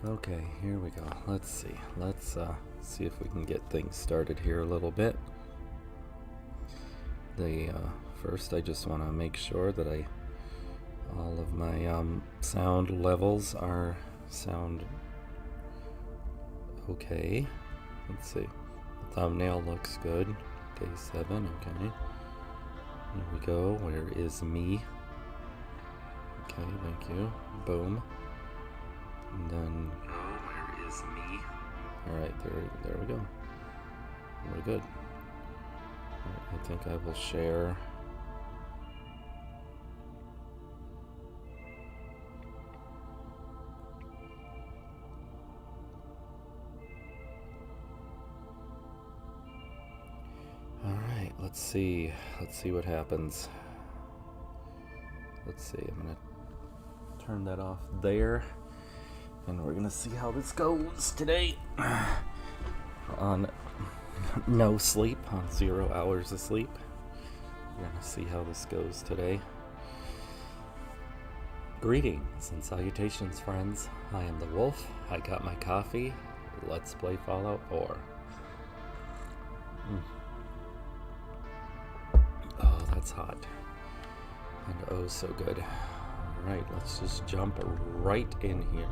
Okay, here we go. Let's see. Let's see if we can get things started here a little bit. First I just want to make sure that all of my sound levels are sound okay. Let's see. The thumbnail looks good. Day 7, okay. Here we go. Where is me? Okay, thank you. Boom. And then, where is me? Alright, there we go. We're good. Right, I think I will share. Alright, let's see. Let's see what happens. Let's see, I'm gonna turn that off there. And we're gonna see how this goes today. On no sleep, on 0 hours of sleep. We're gonna see how this goes today. Greetings and salutations, friends. I am the Wolf. I got my coffee. Let's play Fallout 4. Oh, that's hot. And oh, so good. Alright, let's just jump right in here.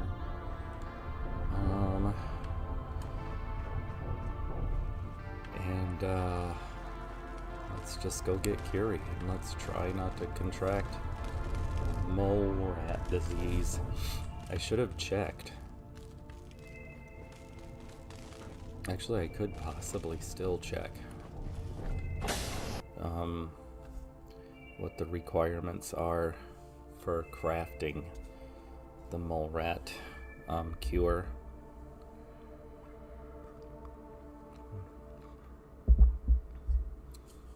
Let's just go get Curie and let's try not to contract mole rat disease. I should have checked. Actually, I could possibly still check what the requirements are for crafting the mole rat cure.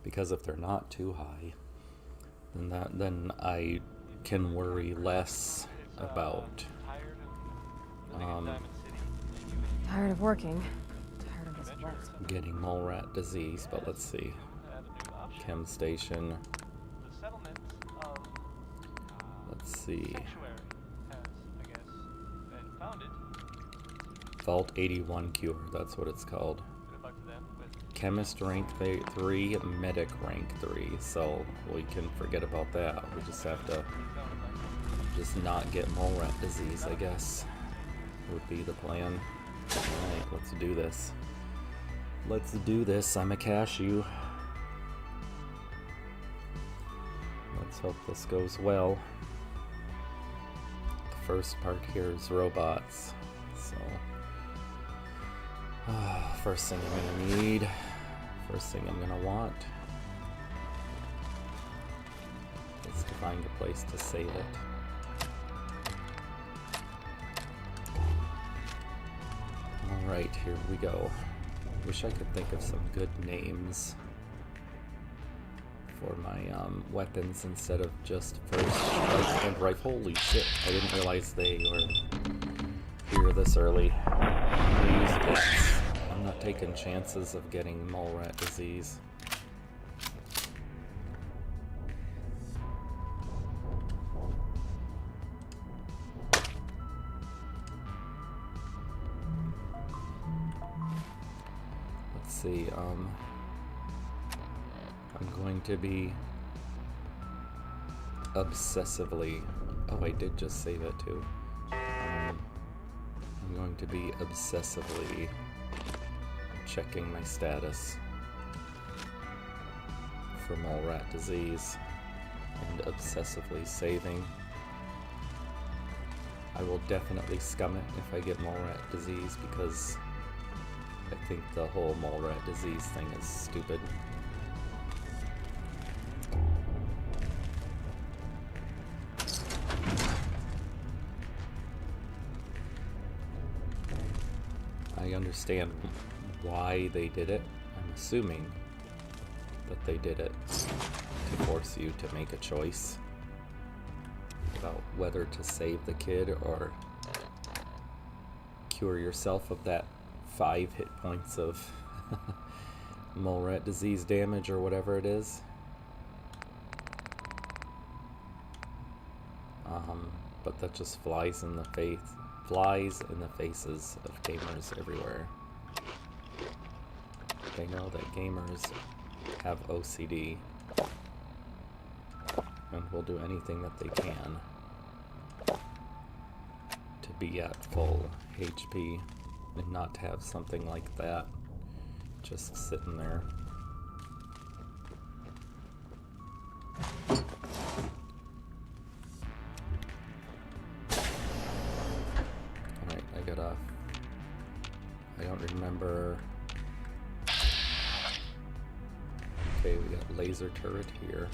Because if they're not too high, then I can worry less about Tired of working. Tired of this vault. getting mole rat disease. But let's see. Chem station. Let's see. Vault 81 cure. That's what it's called. Chemist rank 3, medic rank 3, so we can forget about that. We just have to just not get mole rat disease, I guess, would be the plan. Alright, let's do this. Let's do this. I'm a cashew. Let's hope this goes well. The first part here is robots, so first thing I'm gonna need, first thing I'm gonna want is to find a place to save it. Alright, here we go. Wish I could think of some good names for my weapons instead of just first strike and rifle. Holy shit, I didn't realize they were here this early. Please, please. I'm not taking chances of getting mole rat disease. Let's see, I'm going to be obsessively, oh, I did just save it too. I'm going to be obsessively checking my status for mole rat disease and obsessively saving. I will definitely scum it if I get mole rat disease because I think the whole mole rat disease thing is stupid. I understand why they did it. I'm assuming that they did it to force you to make a choice about whether to save the kid or cure yourself of that 5 hit points of mole rat disease damage or whatever it is. But that just flies in the face flies in the faces of gamers everywhere. They know that gamers have OCD and will do anything that they can to be at full HP and not to have something like that just sitting there. Alright, I don't remember. Okay, we got laser turret here.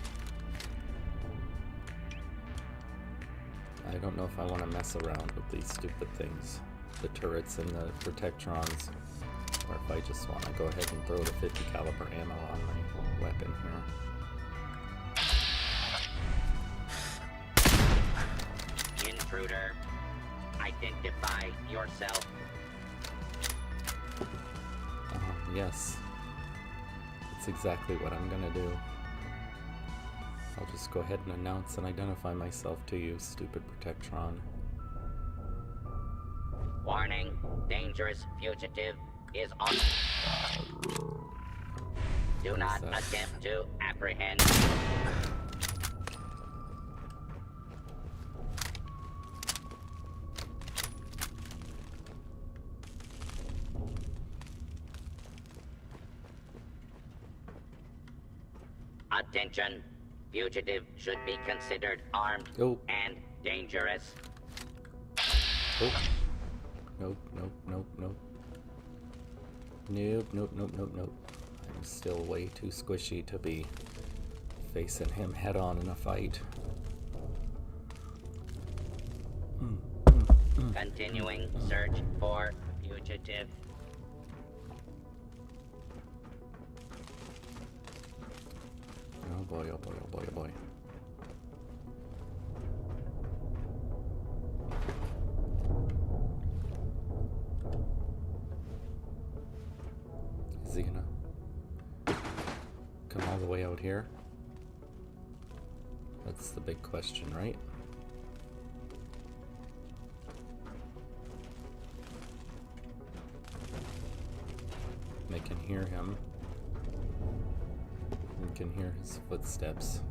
I don't know if I want to mess around with these stupid things, the turrets and the protectrons, or if I just want to go ahead and throw the 50 caliber ammo on my weapon here. Intruder, identify yourself. Yes, that's exactly what I'm gonna do. I'll just go ahead and announce and identify myself to you, stupid Protectron. Warning, dangerous fugitive is on. Do not attempt to apprehend. Attention. Fugitive should be considered armed and dangerous. Oh. Nope, nope, nope, nope. Nope, nope, nope, nope, nope. I'm still way too squishy to be facing him head on in a fight. Continuing search for fugitive. Oh boy, oh boy, oh boy, oh boy. Is he gonna come all the way out here? That's the big question, right? I can hear him. You can hear his footsteps.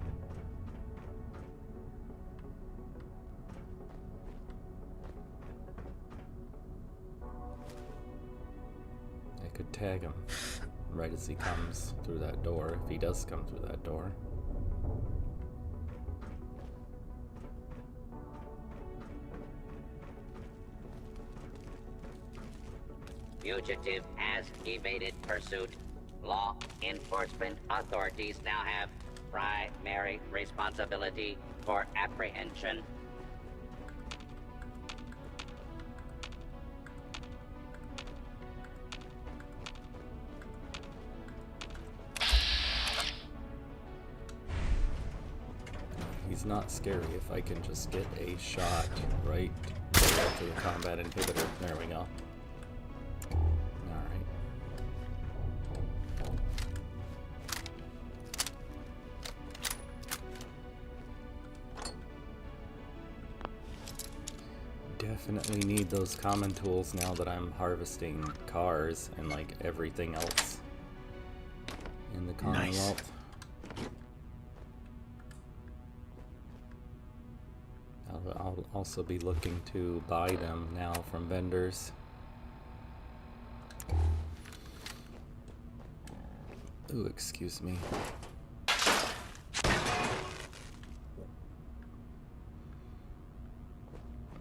I could tag him right as he comes through that door, if he does come through that door. Fugitive has evaded pursuit. Law enforcement authorities now have primary responsibility for apprehension. He's not scary if I can just get a shot right to the combat inhibitor. There we go. Definitely need those common tools now that I'm harvesting cars and like everything else in the Commonwealth. I'll also be looking to buy them now from vendors. Ooh, excuse me.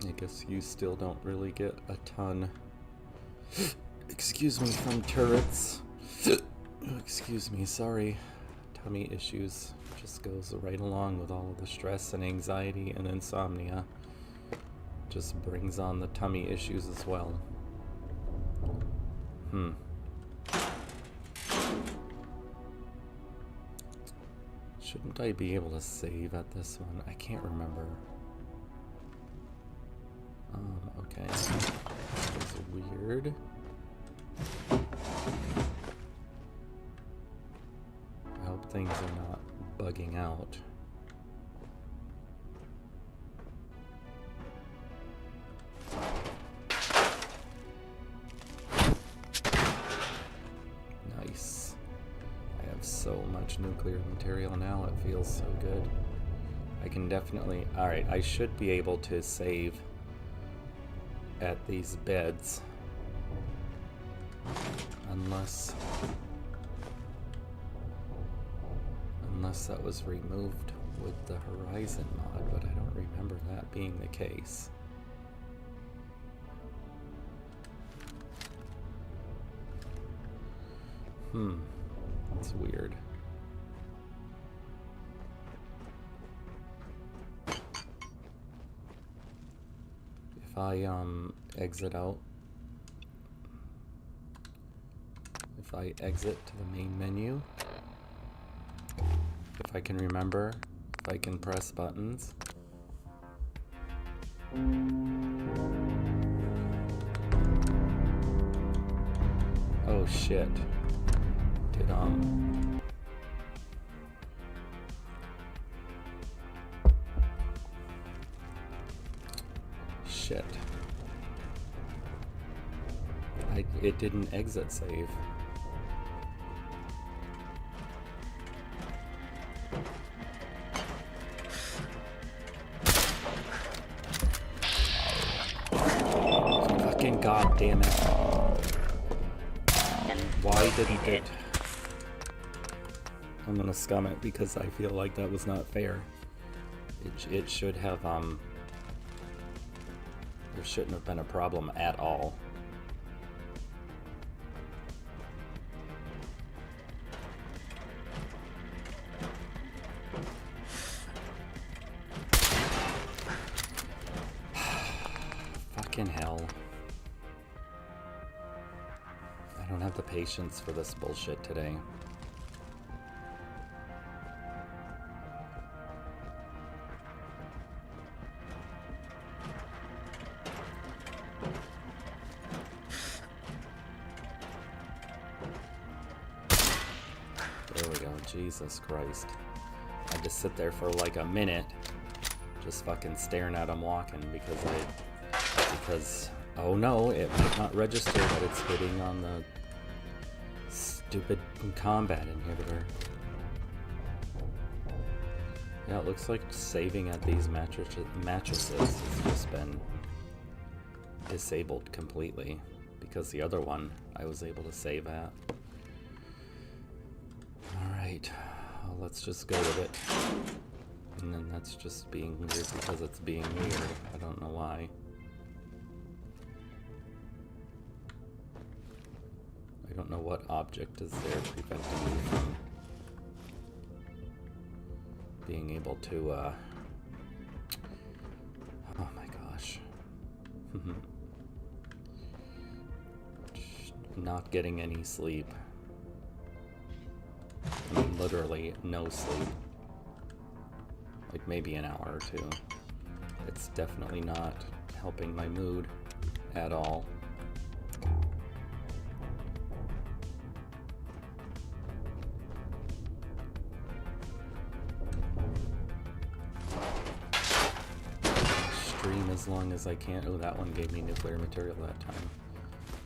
I guess you still don't really get a ton, excuse me, from turrets. Excuse me, sorry. Tummy issues just goes right along with all of the stress and anxiety and insomnia. Just brings on the tummy issues as well. Shouldn't I be able to save at this one? I can't remember. Okay. That was weird. I hope things are not bugging out. much nuclear material now. It feels so good. I can definitely... Alright, I should be able to save at these beds. Unless that was removed with the Horizon mod, but I don't remember that being the case. That's weird. If I exit out, if I exit to the main menu, if I can remember, if I can press buttons. Oh shit. Did shit. It didn't exit save. Fucking god damn it. Why didn't it? I'm gonna scum it because I feel like that was not fair. It should have, there shouldn't have been a problem at all. Fucking hell. I don't have the patience for this bullshit today. There we go. Jesus Christ. I had to sit there for like a minute just fucking staring at him walking because oh no, it might not register that it's hitting on the stupid combat inhibitor. Yeah, it looks like saving at these mattresses has just been disabled completely because the other one I was able to save at. Alright, well, let's just go with it. And then that's just being weird because it's being weird. I don't know why. I don't know what object is there preventing me from being able to, oh my gosh. Not getting any sleep. I mean, literally no sleep. Like maybe an hour or two. It's definitely not helping my mood at all. Stream as long as I can. Oh, that one gave me nuclear material that time.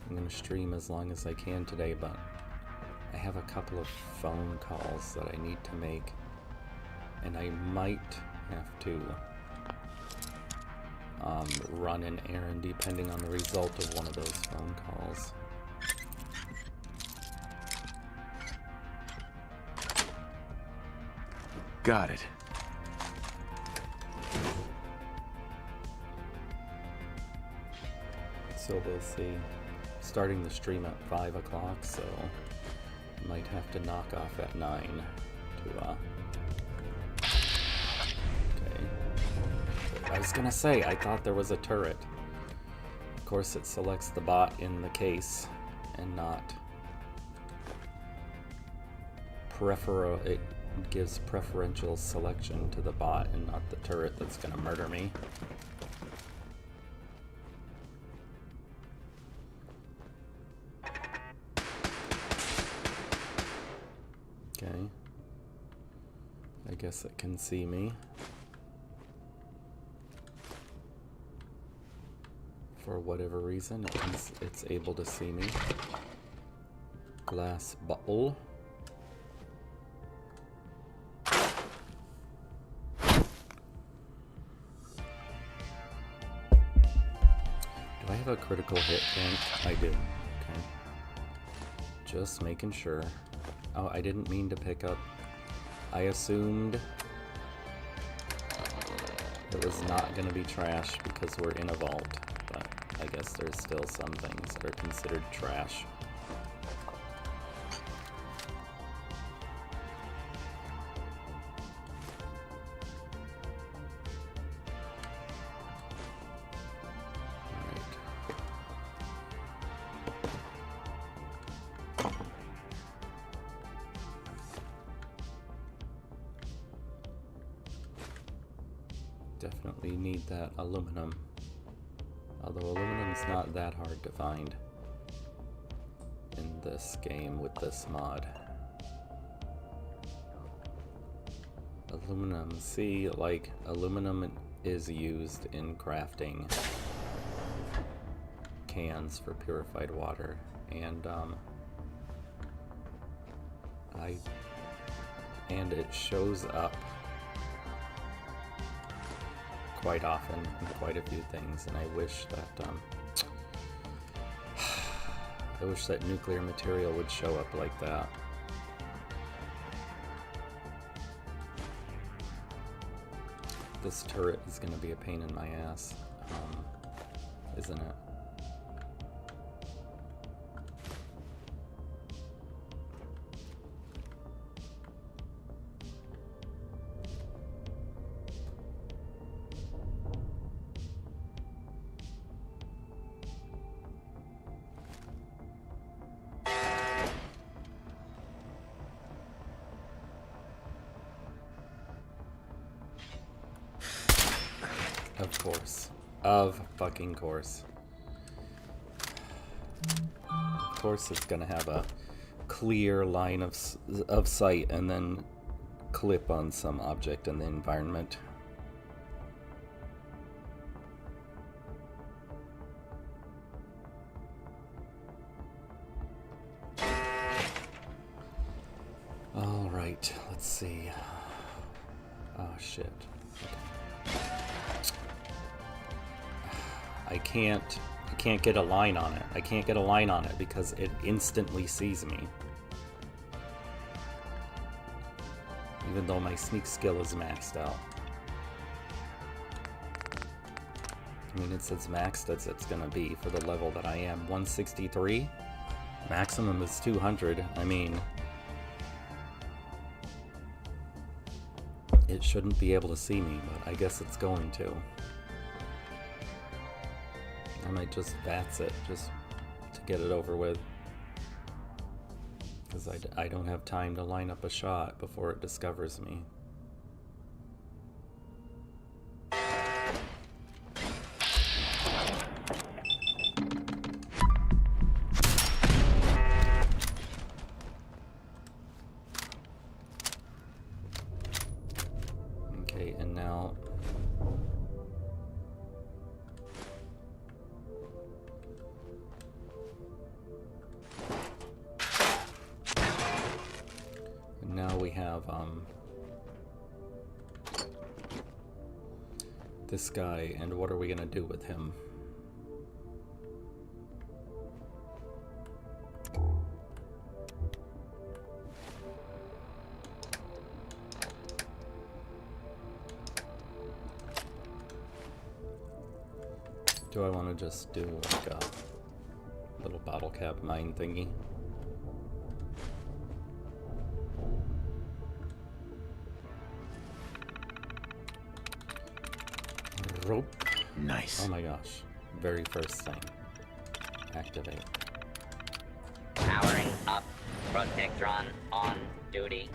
I'm gonna stream as long as I can today, but I have a couple of phone calls that I need to make. And I might have to run an errand depending on the result of one of those phone calls. Got it. So we'll see. Starting the stream at 5 o'clock, so might have to knock off at 9 to I was gonna say, I thought there was a turret. Of course, it selects the bot in the case and not it gives preferential selection to the bot and not the turret that's gonna murder me. Okay. I guess it can see me. For whatever reason, it's able to see me. Glass bottle. have a critical hit tank? I do. Okay. Just making sure. Oh, I didn't mean to pick up. I assumed it was not going to be trash because we're in a vault, but I guess there's still some things that are considered trash. Definitely need that aluminum. Although aluminum's not that hard to find in this game with this mod. Aluminum, see, like, aluminum is used in crafting cans for purified water, and it shows up quite often in quite a few things, and I wish that nuclear material would show up like that. This turret is going to be a pain in my ass, isn't it? Of course. Of fucking course. Of course it's gonna have a clear line of sight and then clip on some object in the environment. Alright, let's see. Oh shit. I can't get a line on it. I can't get a line on it because it instantly sees me. Even though my sneak skill is maxed out. I mean, it's as maxed as it's gonna be for the level that I am. 163? Maximum is 200. I mean, it shouldn't be able to see me, but I guess it's going to. I might just VATS it, just to get it over with. Because I don't have time to line up a shot before it discovers me. Okay, and now... Now we have this guy, and what are we gonna do with him? Do I want to just do like a little bottle cap mine thingy? Rope. Nice. Oh my gosh. Very first thing. Activate. Powering up. Protectron on duty.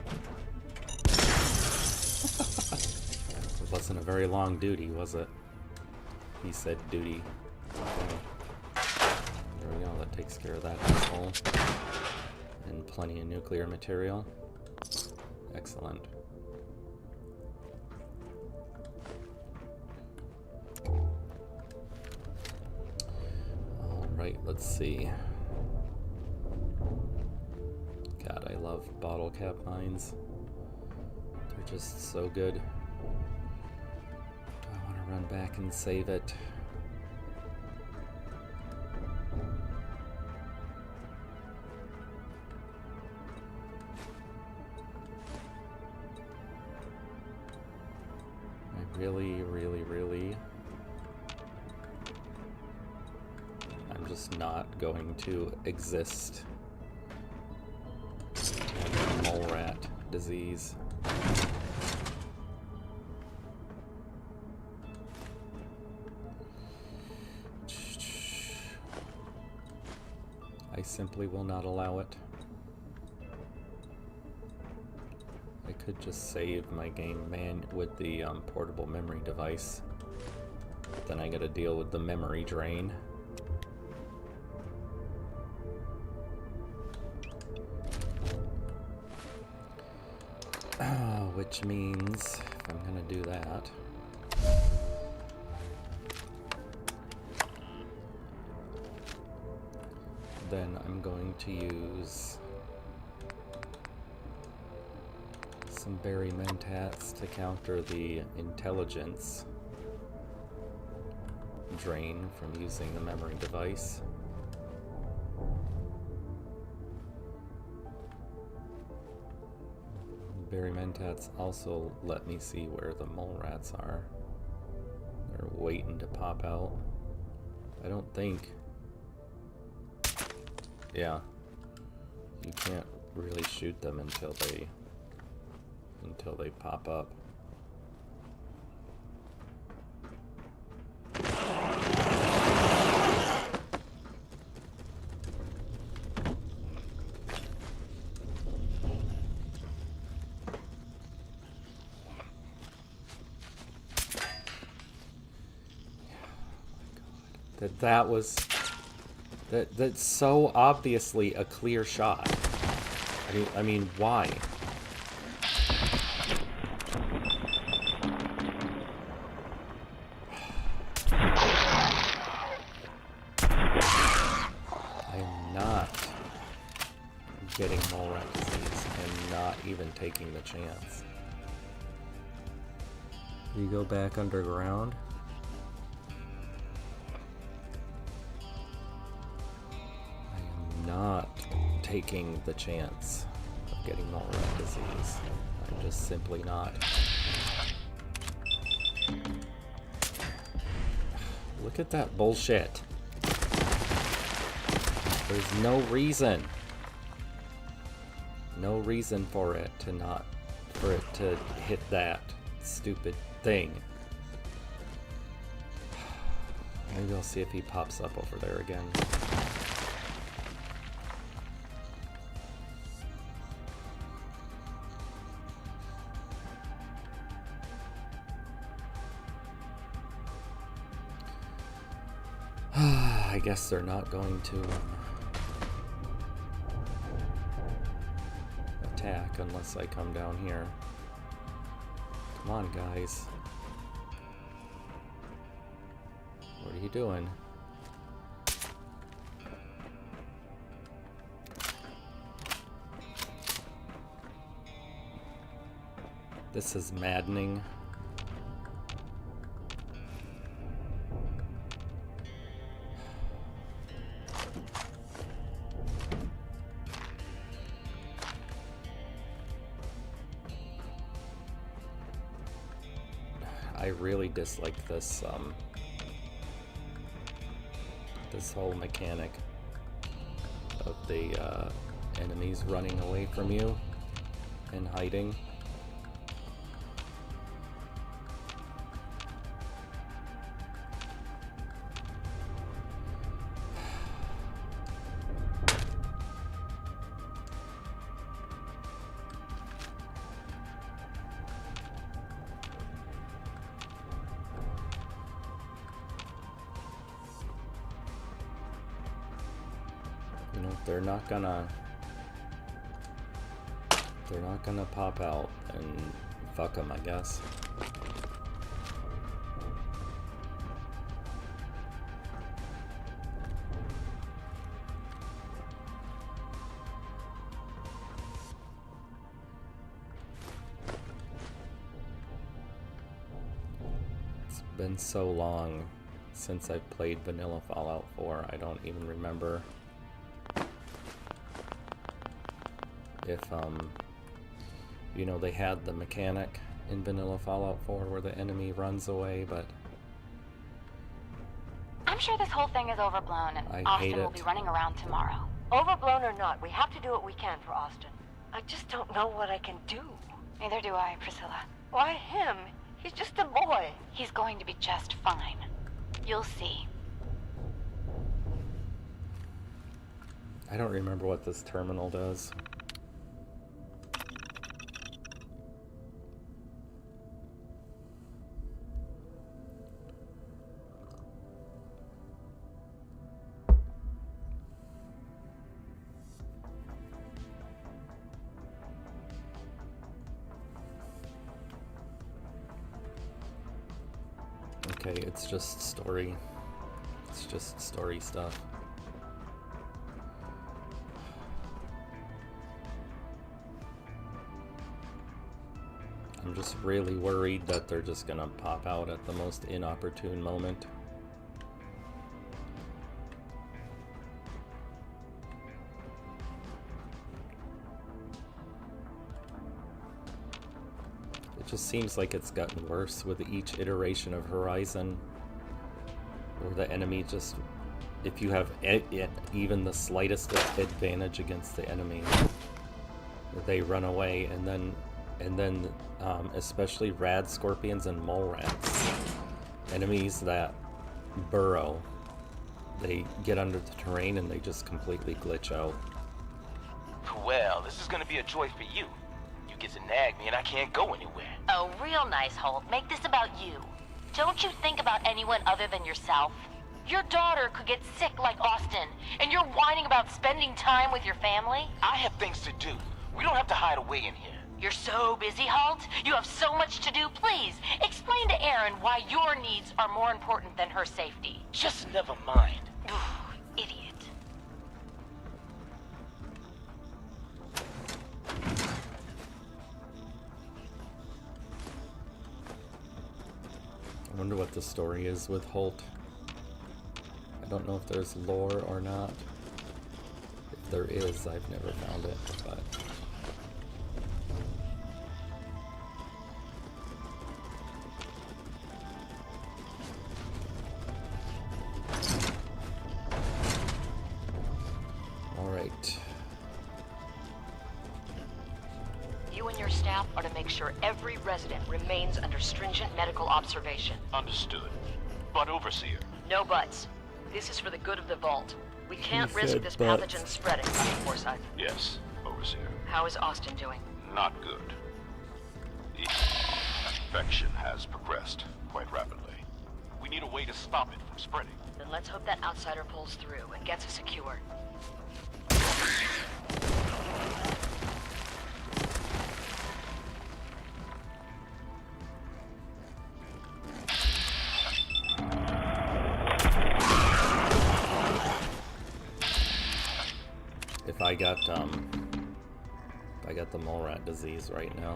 It wasn't a very long duty, was it? He said duty. Okay. There we go. That takes care of that asshole. And plenty of nuclear material. Excellent. Alright, let's see. God, I love bottle cap mines. They're just so good. Do I want to run back and save it? Really, really, really... I'm just not going to exist in mole rat disease. I simply will not allow it. I could just save my game with the portable memory device. But then I gotta deal with the memory drain. Which means if I'm gonna do that, then I'm going to use some berry mentats to counter the intelligence drain from using the memory device. Berry mentats also let me see where the mole rats are. They're waiting to pop out. I don't think... Yeah. You can't really shoot them until they pop up. That's so obviously a clear shot. I mean, why? I am not getting mole rat disease and not even taking the chance. Do you go back underground? Not taking the chance of getting mole rat disease. I'm just simply not. Look at that bullshit. There's no reason for it to hit that stupid thing. Maybe I'll see if he pops up over there again. I guess they're not going to attack unless I come down here. Come on, guys. What are you doing? This is maddening. I really dislike this this whole mechanic of the enemies running away from you and hiding. You know, they're not gonna pop out and fuck them, I guess. It's been so long since I've played vanilla Fallout 4, I don't even remember if, you know, they had the mechanic in vanilla Fallout 4 where the enemy runs away, but I'm sure this whole thing is overblown and I hate Austin will it. be running around tomorrow. Overblown or not, we have to do what we can for Austin. I just don't know what I can do. Neither do I, Priscilla. Why him? He's just a boy. He's going to be just fine. You'll see. I don't remember what this terminal does. Okay, it's just story. It's just story stuff. I'm just really worried that they're just gonna pop out at the most inopportune moment. It just seems like it's gotten worse with each iteration of Horizon, where the enemy just, if you have even the slightest advantage against the enemy, they run away, and then especially rad scorpions and mole rats, enemies that burrow, they get under the terrain and they just completely glitch out. Well, this is gonna be a joy for you. You get to nag me and I can't go anywhere. Oh, real nice, Holt. Make this about you. Don't you think about anyone other than yourself? Your daughter could get sick like Austin, and you're whining about spending time with your family? I have things to do. We don't have to hide away in here. You're so busy, Holt. You have so much to do. Please, explain to Erin why your needs are more important than her safety. Just never mind. Idiot. I wonder what the story is with Holt. I don't know if there's lore or not. If there is, I've never found it, but... Alright. You and your staff are to make sure every resident remains under stringent medical observation. Understood. But Overseer, No buts. This is for the good of the Vault. We can't risk said this butts. pathogen spreading, Forsyth. yes, Overseer. How is Austin doing? Not good. The infection has progressed quite rapidly. We need a way to stop it from spreading. Then let's hope that outsider pulls through and gets us secure. If I got the mole rat disease right now.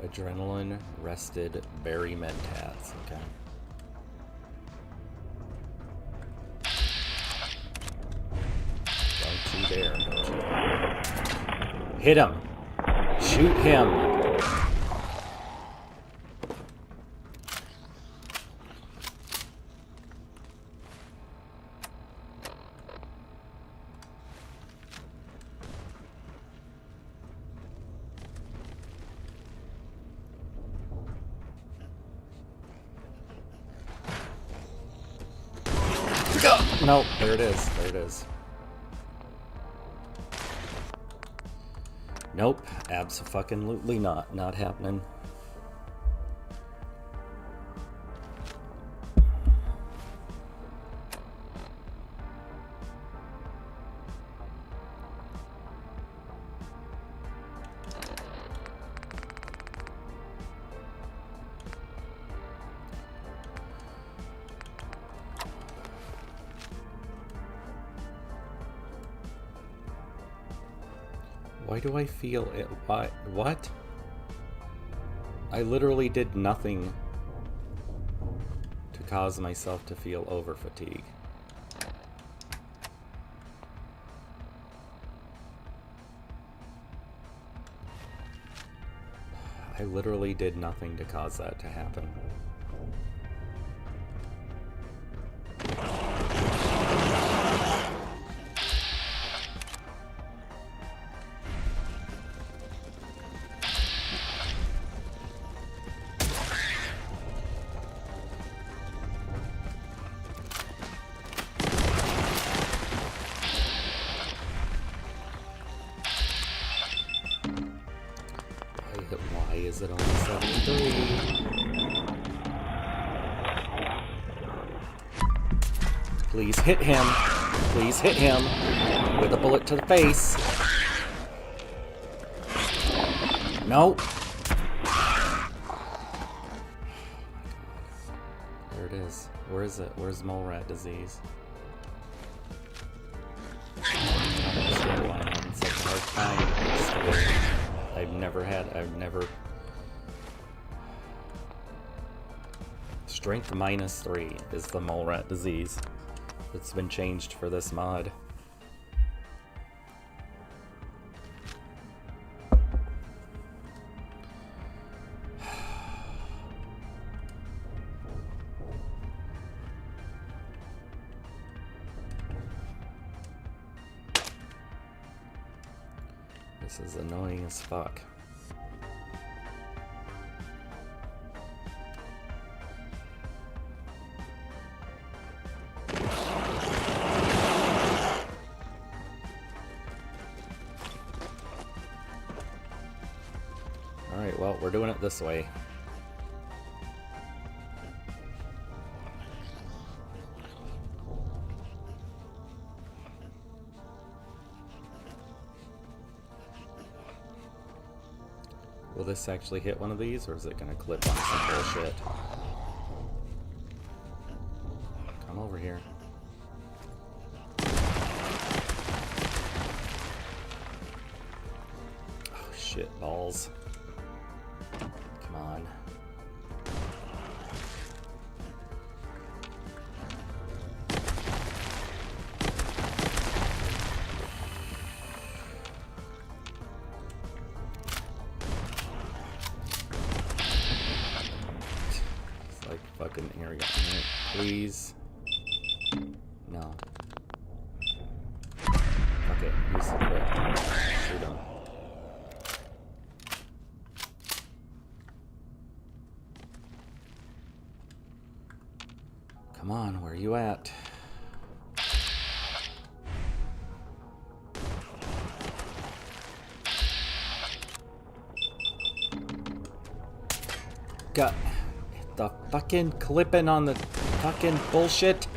Adrenaline, rested, berry mentats, okay. Don't you dare, don't you dare. Hit him! Shoot him! No, there it is. There it is. Nope, abso-fucking-lutely not. Not happening. Why do I feel it? What? I literally did nothing to cause myself to feel over fatigue. I literally did nothing to cause that to happen. Why is it only 73? Please hit him. Please hit him with a bullet to the face. No. There it is. Where is it? Where's mole rat disease? I don't understand why I'm having such a hard time. I've never... Strength -3 is the mole rat disease. It's been changed for this mod. This is annoying as fuck. Alright, well, we're doing it this way. Will this actually hit one of these, or is it gonna clip on some bullshit? Come over here. Oh shit, balls. Come on. Fucking area. Please. No. Okay, use the clip. Shoot him. Come on, where are you at? Got the fucking clipping on the fucking bullshit.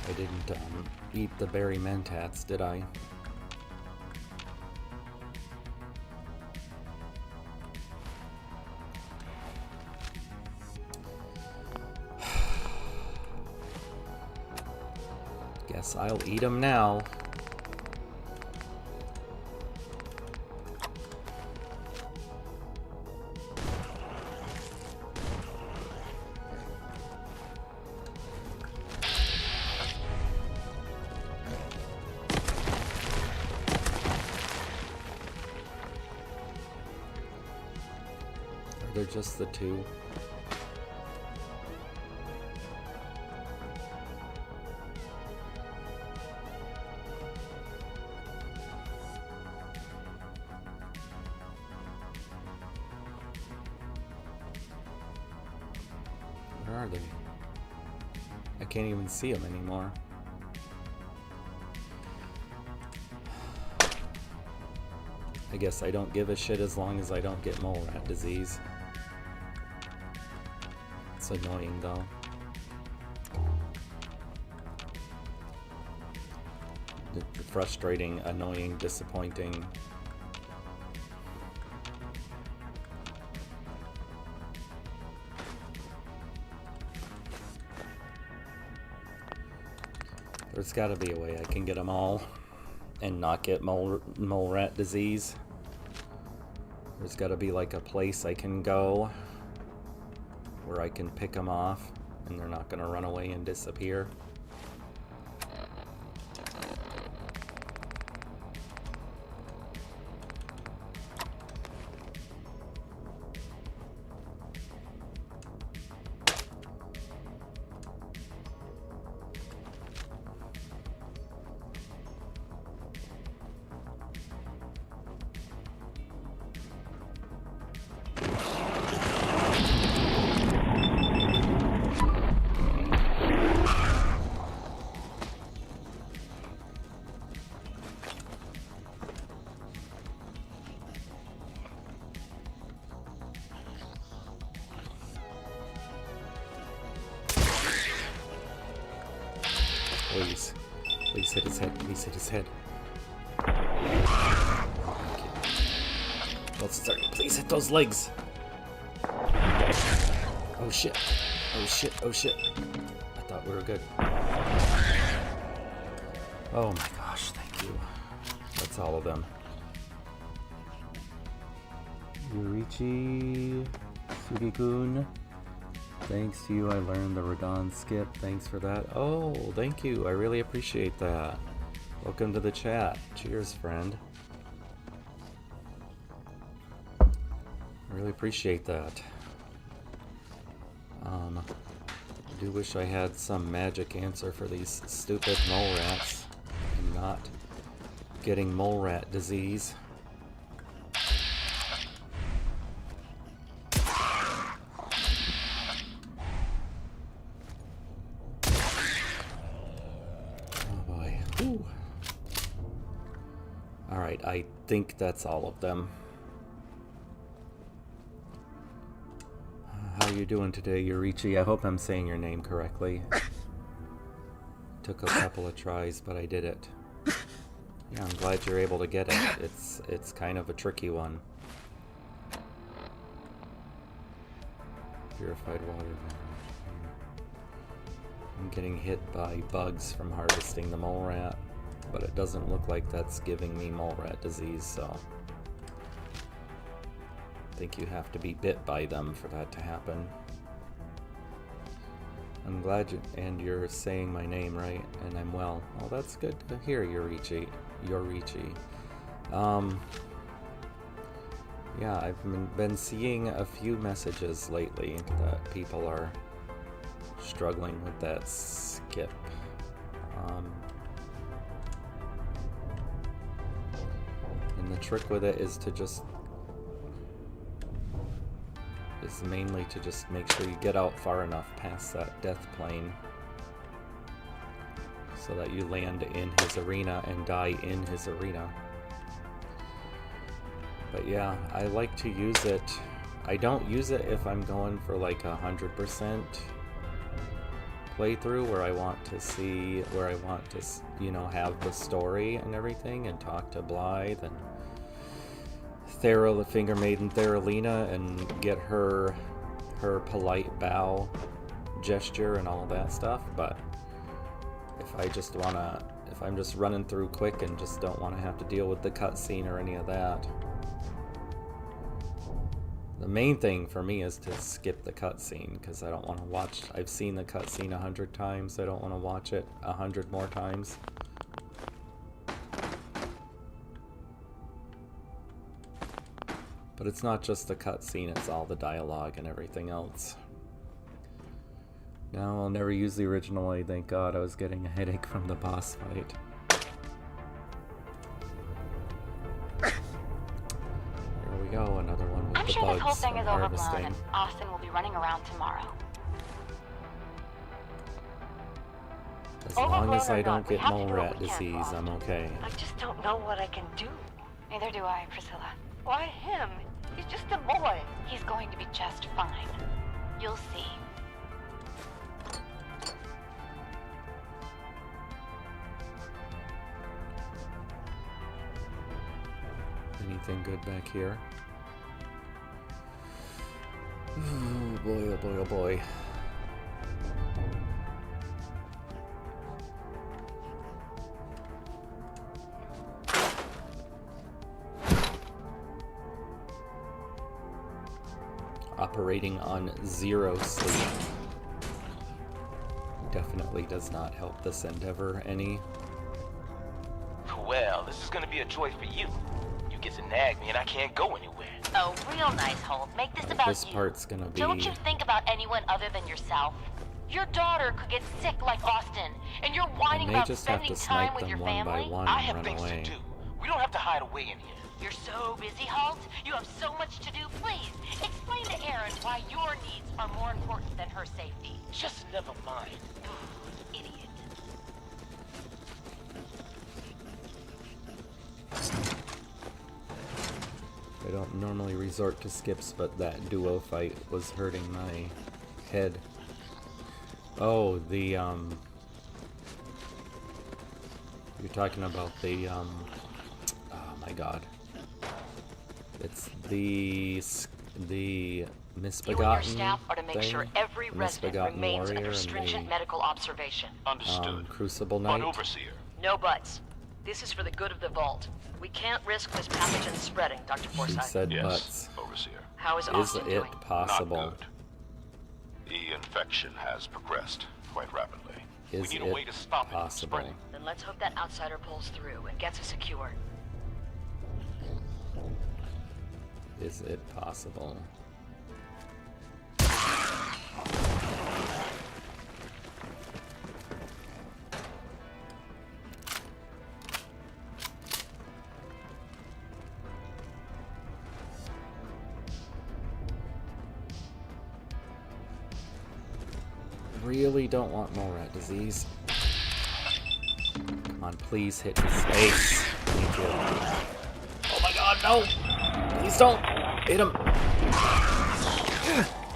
I didn't eat the berry mentats, did I? Guess I'll eat them now. They're just the two. Where are they? I can't even see them anymore. I guess I don't give a shit as long as I don't get mole rat disease. It's annoying though. Frustrating, annoying, disappointing. There's gotta be a way I can get them all and not get mole rat disease. There's gotta be like a place I can go where I can pick them off and they're not gonna run away and disappear. Please. Please hit his head. Please hit his head. Let's start. Please hit those legs. Oh shit. Oh shit. Oh shit. I thought we were good. Oh my gosh, thank you. That's all of them. Yurichi Sugikun. Thanks to you, I learned the Radon skip. Thanks for that. Oh, thank you. I really appreciate that. Welcome to the chat. Cheers, friend. I really appreciate that. I do wish I had some magic answer for these stupid mole rats and not getting mole rat disease. Alright, I think that's all of them. How you doing today, Yurichi? I hope I'm saying your name correctly. Took a couple of tries, but I did it. Yeah, I'm glad you're able to get it. It's kind of a tricky one. Purified water. I'm getting hit by bugs from harvesting the mole rat. But it doesn't look like that's giving me mole rat disease, so I think you have to be bit by them for that to happen. I'm glad you're saying my name right, and I'm well. Oh, that's good to hear, Yurichi. Yeah, I've been seeing a few messages lately that people are struggling with that skip. And the trick with it is mainly to just make sure you get out far enough past that death plane so that you land in his arena and die in his arena. But yeah, I like to use it. I don't use it if I'm going for like 100% playthrough where I want to, you know, have the story and everything and talk to Blythe and the Finger Maiden Theralina and get her polite bow gesture and all of that stuff. But if I'm just running through quick and just don't want to have to deal with the cutscene or any of that, the main thing for me is to skip the cutscene because I don't want to watch. I've seen the cutscene 100 times. I don't want to watch it 100 more times. But it's not just the cutscene, it's all the dialogue and everything else. No, I'll never use the original way, thank God. I was getting a headache from the boss fight. Here we go, another one with I'm the sure bugs this whole thing is overblown harvesting. and Austin will be running around tomorrow. As long as I don't get mole rat disease, I'm okay. I just don't know what I can do. Neither do I, Priscilla. Why him? He's just a boy. He's going to be just fine. You'll see. Anything good back here? Oh boy, oh boy, oh boy. Operating on 0 sleep definitely does not help this endeavor any. Well, this is gonna be a joy for you. You get to nag me and I can't go anywhere. Oh, real nice, Holt. Make this about This you. part's gonna be... Don't you think about anyone other than yourself? Your daughter could get sick like Austin, and you're I whining may about just have spending to time snipe with your them one by family. one I and have run things away. to do. We don't have to hide away in here. You're so busy, Holt. You have so much to do. Please, explain to Erin why your needs are more important than her safety. Just never mind. Idiot. I don't normally resort to skips, but that duo fight was hurting my head. Oh, the, you're talking about the, oh my god. It's the misbegotten You and your staff are to make thing? sure every resident Misbegotten remains warrior under and stringent the, medical observation. Understood. Crucible But Knight. Overseer, No buts. This is for the good of the Vault. We can't risk this pathogen spreading, Dr. She Forsyth. said yes, butts. Overseer. How is Is Austin it doing? possible? Not good. The infection has progressed quite rapidly. Is We need a it way to stop it from possible? spreading. Then let's hope that outsider pulls through and gets us secure. Is it possible? Really don't want more rat disease. Come on, please hit your space. Thank you. Oh my god, no! Please don't hit him.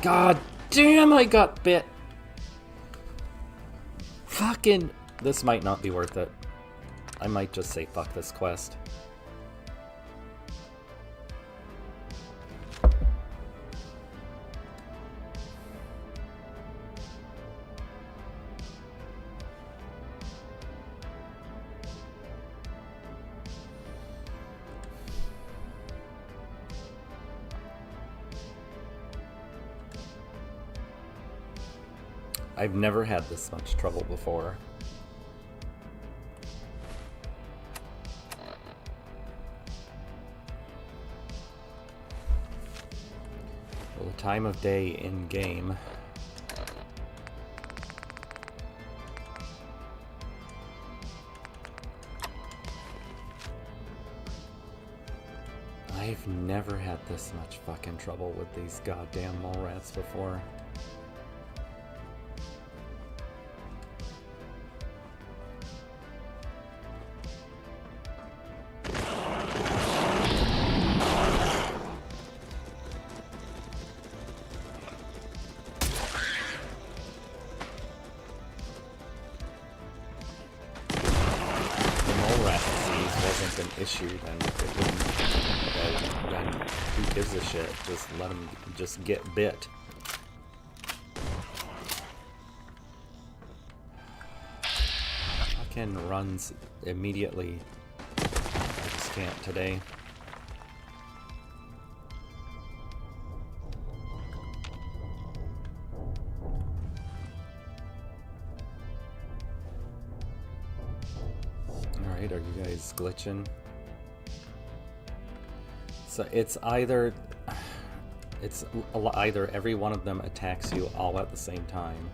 God damn, I got bit. Fucking... This might not be worth it. I might just say fuck this quest. I've never had this much trouble before. Well, the time of day in game. I've never had this much fucking trouble with these goddamn mole rats before. Issue, then it wouldn't. Then who gives a shit? Just let them just get bit. Fucking runs immediately. I just can't today. Alright, are you guys glitching? So it's either every one of them attacks you all at the same time,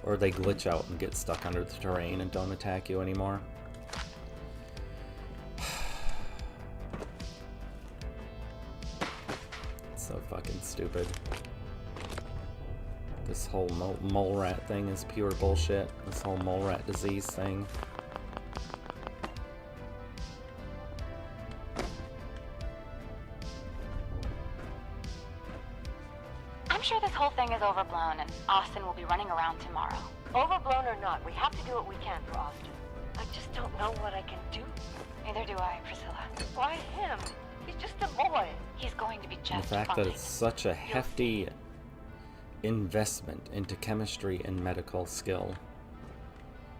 or they glitch out and get stuck under the terrain and don't attack you anymore. It's so fucking stupid. This whole mole rat thing is pure bullshit. This whole mole rat disease thing. I'm sure this whole thing is overblown, and Austin will be running around tomorrow. Overblown or not, we have to do what we can for Austin. I just don't know what I can do. Neither do I, Priscilla. Why him? He's just a boy. He's going to be The just fact fine. that it's such a hefty investment into chemistry and medical skill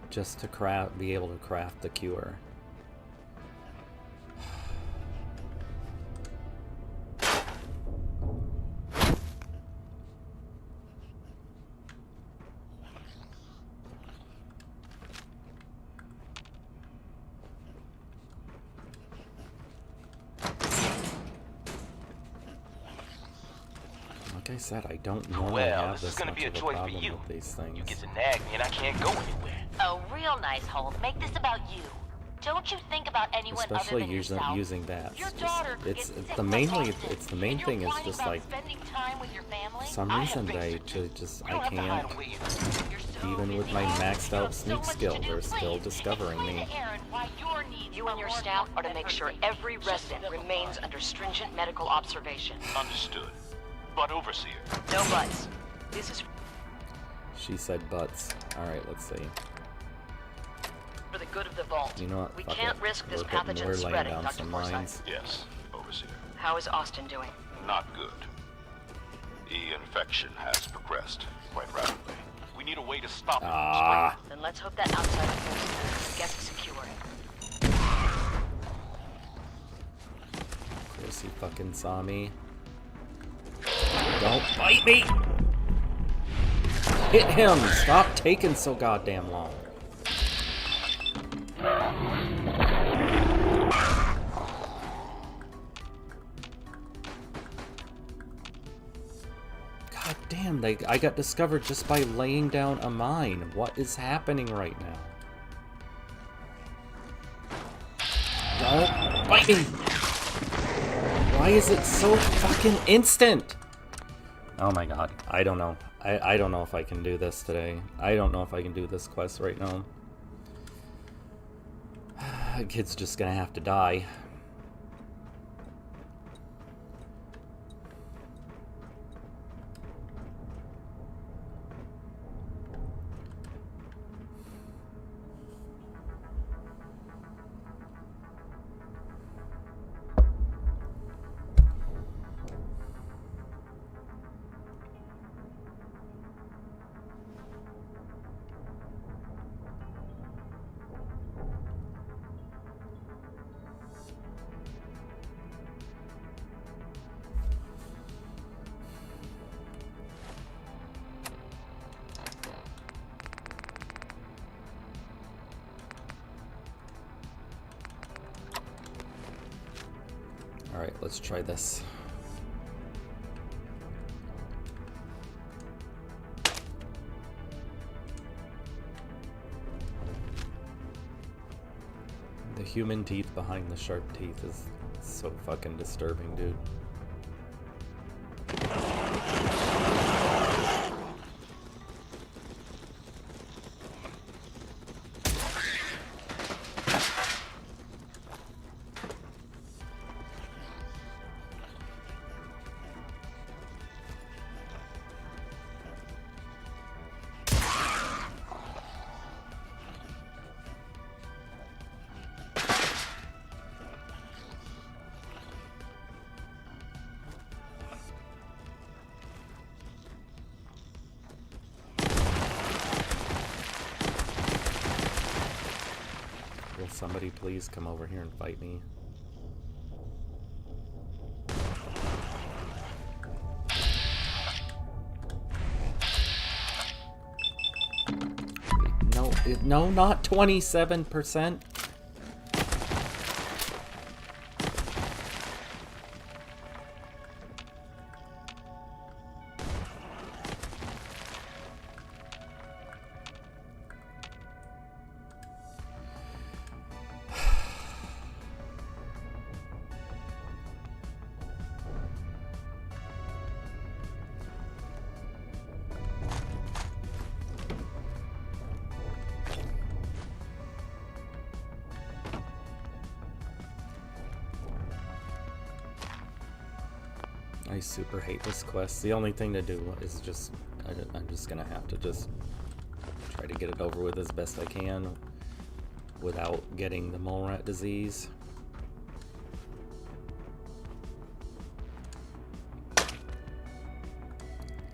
just to be able to craft the cure. Like I said, I don't normally Well, have this is gonna much be a of a joy for problem you. with these things. You get to nag me and I can't go anywhere. Oh, real nice, Holt. Make this about you. Don't you think about anyone Especially other than yourself. using that. Your It's daughter could it's get sick the like main Austin, the main and thing you're is whining just about like spending time with your family. for some I have reason things I to do. just You I don't have to hide can't. away. You're so Even with busy, my Holt. maxed You out have so sneak much skill, to do. they're still Please, discovering explain me. to Aaron why your needs You are and your more staff are to important make than sure her every safety. resident remains under stringent medical observation. Understood. But Overseer, No buts. This is She said butts. Alright, let's see. for the good of the vault. You know what? We Fuck can't it. risk this We're laying pathogen spreading, down Dr. some Forsyth. lines. yes, Overseer. How is Austin doing? Not good. The infection has progressed quite rapidly. We need a way to stop it. Ah, Then let's hope that outside force gets secure. of course he fucking saw me. Don't bite me! Hit him! Stop taking so goddamn long. God damn, I got discovered just by laying down a mine. What is happening right now? Don't bite me! Why is it so fucking instant? Oh my god, I don't know. I don't know if I can do this today. I don't know if I can do this quest right now. The kid's just gonna have to die. Alright, let's try this. The human teeth behind the sharp teeth is so fucking disturbing, dude. Will somebody please come over here and fight me? No, not 27%. I super hate this quest. The only thing to do is just, I'm just gonna have to just try to get it over with as best I can without getting the mole rat disease.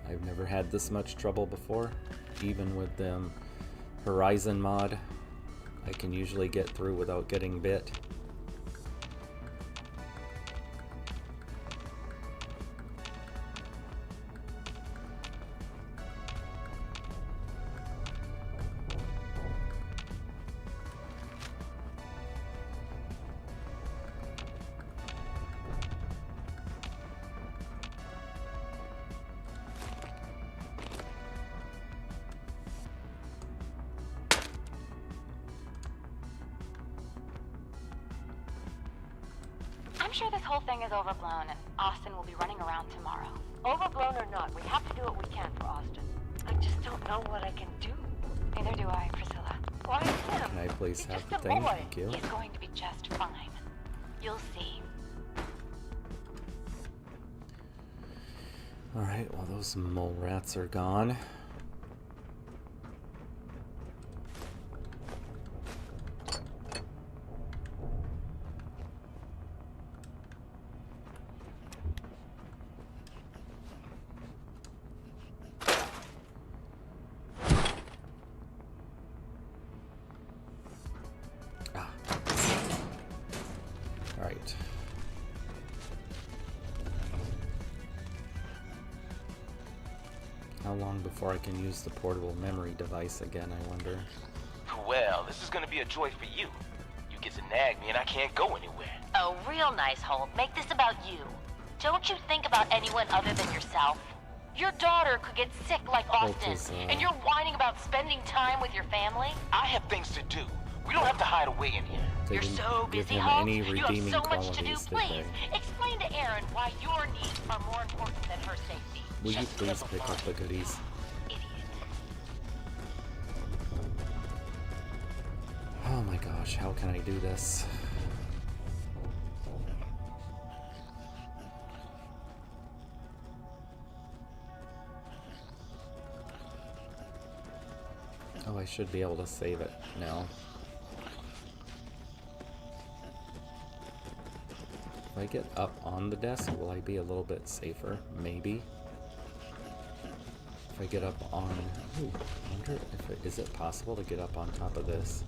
I've never had this much trouble before, even with the Horizon mod. I can usually get through without getting bit. I'm sure this whole thing is overblown, and Austin will be running around tomorrow. Overblown or not, we have to do what we can for Austin. I just don't know what I can do. Neither do I, Priscilla. Why him? Can I please He's have just the a thing? boy. Thank you. He's going to be just fine. You'll see. Alright, well those mole rats are gone. Alright. How long before I can use the portable memory device again, I wonder? Well, this is gonna be a joy for you. You get to nag me and I can't go anywhere. Oh, real nice, Holt. Make this about you. Don't you think about anyone other than yourself? Your daughter could get sick like Holt Austin, is, and you're whining about spending time with your family? I have things to do. We don't have to hide away in here. They You're didn't so give busy, him Holt. any You have redeeming so much to do. qualities, did Please, they? explain to Erin why your needs are more important than her safety. Will you Just please live pick alone. up the goodies? Idiot. Oh my gosh, how can I do this? Oh, I should be able to save it now. If I get up on the desk, will I be a little bit safer? Maybe. If I get up on... Ooh, I wonder if is it possible to get up on top of this?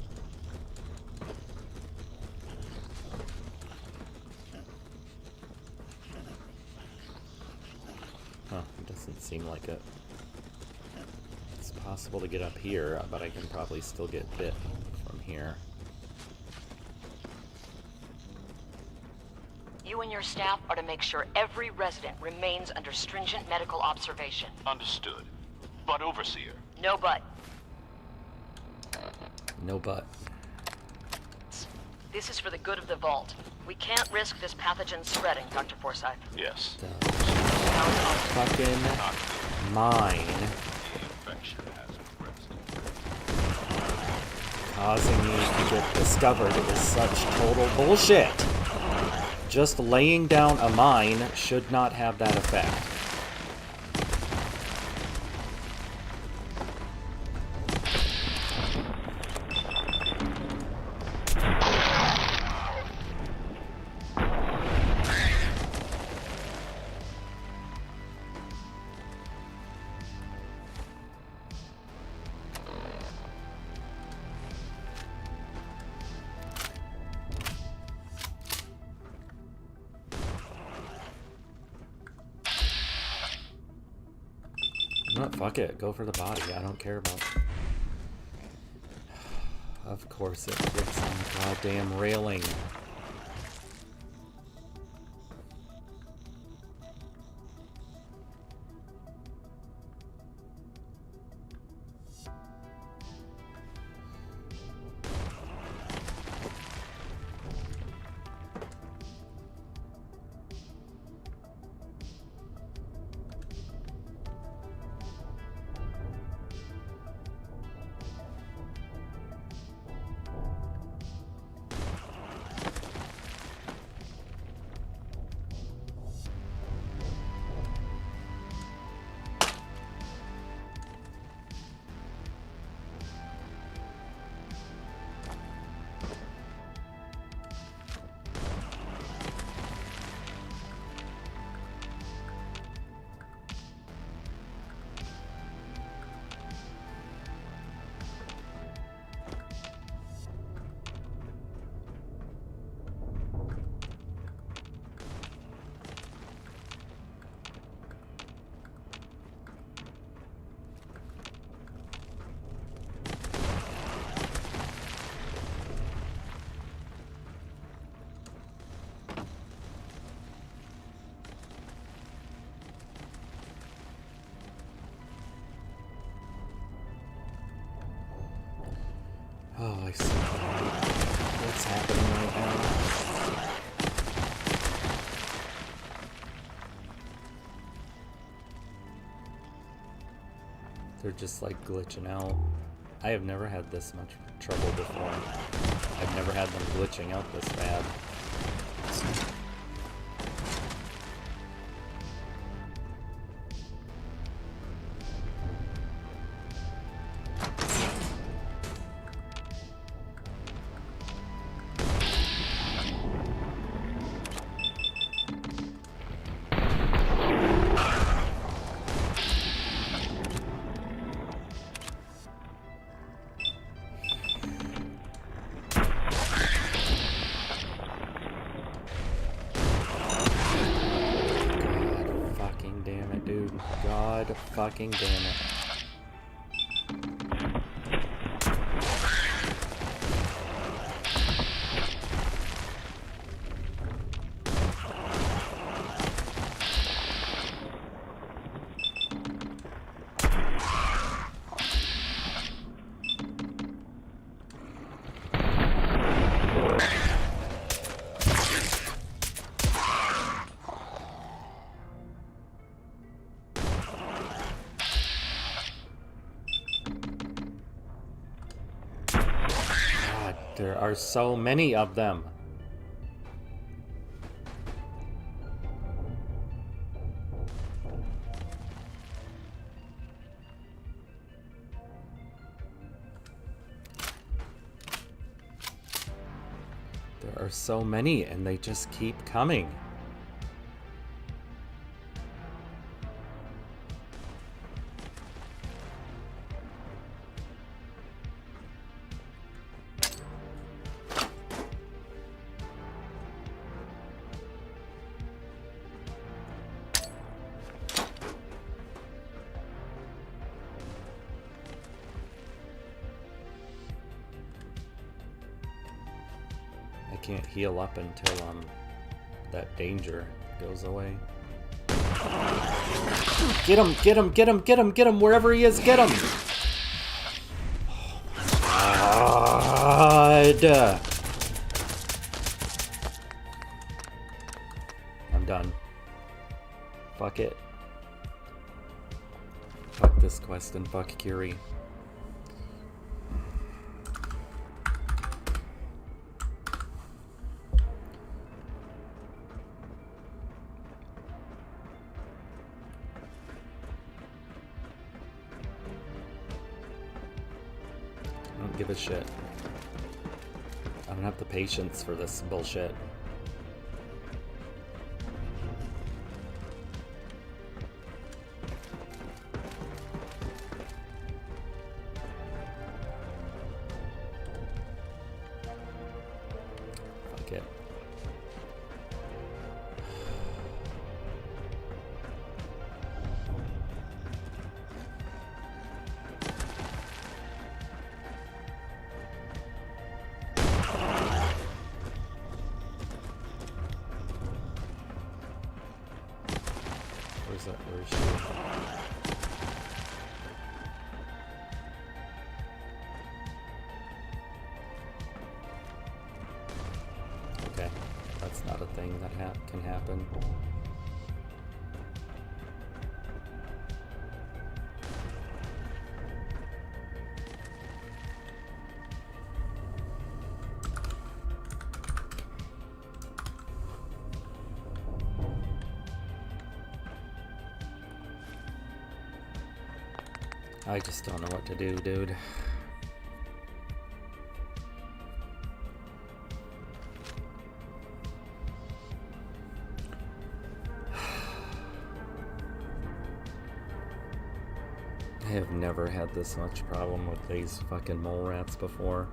Huh, it doesn't seem like it. It's possible to get up here, but I can probably still get bit from here. You and your staff are to make sure every resident remains under stringent medical observation. Understood. But Overseer, No but. No but. This is for the good of the Vault. We can't risk this pathogen spreading, Dr. Forsyth. yes. The fucking mine The infection has progressed. causing me to get discovered is such total bullshit. Just laying down a mine should not have that effect. No, fuck it. Go for the body. I don't care about... Of course it flips on the goddamn railing. I see what's happening right now. They're just like glitching out. I have never had this much trouble before. I've never had them glitching out this bad. God fucking damn it. There are so many of them. There are so many, and they just keep coming. Can't heal up until that danger goes away. Get him, get him, get him, get him, get him, wherever he is, get him! Oh my God. I'm done. Fuck it. Fuck this quest and fuck Curie. Give a shit. I don't have the patience for this bullshit. Fuck it. Where is she? Okay, that's not a thing that can happen. I just don't know what to do, dude. I have never had this much problem with these fucking mole rats before.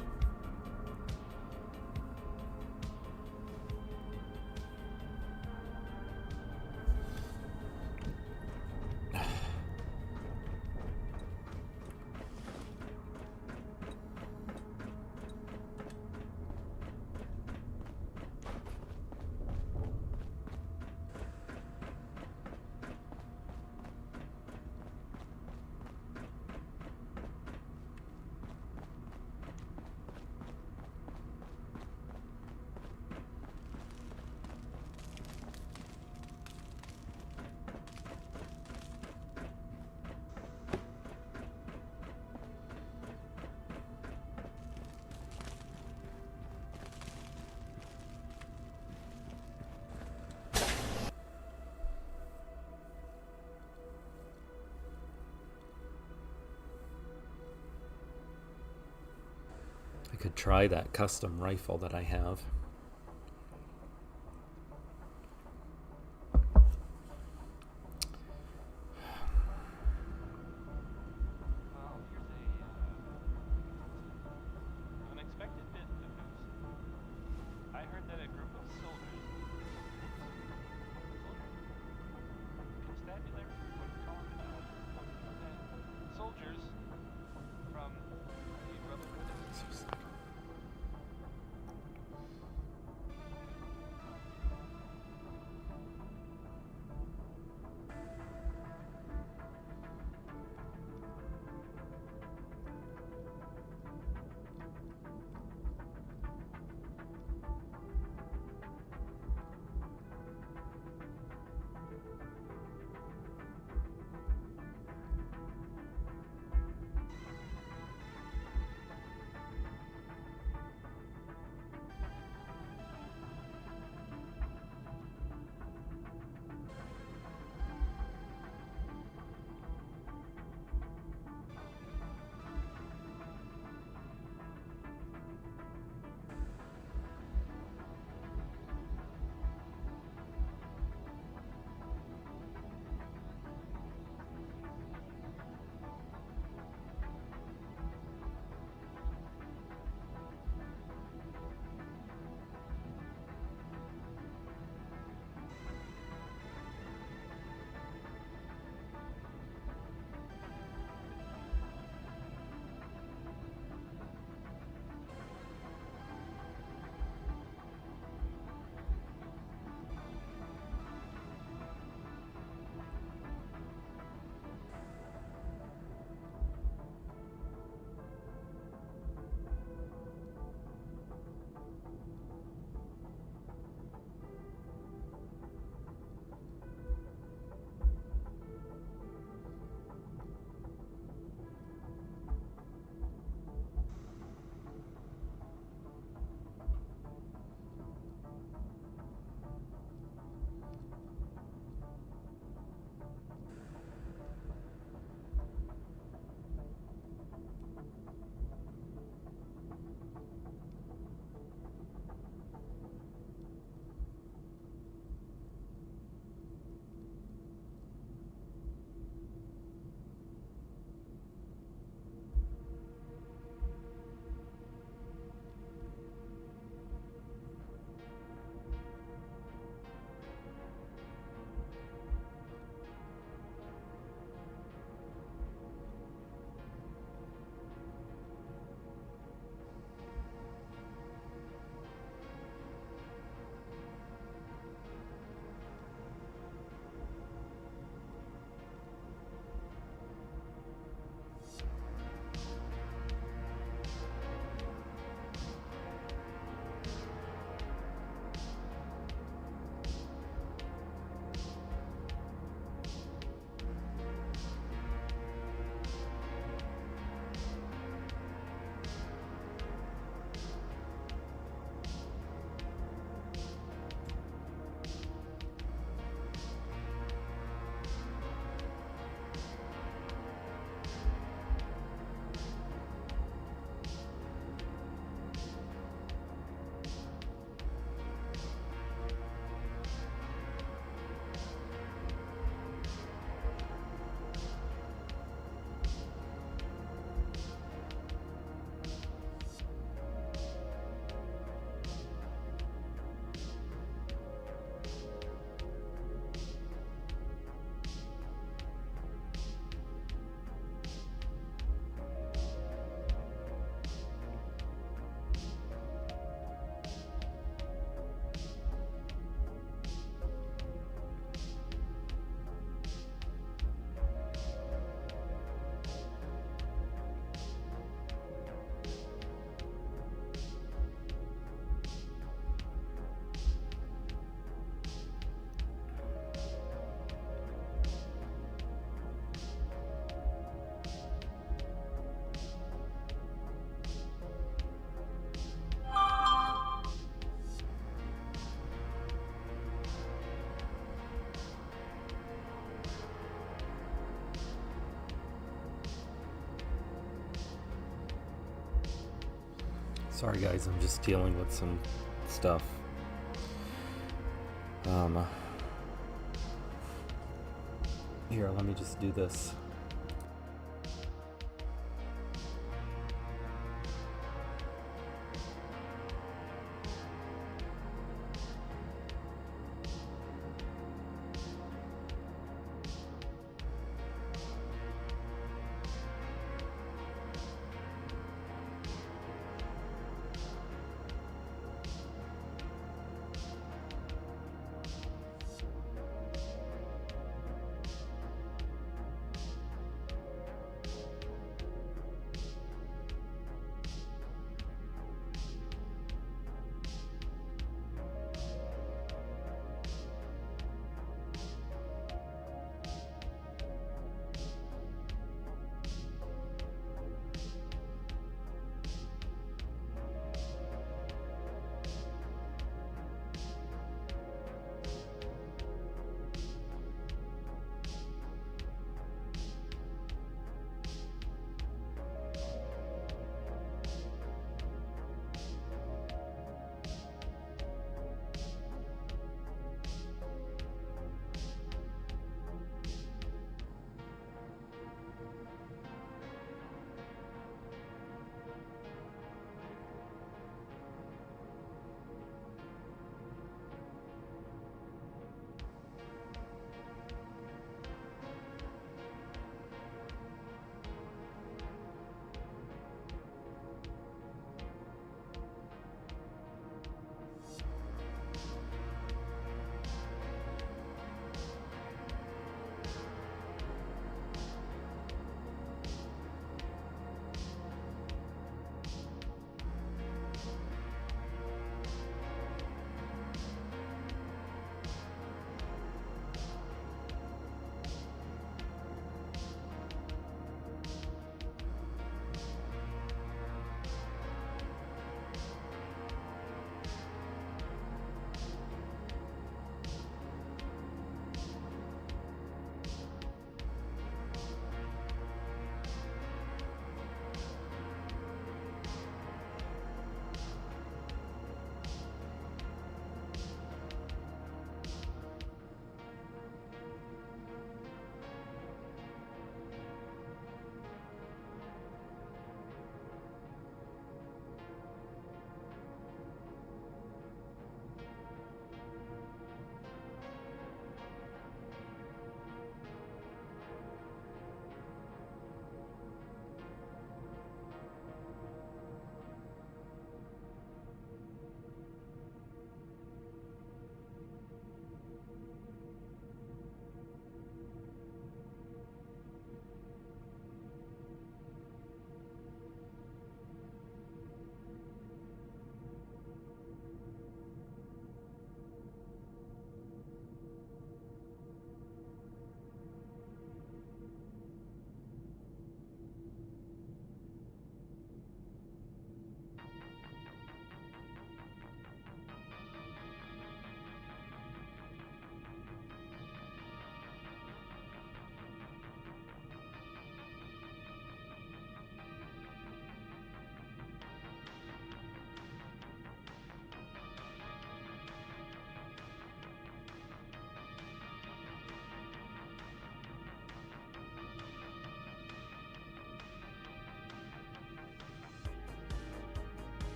I could try that custom rifle that I have. Sorry guys, I'm just dealing with some stuff. Here, let me just do this.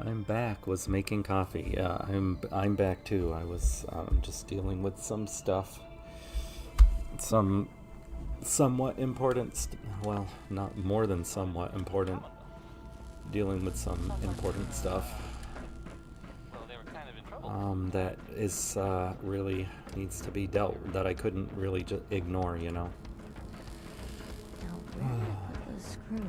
I'm back. Was making coffee. Yeah, I'm back too. I was just dealing with some stuff. Some somewhat important, well, not more than somewhat important. Dealing with some important stuff. That is really needs to be dealt, that I couldn't really just ignore, you know. Now, where did I put those screws?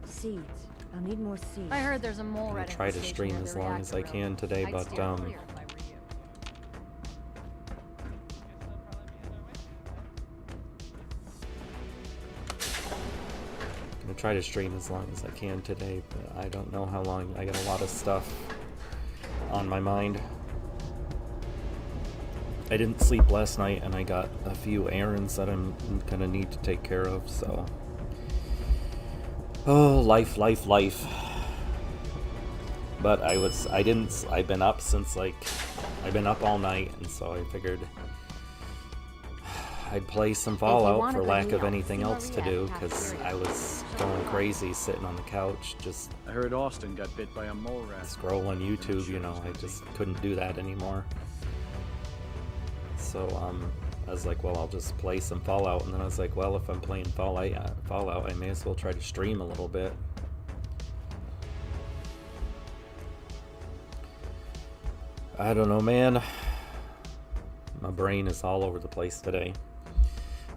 Seeds. I'll need more seeds. I heard there's a mole I'm rat gonna try to stream as long as I can today, but I'm gonna try to stream as long as I can today, but I don't know how long. I got a lot of stuff on my mind. I didn't sleep last night, and I got a few errands that I'm gonna need to take care of, so. Oh, life. But I've been up since, like, I've been up all night, and so I figured I'd play some Fallout for lack of anything else to do, because I was going crazy sitting on the couch, just I heard Austin got bit by a mole rat. scrolling YouTube, you know. I just couldn't do that anymore. So, I was like, well, I'll just play some Fallout, and then I was like, well, if I'm playing Fallout, I may as well try to stream a little bit. I don't know, man. My brain is all over the place today.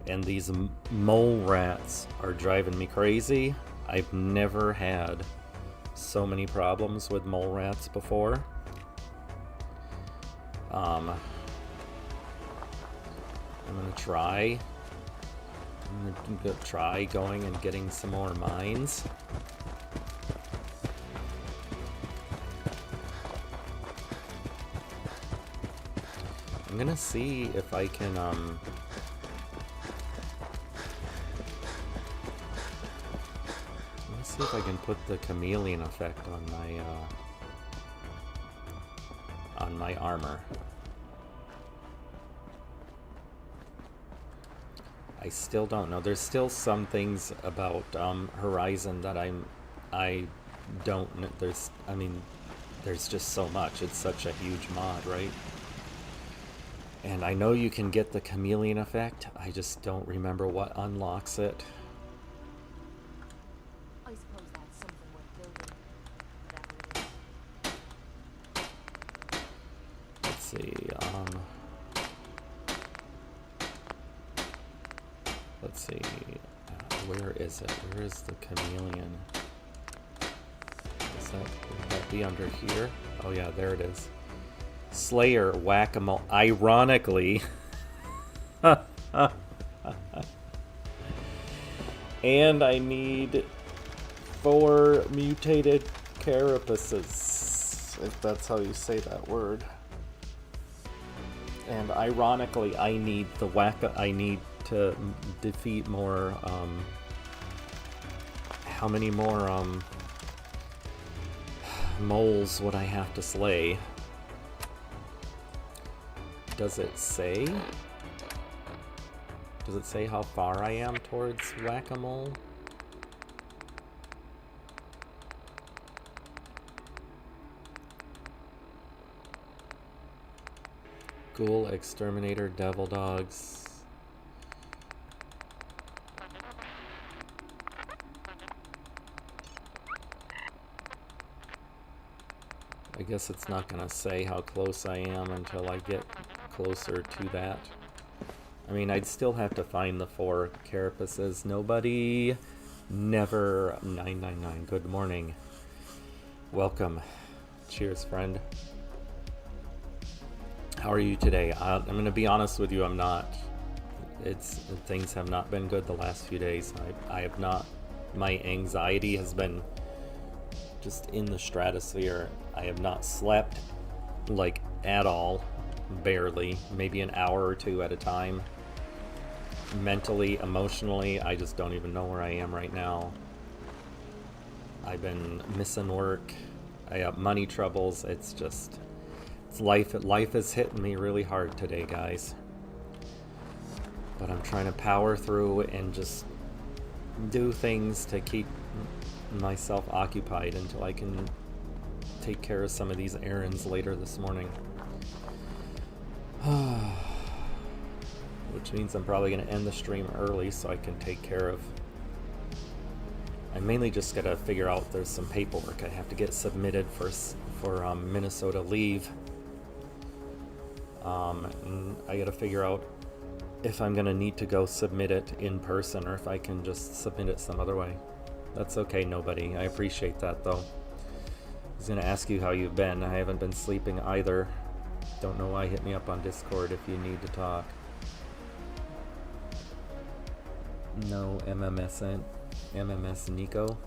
And these mole rats are driving me crazy. I've never had so many problems with mole rats before. I'm gonna try going and getting some more mines. I'm gonna see if I can let me see if I can put the chameleon effect on my armor. I still don't know. There's still some things about Horizon that I don't know. There's just so much. It's such a huge mod, right? And I know you can get the chameleon effect. I just don't remember what unlocks it. I suppose that's something worth building. Let's see. Let's see. Where is it? Where is the chameleon? Would that be under here? Oh yeah, there it is. Slayer Whack-A-Mole. Ironically. And I need 4 mutated carapaces, if that's how you say that word. And ironically, I need I need to defeat more, how many more, moles would I have to slay? Does it say? Does it say how far I am towards Whack-A-Mole? Ghoul, Exterminator, Devil Dogs. I guess it's not gonna say how close I am until I get closer to that. I mean, I'd still have to find the 4 carapaces. Nobody, never, 999. Good morning. Welcome. Cheers, friend. How are you today? I'm gonna be honest with you. I'm not. Things have not been good the last few days. I have not. My anxiety has been just in the stratosphere. I have not slept, like, at all. Barely. Maybe an hour or 2 at a time. Mentally, emotionally, I just don't even know where I am right now. I've been missing work. I have money troubles. It's just, it's life. Life is hitting me really hard today, guys. But I'm trying to power through and just do things to keep myself occupied until I can take care of some of these errands later this morning. Which means I'm probably going to end the stream early so I can take care of... I mainly just got to figure out there's some paperwork I have to get submitted for Minnesota leave. And I got to figure out if I'm going to need to go submit it in person or if I can just submit it some other way. That's okay, nobody. I appreciate that, though. I was going to ask you how you've been. I haven't been sleeping either. Don't know why. Hit me up on Discord if you need to talk. No MMS Nico.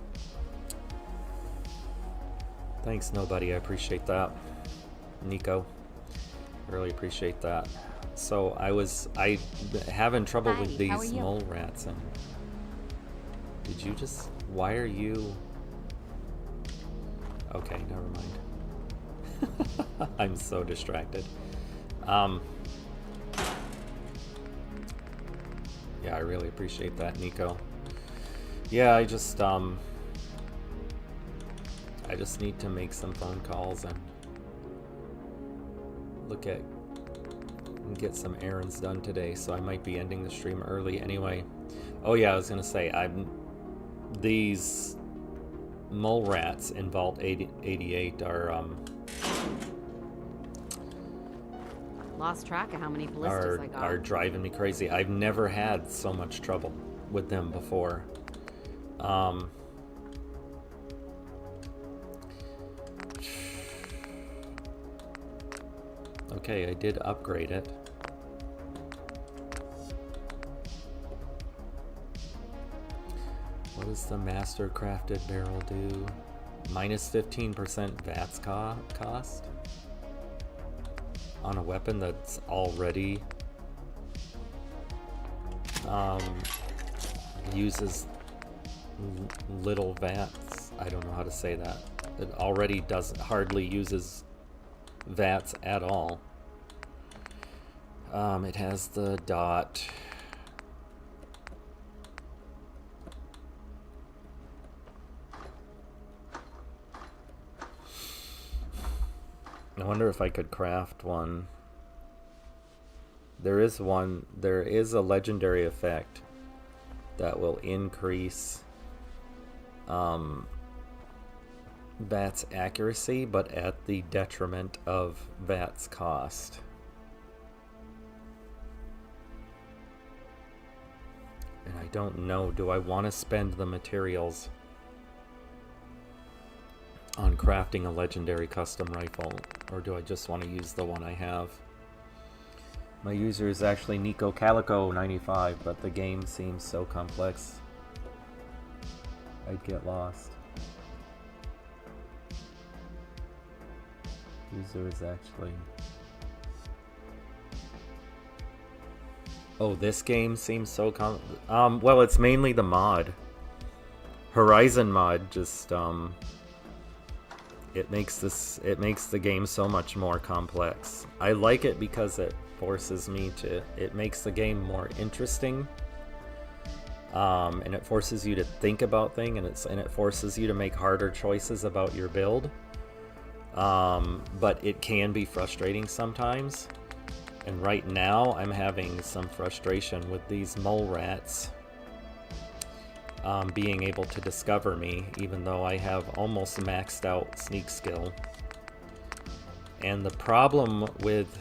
Thanks, nobody. I appreciate that. Nico. Really appreciate that. So I having trouble with these mole rats, and did you just, why are you, okay, never mind. I'm so distracted. Yeah, I really appreciate that, Nico. Yeah, I just need to make some phone calls and look at and get some errands done today, so I might be ending the stream early anyway. Oh yeah, I was gonna say, these mole rats in Vault 88 are Lost track of how many blisters I got. Are driving me crazy. I've never had so much trouble with them before. Okay, I did upgrade it. What does the master crafted barrel do? Minus 15% VATS cost? On a weapon that's already uses little VATS. I don't know how to say that. It already hardly uses VATS at all. It has the dot. I wonder if I could craft one. There is a legendary effect that will increase VATS accuracy, but at the detriment of VATS cost. And I don't know, do I want to spend the materials on crafting a legendary custom rifle, or do I just want to use the one I have? My user is actually Nico Calico 95, but the game seems so complex I'd get lost. User is actually... Oh, this game seems so well, it's mainly the mod. Horizon mod just it makes the game so much more complex. I like it because it forces me to, it makes the game more interesting. And it forces you to think about things, and it forces you to make harder choices about your build. But it can be frustrating sometimes. And right now I'm having some frustration with these mole rats being able to discover me, even though I have almost maxed out sneak skill. And the problem with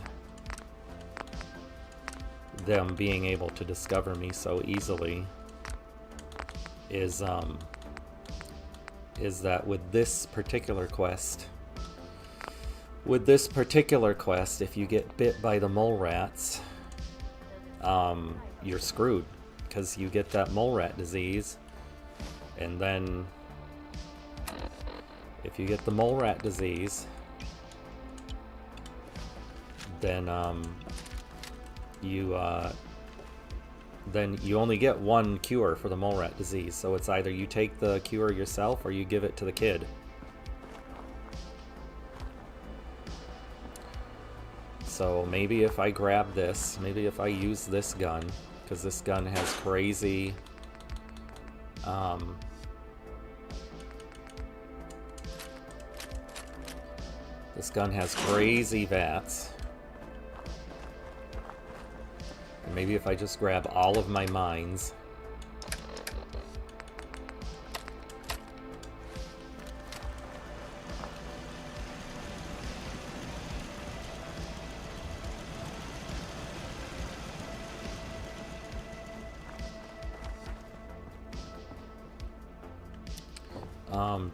them being able to discover me so easily is that with this particular quest, if you get bit by the mole rats, you're screwed, because you get that mole rat disease. And then if you get the mole rat disease, then you only get one cure for the mole rat disease. So it's either you take the cure yourself or you give it to the kid. So maybe if I grab this, maybe if I use this gun, because this gun has crazy This gun has crazy VATs. And maybe if I just grab all of my mines.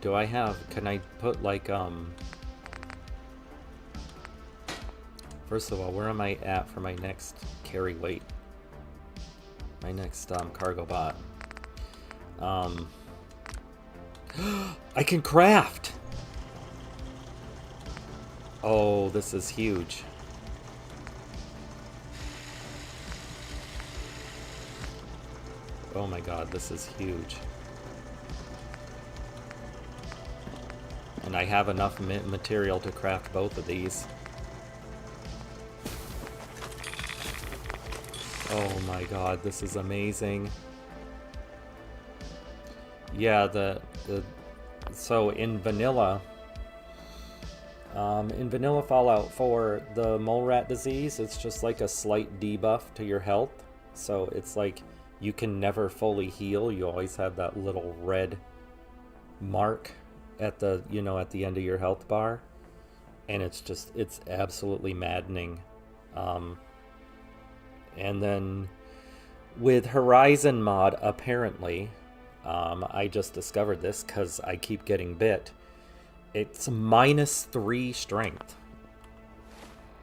Do I have, can I put like, first of all, where am I at for my next carry weight? My next, cargo bot. I can craft! Oh, this is huge. Oh my god, this is huge. And I have enough material to craft both of these. Oh my god, this is amazing. Yeah, so in vanilla Fallout 4, the mole rat disease, it's just like a slight debuff to your health. So it's like you can never fully heal. You always have that little red mark at the, you know, at the end of your health bar, and it's just, it's absolutely maddening. And then with Horizon mod, apparently, I just discovered this because I keep getting bit. It's -3 strength,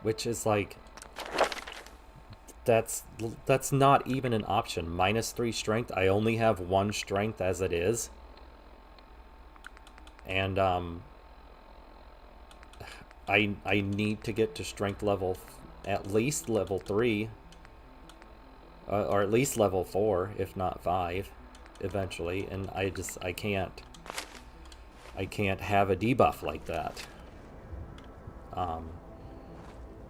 which is like, that's not even an option. -3 strength. I only have 1 strength as it is. And I need to get to strength level, at least level 3, or at least level 4, if not 5, eventually. And I can't have a debuff like that.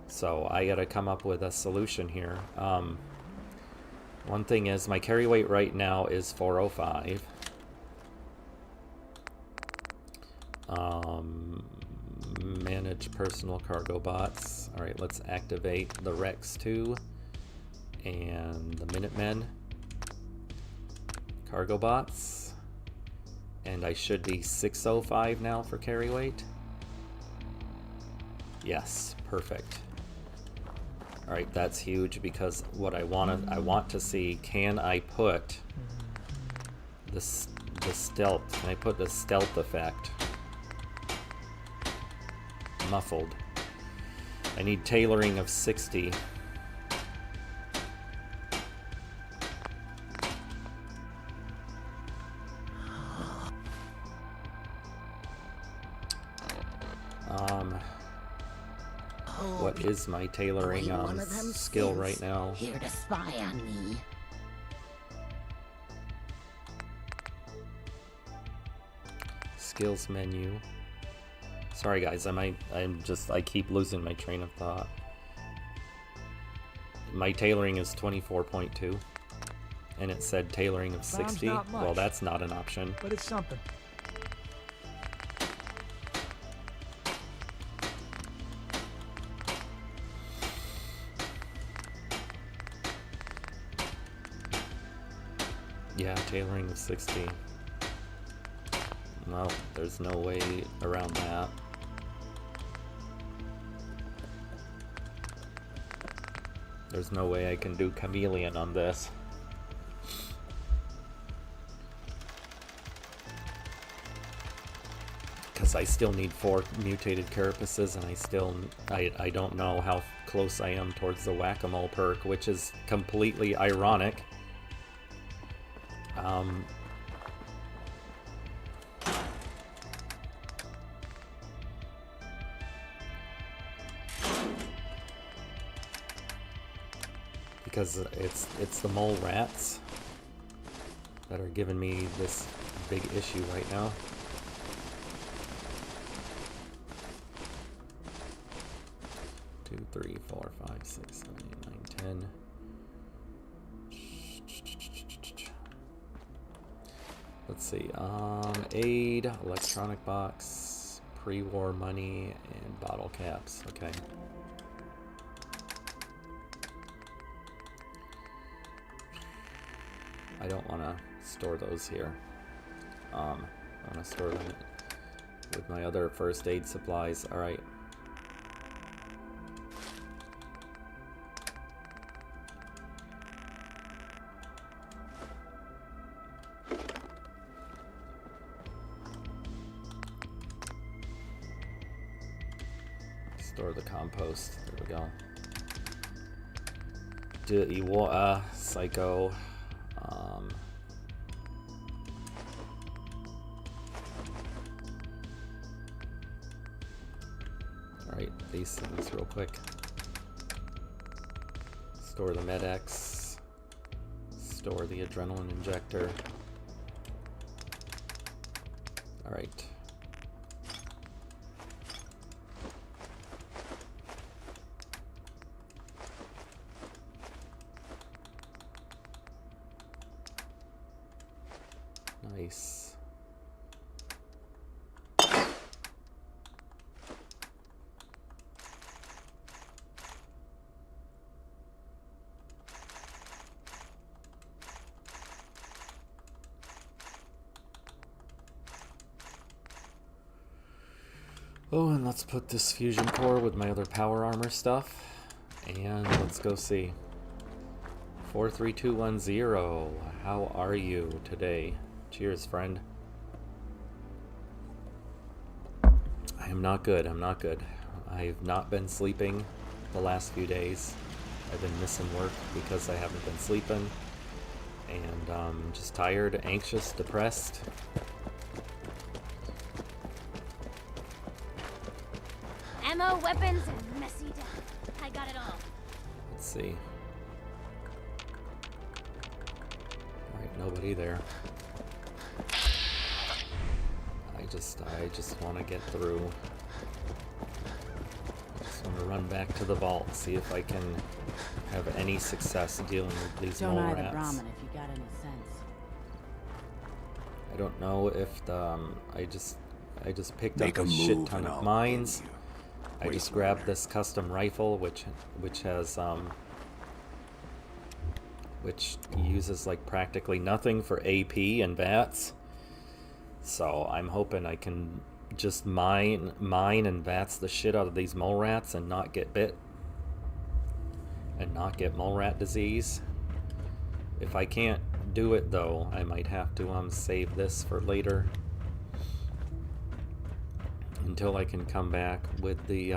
So I gotta come up with a solution here. One thing is, my carry weight right now is 405. Manage personal cargo bots. Alright, let's activate the Rex 2 and the Minutemen cargo bots. And I should be 605 now for carry weight. Yes, perfect. Alright, that's huge, because what I want to see, can I put the stealth, can I put the stealth effect? Muffled. I need tailoring of 60. What is my tailoring skill right now? Here to spy on me. Skills menu. Sorry guys, I keep losing my train of thought. My tailoring is 24.2, and it said tailoring of 60. Well, that's not an option. But it's something. Yeah, tailoring of 60. Well, there's no way around that. There's no way I can do chameleon on this. Because I still need 4 mutated carapaces, and I don't know how close I am towards the whack-a-mole perk, which is completely ironic. Because it's the mole rats that are giving me this big issue right now. Two, 3, 4, 5, 6, 7, 8, 9, 10. Let's see. Aid, electronic box, Pre-war money and bottle caps. Okay. I don't want to store those here. I want to store them with my other first aid supplies. All right. Store the compost. There we go. Dirty water, psycho. Alright, these things real quick. Store the Med-X. Store the adrenaline injector. Alright. Nice. Oh, and let's put this fusion core with my other power armor stuff. And let's go see. 43210. How are you today? Cheers, friend. I am not good. I'm not good. I've not been sleeping the last few days. I've been missing work because I haven't been sleeping. And just tired, anxious, depressed. Ammo, weapons, and messy death. I got it all. Let's see. Alright, nobody there. I just want to get through. I just want to run back to the vault, see if I can have any success dealing with these mole rats. Don't eye the Brahmin if you got any sense. I don't know if the I just picked up a shit ton of mines. I just grabbed this custom rifle, which has which uses like practically nothing for AP and VATS. So I'm hoping I can just mine and VATS the shit out of these mole rats and not get bit and not get mole rat disease. If I can't do it though, I might have to save this for later until I can come back with the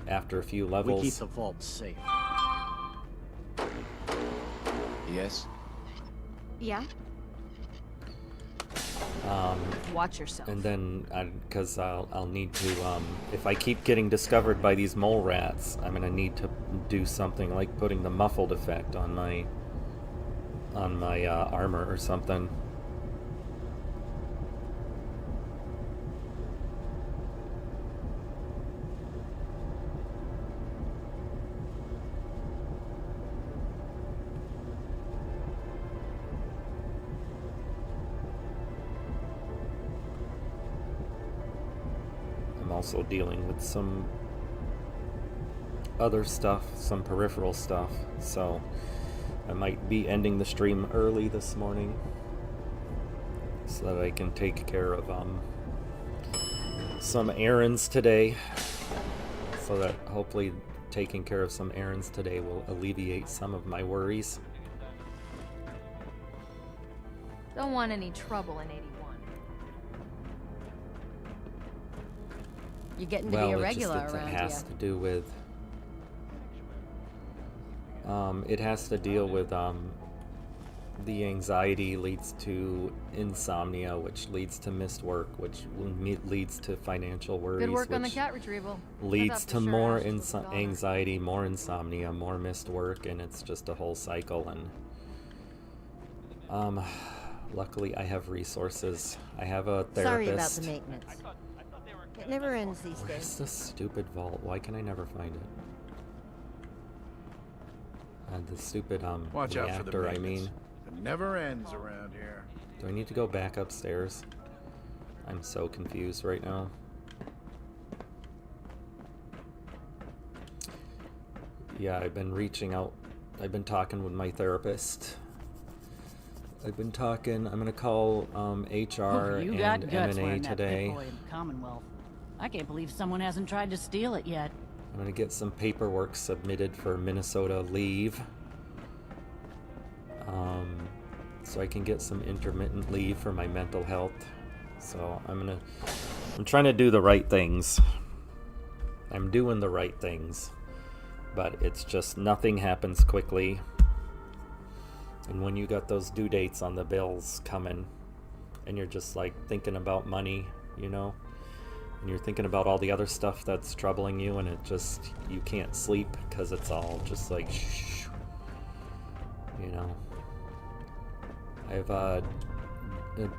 after a few levels. We keep the vault safe. Yes? Yeah? Watch yourself. And then, because I'll need to, if I keep getting discovered by these mole rats, I'm gonna need to do something like putting the muffled effect on my armor or something. Also dealing with some other stuff, some peripheral stuff, so I might be ending the stream early this morning so that I can take care of some errands today, so that hopefully taking care of some errands today will alleviate some of my worries. Don't want any trouble in 81. You're getting to be a regular around here. It has to do with it has to deal with the anxiety leads to insomnia, which leads to missed work, which leads to financial worries. Good work on the cat retrieval. Leads to more anxiety, more insomnia, more missed work, and it's just a whole cycle. And luckily, I have resources. I have a therapist. Sorry about the maintenance. It never ends these days. Where's the stupid vault? Why can I never find it? The stupid Watch reactor, out for the I mean. It never ends around here. Do I need to go back upstairs? I'm so confused right now. yeah, I've been reaching out. I've been talking with my therapist. I'm gonna call HR You and got guts M&A wearing that today. Pip-Boy in the Commonwealth. I can't believe someone hasn't tried to steal it yet. I'm gonna get some paperwork submitted for Minnesota leave. So I can get some intermittent leave for my mental health. So I'm trying to do the right things. I'm doing the right things. But it's just nothing happens quickly. And when you got those due dates on the bills coming, and you're just like thinking about money, you know, and you're thinking about all the other stuff that's troubling you, and you can't sleep because it's all just like, shh, you know. I've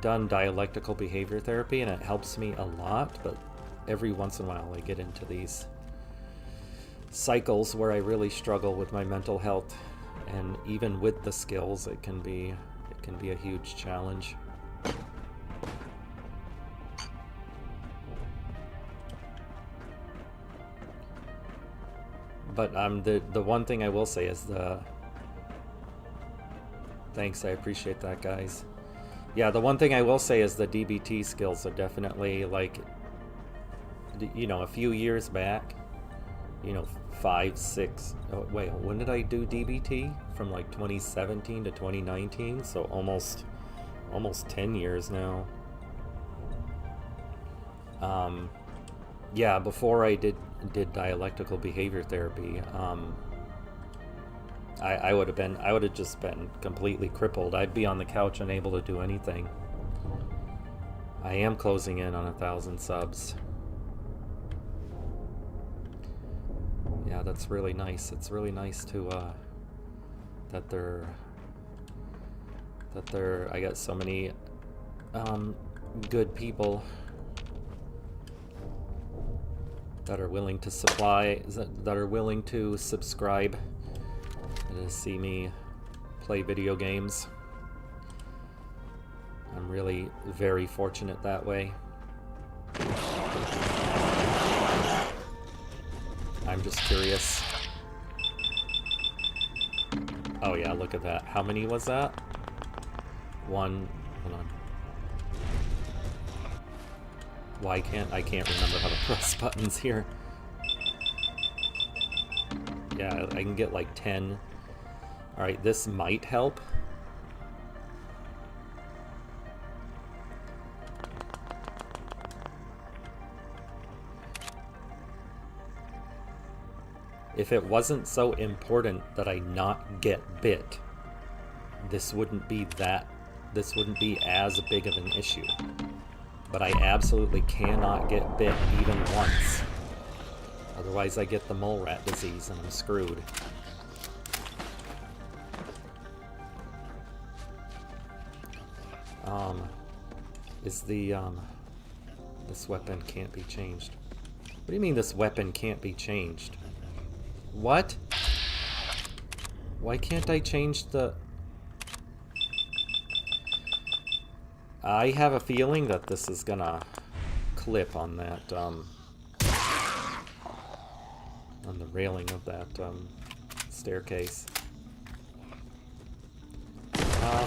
done dialectical behavior therapy, and it helps me a lot, but every once in a while I get into these cycles where I really struggle with my mental health, and even with the skills, it can be a huge challenge. But the one thing I will say is thanks, I appreciate that, guys. Yeah, the one thing I will say is the DBT skills are definitely, like, you know, a few years back, you know, 5, 6, oh, wait, when did I do DBT? From like 2017 to 2019, so almost 10 years now. Yeah, before I did dialectical behavior therapy, I would have just been completely crippled. I'd be on the couch unable to do anything. I am closing in on 1,000 subs. Yeah, that's really nice. It's really nice to that I got so many good people that are willing to subscribe to see me play video games. I'm really very fortunate that way. I'm just curious. Oh yeah, look at that. How many was that? One. Hold on. Why can't I remember how to press buttons here. Yeah, I can get like 10. Alright, this might help. If it wasn't so important that I not get bit, this wouldn't be as big of an issue. But I absolutely cannot get bit even once. Otherwise I get the mole rat disease and I'm screwed. This weapon can't be changed. What do you mean this weapon can't be changed? What? Why can't I change the... I have a feeling that this is gonna clip on that, on the railing of that, staircase.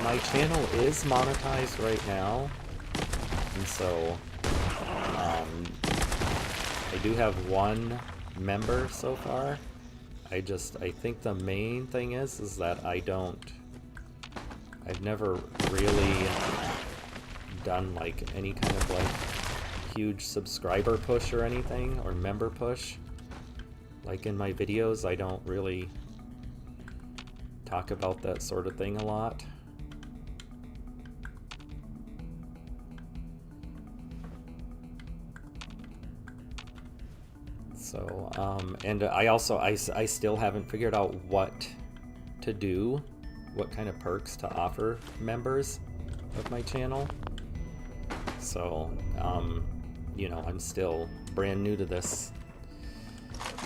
My channel is monetized right now, and so, I do have one member so far. I think the main thing is that I've never really done like any kind of like huge subscriber push or anything, or member push. Like in my videos, I don't really talk about that sort of thing a lot. So, and I still haven't figured out what to do, what kind of perks to offer members of my channel. So, you know, I'm still brand new to this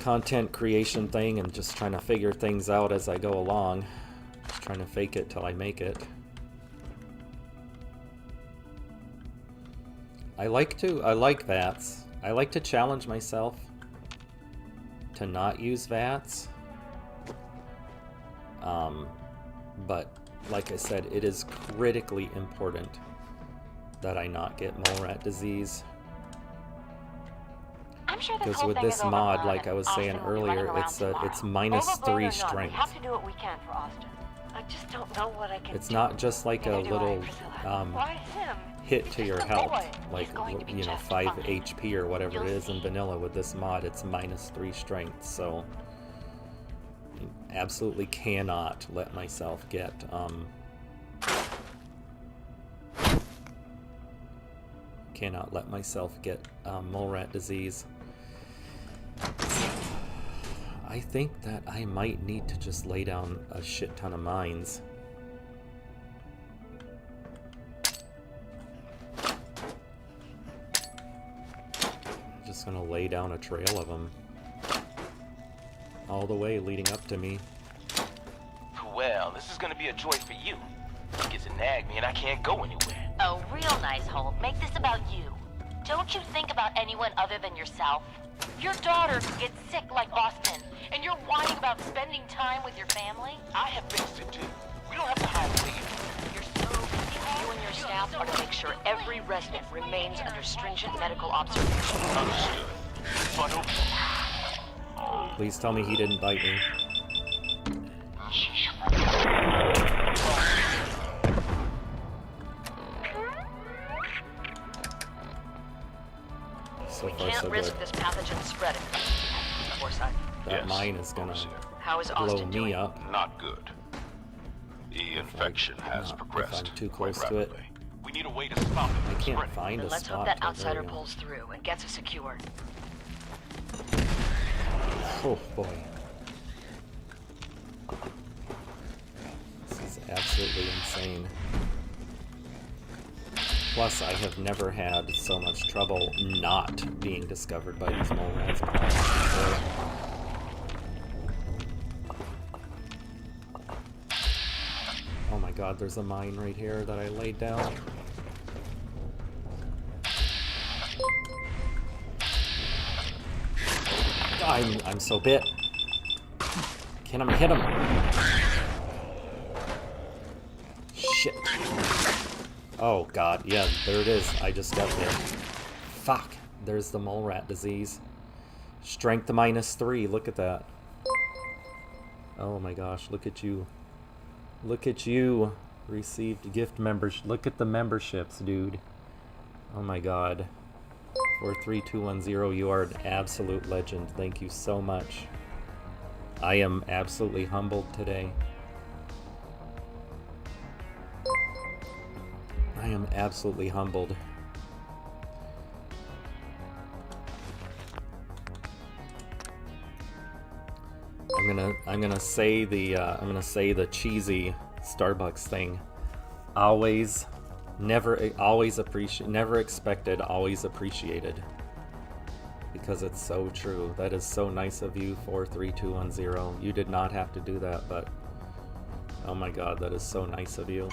content creation thing and just trying to figure things out as I go along. Just trying to fake it till I make it. I like VATS. I like to challenge myself to not use VATS. But like I said, it is critically important that I not get mole rat disease. I'm sure this Because whole with thing this is mod, overblown, like I was and saying Austin will be running earlier, around it's tomorrow. minus Overblown 3 or not, we strength. have to do what we can for Austin. I just don't know what I can It's do. not just like a Neither do I, little Priscilla. Why him? hit He's to just your a health, boy. like, He's going to be you know, just 5 fine. HP or whatever You'll it is in see. vanilla. With this mod, it's minus 3 strength, so absolutely cannot let myself get mole rat disease. I think that I might need to just lay down a shit ton of mines. Just gonna lay down a trail of them all the way leading up to me. Well, this is gonna be a joy for you. You get to nag me and I can't go anywhere. Oh, real nice, Holt. Make this about you. Don't you think about anyone other than yourself? Your daughter could get sick like Austin, and you're whining about spending time with your family? I have things to do. We don't have to hide away. You're so busy. You and your staff are to make sure every resident remains under stringent medical observation. Understood. But Please tell me he didn't bite me. So We far, can't so risk good. this pathogen spreading. Forsyth, That Yes, mine is gonna how is blow Austin me doing? up. not good. The infection has if progressed I'm too quite close to it. rapidly. We need a way to stop it I from can't spreading. find Then a let's spot. hope that to- there outsider we go. pulls through and gets us secured. Oh boy. This is absolutely insane. Plus, I have never had so much trouble not being discovered by these mole rats before. Oh my god, there's a mine right here that I laid down. I'm so bit. Can I hit him? Shit. Oh god, yeah, there it is. I just got hit. Fuck. There's the mole rat disease. Strength minus 3. Look at that. Oh my gosh, look at you. Look at you. Received gift members. Look at the memberships, dude. Oh my god. 43210, you are an absolute legend. Thank you so much. I am absolutely humbled today. I am absolutely humbled. I'm gonna say the cheesy Starbucks thing. Always, never expected, always appreciated. Because it's so true. That is so nice of you, 43210. You did not have to do that, but oh my god, that is so nice of you.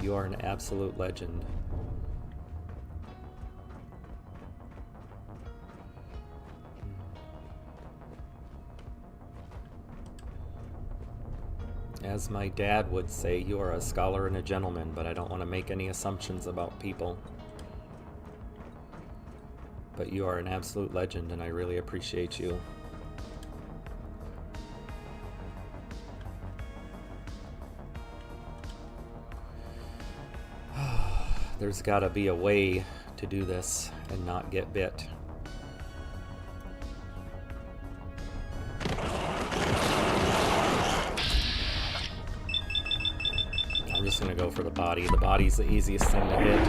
You are an absolute legend. As my dad would say, you are a scholar and a gentleman, but I don't want to make any assumptions about people. But you are an absolute legend, and I really appreciate you. There's gotta be a way to do this and not get bit. I'm just gonna go for the body. The body's the easiest thing to hit.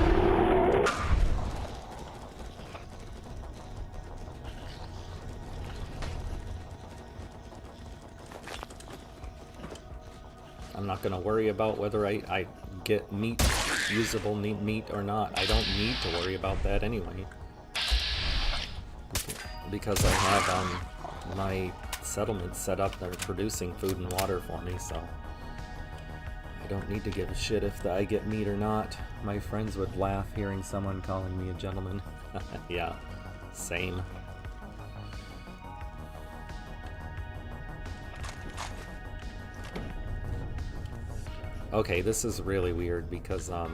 I'm not gonna worry about whether I get meat, usable meat or not. I don't need to worry about that anyway. Because I have my settlement set up, they're producing food and water for me, so I don't need to give a shit if I get meat or not. My friends would laugh hearing someone calling me a gentleman. Yeah, same. Okay, this is really weird because, the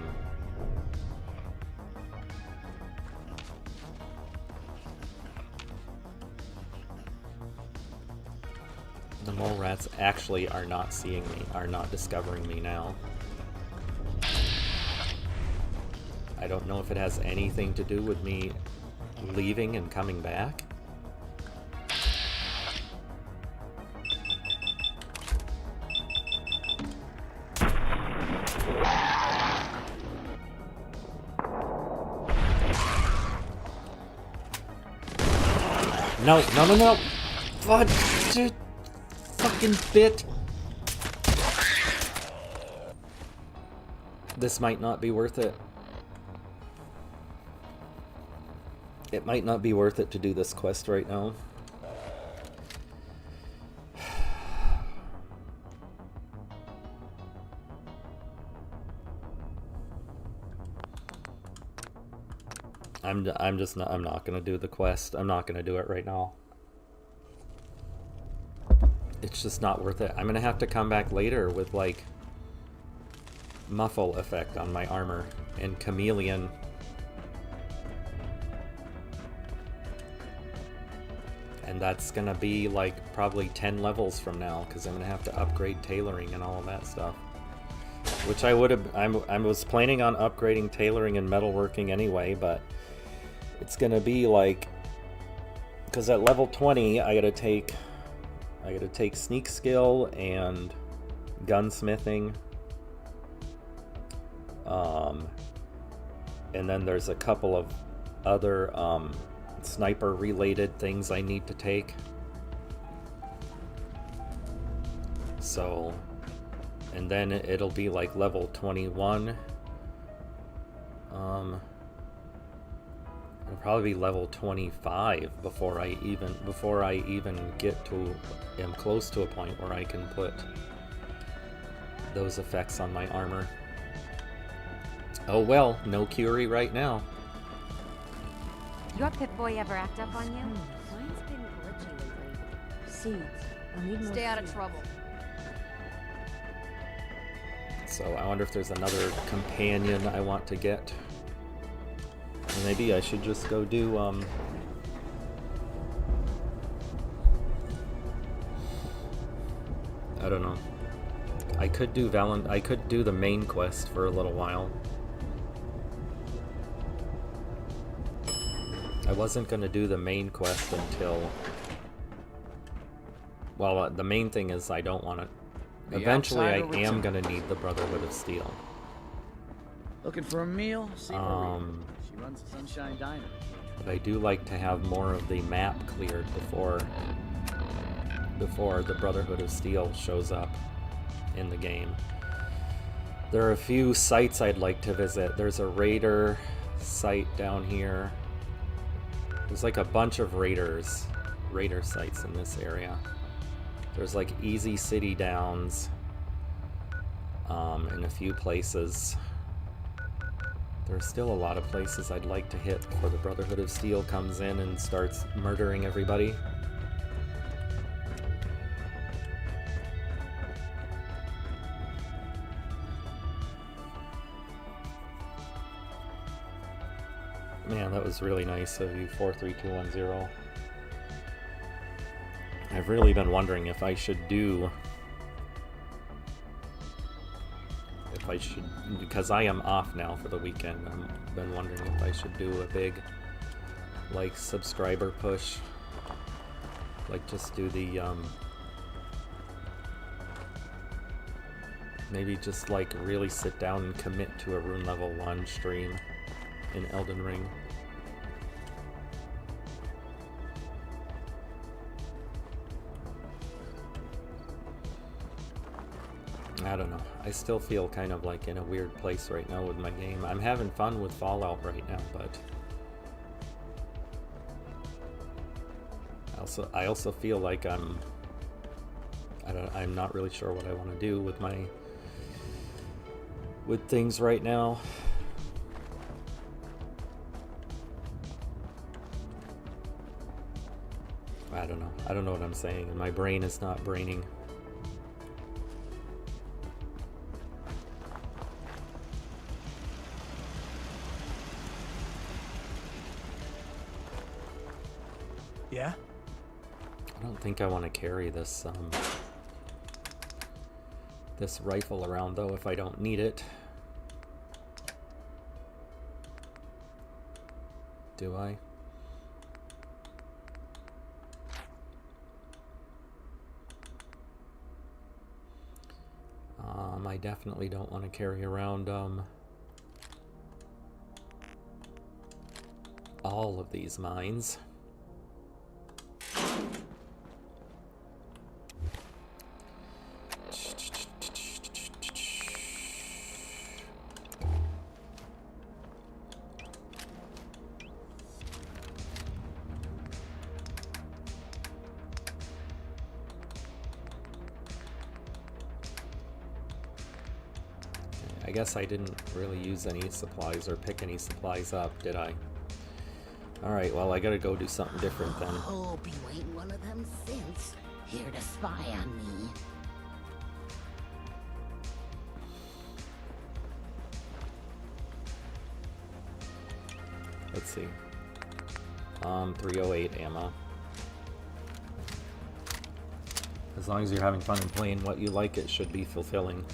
mole rats actually are not seeing me, are not discovering me now. I don't know if it has anything to do with me leaving and coming back. No, no, no, no! Fudge! Fucking bit! This might not be worth it. It might not be worth it to do this quest right now. I'm not gonna do the quest. I'm not gonna do it right now. It's just not worth it. I'm gonna have to come back later with like muffle effect on my armor and chameleon. And that's gonna be like probably 10 levels from now because I'm gonna have to upgrade tailoring and all of that stuff. Which I would have, I was planning on upgrading tailoring and metalworking anyway, but it's gonna be like, because at level 20 I gotta take sneak skill and gunsmithing, and then there's a couple of other sniper related things I need to take. So, and then it'll be like level 21. It'll probably be level 25 before I even get to, am close to a point where I can put those effects on my armor. Oh well, no Curie right now. Your Pip-Boy ever act up on you? Mine's been glitchy lately. Seeds. I need more. Stay out of seeds. trouble. So I wonder if there's another companion I want to get. Maybe I should just go do I don't know. I could do the main quest for a little while. I wasn't going to do the main quest until, well, the main thing is I don't want to. Eventually I am going to need the Brotherhood of Steel. Looking for a meal? See Marie. She runs the Sunshine Diner. But I do like to have more of the map cleared before the Brotherhood of Steel shows up in the game. There are a few sites I'd like to visit. There's a raider site down here. There's like a bunch of raider sites in this area. There's like Easy City Downs in a few places. There's still a lot of places I'd like to hit before the Brotherhood of Steel comes in and starts murdering everybody. Man, that was really nice of you, 43210. I've really been wondering if I should do... because I am off now for the weekend, I've been wondering if I should do a big, like, subscriber push. Like, just do the, maybe just, like, really sit down and commit to a Rune Level 1 stream in Elden Ring. I don't know. I still feel kind of like in a weird place right now with my game. I'm having fun with Fallout right now, but I also feel like I'm not really sure what I want to do with things right now. I don't know. I don't know what I'm saying, and my brain is not braining. Yeah? I don't think I want to carry this this rifle around though if I don't need it. Do I? I definitely don't want to carry around all of these mines. I guess I didn't really use any supplies or pick any supplies up, did I? Alright, well, I gotta go do something different then. Hope you ain't one of them synths here to spy on me. Let's see. 308 ammo. As long as you're having fun and playing what you like, it should be fulfilling.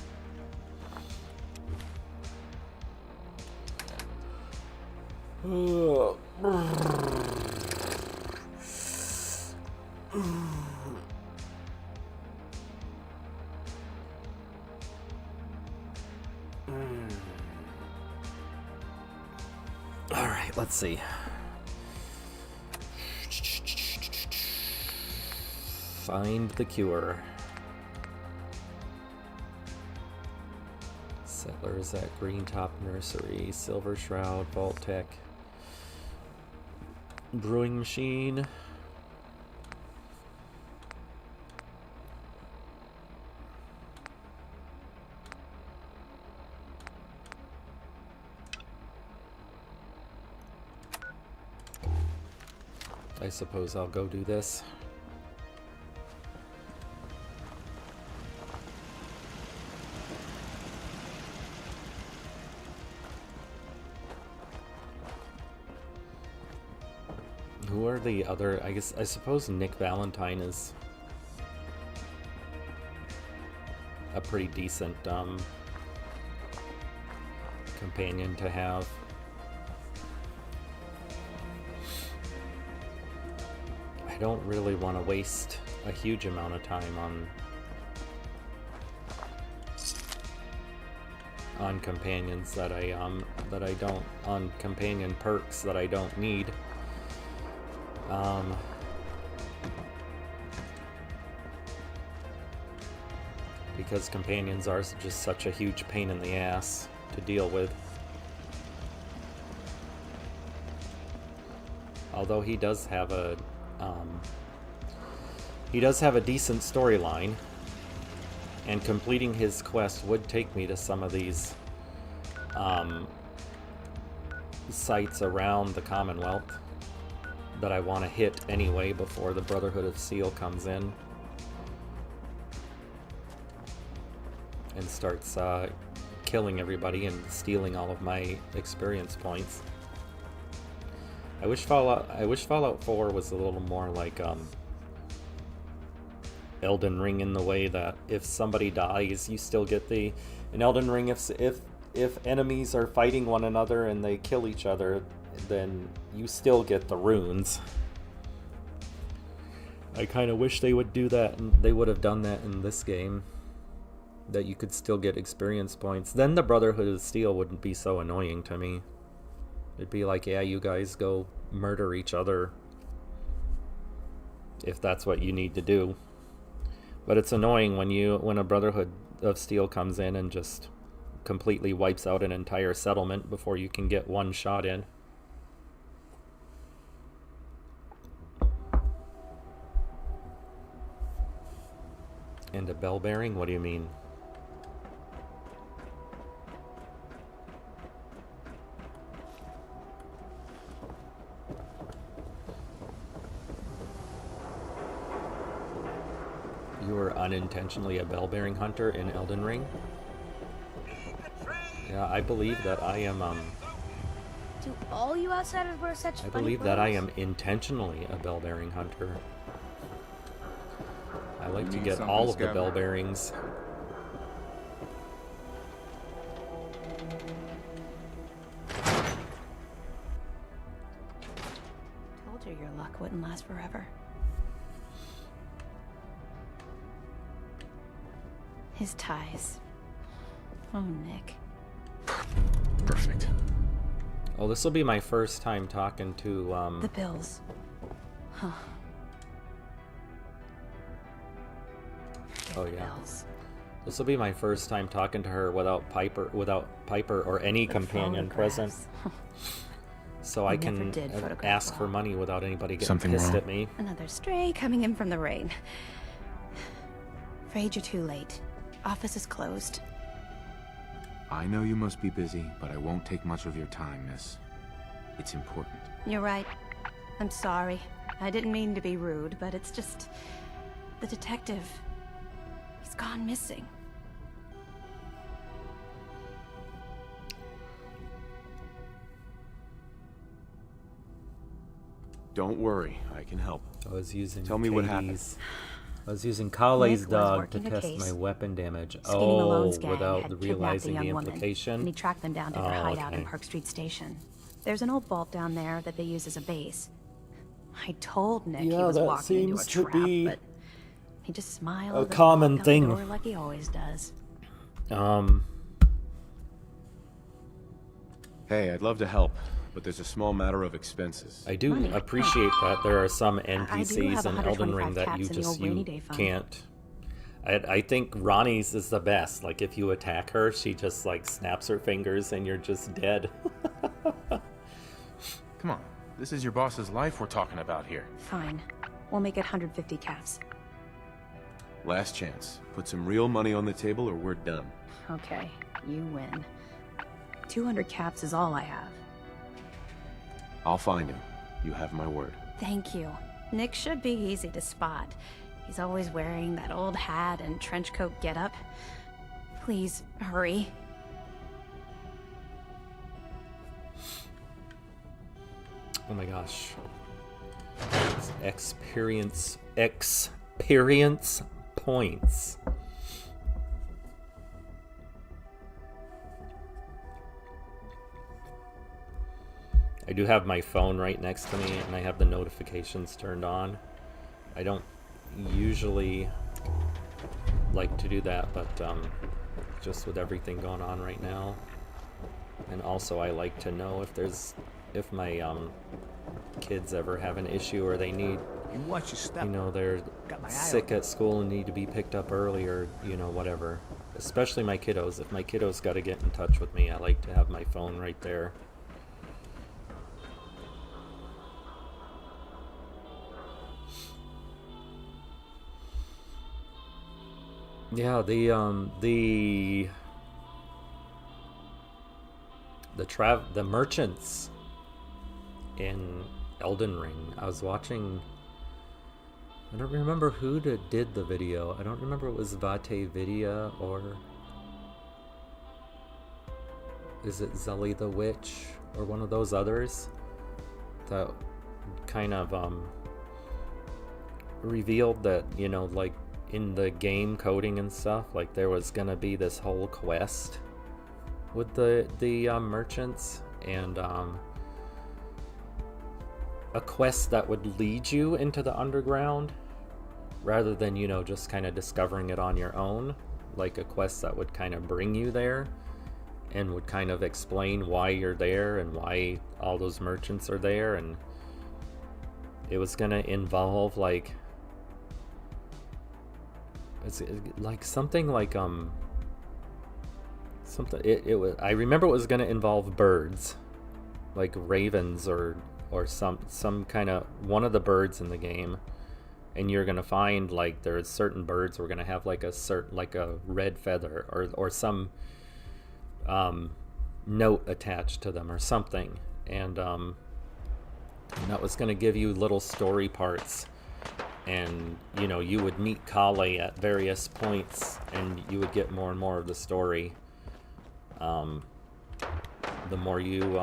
Alright, let's see. Find the cure. Settlers at Green Top Nursery, Silver Shroud, Vault Tech, Brewing Machine. I suppose I'll go do this. Who are the other? I suppose Nick Valentine is a pretty decent companion to have. I don't really want to waste a huge amount of time on companions that I don't, on companion perks that I don't need. Because companions are just such a huge pain in the ass to deal with. Although he does have a decent storyline, and completing his quest would take me to some of these sites around the Commonwealth that I want to hit anyway before the Brotherhood of Steel comes in and starts killing everybody and stealing all of my experience points. I wish Fallout 4 was a little more like Elden Ring, in the way that if somebody dies, you still get the... In Elden Ring, if enemies are fighting one another and they kill each other, then you still get the runes. I kind of wish they would do that, and they would have done that in this game, that you could still get experience points. Then the Brotherhood of Steel wouldn't be so annoying to me. It'd be like, yeah, you guys go murder each other if that's what you need to do. But it's annoying when a Brotherhood of Steel comes in and just completely wipes out an entire settlement before you can get one shot in. And a bell bearing? What do you mean? You were unintentionally a bell bearing hunter in Elden Ring? Yeah, I believe that I am Do all you outsiders wear such I funny believe that I clothes? am intentionally a bell bearing hunter. I like to need get something, all of the Scav? bell bearings. Told you your luck wouldn't last forever. His ties. Oh, Nick. Perfect. Oh, this will be my first time talking to, The bills. Huh. Oh yeah. This will be my first time talking to her without Piper or any companion present. So I can ask for money without anybody getting pissed at me. Another stray coming in from the rain. Afraid you're too late. Office is closed. I know you must be busy, but I won't take much of your time, miss. It's important. You're right. I'm sorry. I didn't mean to be rude, but it's just... the detective... he's gone missing. Don't worry, I can help. I was using Tell me what happened. I was using Kale's Nick was dog to working a test case. my weapon damage. Skinny Oh, Malone's gang without had realizing kidnapped a the young woman, implication. and he tracked them down to their Oh, hideout in okay. Park Street Station. There's an old vault down there that they use as a base. I told Nick he Yeah, was that walking into a seems to trap, be but he just smiled a and common walked out the thing. door like he always does. Hey, I'd love to help, but there's a small matter of expenses. I do appreciate that there are some I do NPCs have in Elden 125 Ring that caps you in the just old rainy day fund. can't. I think Ronnie's is the best. Like if you attack her, she just like snaps her fingers and you're just dead. Come on, this is your boss's life we're talking about here. Fine. We'll make it 150 caps. Last chance. Put some real money on the table or we're done. Okay, you win. 200 caps is all I have. I'll find him. You have my word. Thank you. Nick should be easy to spot. He's always wearing that old hat and trench coat getup. Please, hurry. Oh my gosh. Experience points. I do have my phone right next to me and I have the notifications turned on. I don't usually like to do that, but just with everything going on right now. And also I like to know if my kids ever have an issue or they need, you know, they're sick at school and need to be picked up early or, you know, whatever. Especially my kiddos. If my kiddos got to get in touch with me, I like to have my phone right there. Yeah, the merchants in Elden Ring. I was watching. I don't remember who did the video. I don't remember it was Vate Vidya or is it Zelly the Witch or one of those others that kind of revealed that, you know, like in the game coding and stuff, like there was gonna be this whole quest with the merchants and a quest that would lead you into the underground rather than, you know, just kind of discovering it on your own, like a quest that would kind of bring you there and would kind of explain why you're there and why all those merchants are there. And it was gonna involve like it's like something like something it was, I remember it was going to involve birds like ravens or some kind of one of the birds in the game, and you're going to find like there's certain birds were going to have like a red feather or some note attached to them or something, and that was going to give you little story parts. And, you know, you would meet Kale at various points and you would get more and more of the story. The more you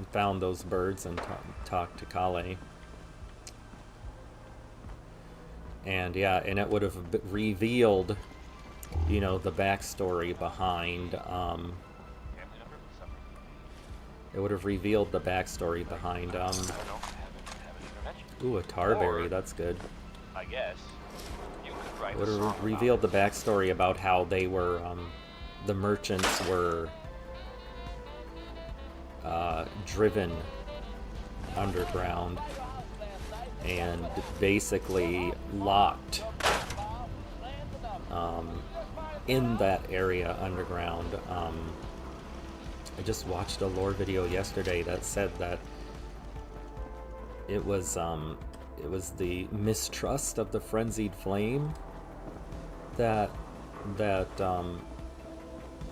found those birds and talked to Kale. And yeah, and it would have revealed, you know, the backstory behind, it would have revealed the backstory behind, ooh, a tarberry, that's good. I guess you could write It would have revealed the backstory about how they were, the merchants were driven underground and basically locked in that area underground. I just watched a lore video yesterday that said that it was the mistrust of the frenzied flame that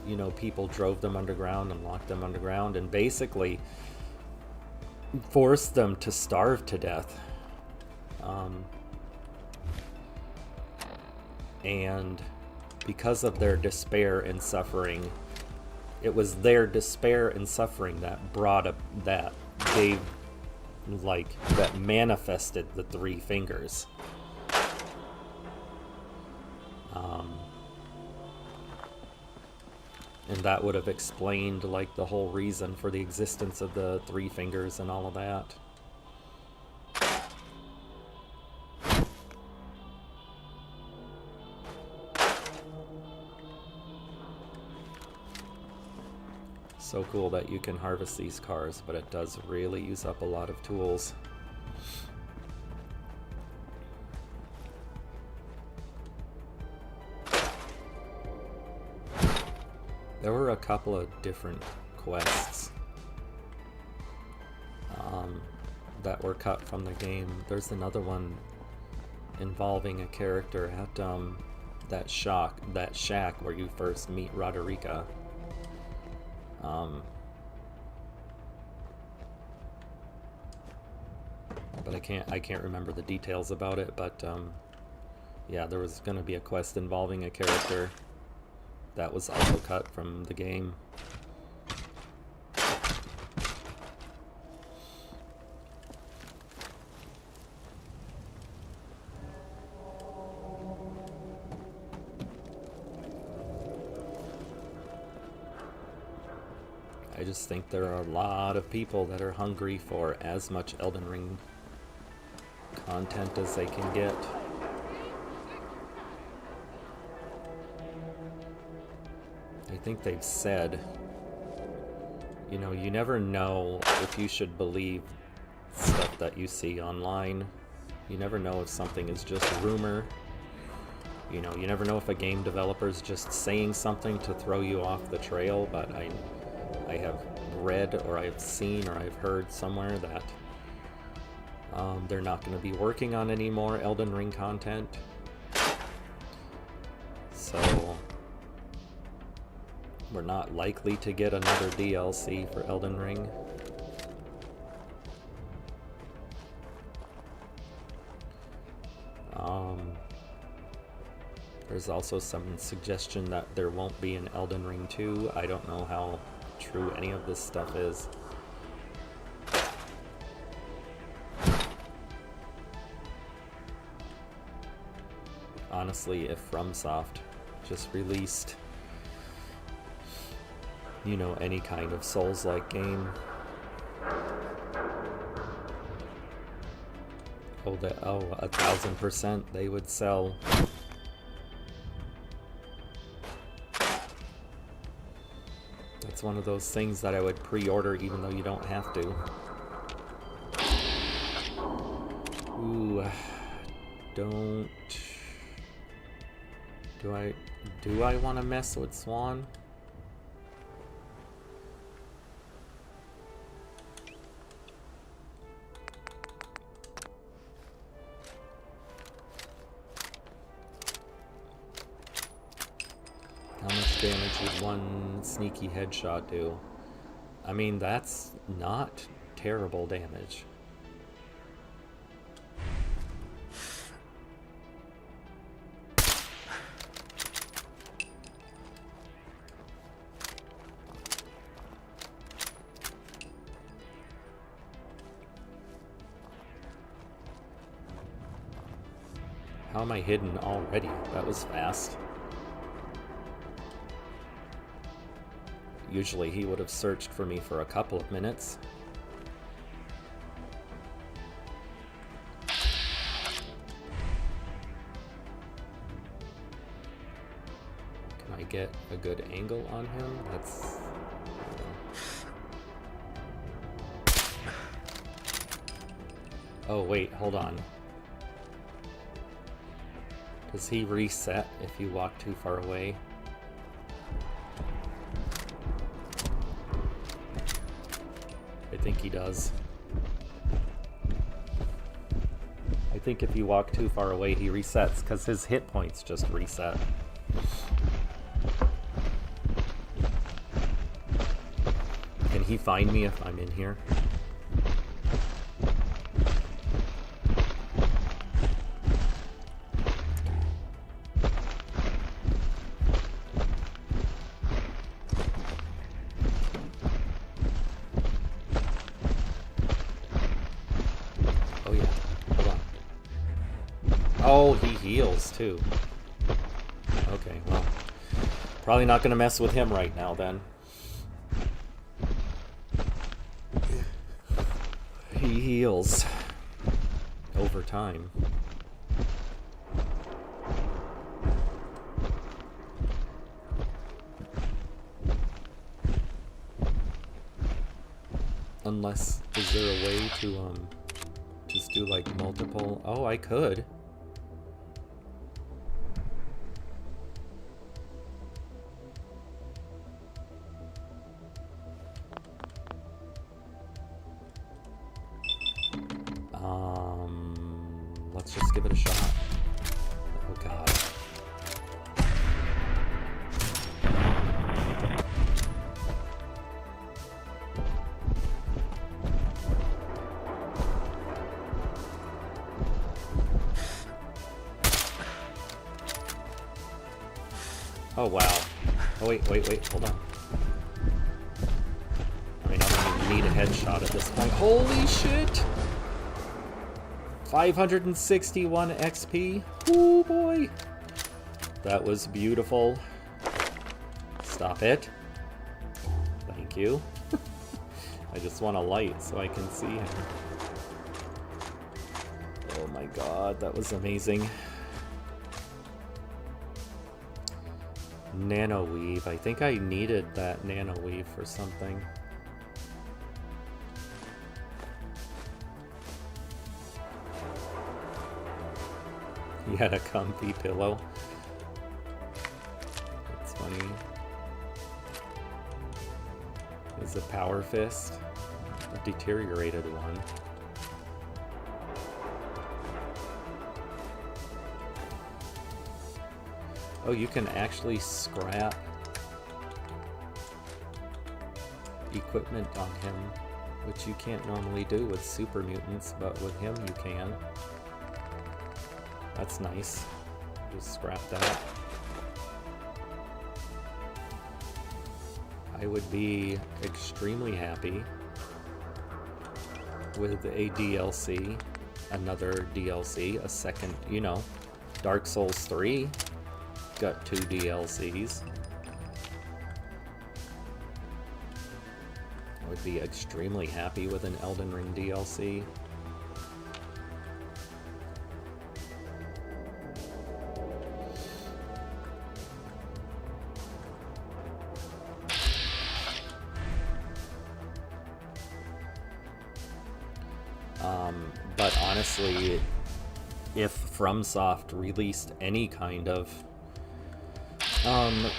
you know, people drove them underground and locked them underground and basically forced them to starve to death. And because of their despair and suffering, it was their despair and suffering that brought up, that gave, like, that manifested the three fingers. And that would have explained, like, the whole reason for the existence of the three fingers and all of that. So cool that you can harvest these cars, but it does really use up a lot of tools. There were a couple of different quests that were cut from the game. There's another one involving a character at that shack where you first meet Roderica. But I can't remember the details about it, but yeah, there was going to be a quest involving a character that was also cut from the game. I just think there are a lot of people that are hungry for as much Elden Ring content as they can get. I think they've said, you know, you never know if you should believe stuff that you see online. You never know if something is just rumor. You know, you never know if a game developer's just saying something to throw you off the trail, but I have read or I've seen or I've heard somewhere that they're not going to be working on any more Elden Ring content. So we're not likely to get another DLC for Elden Ring. There's also some suggestion that there won't be an Elden Ring 2. I don't know how true any of this stuff is. Honestly, if FromSoft just released, you know, any kind of Souls-like game, oh, 1000% they would sell. It's one of those things that I would pre-order even though you don't have to. Ooh, do I want to mess with Swan? How much damage would one sneaky headshot do? I mean, that's not terrible damage. How am I hidden already? That was fast. Usually he would have searched for me for a couple of minutes. Can I get a good angle on him? That's... Oh wait, hold on. Does he reset if you walk too far away? I think he does. I think if you walk too far away, he resets, because his hit points just reset. Can he find me if I'm in here? Oh, he heals too. Okay, well, probably not gonna mess with him right now then. He heals over time. Unless, is there a way to just do like multiple? Oh, I could. Let's just give it a shot. Oh god. Oh wow. Oh wait, hold on. I mean, I don't even need a headshot at this point. Holy shit! 561 XP. Oh boy. That was beautiful. Stop it. Thank you. I just want a light so I can see him. Oh my god, that was amazing. Nano weave. I think I needed that nano weave for something. He had a comfy pillow. That's funny. Is a power fist. A deteriorated one. Oh, you can actually scrap equipment on him, which you can't normally do with super mutants, but with him you can. That's nice. Just scrap that. I would be extremely happy with a DLC, another DLC, a second, you know, Dark Souls 3 got 2 DLCs. I would be extremely happy with an Elden Ring DLC. But honestly, if FromSoft released any kind of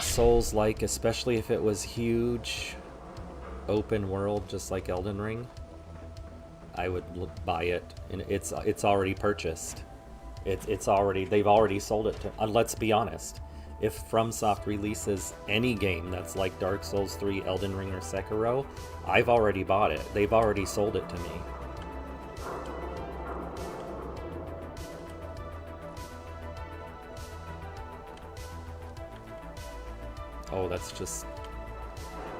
Souls-like, especially if it was huge, open world, just like Elden Ring, I would buy it, and it's already purchased. It's already, they've already sold it to. Let's be honest, if FromSoft releases any game that's like Dark Souls 3, Elden Ring, or Sekiro, I've already bought it. They've already sold it to me. Oh, that's just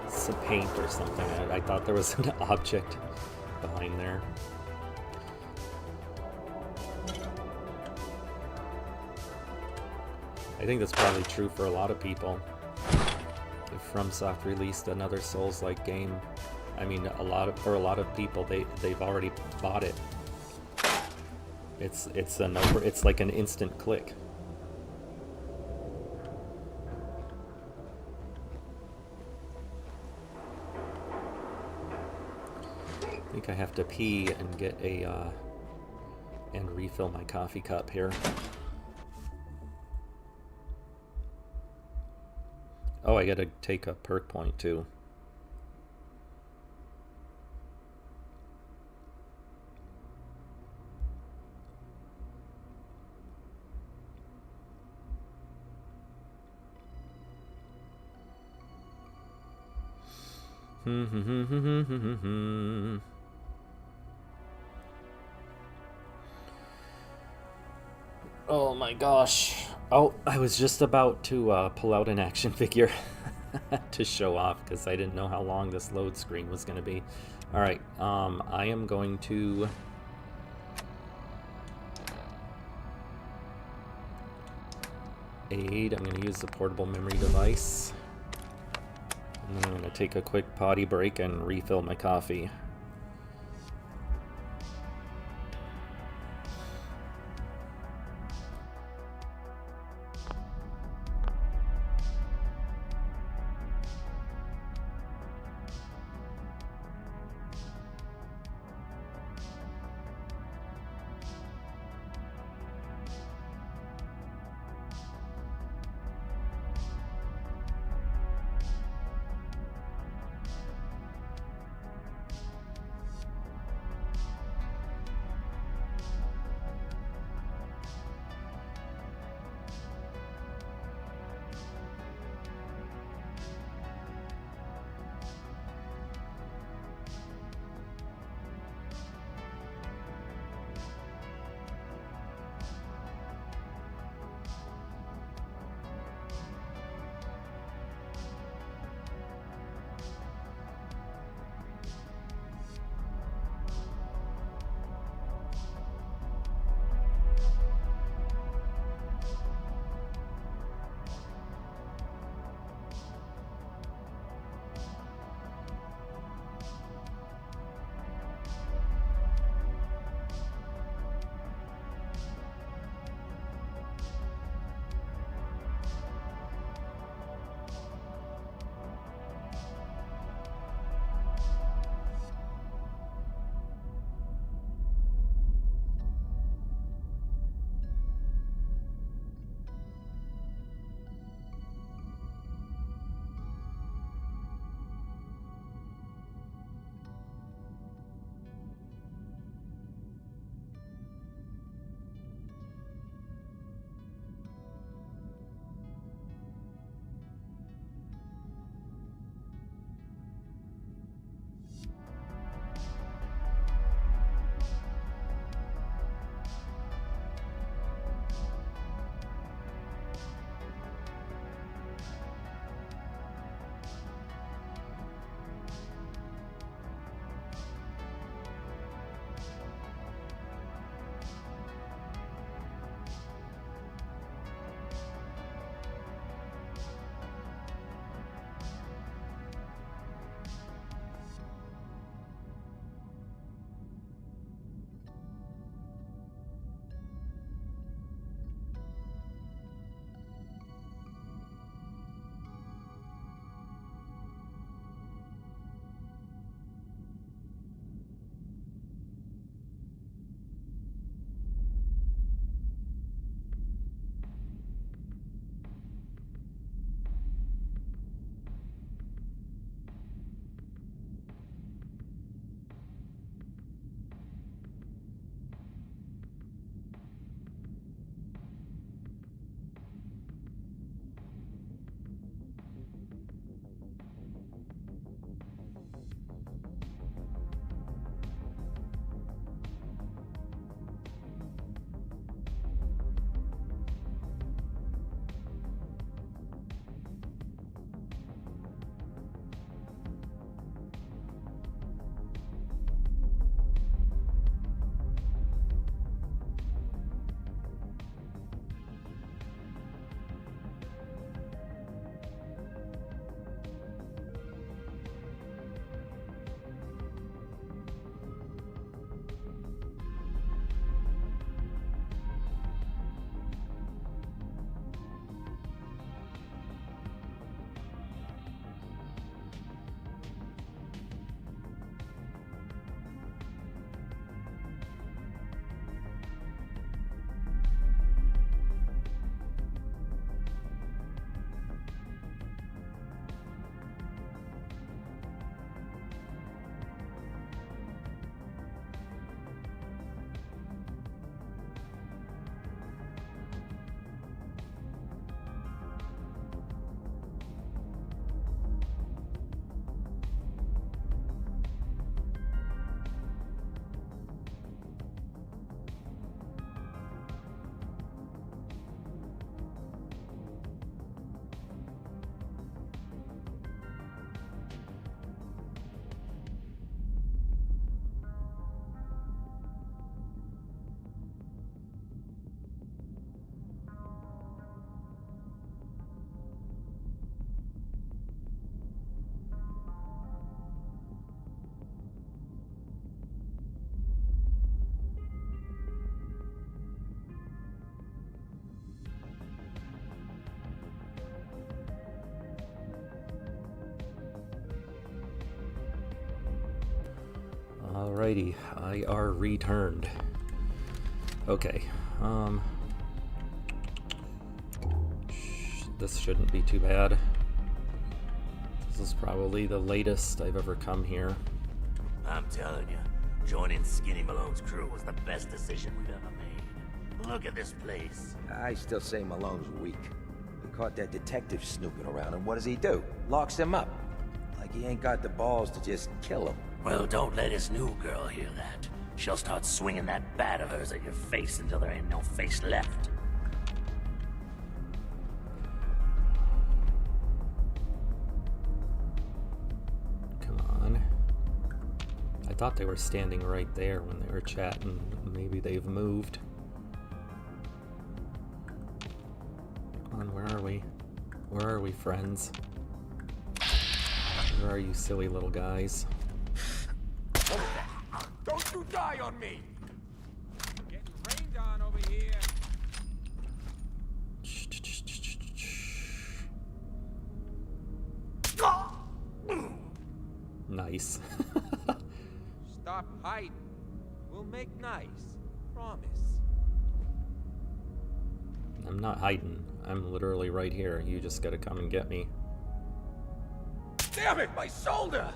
some paint or something. I thought there was an object behind there. I think that's probably true for a lot of people. If FromSoft released another Souls-like game, I mean, for a lot of people, they've already bought it. It's like an instant click. I think I have to pee and get and refill my coffee cup here. Oh, I gotta take a perk point too. Oh my gosh. Oh, I was just about to pull out an action figure to show off because I didn't know how long this load screen was going to be. Alright, I am going to... aid. I'm going to use the portable memory device. And then I'm going to take a quick potty break and refill my coffee. Alrighty, I are returned. Okay, this shouldn't be too bad. This is probably the latest I've ever come here. I'm telling you, joining Skinny Malone's crew was the best decision we've ever made. Look at this place. I still say Malone's weak. We caught that detective snooping around, and what does he do? Locks him up. Like he ain't got the balls to just kill him. Well, don't let his new girl hear that. She'll start swinging that bat of hers at your face until there ain't no face left. Come on. I thought they were standing right there when they were chatting. Maybe they've moved. Come on, where are we? Where are we, friends? Where are you silly little guys? Don't you die on me! Getting rained on over here. Nice. Stop hiding. We'll make nice. Promise. I'm not hiding. I'm literally right here. You just gotta come and get me. Damn it, my shoulder!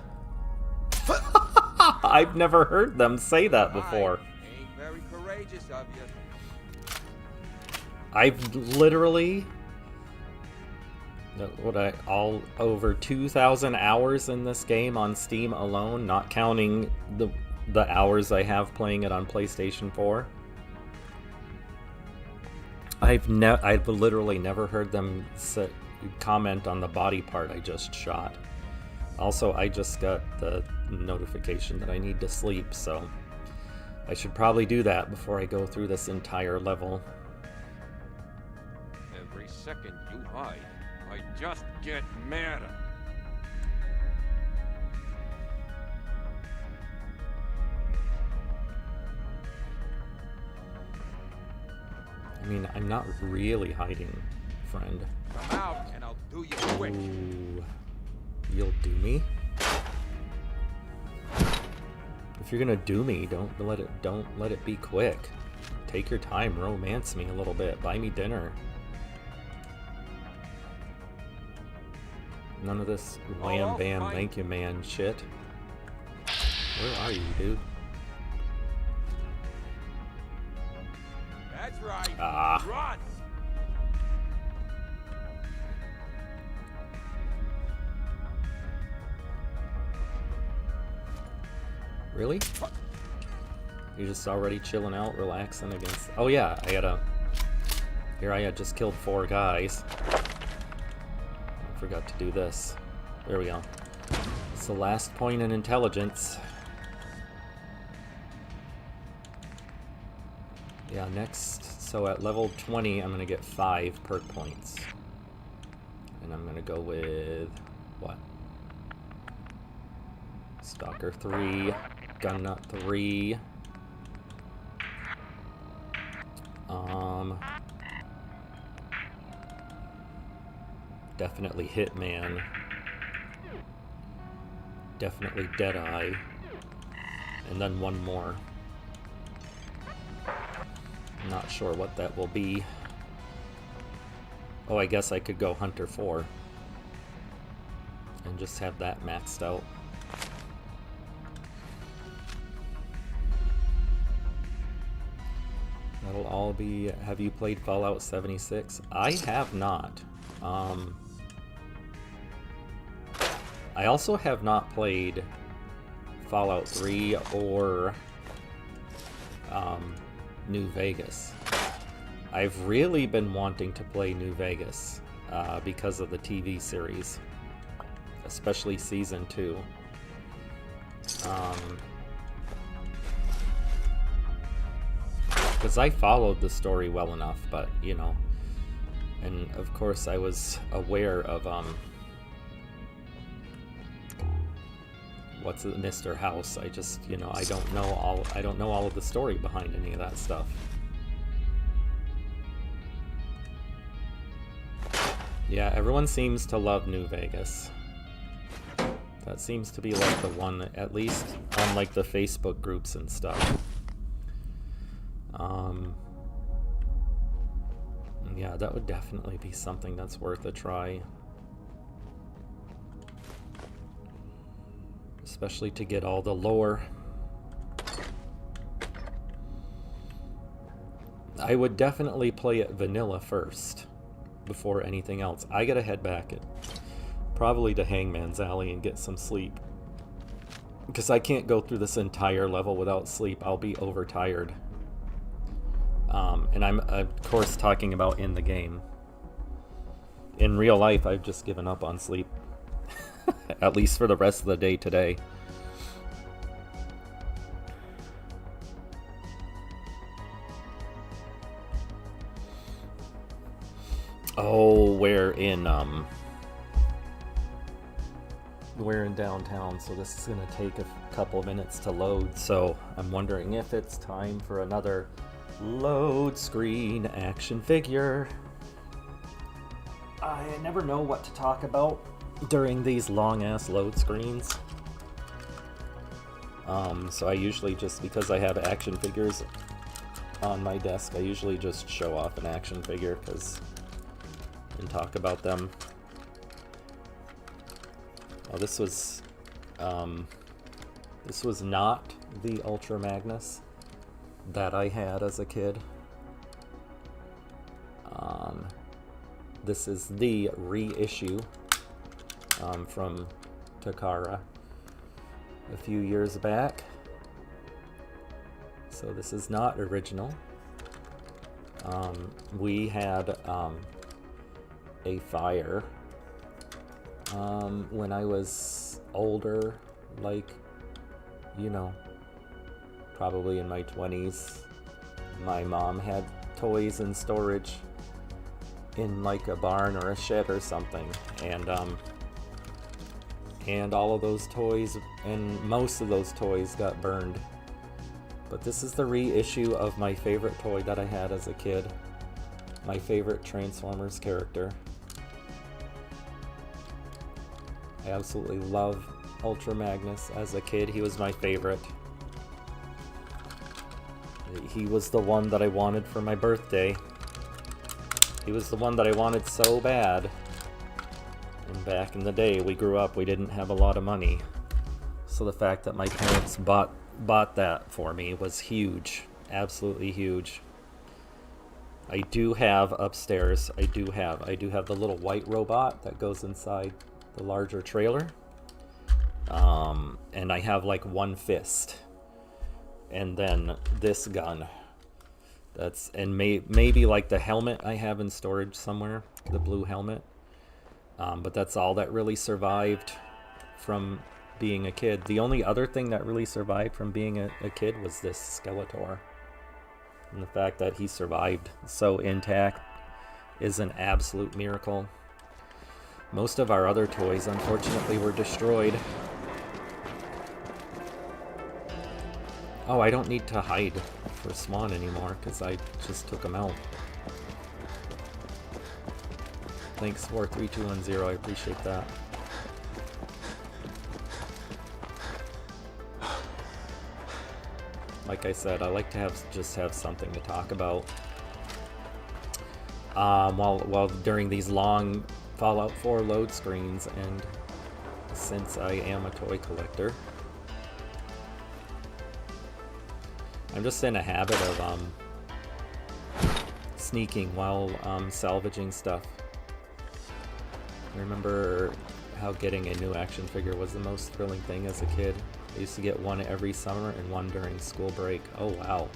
I've never heard them say that before. Ain't very courageous of you. I've literally all over 2,000 hours in this game on Steam alone, not counting the hours I have playing it on PlayStation 4. I've literally never heard them comment on the body part I just shot. Also, I just got the notification that I need to sleep, so I should probably do that before I go through this entire level. Every second you hide, I just get madder. I mean, I'm not really hiding, friend. Come out and I'll do you quick. Ooh. You'll do me? If you're gonna do me, don't let it be quick. Take your time, romance me a little bit, buy me dinner. None of this wham bam thank you man shit. Where are you, dude? That's right. Ah. Run. Really? You're just already chilling out, relaxing against... Oh yeah, Here I had just killed 4 guys. I forgot to do this. There we go. It's the last point in intelligence. Yeah, next... So at level 20, I'm gonna get 5 perk points. And I'm gonna go with... What? Stalker 3. Gun Nut 3. Definitely Hitman. Definitely Deadeye. And then one more. I'm not sure what that will be. Oh, I guess I could go Hunter 4. And just have that maxed out. That'll all be... Have you played Fallout 76? I have not. I also have not played Fallout 3 or New Vegas. I've really been wanting to play New Vegas because of the TV series, especially Season 2. Because I followed the story well enough, but, you know, and of course I was aware of, what's it, Mr. House. I just, you know, I don't know all of the story behind any of that stuff. Yeah, everyone seems to love New Vegas. That seems to be like the one, at least on like the Facebook groups and stuff. Yeah, that would definitely be something that's worth a try. Especially to get all the lore. I would definitely play it vanilla first, before anything else. I gotta head back probably to Hangman's Alley and get some sleep. Because I can't go through this entire level without sleep. I'll be overtired. And I'm, of course, talking about in the game. In real life, I've just given up on sleep. At least for the rest of the day today. Oh, we're in downtown, so this is gonna take a couple minutes to load, so I'm wondering if it's time for another load screen action figure. I never know what to talk about during these long-ass load screens. So I usually just, because I have action figures on my desk, I usually just show off an action figure and talk about them. Oh, this was not the Ultra Magnus that I had as a kid. This is the reissue from Takara a few years back. So this is not original. We had a fire when I was older, like, you know, probably in my 20s. My mom had toys in storage in like a barn or a shed or something, and all of those toys, and most of those toys got burned. But this is the reissue of my favorite toy that I had as a kid, my favorite Transformers character. I absolutely love Ultra Magnus. As a kid, he was my favorite. He was the one that I wanted for my birthday. He was the one that I wanted so bad. And back in the day, we grew up, we didn't have a lot of money. So the fact that my parents bought that for me was huge. Absolutely huge. I do have upstairs, I do have the little white robot that goes inside the larger trailer. And I have like one fist. And then this gun. That's, and maybe like the helmet I have in storage somewhere, the blue helmet. But that's all that really survived from being a kid. The only other thing that really survived from being a kid was this Skeletor. And the fact that he survived so intact is an absolute miracle. Most of our other toys, unfortunately, were destroyed. Oh, I don't need to hide for Swan anymore, because I just took him out. Thanks, 43210, I appreciate that. Like I said, I like to just have something to talk about. While during these long Fallout 4 load screens, and since I am a toy collector, I'm just in a habit of sneaking while salvaging stuff. I remember how getting a new action figure was the most thrilling thing as a kid. I used to get one every summer and one during school break. Oh wow.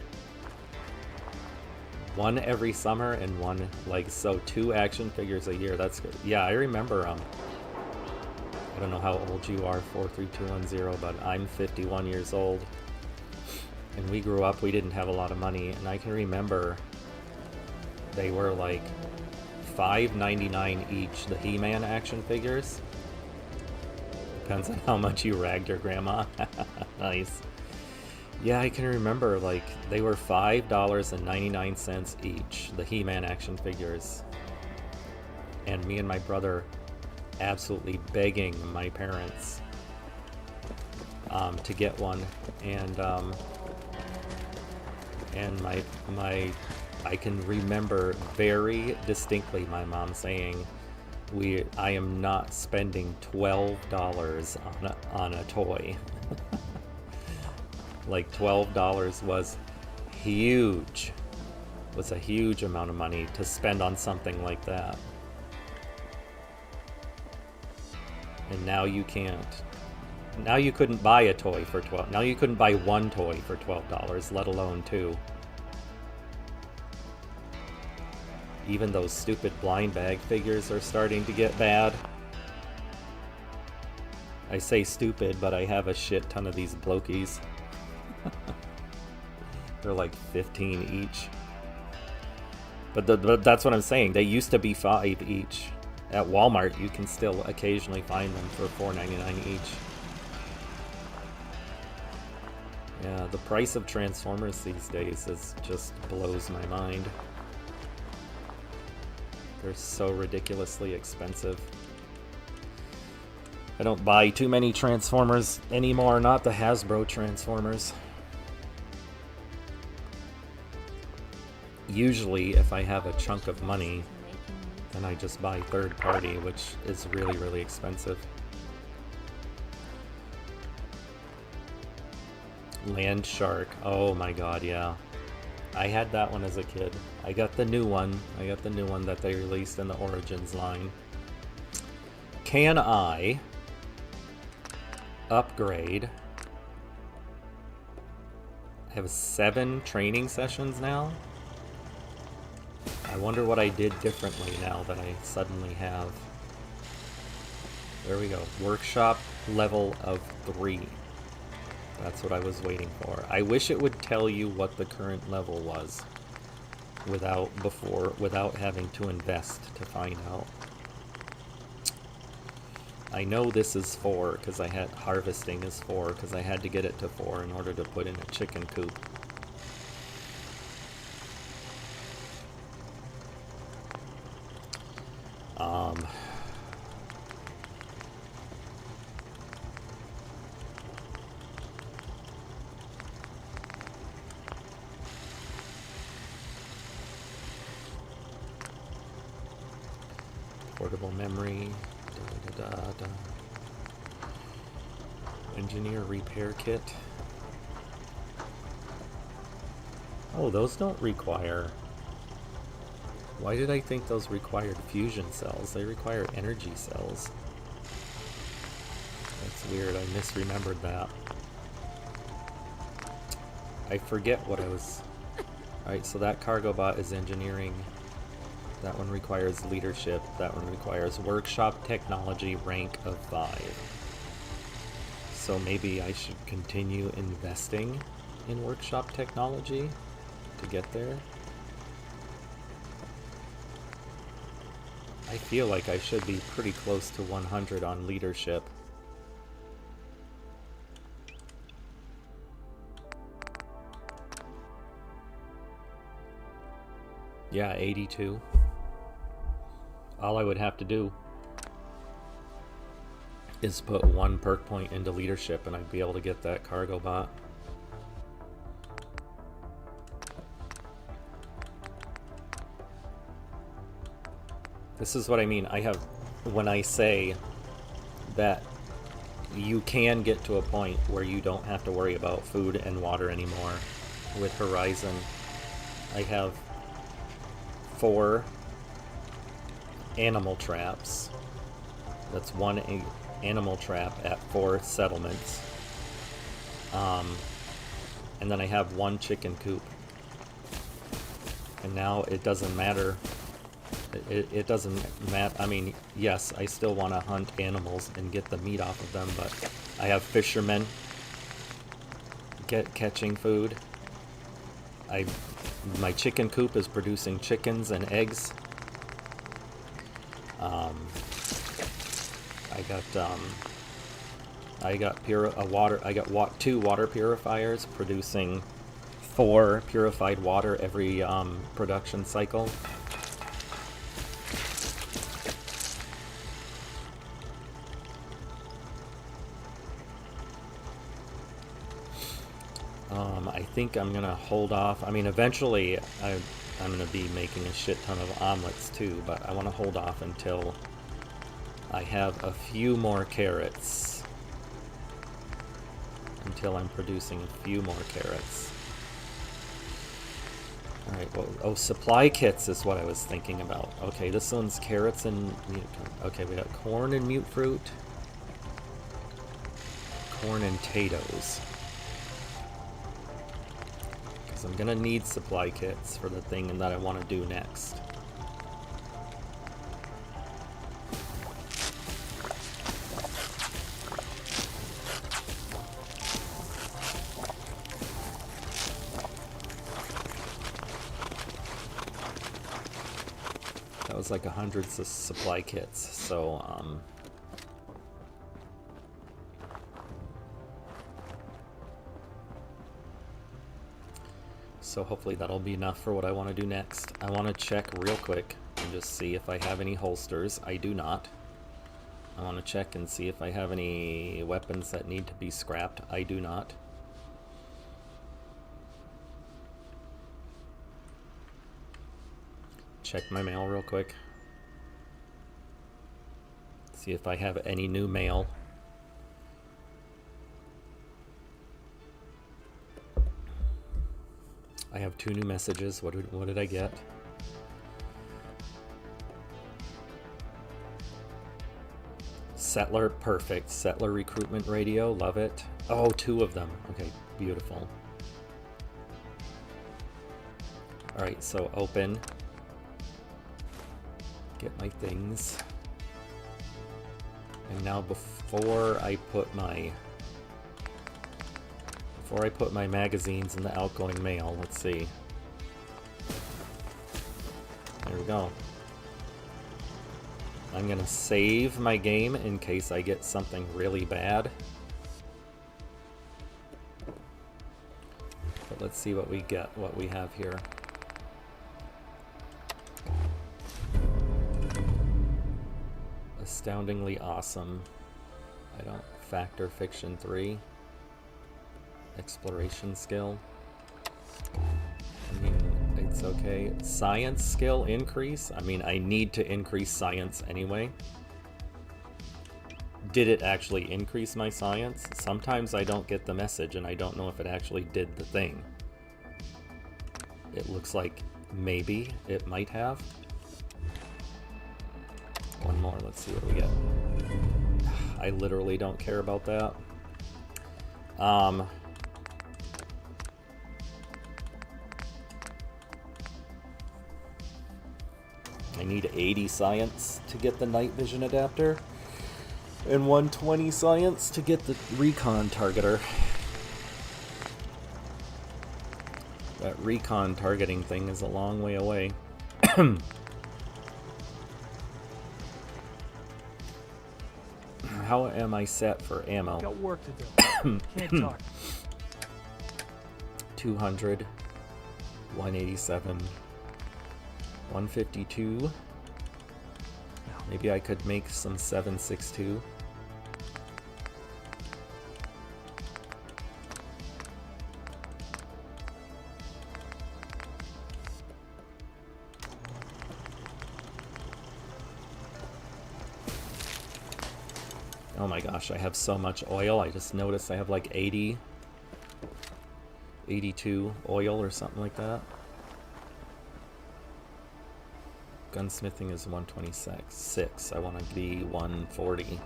One every summer and one, like, so 2 action figures a year. That's good. Yeah, I remember, I don't know how old you are, 43210, but I'm 51 years old. And we grew up, we didn't have a lot of money, and I can remember they were like $5.99 each, the He-Man action figures. Depends on how much you ragged your grandma. Nice. Yeah, I can remember, like, they were $5.99 each, the He-Man action figures. And me and my brother absolutely begging my parents to get one, and I can remember very distinctly my mom saying, I am not spending $12 on a toy. Like $12 was huge. Was a huge amount of money to spend on something like that. And now you can't. Now you couldn't buy a toy for $12. Now you couldn't buy one toy for $12, let alone two. Even those stupid blind bag figures are starting to get bad. I say stupid, but I have a shit ton of these blokies. They're like 15 each. But that's what I'm saying. They used to be $5 each. At Walmart, you can still occasionally find them for $4.99 each. Yeah, the price of Transformers these days just blows my mind. They're so ridiculously expensive. I don't buy too many Transformers anymore, not the Hasbro Transformers. Usually, if I have a chunk of money, then I just buy third party, which is really, really expensive. Land Shark. Oh my god, yeah. I had that one as a kid. I got the new one. I got the new one that they released in the Origins line. Can I upgrade? I have 7 training sessions now. I wonder what I did differently now that I suddenly have. There we go. Workshop level of 3. That's what I was waiting for. I wish it would tell you what the current level was without having to invest to find out. I know this is 4 because I had harvesting is 4 because I had to get it to 4 in order to put in a chicken coop. Portable memory. Engineer repair kit. Oh, those don't require. Why did I think those required fusion cells? They require energy cells. That's weird. I misremembered that. I forget what I was. Alright, so that cargo bot is engineering. That one requires leadership. That one requires workshop technology rank of 5. So maybe I should continue investing in workshop technology to get there. I feel like I should be pretty close to 100 on leadership. Yeah, 82. All I would have to do is put 1 perk point into leadership and I'd be able to get that cargo bot. This is what I mean. I have, when I say that you can get to a point where you don't have to worry about food and water anymore with Horizon. I have 4 animal traps. That's 1 animal trap at 4 settlements. And then I have 1 chicken coop. And now it doesn't matter. It doesn't matter. I mean, yes, I still want to hunt animals and get the meat off of them, but I have fishermen catching food. My chicken coop is producing chickens and eggs. I got 2 water purifiers producing 4 purified water every production cycle. think I'm gonna hold off. I mean, eventually I'm gonna be making a shit ton of omelets too, but I want to hold off until I have a few more carrots. Until I'm producing a few more carrots. Alright, well, oh, supply kits is what I was thinking about. Okay, this one's carrots and... Okay, we got corn and mute fruit. Corn and potatoes. Because I'm gonna need supply kits for the thing that I want to do next. That was like 100 supply kits, so so hopefully that'll be enough for what I want to do next. I want to check real quick and just see if I have any holsters. I do not. I want to check and see if I have any weapons that need to be scrapped. I do not. Check my mail real quick. See if I have any new mail. I have 2 new messages. What did I get? Settler, perfect. Settler recruitment radio, love it. Oh, 2 of them. Okay, beautiful. Alright, so open. Get my things. And now before I put my magazines in the outgoing mail, let's see. There we go. I'm gonna save my game in case I get something really bad. But let's see what we get, what we have here. Astoundingly awesome. I don't factor fiction 3. Exploration skill. I mean, it's okay. Science skill increase. I mean, I need to increase science anyway. Did it actually increase my science? Sometimes I don't get the message and I don't know if it actually did the thing. It looks like maybe it might have. One more, let's see what we get. I literally don't care about that. I need 80 science to get the night vision adapter, and 120 science to get the recon targeter. That recon targeting thing is a long way away. How am I set for ammo? Got work to do. Can't talk. 200, 187, 152. Maybe I could make some 7.62. Oh my gosh, I have so much oil. I just noticed I have like 82 oil or something like that. Gunsmithing is 126. I want to be 140.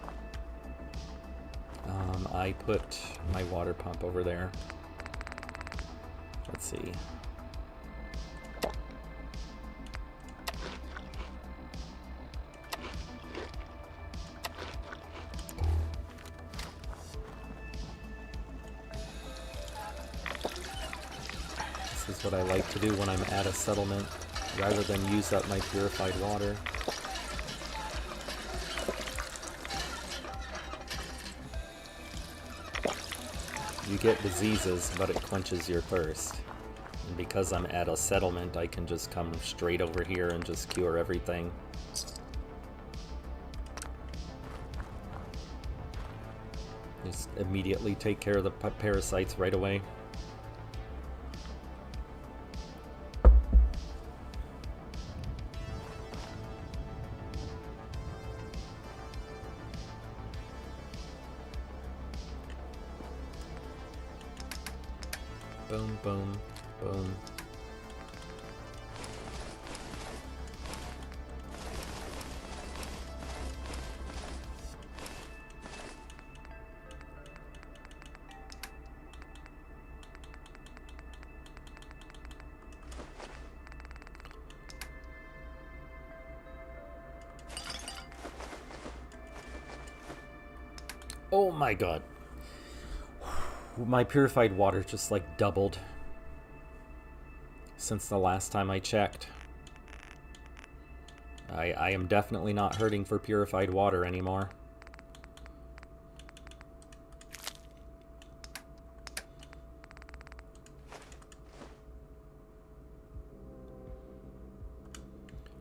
I put my water pump over there. Let's see. This is what I like to do when I'm at a settlement, rather than use up my purified water. You get diseases, but it quenches your thirst. And because I'm at a settlement, I can just come straight over here and just cure everything. Just immediately take care of the parasites right away. Boom, boom, boom. Oh my god. My purified water just like doubled since the last time I checked. I am definitely not hurting for purified water anymore.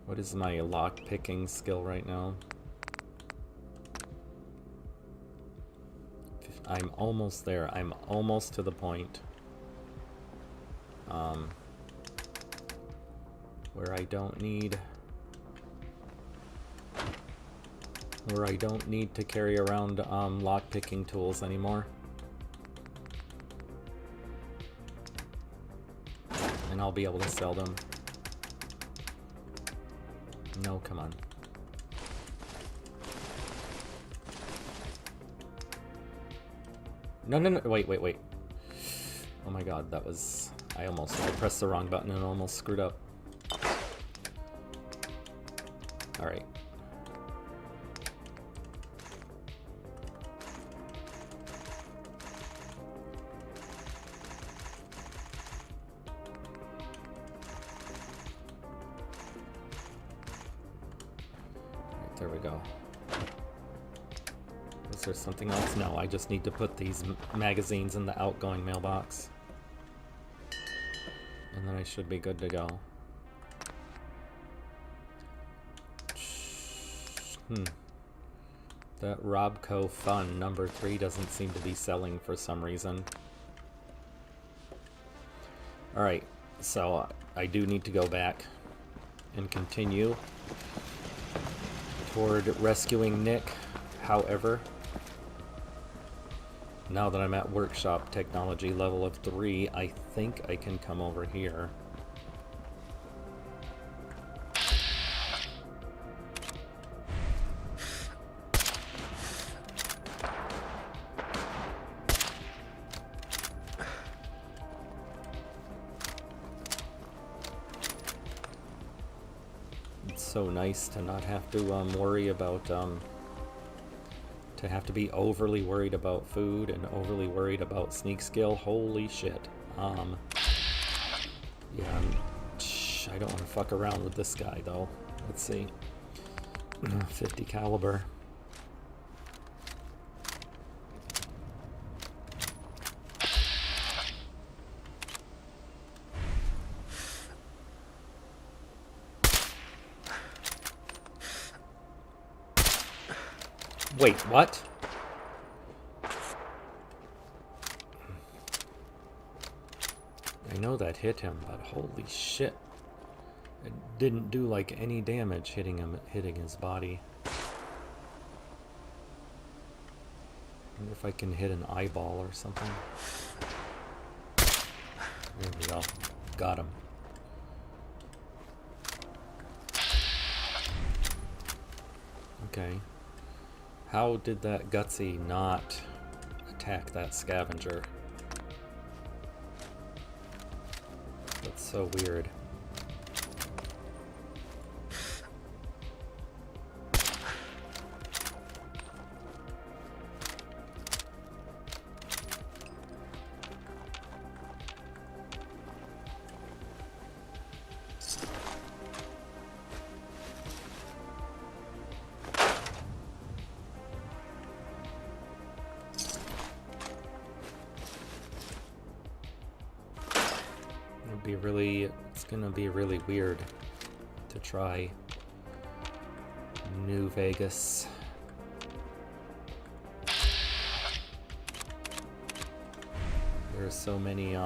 What is my lock picking skill right now? I'm almost there. I'm almost to the point where I don't need to carry around lock picking tools anymore. And I'll be able to sell them. No, come on. No, no, no, wait. Oh my god, that was... I pressed the wrong button and almost screwed up. Alright. There we go. Is there something else? No, I just need to put these magazines in the outgoing mailbox. And then I should be good to go. That Robco Fun number 3 doesn't seem to be selling for some reason. Alright, so I do need to go back and continue toward rescuing Nick. However, now that I'm at workshop technology level of 3, I think I can come over here. It's so nice to not have to worry about to have to be overly worried about food and overly worried about sneak skill. Holy shit. Yeah, I don't want to fuck around with this guy though. Let's see. 50 caliber. Wait, what? I know that hit him, but holy shit. It didn't do like any damage hitting his body. I wonder if I can hit an eyeball or something. There we go. Got him. Okay. How did that Gutsy not attack that scavenger? That's so weird. It's gonna be really weird to try New Vegas. There's so many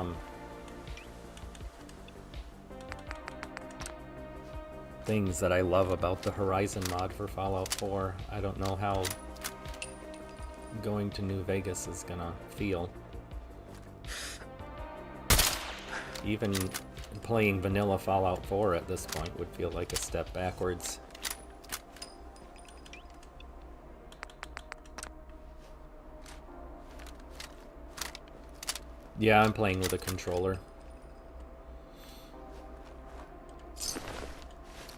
things that I love about the Horizon mod for Fallout 4. I don't know how going to New Vegas is gonna feel. Even playing vanilla Fallout 4 at this point would feel like a step backwards. Yeah, I'm playing with a controller.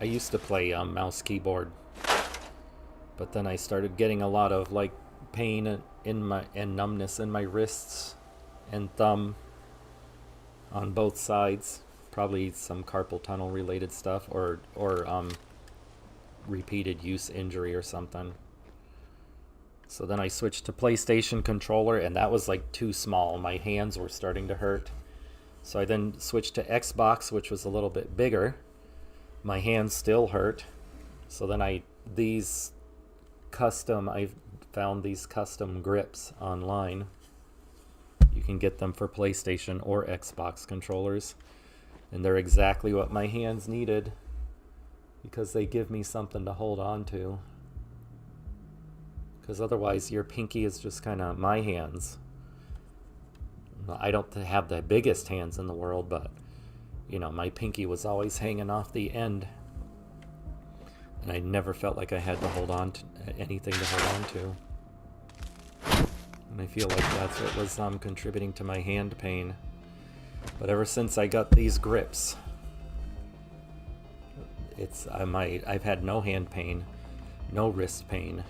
I used to play mouse keyboard, but then I started getting a lot of like pain and numbness in my wrists and thumb on both sides. Probably some carpal tunnel related stuff, or repeated use injury or something. So then I switched to PlayStation controller, and that was like too small. My hands were starting to hurt. So I then switched to Xbox, which was a little bit bigger. My hands still hurt. So then I found these custom grips online. You can get them for PlayStation or Xbox controllers. And they're exactly what my hands needed, because they give me something to hold on to. Because otherwise your pinky is just kind of my hands. I don't have the biggest hands in the world, but you know, my pinky was always hanging off the end. And I never felt like I had to hold on to anything to hold on to. And I feel like that's what was contributing to my hand pain. But ever since I got these grips, I've had no hand pain, no wrist pain.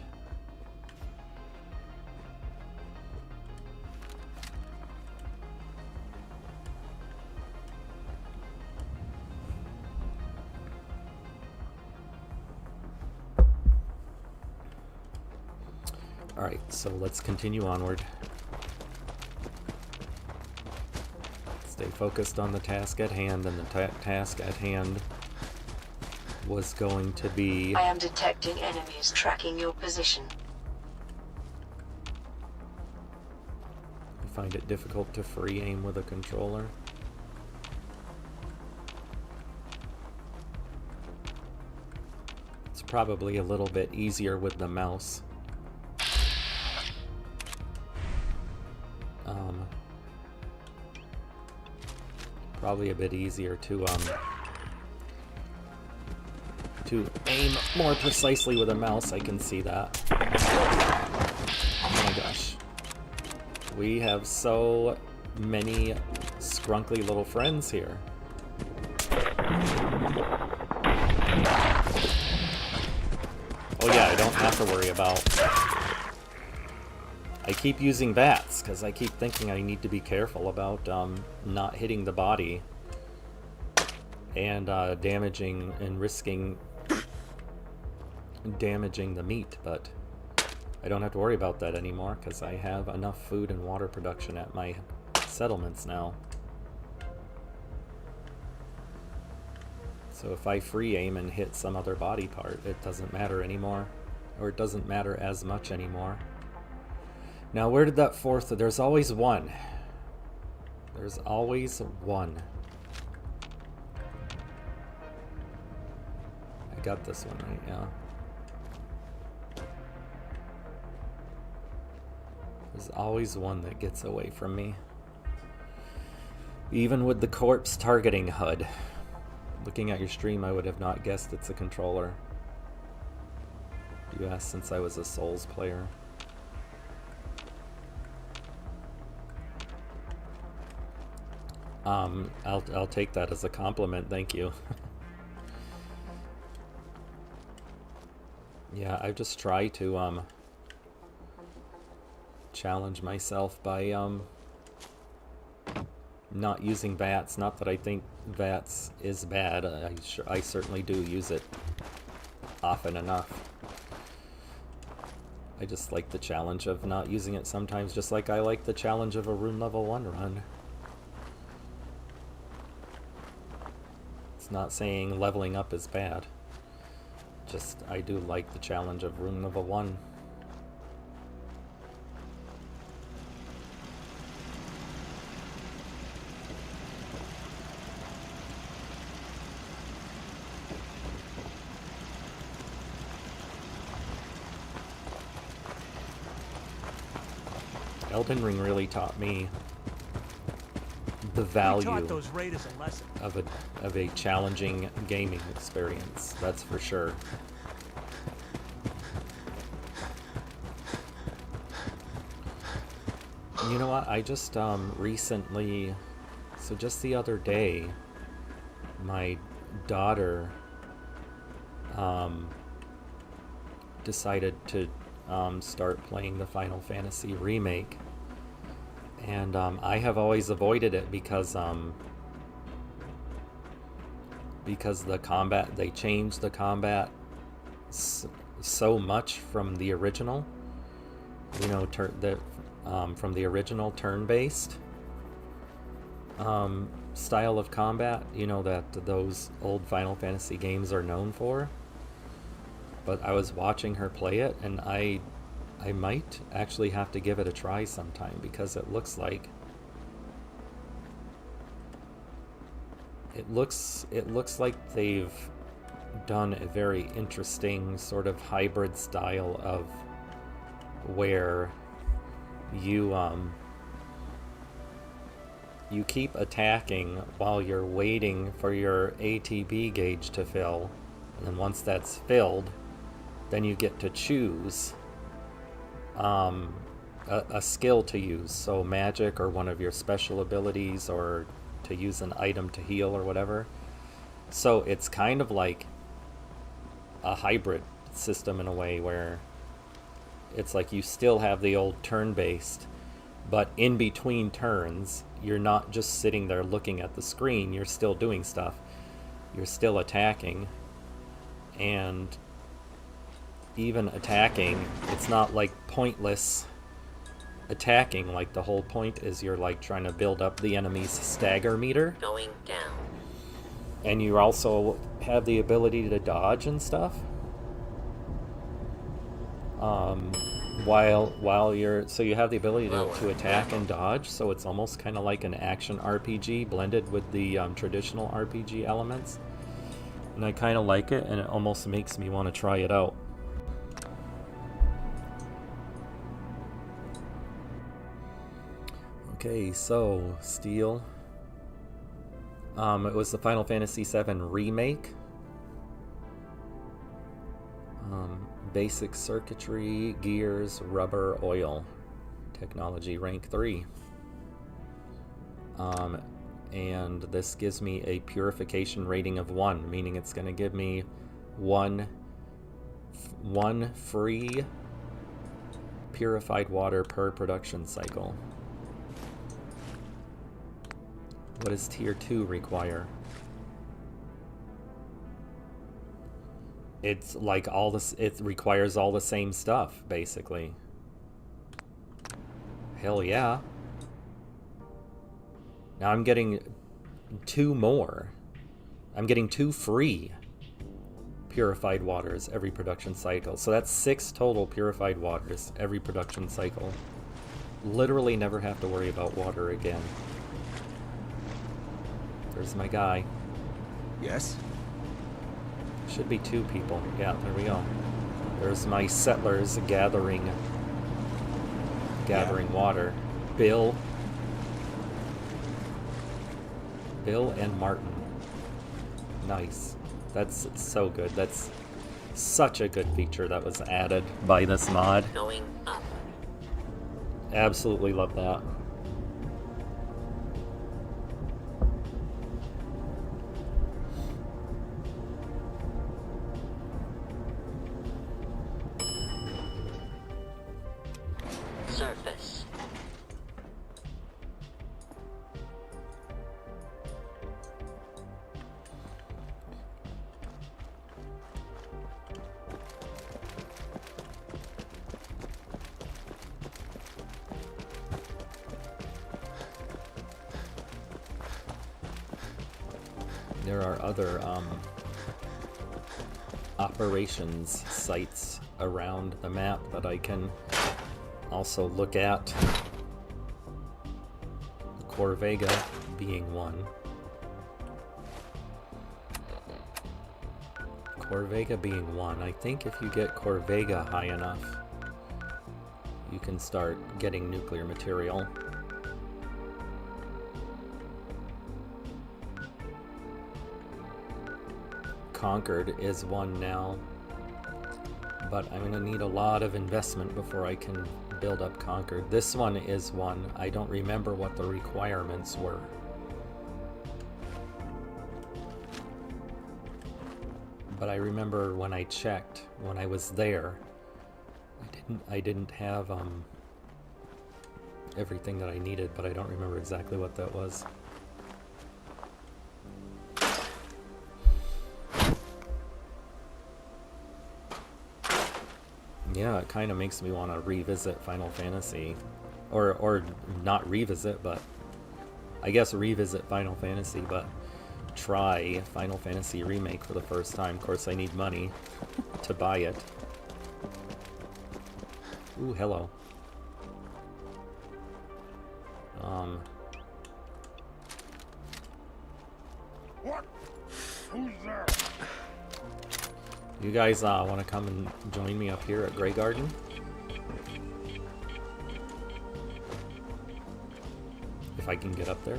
Alright, so let's continue onward. Stay focused on the task at hand, and the task at hand was going to be... I am detecting enemies tracking your position. I find it difficult to free aim with a controller. It's probably a little bit easier with the mouse. Probably a bit easier to aim more precisely with a mouse. I can see that. Oh my gosh. We have so many scrunkly little friends here. Oh yeah, I don't have to worry about... I keep using bats because I keep thinking I need to be careful about not hitting the body and damaging and risking damaging the meat, but I don't have to worry about that anymore because I have enough food and water production at my settlements now. So if I free aim and hit some other body part, it doesn't matter anymore, or it doesn't matter as much anymore. Now, where did that fourth... There's always one. There's always one. I got this one right, yeah. There's always one that gets away from me. Even with the corpse targeting HUD. Looking at your stream, I would have not guessed it's a controller. You asked since I was a Souls player. I'll take that as a compliment, thank you. Yeah, I just try to challenge myself by not using VATS. Not that I think VATS is bad. I certainly do use it often enough. I just like the challenge of not using it sometimes, just like I like the challenge of a Rune Level 1 run. Not saying leveling up is bad. Just, I do like the challenge of Rune Level 1. Elden Ring really taught me the value taught those raiders a lesson. of a challenging gaming experience. That's for sure. You know what? I just recently, so just the other day, my daughter decided to start playing the Final Fantasy remake, and I have always avoided it because the combat, they changed the combat so much from the original, you know, from the original turn-based style of combat, you know, that those old Final Fantasy games are known for. But I was watching her play it, and I might actually have to give it a try sometime, because it looks like they've done a very interesting sort of hybrid style of where you keep attacking while you're waiting for your ATB gauge to fill, and then once that's filled, then you get to choose a skill to use, so magic or one of your special abilities, or to use an item to heal or whatever. So it's kind of like a hybrid system in a way, where it's like you still have the old turn-based, but in between turns, you're not just sitting there looking at the screen, you're still doing stuff. You're still attacking, and even attacking, it's not like pointless attacking. Like, the whole point is you're like trying to build up the enemy's stagger meter. Going down. And you also have the ability to dodge and stuff. While you're, so you have the ability to attack and dodge, so it's almost kind of like an action RPG blended with the traditional RPG elements. And I kind of like it, and it almost makes me want to try it out. Okay, so Steel. It was the Final Fantasy VII Remake. Basic circuitry, gears, rubber, oil. Technology rank 3. And this gives me a purification rating of 1, meaning it's going to give me one free purified water per production cycle. What does Tier 2 require? It's like all this, it requires all the same stuff, basically. Hell yeah. Now I'm getting 2 more. I'm getting 2 free purified waters every production cycle. So that's 6 total purified waters every production cycle. Literally never have to worry about water again. There's my guy. Yes? Should be 2 people. Yeah, there we go. There's my settlers gathering water. Bill and Martin. Nice. That's so good. That's such a good feature that was added by this mod. Going up. Absolutely love that. Surface. There are other operations sites around the map that I can also look at. Corvega being one. Corvega being one. I think if you get Corvega high enough, you can start getting nuclear material. Concord is one now, but I'm gonna need a lot of investment before I can build up Concord. This one is one. I don't remember what the requirements were. But I remember when I checked, when I was there, I didn't have everything that I needed, but I don't remember exactly what that was. Yeah, it kind of makes me want to revisit Final Fantasy, or not revisit, but I guess revisit Final Fantasy, but try Final Fantasy Remake for the first time. Of course, I need money to buy it. Ooh, hello. What? Who's there? You guys want to come and join me up here at Grey Garden? If I can get up there.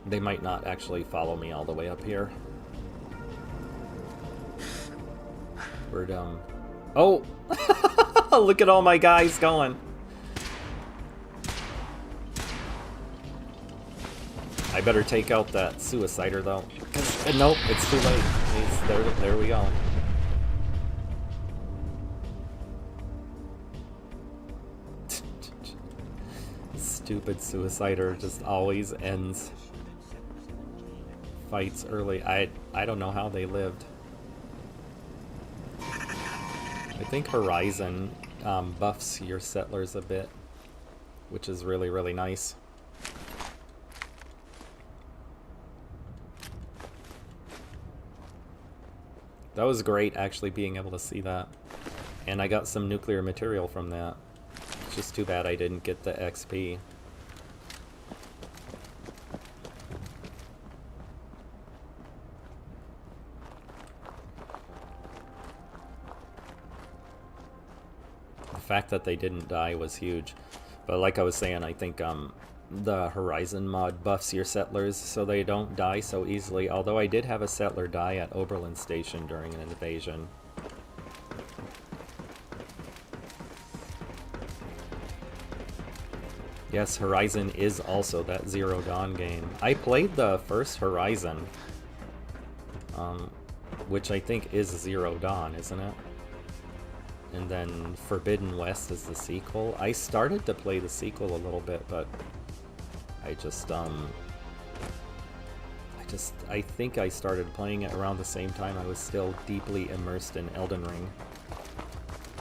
They might not actually follow me all the way up here. Where'd, oh! Look at all my guys going! I better take out that suicider though. Nope, it's too late. There we go. Stupid suicider just always ends fights early. I don't know how they lived. I think Horizon buffs your settlers a bit, which is really, really nice. That was great, actually, being able to see that. And I got some nuclear material from that. It's just too bad I didn't get the XP. The fact that they didn't die was huge. But like I was saying, I think the Horizon mod buffs your settlers so they don't die so easily, although I did have a settler die at Oberlin Station during an invasion. Yes, Horizon is also that Zero Dawn game. I played the first Horizon, which I think is Zero Dawn, isn't it? And then Forbidden West is the sequel. I started to play the sequel a little bit, but I think I started playing it around the same time I was still deeply immersed in Elden Ring.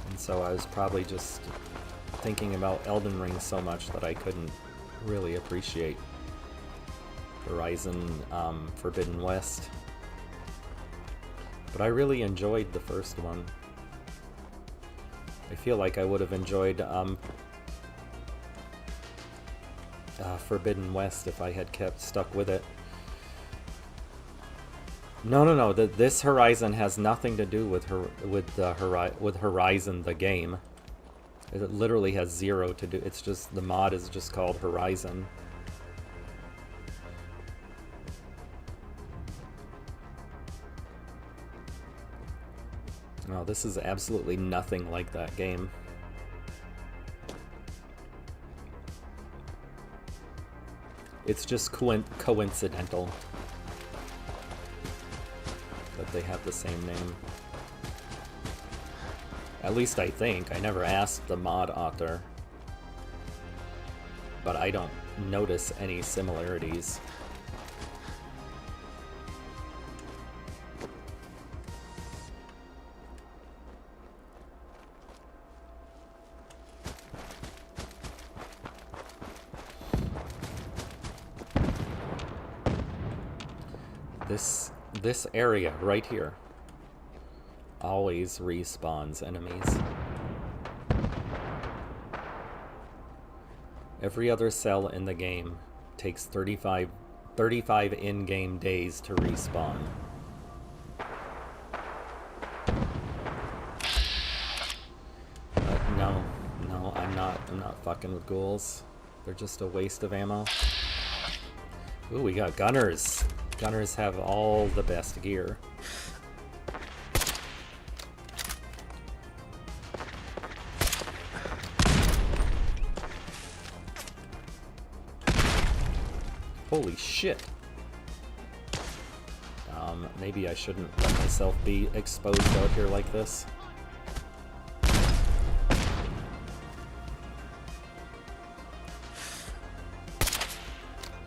And so I was probably just thinking about Elden Ring so much that I couldn't really appreciate Horizon Forbidden West. But I really enjoyed the first one. I feel like I would have enjoyed Forbidden West if I had stuck with it. No. This Horizon has nothing to do with Horizon the game. It literally has zero to do. It's just the mod is just called Horizon. No, this is absolutely nothing like that game. It's just coincidental that they have the same name. At least I think. I never asked the mod author, but I don't notice any similarities. This area right here always respawns enemies. Every other cell in the game takes 35 in-game days to respawn. But no, I'm not fucking with ghouls. They're just a waste of ammo. Ooh, we got gunners. Gunners have all the best gear. Holy shit. Maybe I shouldn't let myself be exposed out here like this.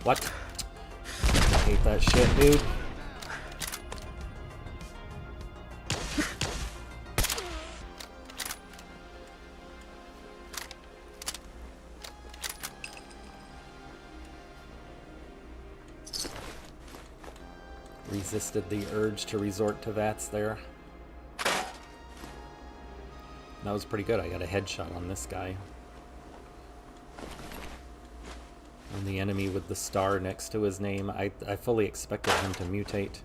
What? I hate that shit, dude. Resisted the urge to resort to VATS there. That was pretty good. I got a headshot on this guy. And the enemy with the star next to his name, I fully expected him to mutate.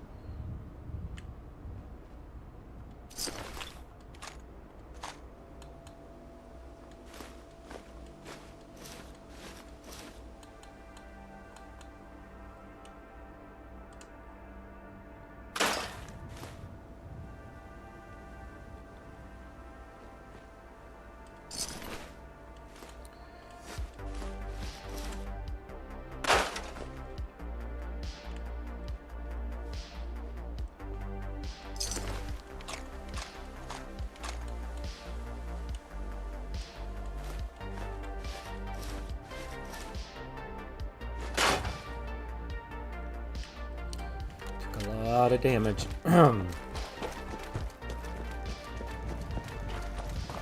A lot of damage. Of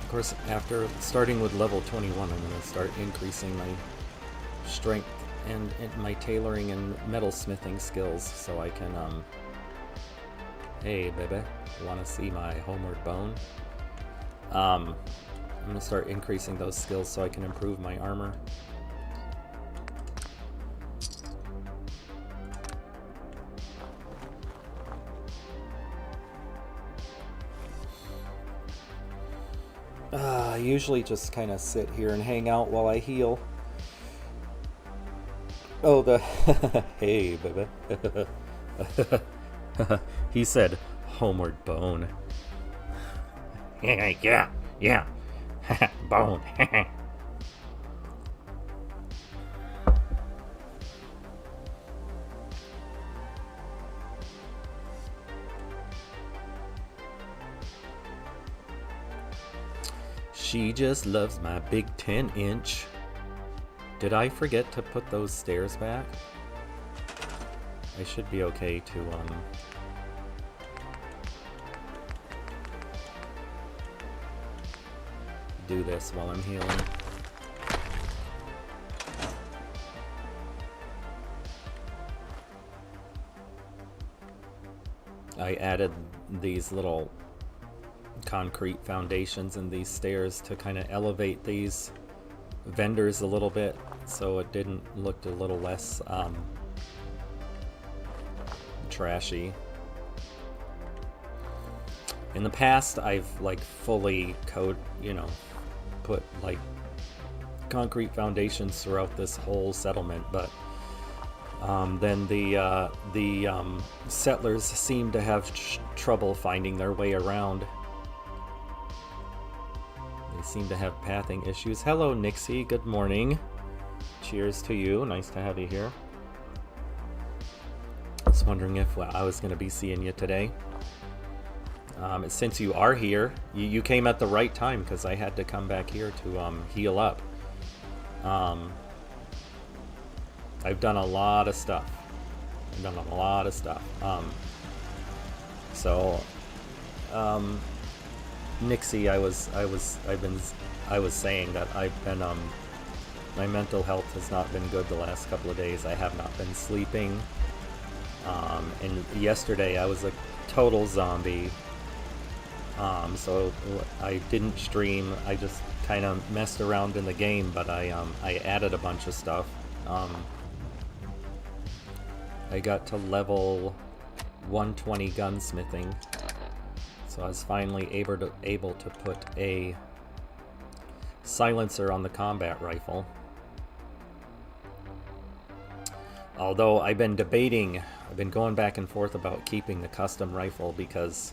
course, after starting with level 21, I'm going to start increasing my strength and my tailoring and metalsmithing skills so I can, hey, baby, want to see my homeward bone? I'm going to start increasing those skills so I can improve my armor. I usually just kind of sit here and hang out while I heal. Oh, the hey, baby. He said, homeward bone. Yeah, bone. She just loves my big 10-inch. Did I forget to put those stairs back? I should be okay to, do this while I'm healing. I added these little concrete foundations and these stairs to kind of elevate these vendors a little bit so it didn't look a little less trashy. In the past, I've like fully put like concrete foundations throughout this whole settlement, but then the settlers seem to have trouble finding their way around. They seem to have pathing issues. Hello, Nixie. Good morning. Cheers to you. Nice to have you here. I was wondering if I was going to be seeing you today. Since you are here, you came at the right time because I had to come back here to heal up. I've done a lot of stuff. Nixie, I was saying that I've been my mental health has not been good the last couple of days. I have not been sleeping. And yesterday I was a total zombie. So I didn't stream. I just kind of messed around in the game, but I added a bunch of stuff. I got to level 120 gunsmithing, so I was finally able to put a silencer on the combat rifle. Although I've been debating, I've been going back and forth about keeping the custom rifle because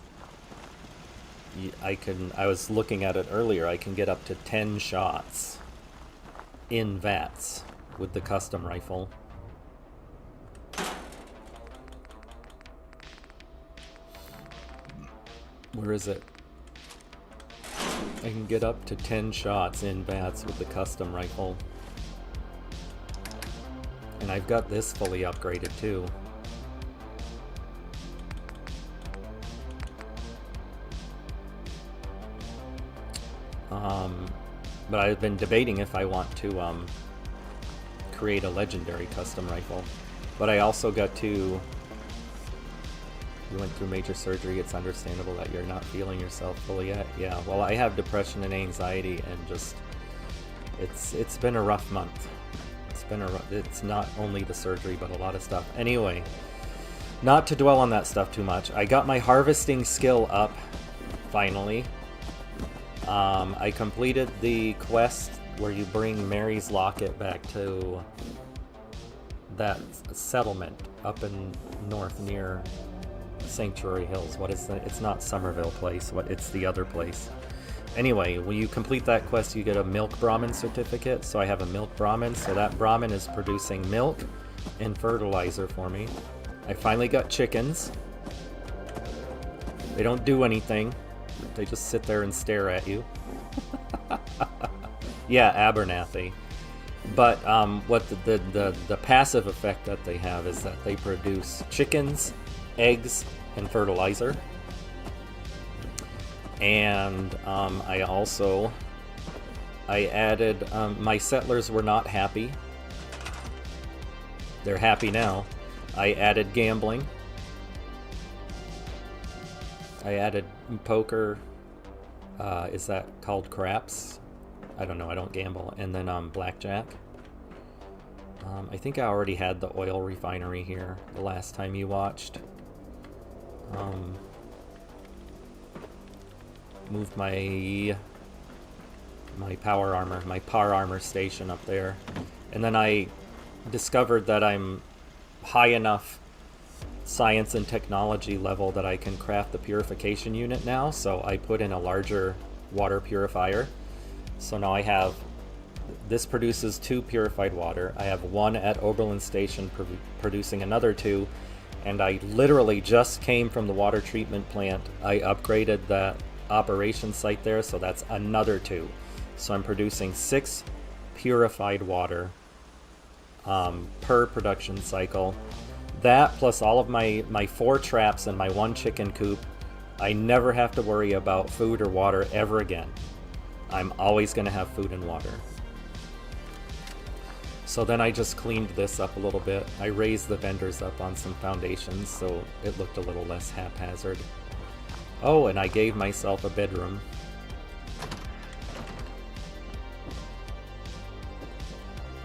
I was looking at it earlier, I can get up to 10 shots in VATS with the custom rifle. Where is it? I can get up to 10 shots in VATS with the custom rifle. And I've got this fully upgraded too. But I've been debating if I want to create a legendary custom rifle. But I also got to... You went through major surgery, it's understandable that you're not feeling yourself fully yet. Yeah, well, I have depression and anxiety, and just... It's been a rough month. It's not only the surgery, but a lot of stuff. Anyway, not to dwell on that stuff too much. I got my harvesting skill up, finally. I completed the quest where you bring Mary's locket back to that settlement up in north near Sanctuary Hills. What is that? It's not Somerville Place. It's the other place. Anyway, when you complete that quest, you get a milk Brahmin certificate. So I have a milk Brahmin, so that Brahmin is producing milk and fertilizer for me. I finally got chickens. They don't do anything. They just sit there and stare at you. Yeah, Abernathy. But what the passive effect that they have is that they produce chickens, eggs, and fertilizer. And I added, my settlers were not happy. They're happy now. I added gambling. I added poker. Is that called craps? I don't know, I don't gamble. And then blackjack. I think I already had the oil refinery here the last time you watched. Moved my power armor, my par armor station up there. And then I discovered that I'm high enough science and technology level that I can craft the purification unit now, so I put in a larger water purifier. So now I have, this produces 2 purified water. I have 1 at Oberlin Station producing another 2, and I literally just came from the water treatment plant. I upgraded that operation site there, so that's another 2. So I'm producing 6 purified water per production cycle. That plus all of my 4 traps and my 1 chicken coop, I never have to worry about food or water ever again. I'm always going to have food and water. So then I just cleaned this up a little bit. I raised the vendors up on some foundations so it looked a little less haphazard. Oh, and I gave myself a bedroom.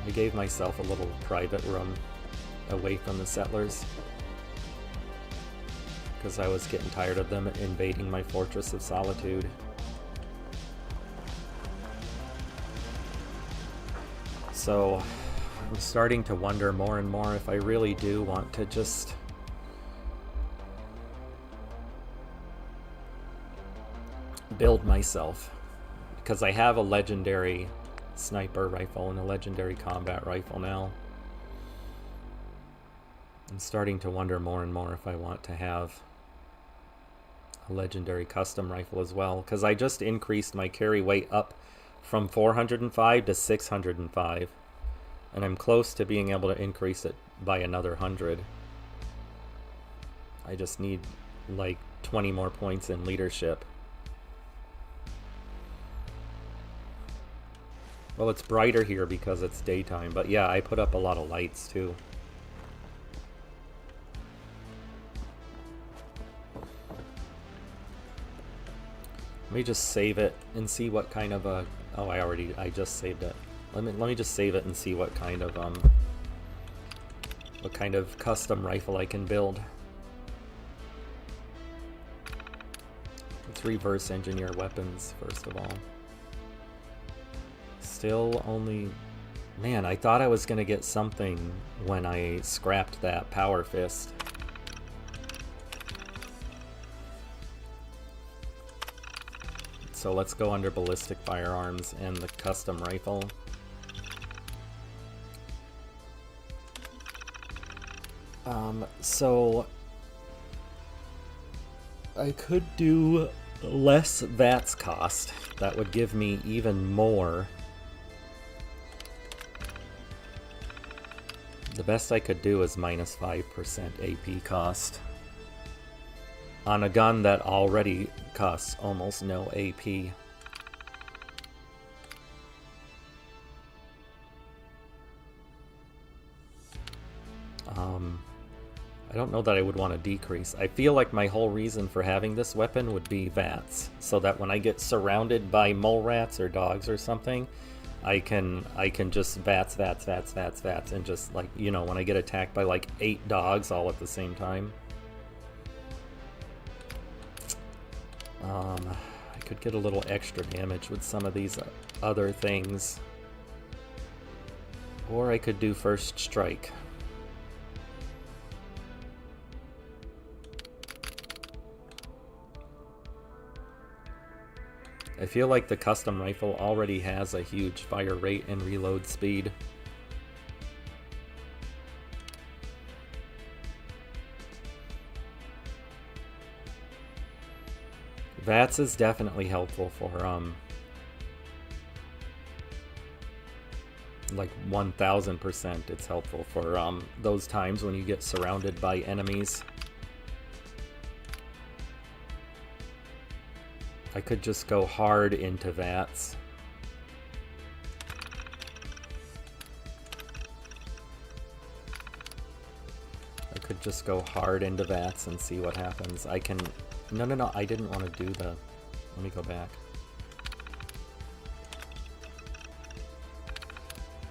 I gave myself a little private room away from the settlers because I was getting tired of them invading my fortress of solitude. So I'm starting to wonder more and more if I really do want to just build myself, because I have a legendary sniper rifle and a legendary combat rifle now. I'm starting to wonder more and more if I want to have a legendary custom rifle as well, because I just increased my carry weight up from 405 to 605, and I'm close to being able to increase it by another 100. I just need like 20 more points in leadership. Well, it's brighter here because it's daytime, but yeah, I put up a lot of lights too. Let me just save it and see what kind of a... Oh, I just saved it. Let me just save it and see what kind of custom rifle I can build. Let's reverse engineer weapons first of all. Still only Man, I thought I was gonna get something when I scrapped that power fist. So let's go under ballistic firearms and the custom rifle. So I could do less VATS cost. That would give me even more. The best I could do is minus 5% AP cost on a gun that already costs almost no AP. I don't know that I would want to decrease. I feel like my whole reason for having this weapon would be VATS, so that when I get surrounded by mole rats or dogs or something, I can just VATS, and just, like, you know, when I get attacked by like 8 dogs all at the same time. I could get a little extra damage with some of these other things. Or I could do first strike. I feel like the custom rifle already has a huge fire rate and reload speed. VATS is definitely helpful for like 1000%. It's helpful for those times when you get surrounded by enemies. I could just go hard into VATS. I could just go hard into VATS and see what happens. I can... No, I didn't want to do the... Let me go back.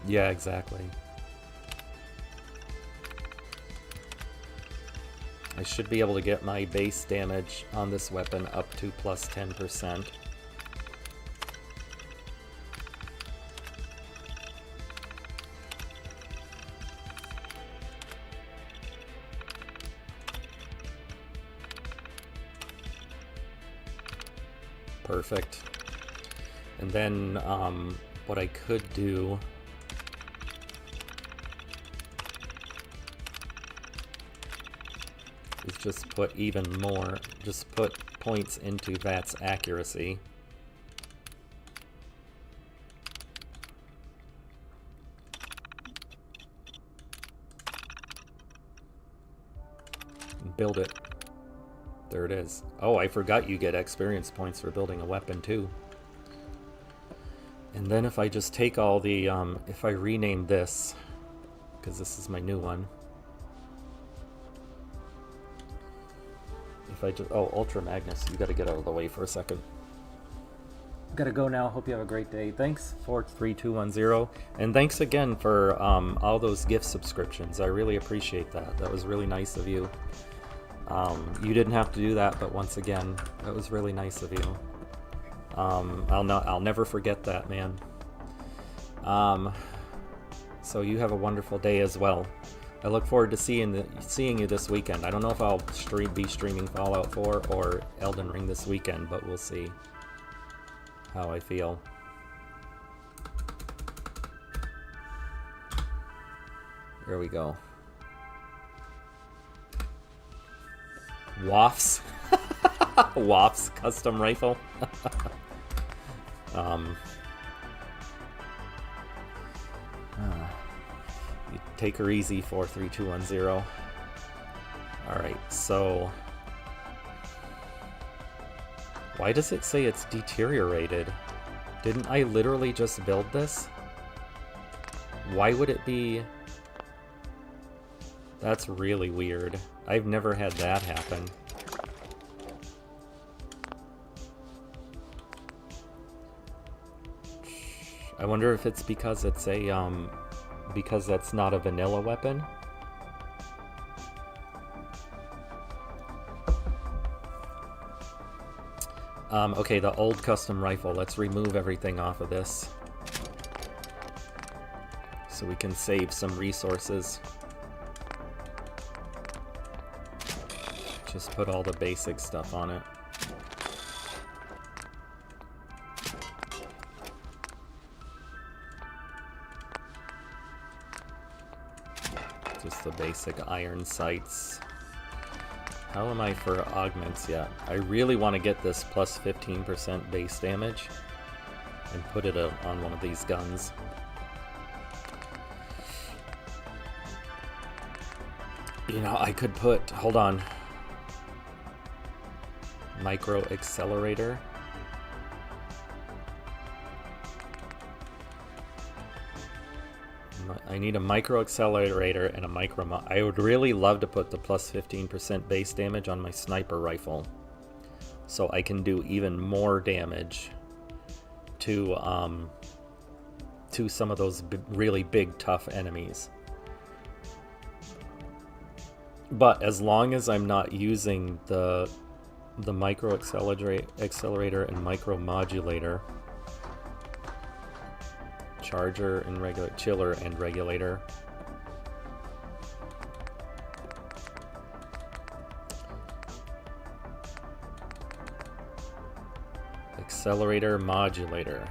Yeah, exactly. I should be able to get my base damage on this weapon up to plus 10%. Perfect. And then what I could do... is just put even more, just put points into VATS accuracy. And build it. There it is. Oh, I forgot you get experience points for building a weapon too. And then if I just take all the, if I rename this, because this is my new one. If I just, oh, Ultra Magnus, you gotta get out of the way for a second. Gotta go now. Hope you have a great day. Thanks, 43210. And thanks again for all those gift subscriptions. I really appreciate that. That was really nice of you. You didn't have to do that, but once again, that was really nice of you. I'll never forget that, man. So you have a wonderful day as well. I look forward to seeing you this weekend. I don't know if I'll be streaming Fallout 4 or Elden Ring this weekend, but we'll see how I feel. There we go. Wafts. Wafts custom rifle. Take her easy, 43210. Alright, so... Why does it say it's deteriorated? Didn't I literally just build this? Why would it be... That's really weird. I've never had that happen. I wonder if it's because it's a, because that's not a vanilla weapon. Okay, the old custom rifle. Let's remove everything off of this. so we can save some resources. Just put all the basic stuff on it. Just the basic iron sights. How am I for augments yet? I really want to get this plus 15% base damage and put it on one of these guns. You know, I could put, hold on, micro accelerator. I need a micro accelerator and a micro. I would really love to put the plus 15% base damage on my sniper rifle, so I can do even more damage to some of those really big tough enemies. But as long as I'm not using the micro accelerator and micro modulator, charger and chiller and regulator, accelerator modulator.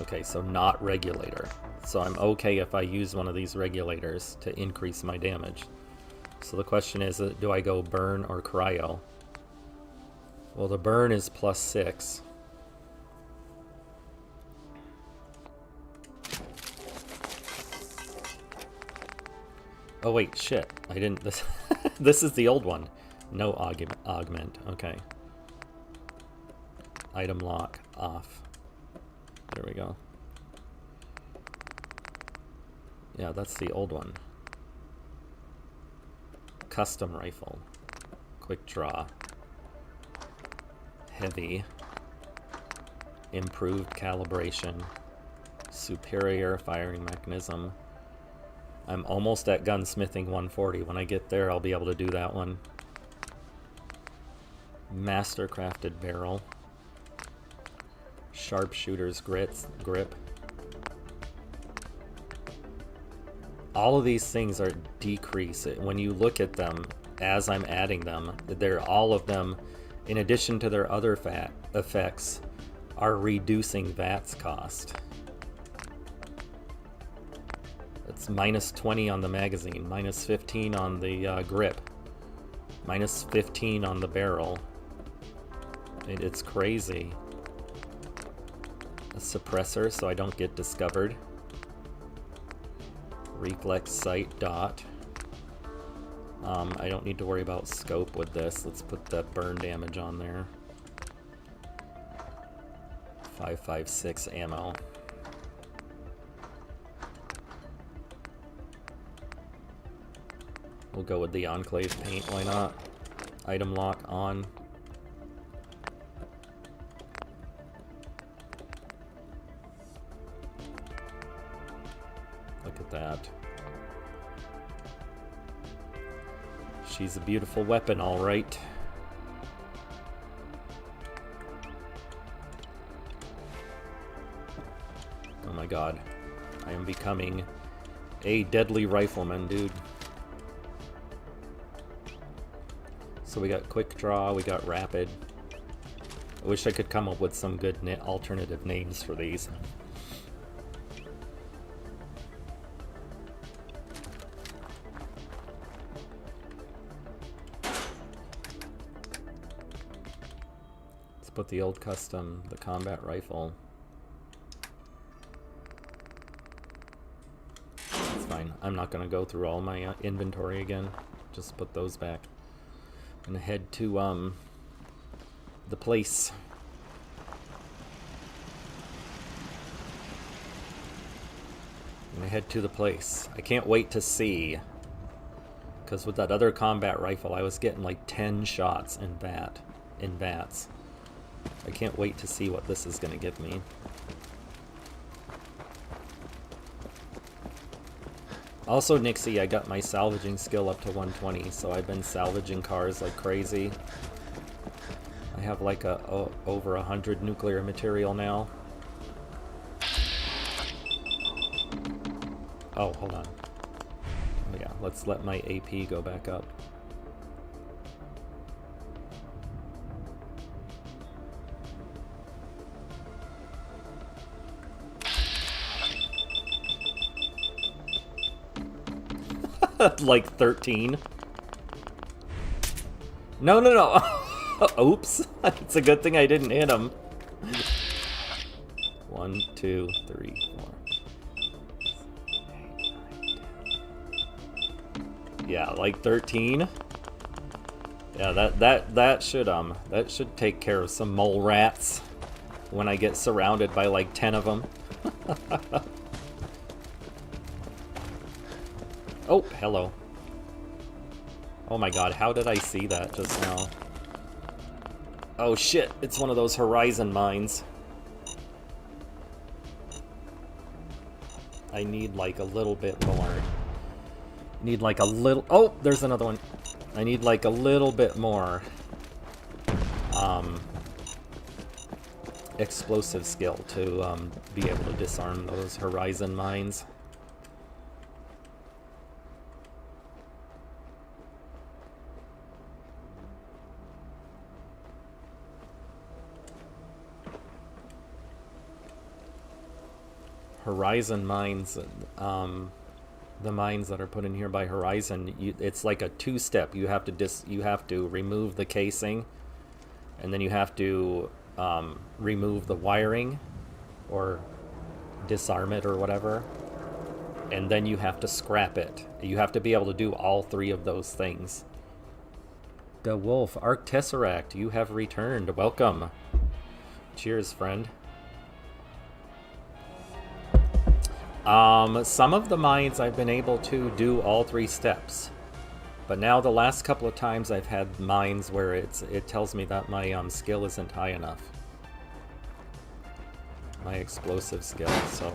Okay, so not regulator. So I'm okay if I use one of these regulators to increase my damage. So the question is, do I go burn or cryo? Well, the burn is plus 6. Oh wait, shit. I didn't, this is the old one. No augment, okay. Item lock off. There we go. Yeah, that's the old one. Custom rifle. Quick draw. Heavy. Improved calibration. Superior firing mechanism. I'm almost at gunsmithing 140. When I get there, I'll be able to do that one. Master crafted barrel. Sharpshooter's grip. All of these things are decrease. When you look at them as I'm adding them, they're all of them, in addition to their other effects, are reducing VATS cost. It's minus 20 on the magazine, minus 15 on the grip, minus 15 on the barrel. It's crazy. A suppressor so I don't get discovered. Reflex sight dot. I don't need to worry about scope with this. Let's put that burn damage on there. 5.56 ammo. We'll go with the Enclave paint, why not? Item lock on. Look at that. She's a beautiful weapon, all right. Oh my god. I am becoming a deadly rifleman, dude. So we got quick draw, we got rapid. I wish I could come up with some good alternative names for these. Let's put the old custom, the combat rifle. It's fine. I'm not going to go through all my inventory again. Just put those back. I'm going to head to the place. I'm going to head to the place. I can't wait to see. Because with that other combat rifle, I was getting like 10 shots in VATS. I can't wait to see what this is going to give me. Also, Nixie, I got my salvaging skill up to 120, so I've been salvaging cars like crazy. I have like over 100 nuclear material now. Oh, hold on. Oh yeah, let's let my AP go back up. Like 13. No, no, no. Oops. It's a good thing I didn't hit him. 1, 2, 3, 4. Yeah, like 13. Yeah, that should take care of some mole rats when I get surrounded by like 10 of them. Oh, hello. Oh my god, how did I see that just now? Oh shit, it's one of those horizon mines. I need like a little bit more. Need like a little... Oh, there's another one. I need like a little bit more explosive skill to be able to disarm those horizon mines. Horizon mines, the mines that are put in here by Horizon, it's like a two-step. You have to remove the casing, and then you have to remove the wiring, or disarm it or whatever, and then you have to scrap it. You have to be able to do all three of those things. The Wolf, Arc Tesseract, you have returned. Welcome. Cheers, friend. Some of the mines I've been able to do all three steps, but now the last couple of times I've had mines where it tells me that my skill isn't high enough. My explosive skill, so...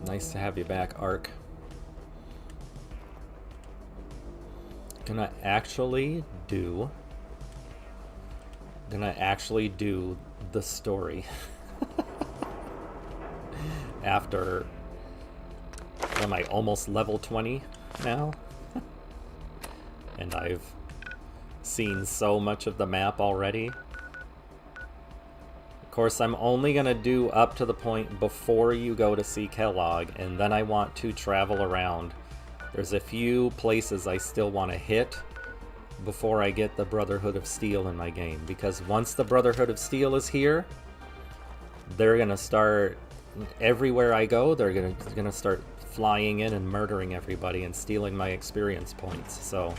Nice to have you back, Ark. Gonna actually do the story after, am I almost level 20 now? And I've seen so much of the map already. Of course, I'm only going to do up to the point before you go to see Kellogg, and then I want to travel around. There's a few places I still want to hit before I get the Brotherhood of Steel in my game, because once the Brotherhood of Steel is here, they're going to start, everywhere I go, they're going to start flying in and murdering everybody and stealing my experience points. So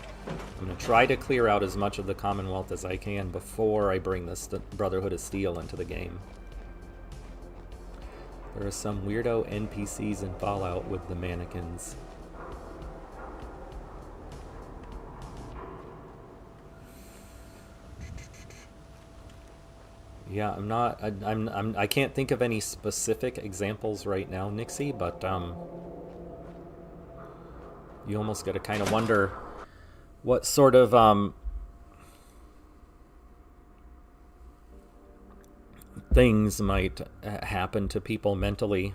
I'm going to try to clear out as much of the Commonwealth as I can before I bring this Brotherhood of Steel into the game. There are some weirdo NPCs in Fallout with the mannequins. Yeah, I can't think of any specific examples right now, Nixie, but you almost got to kind of wonder what sort of things might happen to people mentally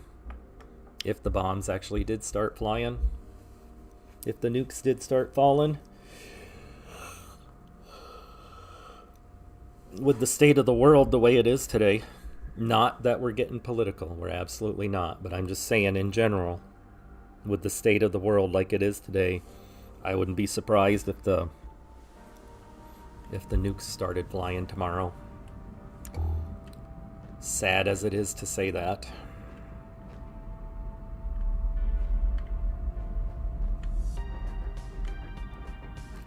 if the bombs actually did start flying, if the nukes did start falling. With the state of the world the way it is today, not that we're getting political, we're absolutely not, but I'm just saying in general, with the state of the world like it is today, I wouldn't be surprised if the nukes started flying tomorrow. Sad as it is to say that.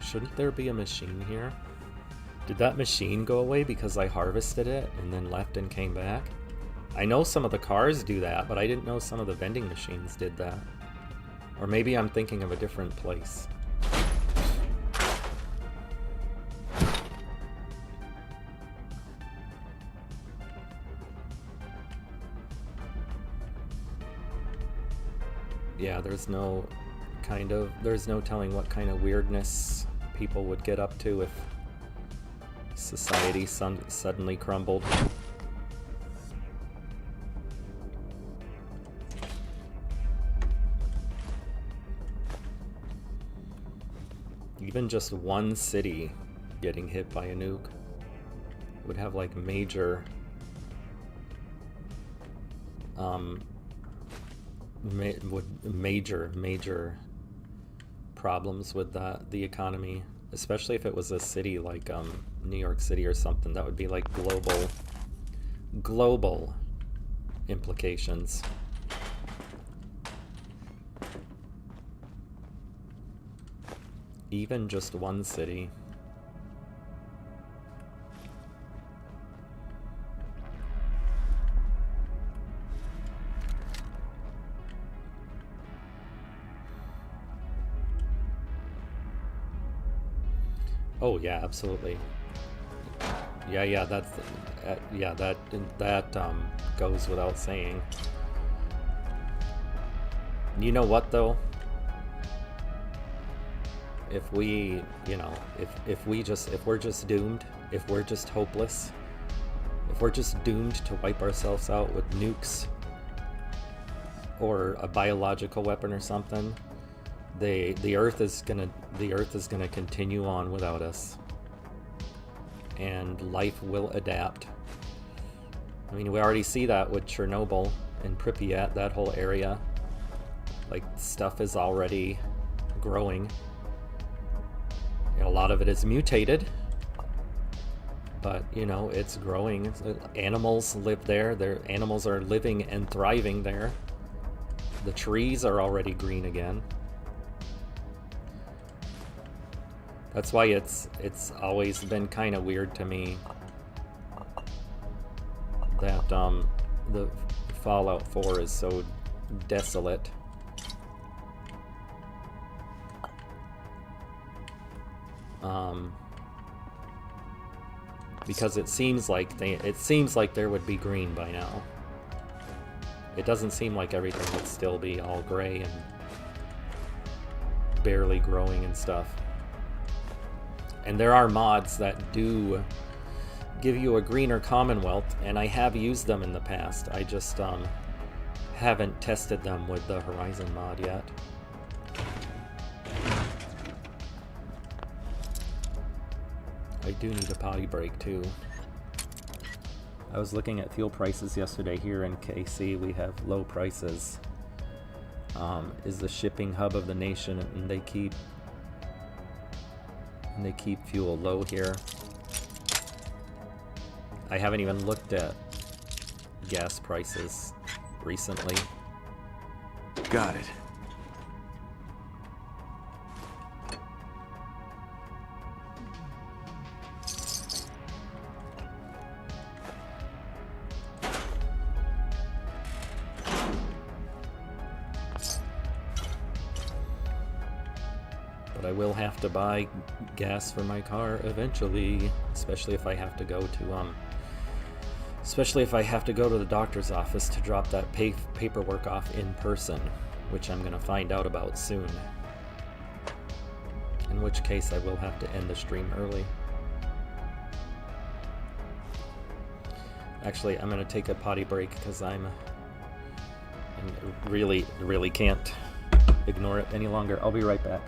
Shouldn't there be a machine here? Did that machine go away because I harvested it and then left and came back? I know some of the cars do that, but I didn't know some of the vending machines did that. Or maybe I'm thinking of a different place. yeah, there's no telling what kind of weirdness people would get up to if society suddenly crumbled. Even just one city getting hit by a nuke would have like major major problems with the economy, especially if it was a city like New York City or something. That would be like global implications. Even just one city. Oh yeah, absolutely. Yeah, that's that goes without saying. You know what though? If we, you know, if we're just doomed, if we're just hopeless, if we're just doomed to wipe ourselves out with nukes or a biological weapon or something, the Earth is gonna continue on without us, and life will adapt. I mean, we already see that with Chernobyl and Pripyat, that whole area. Like, stuff is already growing. A lot of it is mutated, but you know, it's growing. Animals live there. Animals are living and thriving there. The trees are already green again. That's why it's always been kind of weird to me that the Fallout 4 is so desolate. Because it seems like there would be green by now. It doesn't seem like everything would still be all gray and barely growing and stuff. And there are mods that do give you a greener Commonwealth, and I have used them in the past. I just haven't tested them with the Horizon mod yet. I do need a potty break too. I was looking at fuel prices yesterday. Here in KC we have low prices. Is the shipping hub of the nation, and they keep fuel low here. I haven't even looked at gas prices recently. Got it. I will have to buy gas for my car eventually, especially if I have to go to the doctor's office to drop that paperwork off in person, which I'm gonna find out about soon. In which case I will have to end the stream early. Actually, I'm gonna take a potty break because I really can't ignore it any longer. I'll be right back.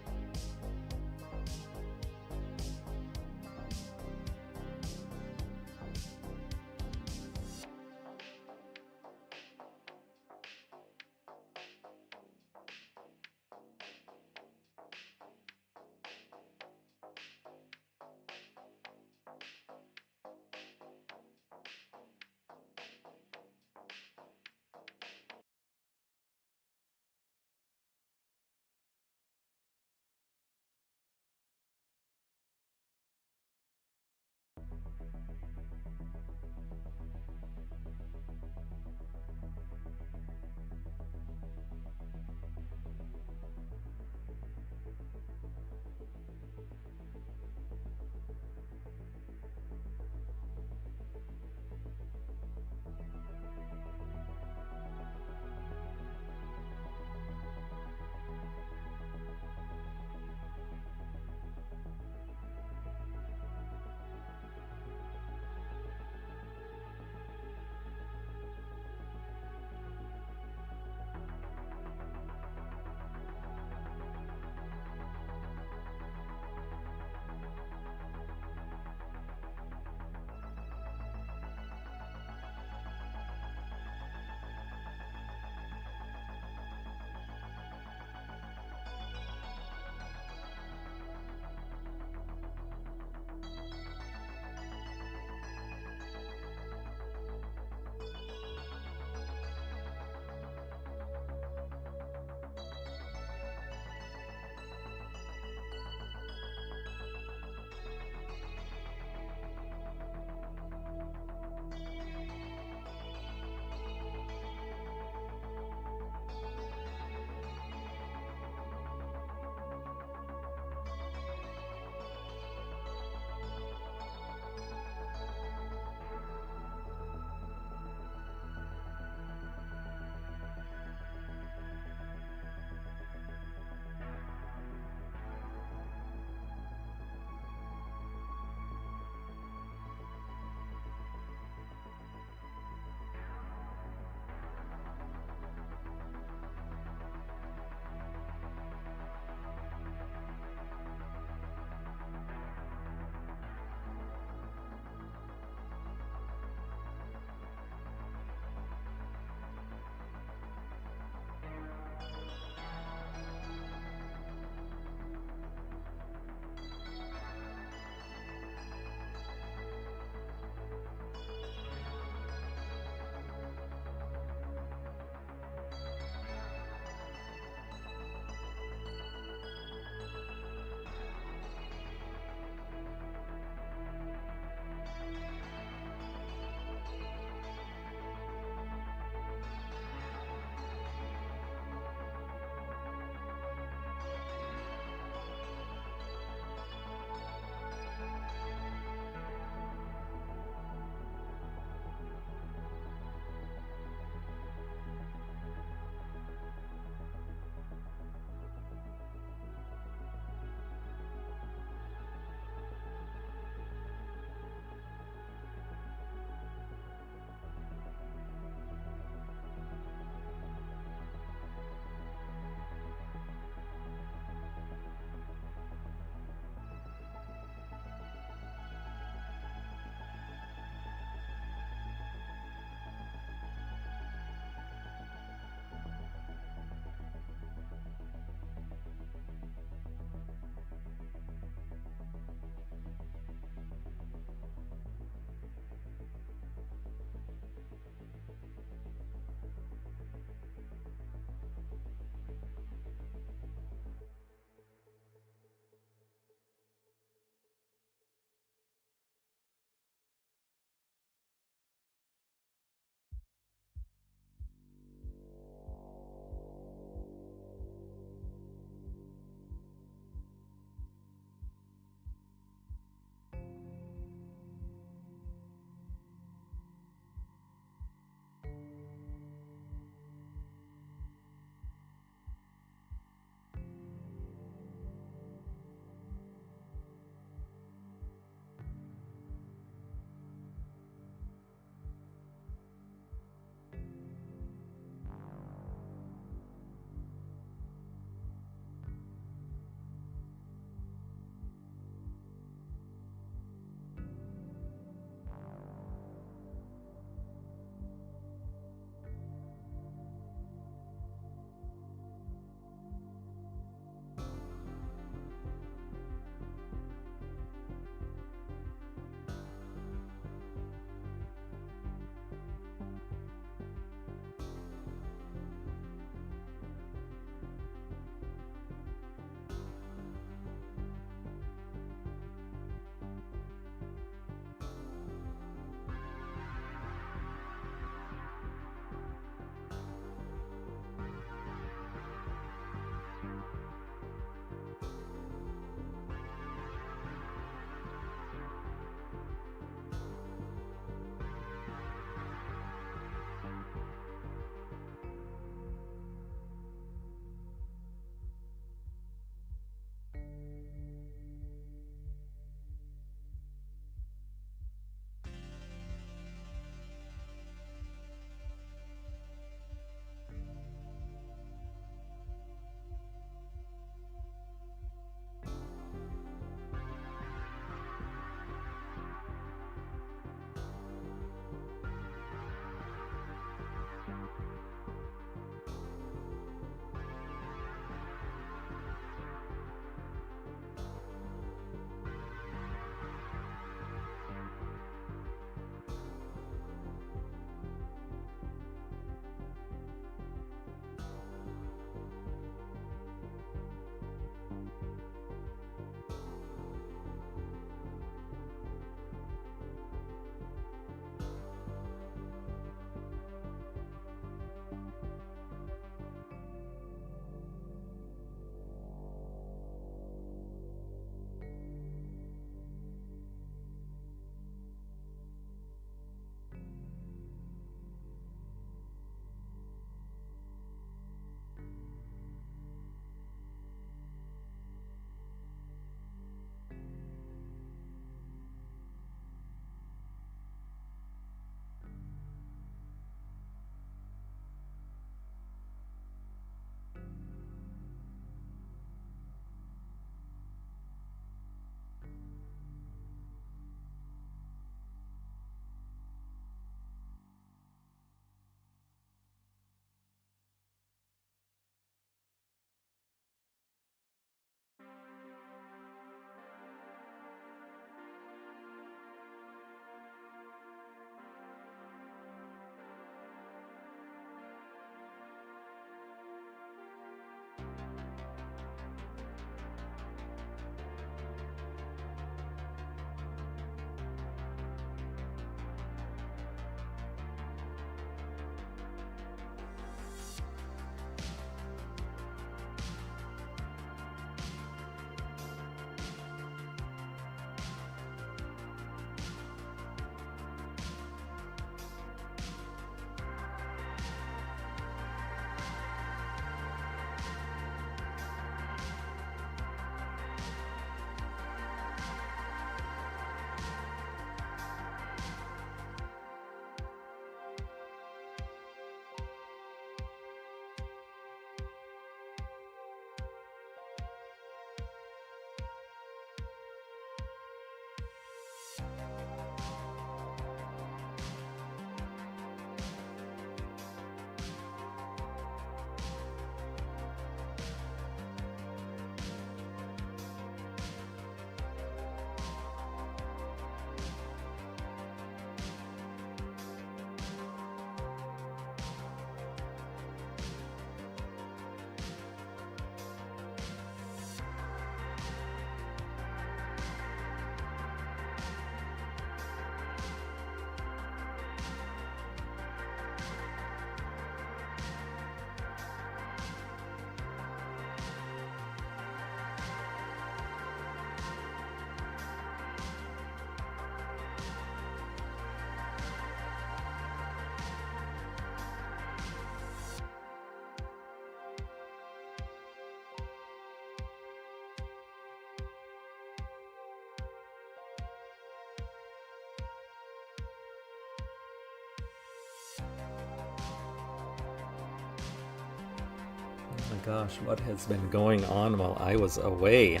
My gosh, what has been going on while I was away?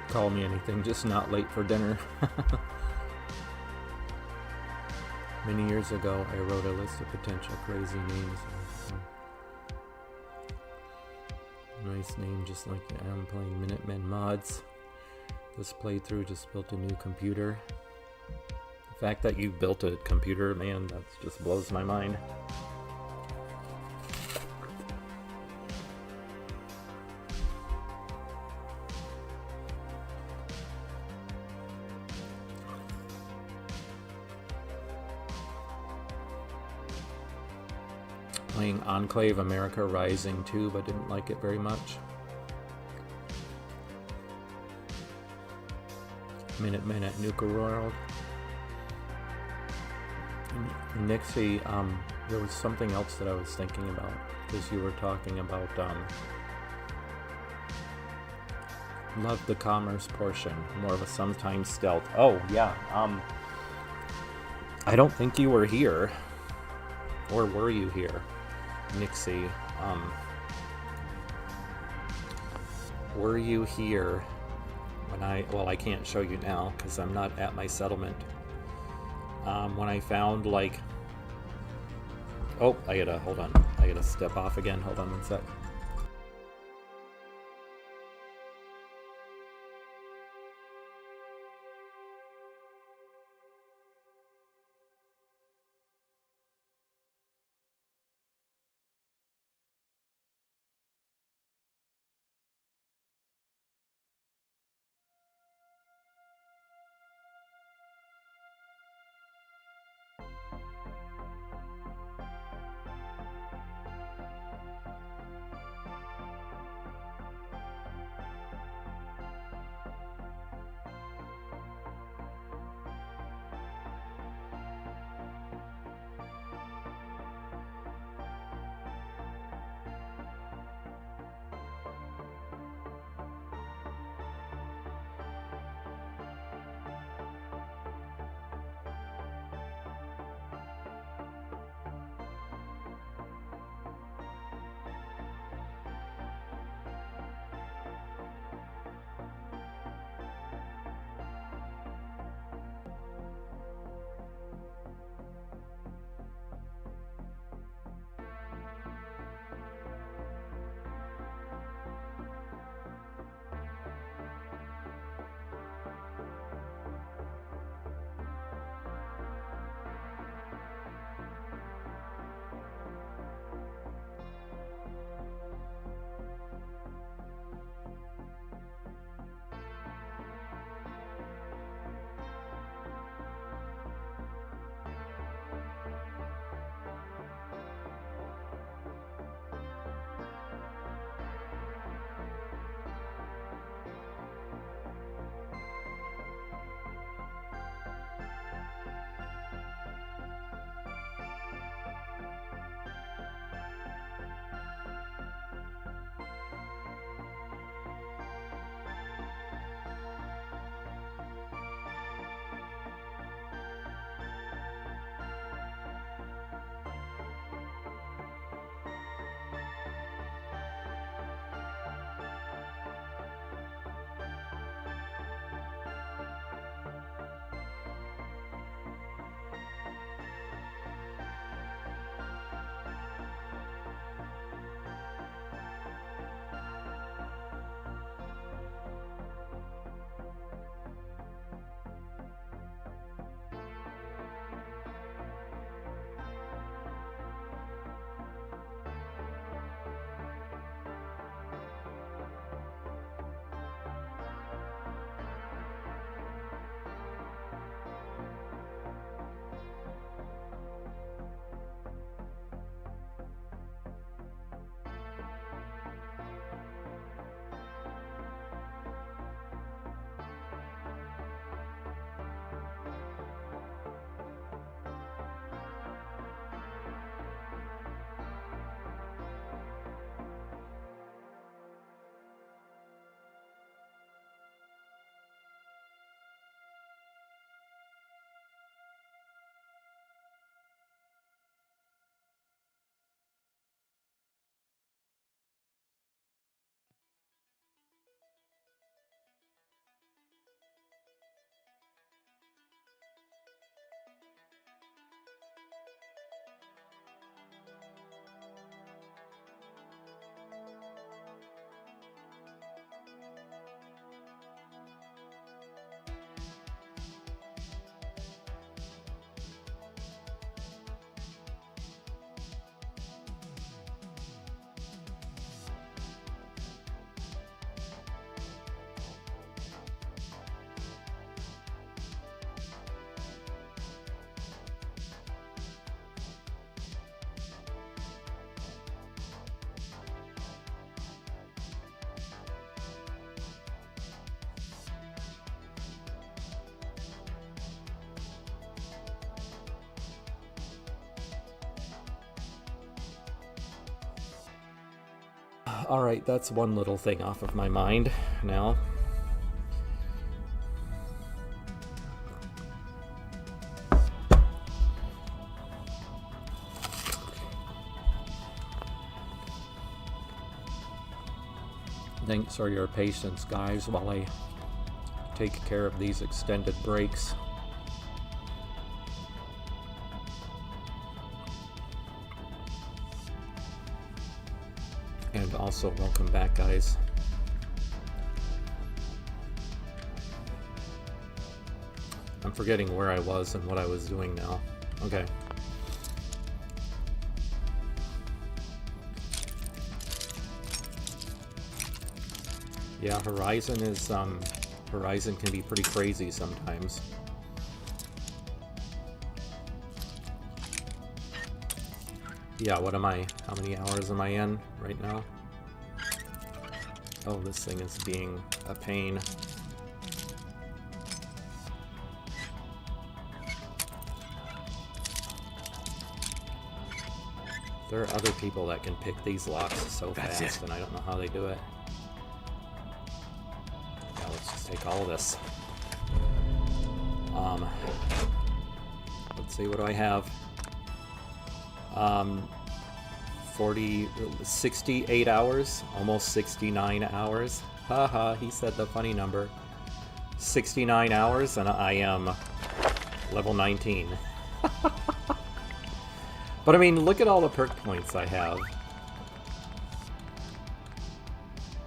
Call me anything, just not late for dinner. Many years ago, I wrote a list of potential crazy names. Nice name, just like I'm playing Minutemen mods. This playthrough just built a new computer. The fact that you built a computer, man, that just blows my mind. Playing Enclave America Rising 2, but didn't like it very much. Minutemen at Nuka World. Nixie, there was something else that I was thinking about, because you were talking about, love the commerce portion, more of a sometimes stealth. Oh, yeah, I don't think you were here. Or were you here? Nixie, were you here when I can't show you now because I'm not at my settlement. When I found, like, oh, I gotta step off again, hold on one sec. Alright, that's one little thing off of my mind now. Thanks for your patience, guys, while I take care of these extended breaks. And also, welcome back, guys. I'm forgetting where I was and what I was doing now. Okay. Yeah, Horizon is, Horizon can be pretty crazy sometimes. Yeah, what am I? How many hours am I in right now? Oh, this thing is being a pain. There are other people that can pick these locks so fast, and I don't know how they do it. Yeah, let's just take all of this. Let's see, what do I have? 68 hours, almost 69 hours. Haha, he said the funny number. 69 hours, and I am level 19. But I mean, look at all the perk points I have.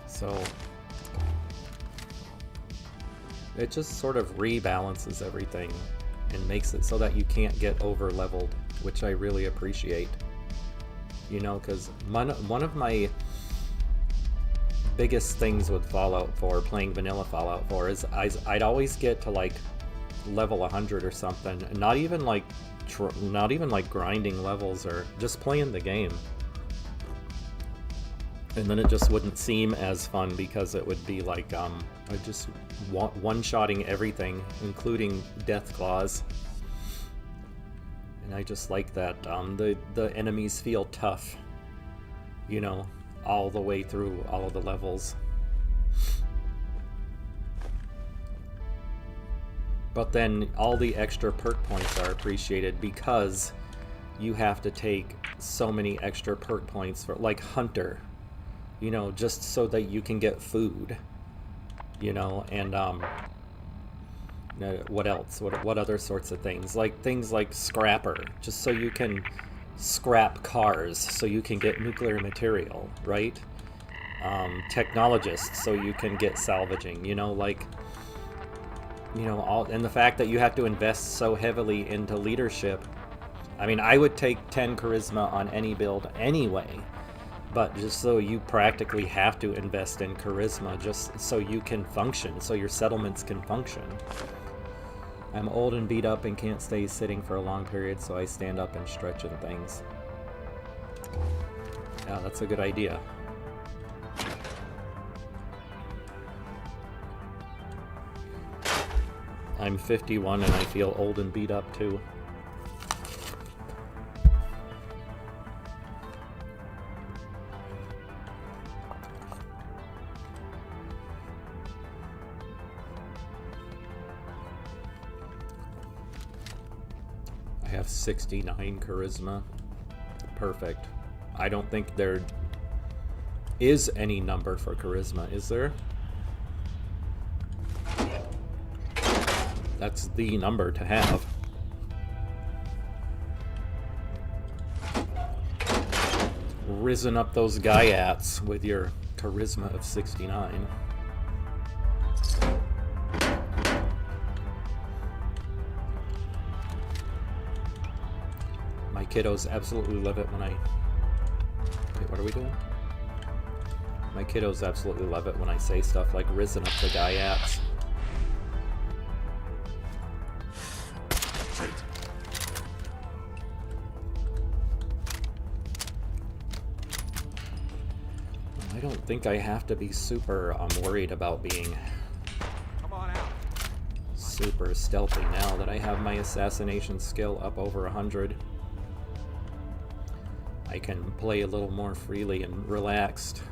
So it just sort of rebalances everything and makes it so that you can't get over leveled, which I really appreciate. You know, because one of my biggest things with Fallout 4, playing vanilla Fallout 4, is I'd always get to like level 100 or something, and not even like grinding levels or just playing the game. And then it just wouldn't seem as fun because it would be like I just one-shotting everything, including death claws. And I just like that the enemies feel tough, you know, all the way through all of the levels. But then all the extra perk points are appreciated because you have to take so many extra perk points for, like, Hunter, you know, just so that you can get food, you know, and what else? What other sorts of things? Like things like Scrapper, just so you can scrap cars, so you can get nuclear material, right? Technologist, so you can get salvaging, you know, like, you know, all, and the fact that you have to invest so heavily into leadership. I mean, I would take 10 charisma on any build anyway, but just so you practically have to invest in charisma just so you can function, so your settlements can function. I'm old and beat up and can't stay sitting for a long period, so I stand up and stretch and things. Yeah, that's a good idea. I'm 51 and I feel old and beat up too. I have 69 charisma. Perfect. I don't think there is any number for charisma, is there? That's the number to have. Risen up those Gaiats with your charisma of 69. My kiddos absolutely love it when I... Wait, what are we doing? My kiddos absolutely love it when I say stuff like risen up the Gaiats. I don't think I have to be super worried about being super stealthy now that I have my assassination skill up over 100. I can play a little more freely and relaxed.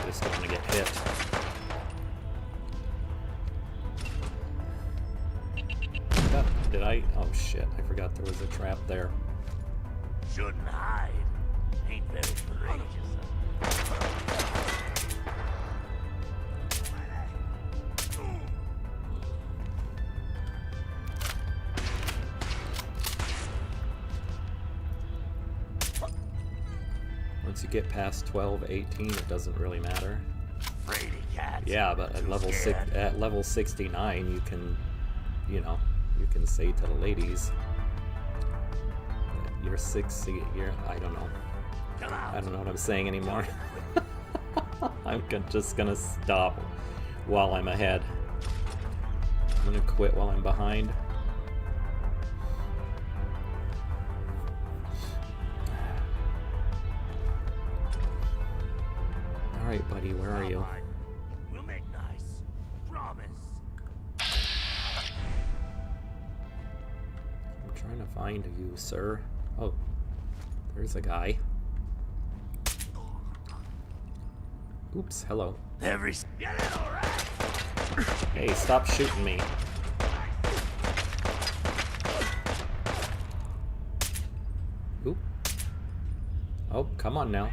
just don't want to get hit. Did I? Oh shit, I forgot there was a trap there. Shouldn't hide. Ain't very courageous. Once you get past 12, 18, it doesn't really matter. Fraidy cats. Yeah, but at level 69, you can, you know, you can say to the ladies, you're 60, I don't know. I don't know what I'm saying anymore. I'm just gonna stop while I'm ahead. I'm gonna quit while I'm behind. Alright, buddy, where are you? We'll make nice. Promise. I'm trying to find you, sir. Oh, there's a guy. Oops, hello. Hey, stop shooting me. Oop. Oh, come on now.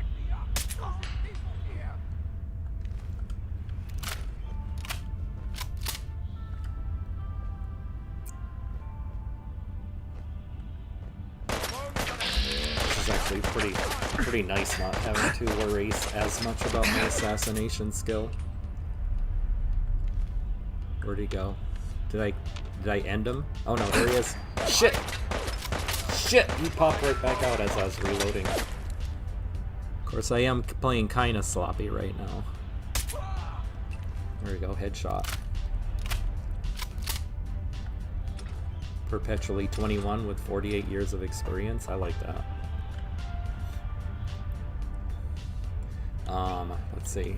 Pretty nice not having to worry as much about my assassination skill. Where'd he go? Did I end him? Oh no, there he is. Shit! Shit! He popped right back out as I was reloading. Of course, I am playing kinda sloppy right now. There we go, headshot. Perpetually 21 with 48 years of experience. I like that. Let's see.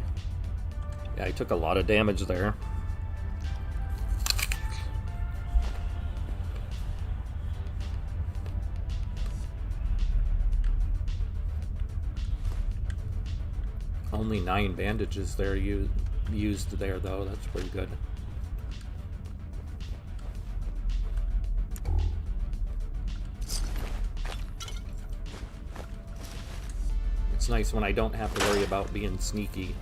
Yeah, I took a lot of damage there. Only 9 bandages there used there, though. That's pretty good. It's nice when I don't have to worry about being sneaky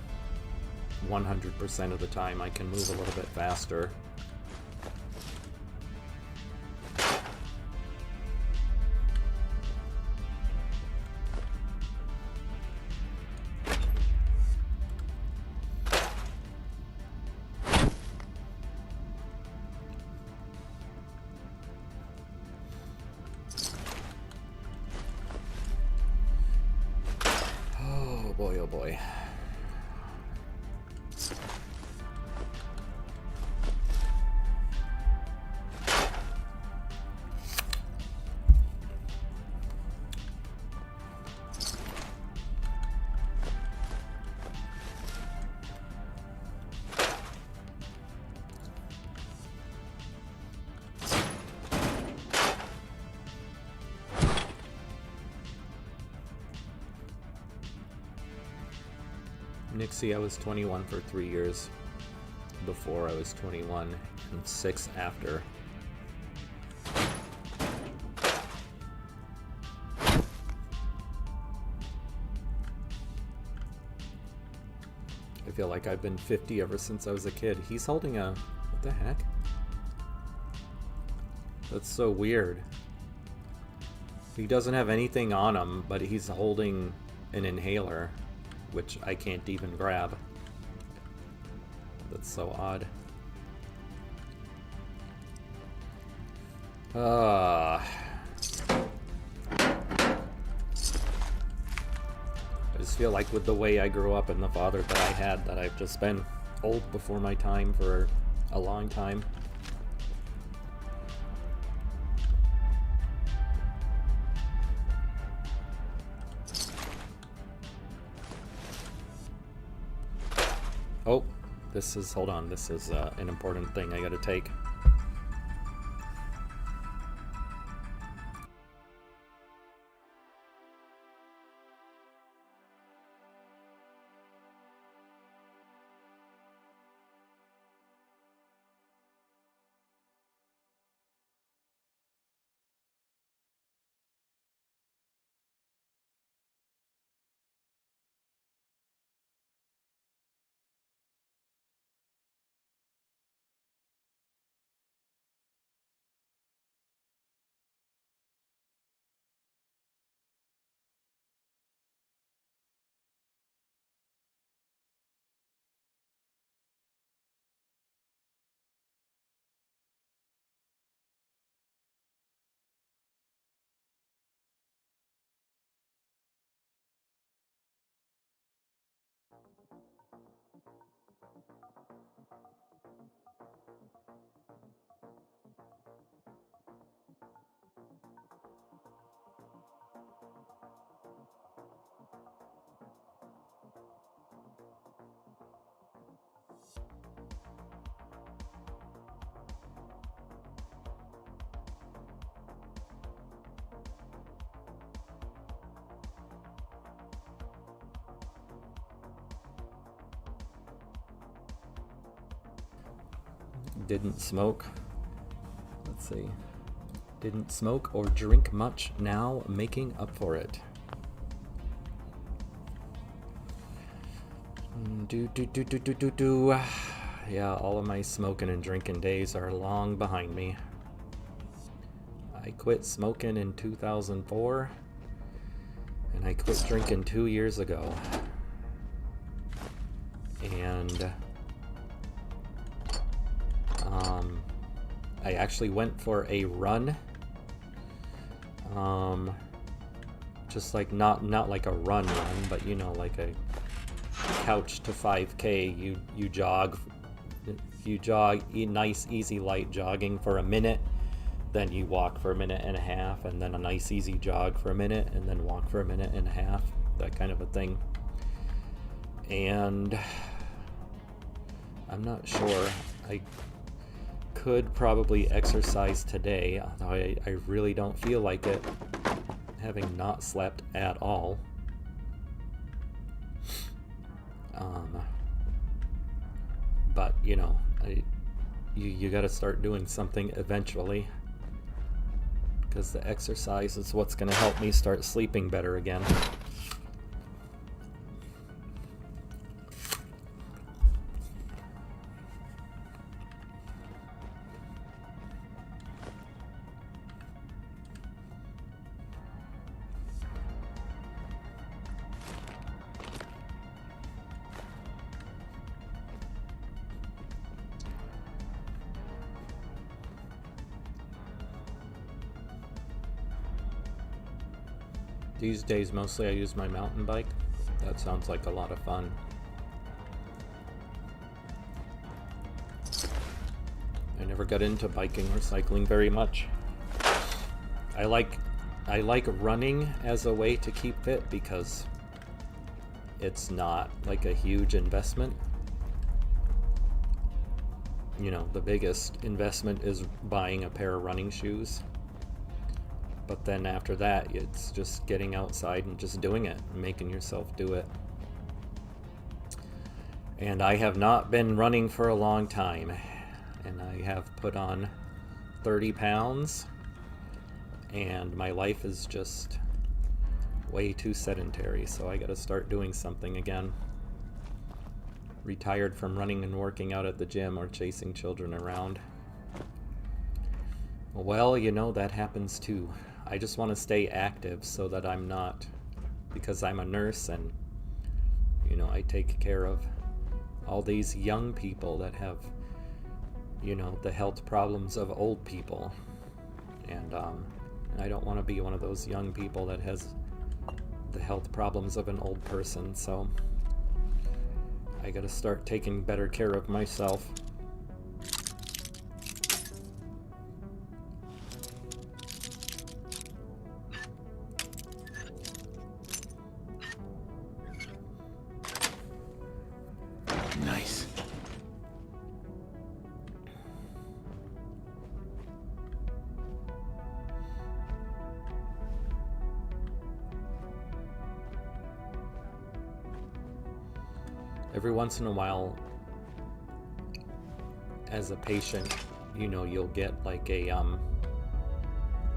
100% of the time. I can move a little bit faster. Boy, oh boy. Nixie, I was 21 for 3 years before I was 21 and 6 after. I feel like I've been 50 ever since I was a kid. He's holding a... what the heck? That's so weird. He doesn't have anything on him, but he's holding an inhaler, which I can't even grab. That's so odd. I just feel like with the way I grew up and the father that I had, that I've just been old before my time for a long time. Oh, this is, hold on, this is an important thing I gotta take. Didn't smoke. Let's see. Didn't smoke or drink much, now making up for it. Yeah, all of my smoking and drinking days are long behind me. I quit smoking in 2004, and I quit drinking 2 years ago. And I actually went for a run. Just like not like a run, but you know, like a couch to 5K. You jog, nice easy light jogging for a minute, then you walk for a minute and a half, and then a nice easy jog for a minute, and then walk for a minute and a half, that kind of a thing. And I'm not sure. I could probably exercise today, although I really don't feel like it, having not slept at all. But you know, you got to start doing something eventually, because the exercise is what's going to help me start sleeping better again. These days, mostly I use my mountain bike. That sounds like a lot of fun. I never got into biking or cycling very much. I like running as a way to keep fit because it's not like a huge investment. You know, the biggest investment is buying a pair of running shoes. But then after that, it's just getting outside and just doing it, and making yourself do it. And I have not been running for a long time, and I have put on 30 pounds, and my life is just way too sedentary, so I gotta start doing something again. Retired from running and working out at the gym or chasing children around. Well, you know, that happens too. I just want to stay active so that I'm not, because I'm a nurse and, you know, I take care of all these young people that have, you know, the health problems of old people. And I don't want to be one of those young people that has the health problems of an old person, so I gotta start taking better care of myself. Nice. Every once in a while, as a patient, you know, you'll get like a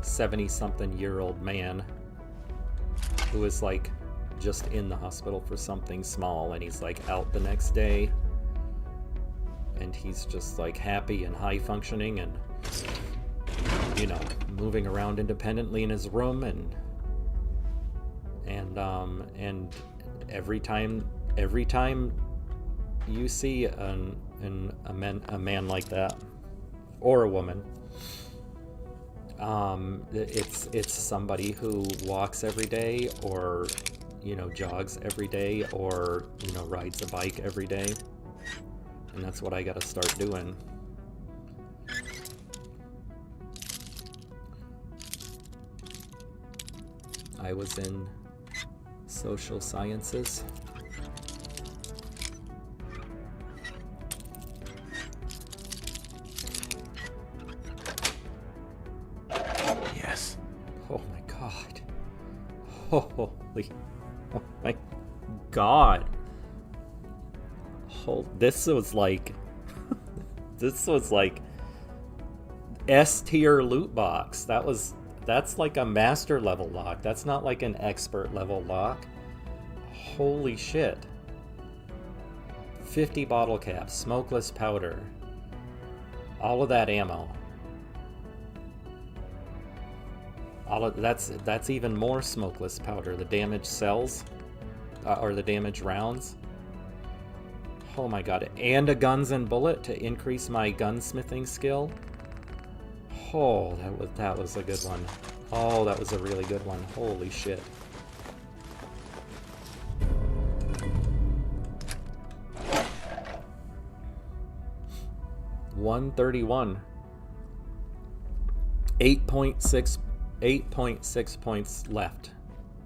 70-something-year-old man who is like just in the hospital for something small, and he's like out the next day, and he's just like happy and high functioning and, you know, moving around independently in his room, and every time you see a man like that, or a woman, it's somebody who walks every day, or, you know, jogs every day, or, you know, rides a bike every day. And that's what I gotta start doing. I was in social sciences. Yes. Oh my god. Holy. Oh my god. This was like This was like S tier loot box. That's like a master level lock. That's not like an expert level lock. Holy shit. 50 bottle caps, smokeless powder. All of that ammo. All of that's even more smokeless powder. The damaged cells or the damaged rounds. Oh my god, and a guns and bullet to increase my gunsmithing skill. Oh, that was a good one. Oh, that was a really good one. Holy shit. $131. 8.6 points left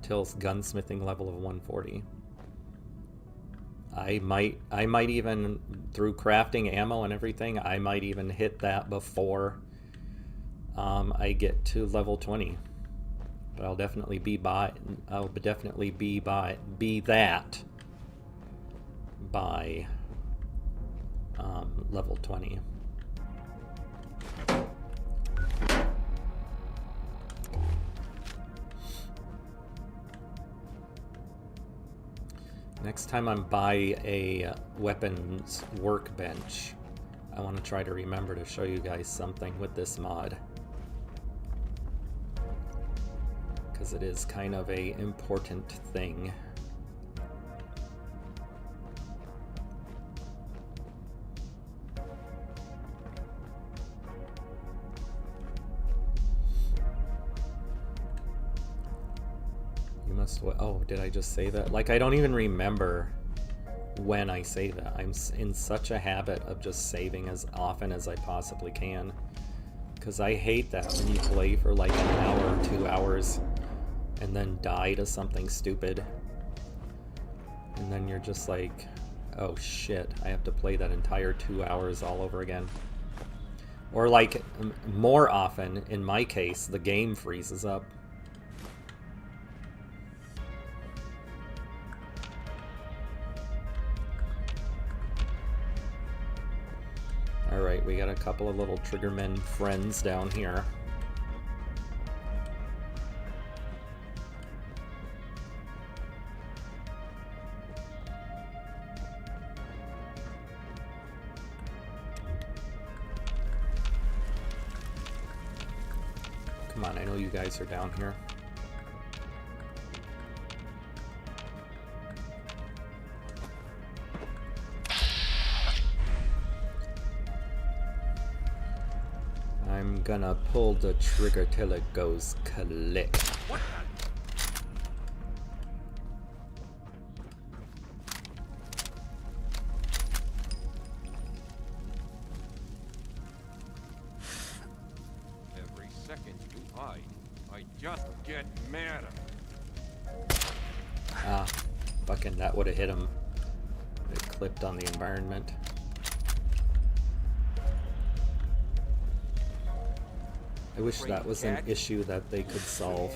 till gunsmithing level of 140. I might even, through crafting ammo and everything, I might even hit that before I get to level 20. But I'll definitely be that by level 20. Next time I'm by a weapons workbench, I want to try to remember to show you guys something with this mod. Because it is kind of a important thing. Oh, did I just say that? Like, I don't even remember when I say that. I'm in such a habit of just saving as often as I possibly can. Because I hate that when you play for like an hour, 2 hours, and then die to something stupid. And then you're just like, oh shit, I have to play that entire 2 hours all over again. Or like, more often, in my case, the game freezes up. Alright, we got a couple of little Triggermen friends down here. Come on, I know you guys are down here. I'm gonna pull the trigger till it goes click. Every second you hide, I just get madder. Ah, fucking that would have hit him. It clipped on the environment. I wish that was an issue that they could solve.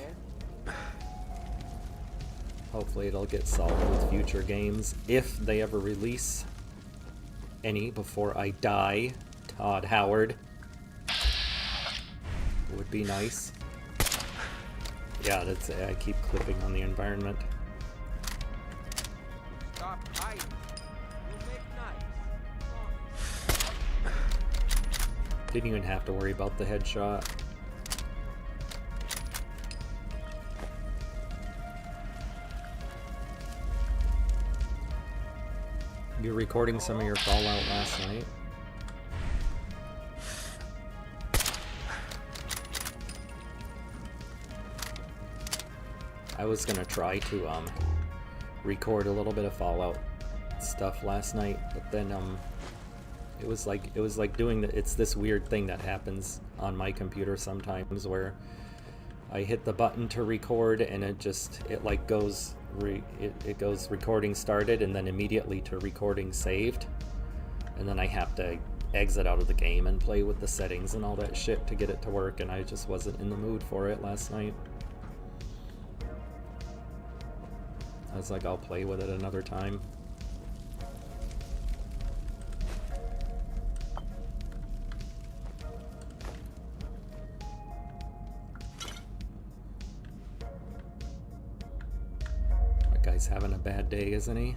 Hopefully it'll get solved with future games, if they ever release any before I die. Todd Howard. Would be nice. Yeah, that's I keep clipping on the environment. Stop hiding. You make nice. Didn't even have to worry about the headshot. You're recording some of your Fallout last night? I was gonna try to record a little bit of Fallout stuff last night, but then it was like doing it's this weird thing that happens on my computer sometimes where I hit the button to record and it goes recording started and then immediately to recording saved, and then I have to exit out of the game and play with the settings and all that shit to get it to work, and I just wasn't in the mood for it last night. I was like, I'll play with it another time. guy's having a bad day, isn't he?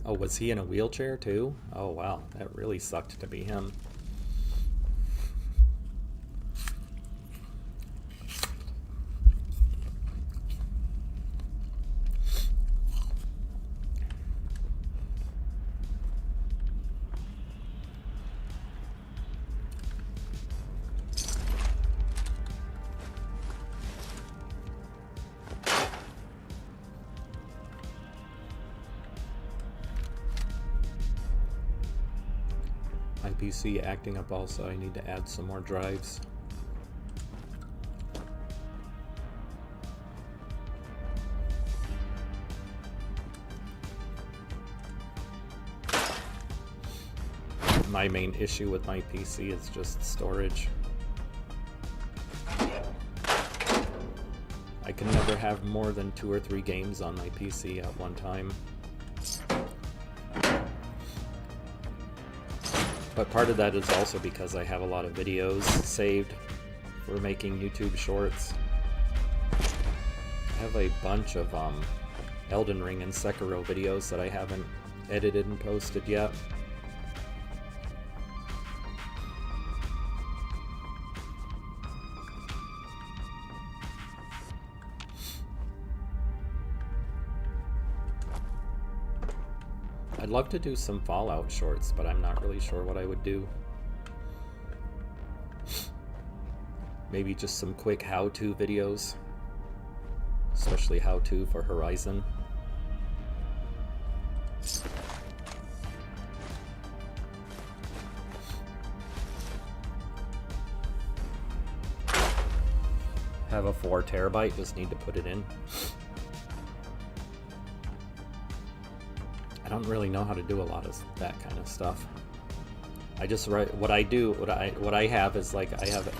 Oh, was he in a wheelchair too? Oh wow, that really sucked to be him. My PC acting up also. I need to add some more drives. My main issue with my PC is just storage. I can never have more than 2 or 3 games on my PC at one time. But part of that is also because I have a lot of videos saved for making YouTube shorts. I have a bunch of Elden Ring and Sekiro videos that I haven't edited and posted yet. I'd love to do some Fallout shorts, but I'm not really sure what I would do. Maybe just some quick how-to videos, especially how-to for Horizon. Have a 4 terabyte, just need to put it in. I don't really know how to do a lot of that kind of stuff. I just write what I have is like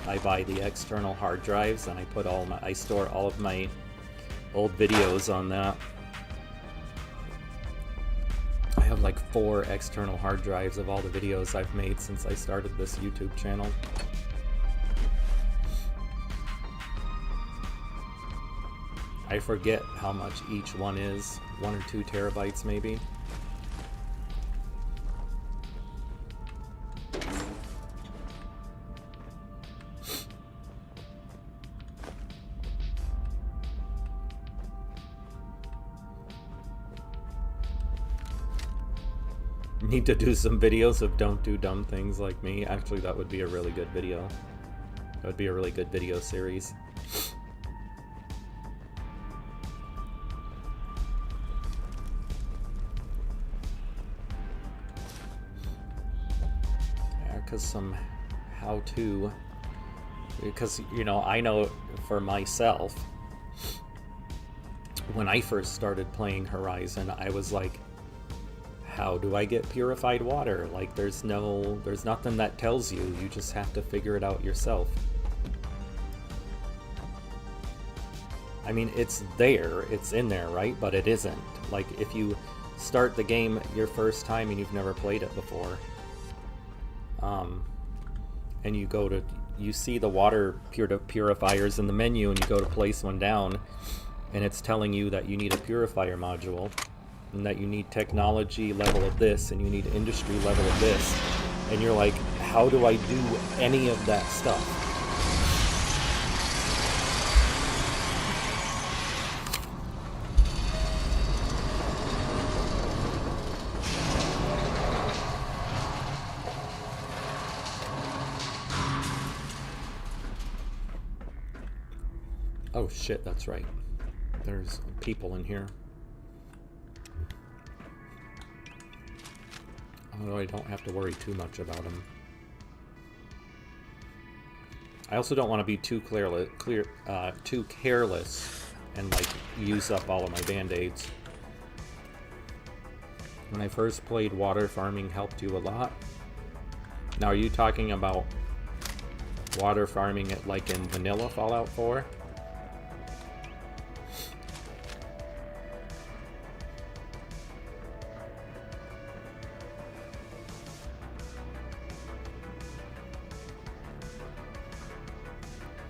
I buy the external hard drives and I store all of my old videos on that. I have like 4 external hard drives of all the videos I've made since I started this YouTube channel. I forget how much each one is, 1 or 2 terabytes maybe. Need to do some videos of don't do dumb things like me. Actually, that would be a really good video. That would be a really good video series. Yeah, because some how-to, because, you know, I know for myself, when I first started playing Horizon, I was like, how do I get purified water? Like, there's nothing that tells you. You just have to figure it out yourself. I mean, it's there, it's in there, right? But it isn't. Like, if you start the game your first time and you've never played it before, and you see the water purifiers in the menu and you go to place one down, and it's telling you that you need a purifier module, and that you need technology level of this, and you need industry level of this, and you're like, how do I do any of that stuff? Oh shit, that's right. There's people in here. Although I don't have to worry too much about them. I also don't want to be too careless and like use up all of my band-aids. When I first played, water farming helped you a lot. Now, are you talking about water farming it like in vanilla Fallout 4?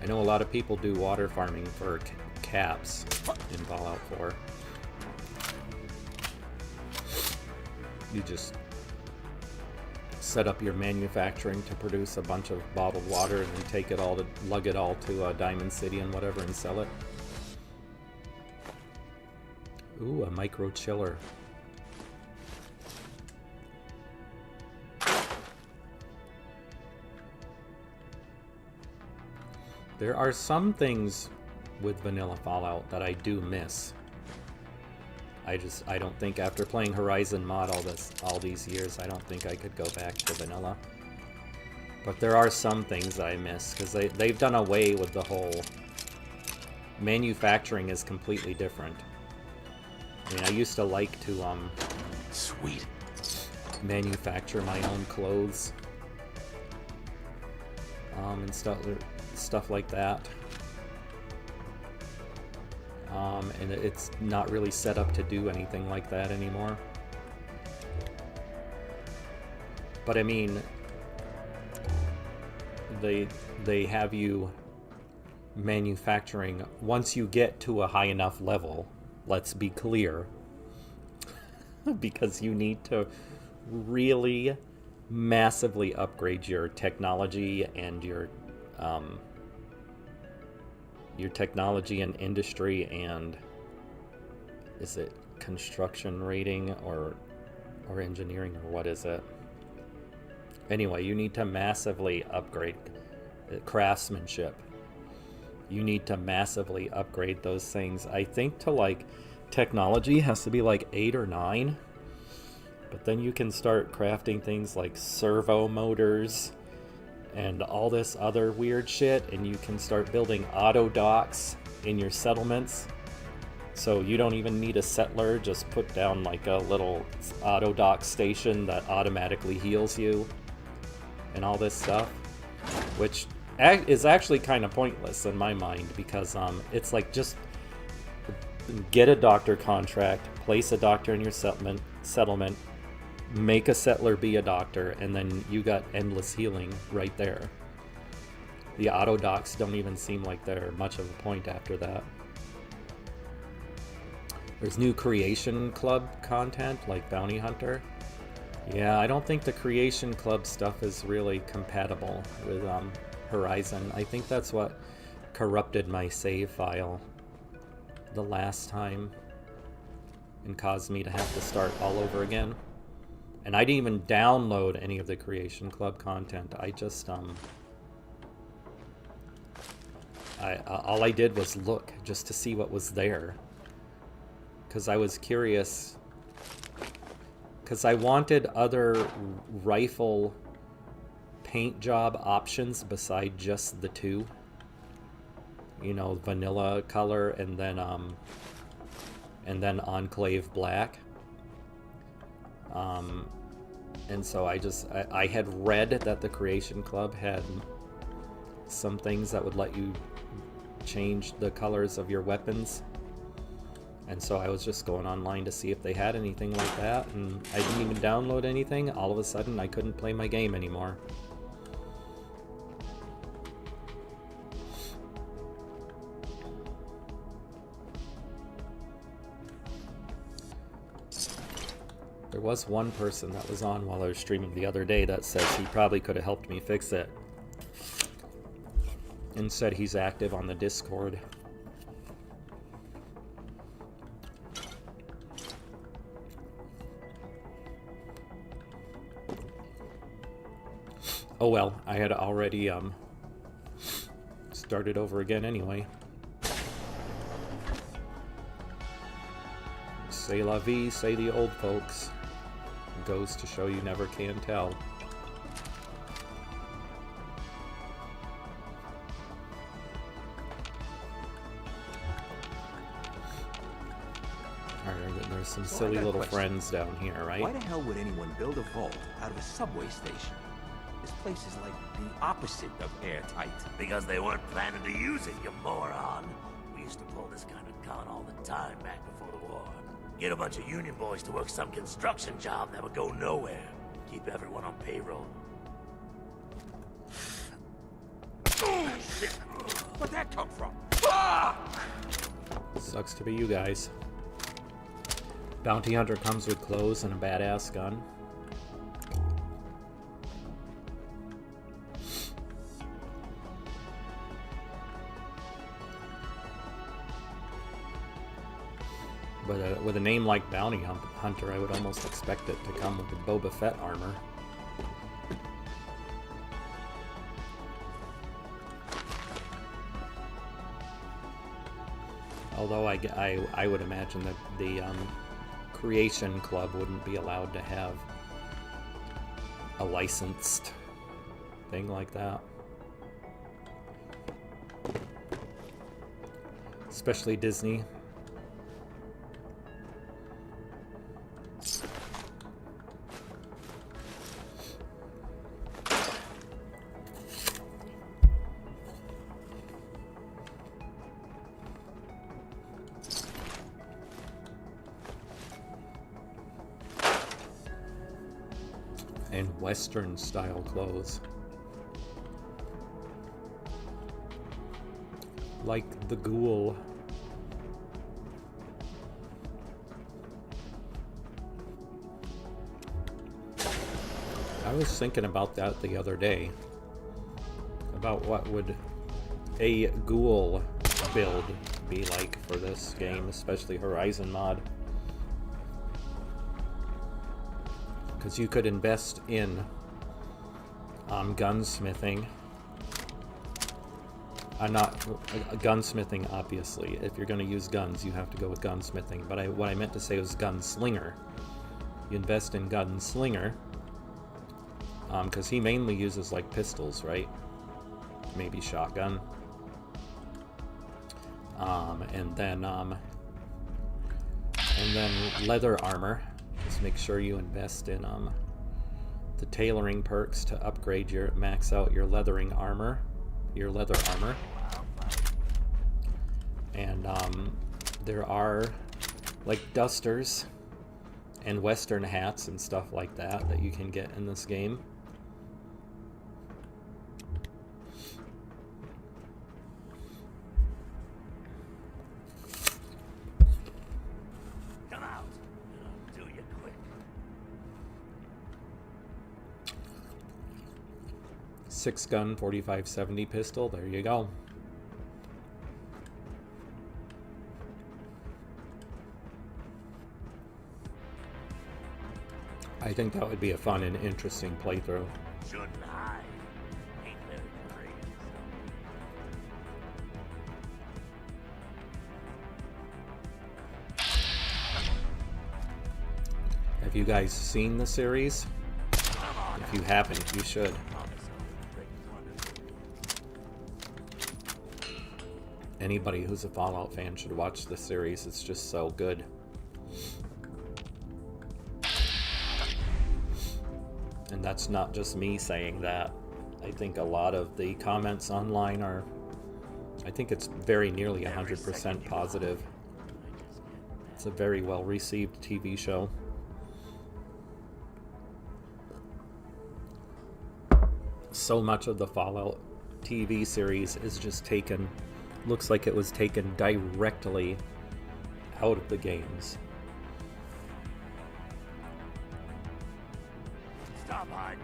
I know a lot of people do water farming for caps in Fallout 4. You just set up your manufacturing to produce a bunch of bottled water and then take it all to lug it all to Diamond City and whatever and sell it. Ooh, a micro chiller. There are some things with vanilla Fallout that I do miss. I don't think after playing Horizon mod all these years, I don't think I could go back to vanilla. But there are some things that I miss, because they've done away with the whole... Manufacturing is completely different. I mean, I used to like to, Sweet. manufacture my own clothes. And stuff like that. And it's not really set up to do anything like that anymore. But I mean, they have you manufacturing once you get to a high enough level, let's be clear, because you need to really massively upgrade your technology and your technology and industry and is it construction rating or engineering or what is it? Anyway, you need to massively upgrade craftsmanship. You need to massively upgrade those things. I think to like technology has to be like 8 or 9. But then you can start crafting things like servo motors and all this other weird shit, and you can start building auto docks in your settlements. So you don't even need a settler, just put down like a little auto dock station that automatically heals you and all this stuff, which is actually kind of pointless in my mind, because it's like just get a doctor contract, place a doctor in your settlement, make a settler be a doctor, and then you got endless healing right there. The auto docks don't even seem like they're much of a point after that. There's new Creation Club content like Bounty Hunter. Yeah, I don't think the Creation Club stuff is really compatible with Horizon. I think that's what corrupted my save file the last time and caused me to have to start all over again. And I didn't even download any of the Creation Club content. I just all I did was look just to see what was there, because I was curious, because I wanted other rifle paint job options beside just the two, you know, vanilla color and then Enclave black. And so I had read that the Creation Club had some things that would let you change the colors of your weapons. And so I was just going online to see if they had anything like that, and I didn't even download anything. All of a sudden, I couldn't play my game anymore. There was one person that was on while I was streaming the other day that says he probably could have helped me fix it, and said he's active on the Discord. Oh well, I had already started over again anyway. C'est la vie, say the old folks. Goes to show you never can tell. Alright, there's some silly little friends down here, right? Why the hell would anyone build a vault out of a subway station? This place is like the opposite of airtight. Because they weren't planning to use it, you moron. We used to pull this kind of con all the time back before the war. Get a bunch of union boys to work some construction job that would go nowhere. Keep everyone on payroll. Where'd that come from? Fuck! Sucks to be you guys. Bounty Hunter comes with clothes and a badass gun. But with a name like Bounty Hunter, I would almost expect it to come with the Boba Fett armor. Although I would imagine that the Creation Club wouldn't be allowed to have a licensed thing like that. Especially Disney. And Western style clothes. Like the Ghoul. I was thinking about that the other day. About what would a Ghoul build be like for this game, especially Horizon mod. Because you could invest in gunsmithing. Not gunsmithing, obviously. If you're going to use guns, you have to go with gunsmithing. But what I meant to say was gunslinger. You invest in gunslinger, because he mainly uses like pistols, right? Maybe shotgun. And then leather armor. Just make sure you invest in the tailoring perks to upgrade max out your leather armor. And there are like dusters and Western hats and stuff like that that you can get in this game. Come out. Do you quick. 6-gun 45-70 pistol. There you go. I think that would be a fun and interesting playthrough. Shouldn't hide. Ain't very brave. Have you guys seen the series? If you haven't, you should. Anybody who's a Fallout fan should watch the series. It's just so good. And that's not just me saying that. I think a lot of the comments online are, I think it's very nearly 100% positive. It's a very well received TV show. So much of the Fallout TV series is just taken, looks like it was taken directly out of the games. Stop hiding.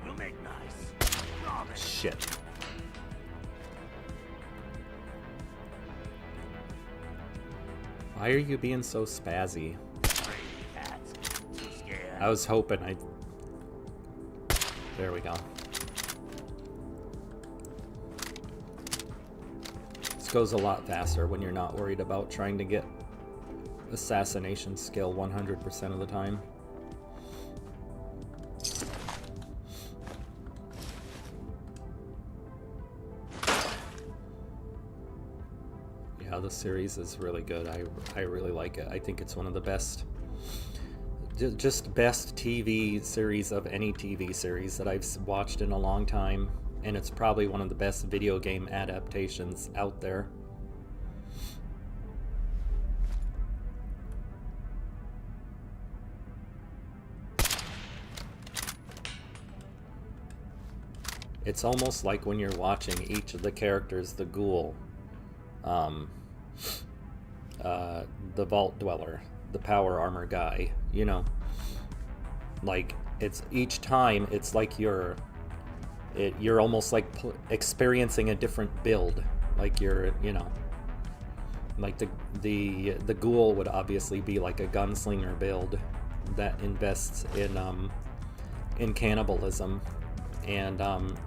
We'll make nice. Shit. Why are you being so spazzy? I was hoping I'd... There we go. This goes a lot faster when you're not worried about trying to get assassination skill 100% of the time. Yeah, the series is really good. I really like it. I think it's one of the best, just best TV series of any TV series that I've watched in a long time. And it's probably one of the best video game adaptations out there. It's almost like when you're watching each of the characters, the ghoul, the vault dweller, the power armor guy, you know, like it's each time it's like you're almost like experiencing a different build, like you're, you know, like the ghoul would obviously be like a gunslinger build that invests in cannibalism and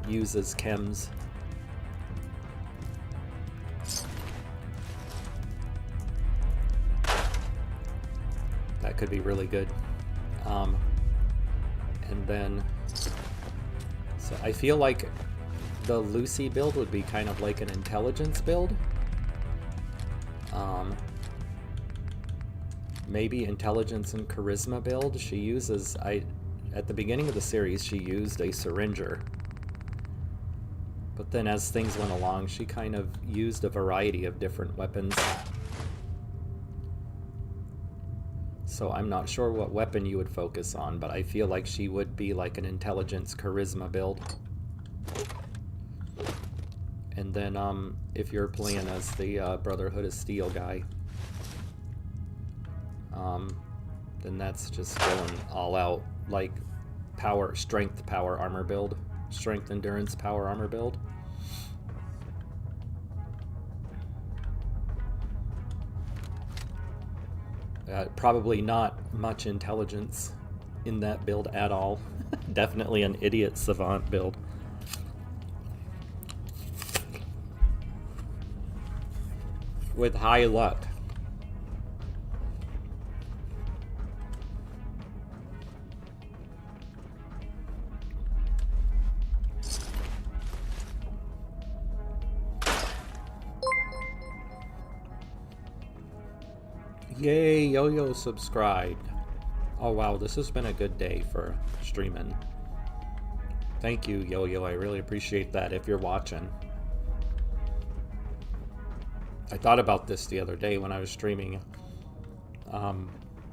uses chems. That could be really good. And then, so I feel like the Lucy build would be kind of like an intelligence build. Maybe intelligence and charisma build. She uses, at the beginning of the series, she used a syringer. But then as things went along, she kind of used a variety of different weapons. So I'm not sure what weapon you would focus on, but I feel like she would be like an intelligence charisma build. And then if you're playing as the Brotherhood of Steel guy, then that's just going all out, like strength power armor build, strength endurance power armor build. Probably not much intelligence in that build at all. Definitely an idiot savant build. With high luck. Yay, Yo-Yo subscribed. Oh wow, this has been a good day for streaming. Thank you, Yo-Yo, I really appreciate that if you're watching. I thought about this the other day when I was streaming, and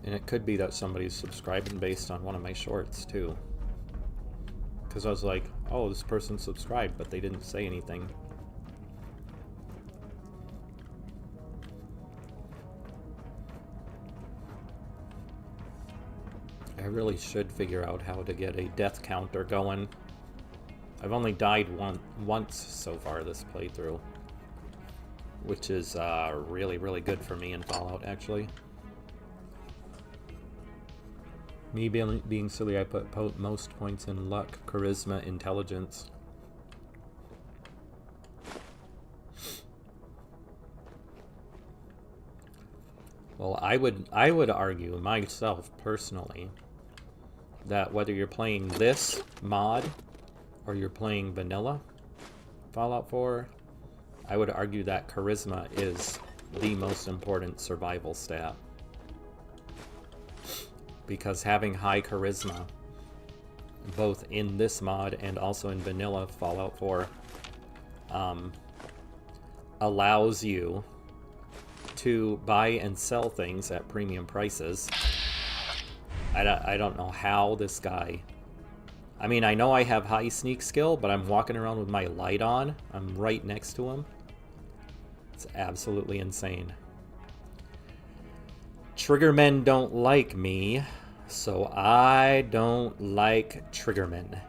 it could be that somebody's subscribing based on one of my shorts too. Because I was like, oh, this person subscribed, but they didn't say anything. I really should figure out how to get a death counter going. I've only died once so far this playthrough, which is really, really good for me in Fallout, actually. Me being silly, I put most points in luck, charisma, intelligence. Well, I would argue myself personally that whether you're playing this mod or you're playing vanilla Fallout 4, I would argue that charisma is the most important survival stat. Because having high charisma, both in this mod and also in vanilla Fallout 4, allows you to buy and sell things at premium prices. I don't know how this guy... I mean, I know I have high sneak skill, but I'm walking around with my light on. I'm right next to him. It's absolutely insane. Triggermen don't like me, so I don't like Triggermen.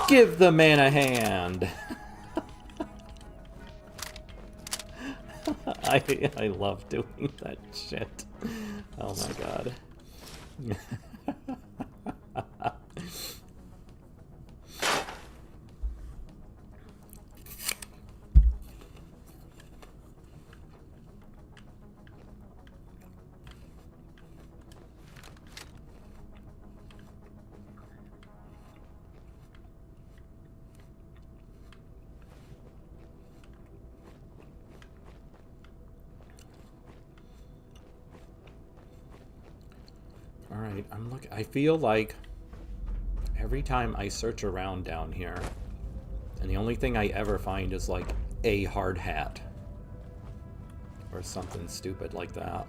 Give the man a hand. I love doing that shit. Oh my god. Alright, I feel like every time I search around down here, and the only thing I ever find is like a hard hat. Or something stupid like that.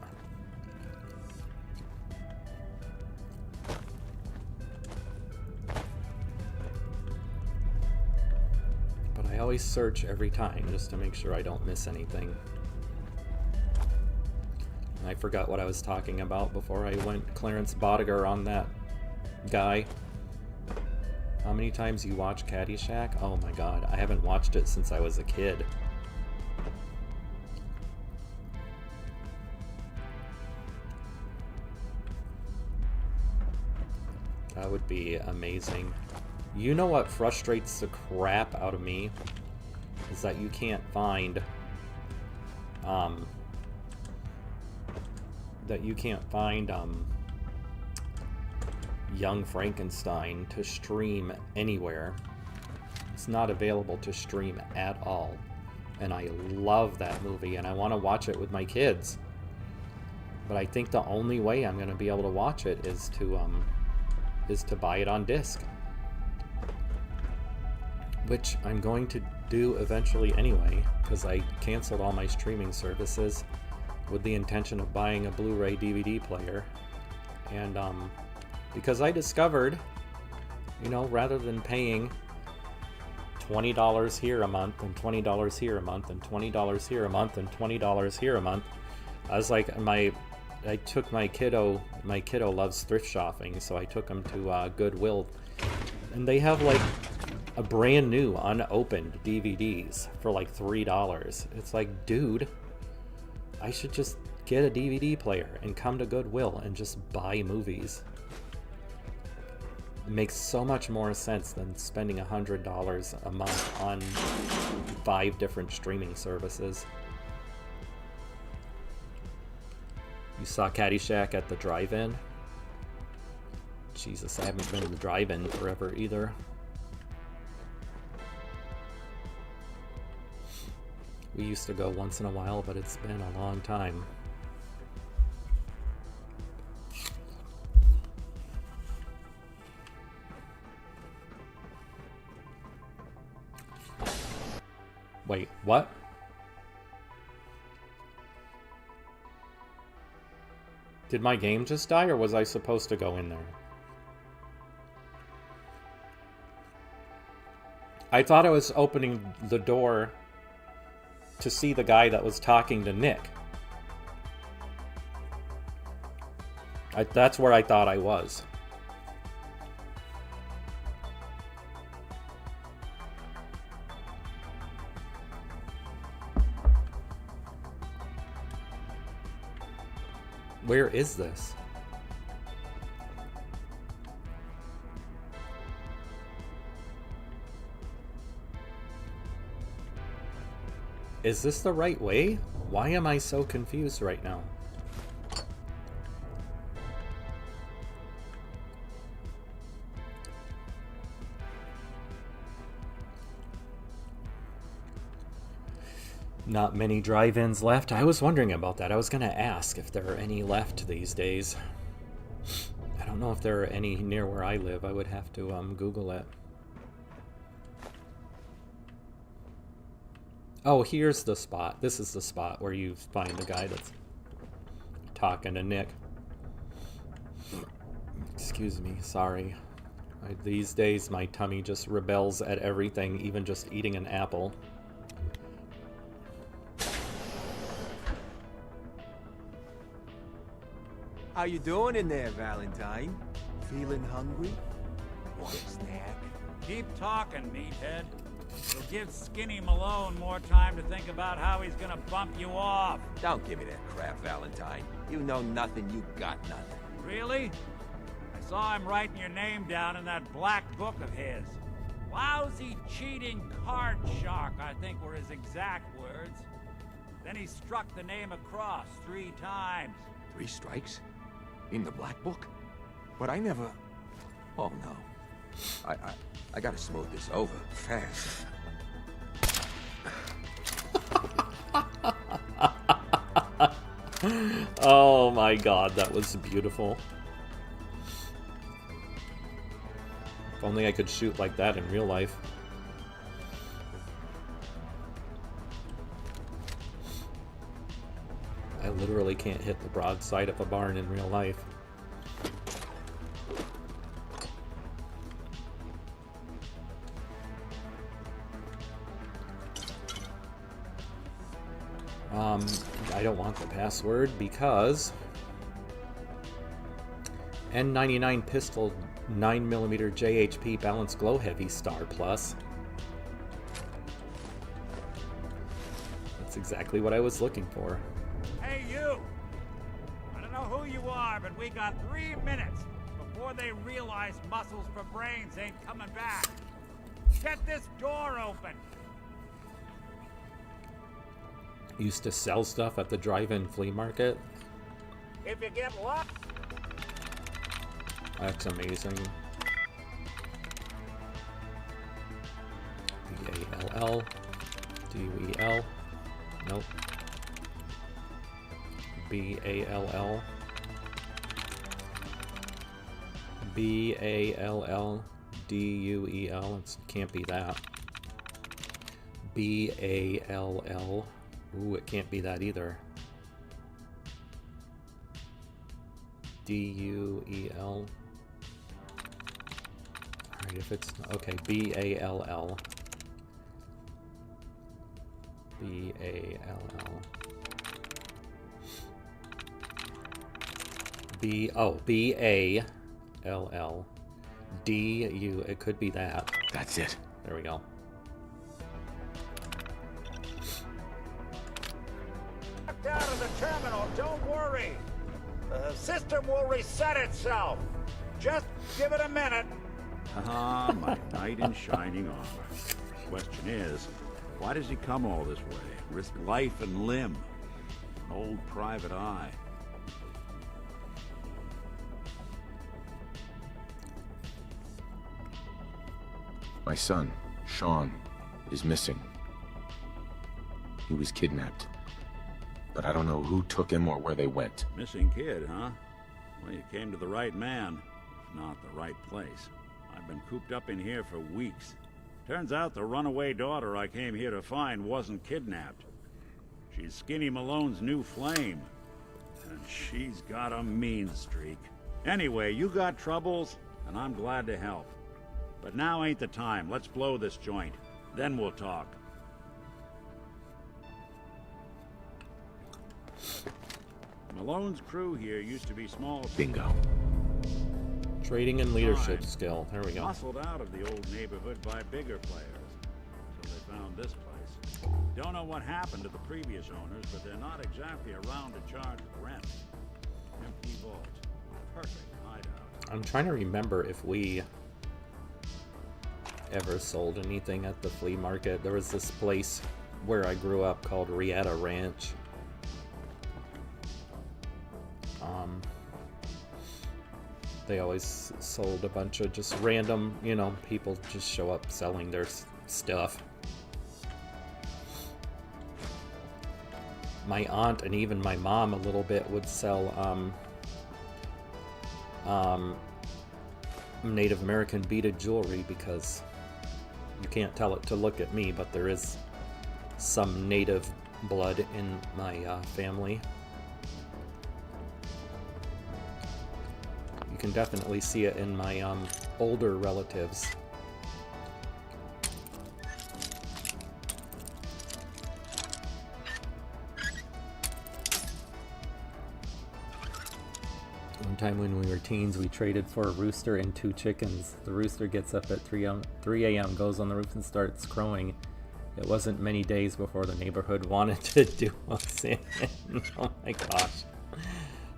always search every time just to make sure I don't miss anything. I forgot what I was talking about before I went Clarence Bodiger on that guy. How many times you watch Caddyshack? Oh my god, I haven't watched it since I was a kid. That would be amazing. You know what frustrates the crap out of me? Is that you can't find Young Frankenstein to stream anywhere. It's not available to stream at all. And I love that movie and I want to watch it with my kids. But I think the only way I'm going to be able to watch it is to buy it on disc. Which I'm going to do eventually anyway, because I canceled all my streaming services with the intention of buying a Blu-ray DVD player. And because I discovered, you know, rather than paying $20 here a month and $20 here a month and $20 here a month and $20 here a month, I was like, I took my kiddo loves thrift shopping, so I took him to Goodwill, and they have like a brand new unopened DVDs for like $3. It's like, dude, I should just get a DVD player and come to Goodwill and just buy movies. It makes so much more sense than spending $100 a month on 5 different streaming services. You saw Caddyshack at the drive-in? Jesus, I haven't been to the drive-in forever either. We used to go once in a while, but it's been a long time. Wait, what? Did my game just die, or was I supposed to go in there? I thought I was opening the door to see the guy that was talking to Nick. That's where I thought I was. Where is this? Is this the right way? Why am I so confused right now? Not many drive-ins left. I was wondering about that. I was going to ask if there are any left these days. I don't know if there are any near where I live. I would have to Google it. Oh, here's the spot. This is the spot where you find the guy that's talking to Nick. Excuse me, sorry. These days my tummy just rebels at everything, even just eating an apple. How you doing in there, Valentine? Feeling hungry? Want a snack? Keep talking, meathead. It'll give Skinny Malone more time to think about how he's gonna bump you off. Don't give me that crap, Valentine. You know nothing, you got nothing. Really? I saw him writing your name down in that black book of his. Lousy, cheating card shark, I think were his exact words. Then he struck the name across 3 times. 3 strikes? In the black book? But I never... Oh no. I gotta smooth this over fast. Oh my god, that was beautiful. If only I could shoot like that in real life. I literally can't hit the broadside of a barn in real life. I don't want the password because N99 pistol 9mm JHP balanced glow heavy star plus. That's exactly what I was looking for. Hey, you! I don't know who you are, but we got 3 minutes before they realize muscles for brains ain't coming back. Get this door open! Used to sell stuff at the drive-in flea market. If you get locked... That's amazing. B-A-L-L. D-U-E-L. Nope. B-A-L-L. B-A-L-L. D-U-E-L. It can't be that. B-A-L-L. Ooh, it can't be that either. D-U-E-L. Alright, if it's... Okay, B-A-L-L. B-A-L-L. B-A-L-L. D-U... It could be that. That's it. There we go. Out of the terminal, don't worry. The system will reset itself. Just give it a minute. Ah, my knight in shining armor. Question is, why does he come all this way? Risk life and limb. An old private eye. My son, Sean, is missing. He was kidnapped. But I don't know who took him or where they went. Missing kid, huh? Well, you came to the right man, if not the right place. I've been cooped up in here for weeks. Turns out the runaway daughter I came here to find wasn't kidnapped. She's Skinny Malone's new flame. And she's got a mean streak. Anyway, you got troubles, and I'm glad to help. But now ain't the time. Let's blow this joint. Then we'll talk. Malone's crew here used to be small. Bingo. Trading and leadership skill. There we go. Muscled out of the old neighborhood by bigger players. Until they found this place. Don't know what happened to the previous owners, but they're not exactly around to charge rent. Empty vault. Perfect hideout. I'm trying to remember if we ever sold anything at the flea market. There was this place where I grew up called Rieta Ranch. They always sold a bunch of just random, you know, people just show up selling their stuff. My aunt and even my mom a little bit would sell Native American beaded jewelry because you can't tell it to look at me, but there is some native blood in my family. You can definitely see it in my older relatives. One time when we were teens, we traded for a rooster and 2 chickens. The rooster gets up at 3 a.m., goes on the roof and starts crowing. It wasn't many days before the neighborhood wanted to do us in. Oh my gosh.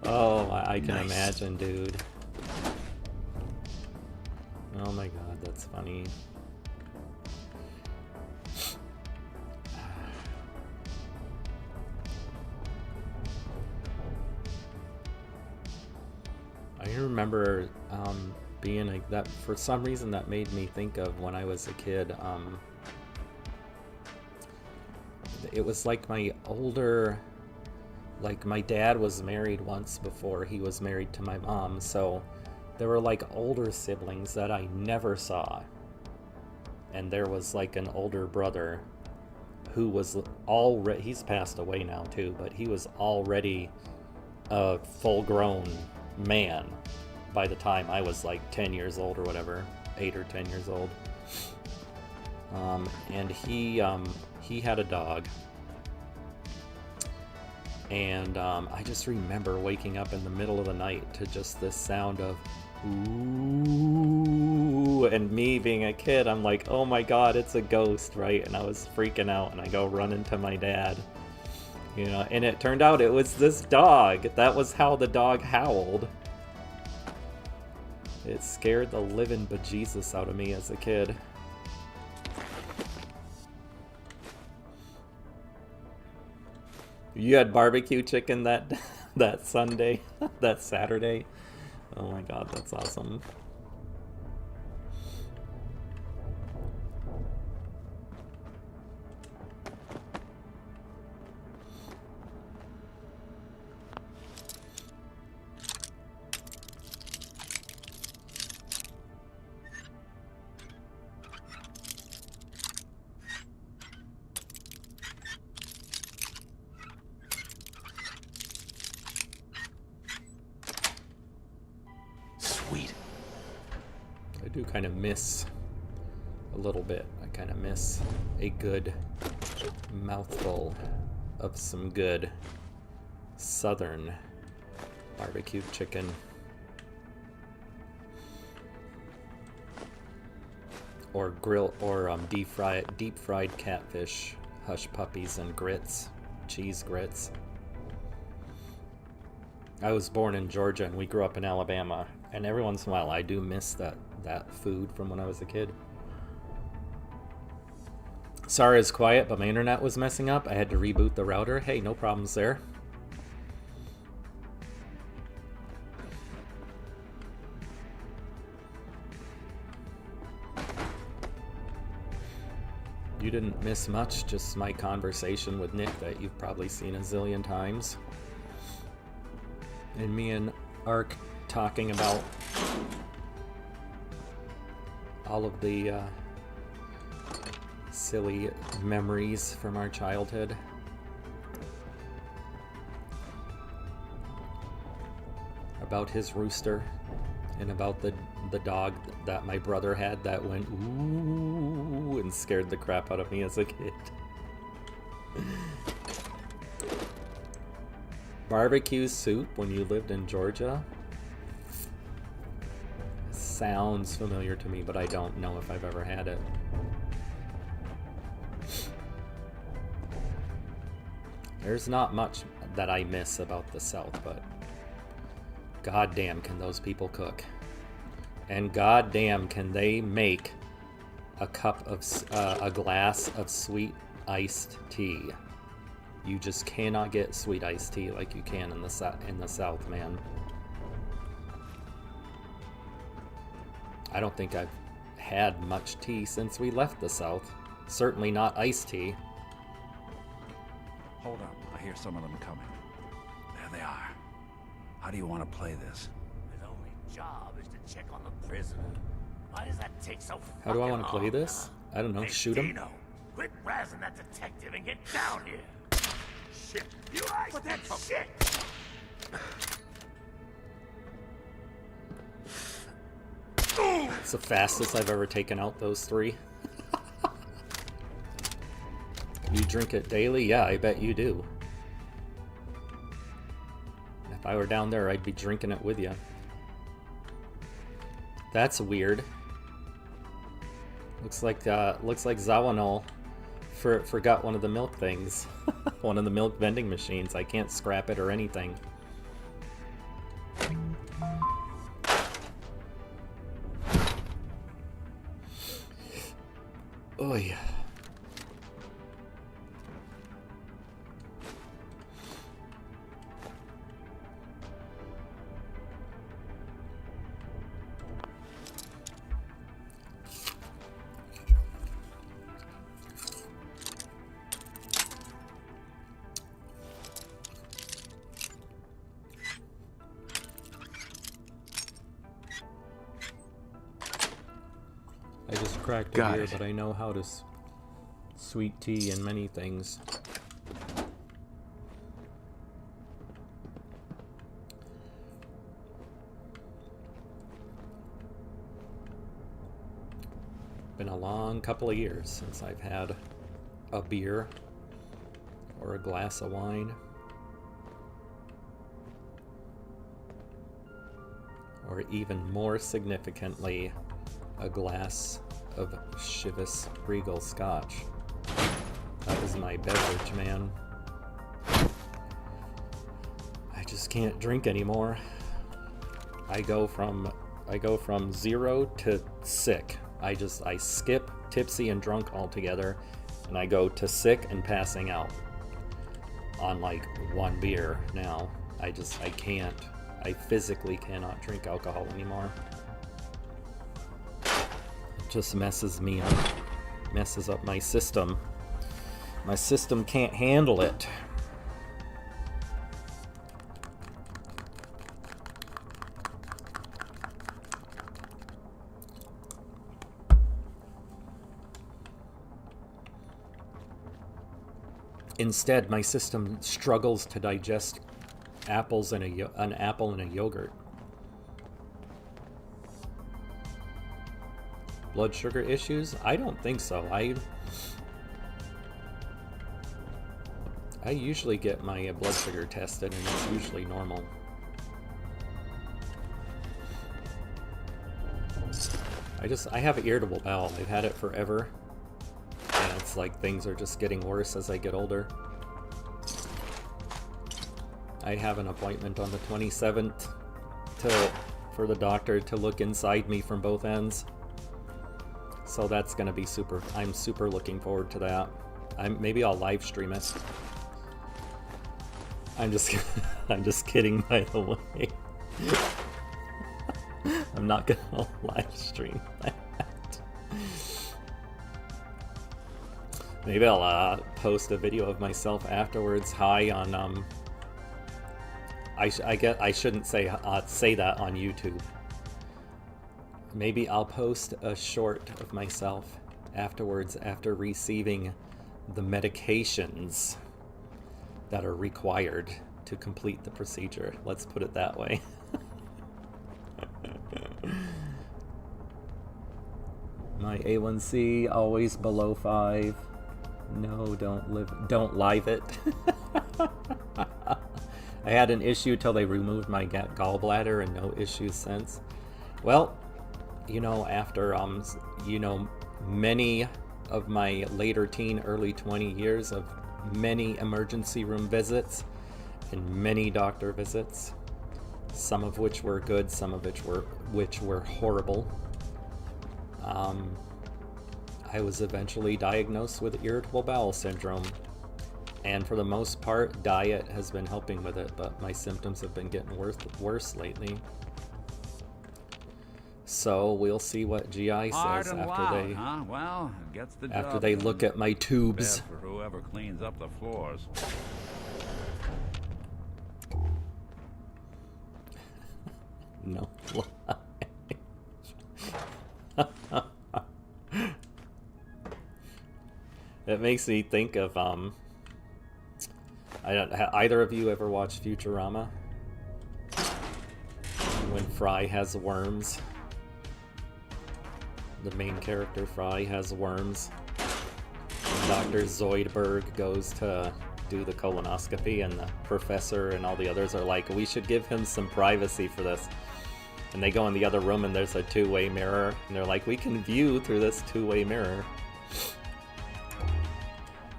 Oh, I can imagine, dude. Oh my god, that's funny. I remember being like that. For some reason, that made me think of when I was a kid. It was like my older, like my dad was married once before he was married to my mom, so there were like older siblings that I never saw. And there was like an older brother who was already, he's passed away now too, but he was already a full-grown man by the time I was like 10 years old or whatever, 8 or 10 years old. And he had a dog, And I just remember waking up in the middle of the night to just this sound of ooh, and me being a kid, I'm like, oh my god, it's a ghost, right? And I was freaking out, and I go running to my dad, you know, and it turned out it was this dog. That was how the dog howled. It scared the living bejesus out of me as a kid. You had barbecue chicken that Sunday, that Saturday. Oh my god, that's awesome. I do kind of miss a little bit. I kind of miss a good mouthful of some good southern barbecue chicken. Or grill, or deep fried catfish, hush puppies, and grits, cheese grits. I was born in Georgia and we grew up in Alabama, and every once in a while I do miss that food from when I was a kid. Sorry it's quiet, but my internet was messing up. I had to reboot the router. Hey, no problems there. You didn't miss much, just my conversation with Nick that you've probably seen a zillion times. And me and Ark talking about all of the silly memories from our childhood. About his rooster and about the dog that my brother had that went ooh and scared the crap out of me as a kid. Barbecue soup when you lived in Georgia? Sounds familiar to me, but I don't know if I've ever had it. There's not much that I miss about the South, but goddamn can those people cook. And goddamn can they make a glass of sweet iced tea. You just cannot get sweet iced tea like you can in the South, man. I don't think I've had much tea since we left the South. Certainly not iced tea. Hold up, I hear some of them coming. There they are. How do you want to play this? His only job is to check on the prisoner. Why does that take so How do I want to fucking play long, this? huh? I don't know, Hey, shoot him? Dino, quit razzing that detective and get down here. Shit, you eyes that shit! It's the fastest I've ever taken out those three. You drink it daily? Yeah, I bet you do. If I were down there, I'd be drinking it with you. That's weird. Looks like Zawinul forgot one of the milk things. One of the milk vending machines. I can't scrap it or anything. Oy. I just cracked a beer, but I know how to sweet tea and many things. Been a long couple of years since I've had a beer or a glass of wine. or even more significantly, a glass of Chivas Regal Scotch. That is my beverage, man. I just can't drink anymore. I go from 0 to sick. I skip tipsy and drunk altogether, and I go to sick and passing out on like 1 beer now. I can't. I physically cannot drink alcohol anymore. It just messes me up. Messes up my system. My system can't handle it. Instead, my system struggles to digest apples and an apple and a yogurt. Blood sugar issues? I don't think so. I usually get my blood sugar tested, and it's usually normal. I have irritable bowel. I've had it forever. And it's like things are just getting worse as I get older. I have an appointment on the 27th for the doctor to look inside me from both ends. So that's gonna be super. I'm super looking forward to that. Maybe I'll live stream it. I'm just kidding, by the way. I'm not gonna live stream that. Maybe I'll post a video of myself afterwards high on I shouldn't say that on YouTube. Maybe I'll post a short of myself afterwards after receiving the medications that are required to complete the procedure. Let's put it that way. My A1C always below 5. No, don't live it. I had an issue till they removed my gallbladder, and no issues since. Well, you know, after many of my later teen, early 20 years of many emergency room visits and many doctor visits, some of which were good, some of which were horrible, I was eventually diagnosed with irritable bowel syndrome. And for the most part, diet has been helping with it, but my symptoms have been getting worse lately. So we'll see what GI says after they look at my tubes. For whoever cleans up the floors. No. It makes me think of either of you ever watched Futurama? When Fry has worms. The main character, Fry, has worms. And Dr. Zoidberg goes to do the colonoscopy, and the professor and all the others are like, we should give him some privacy for this. And they go in the other room, and there's a two-way mirror, and they're like, we can view through this two-way mirror.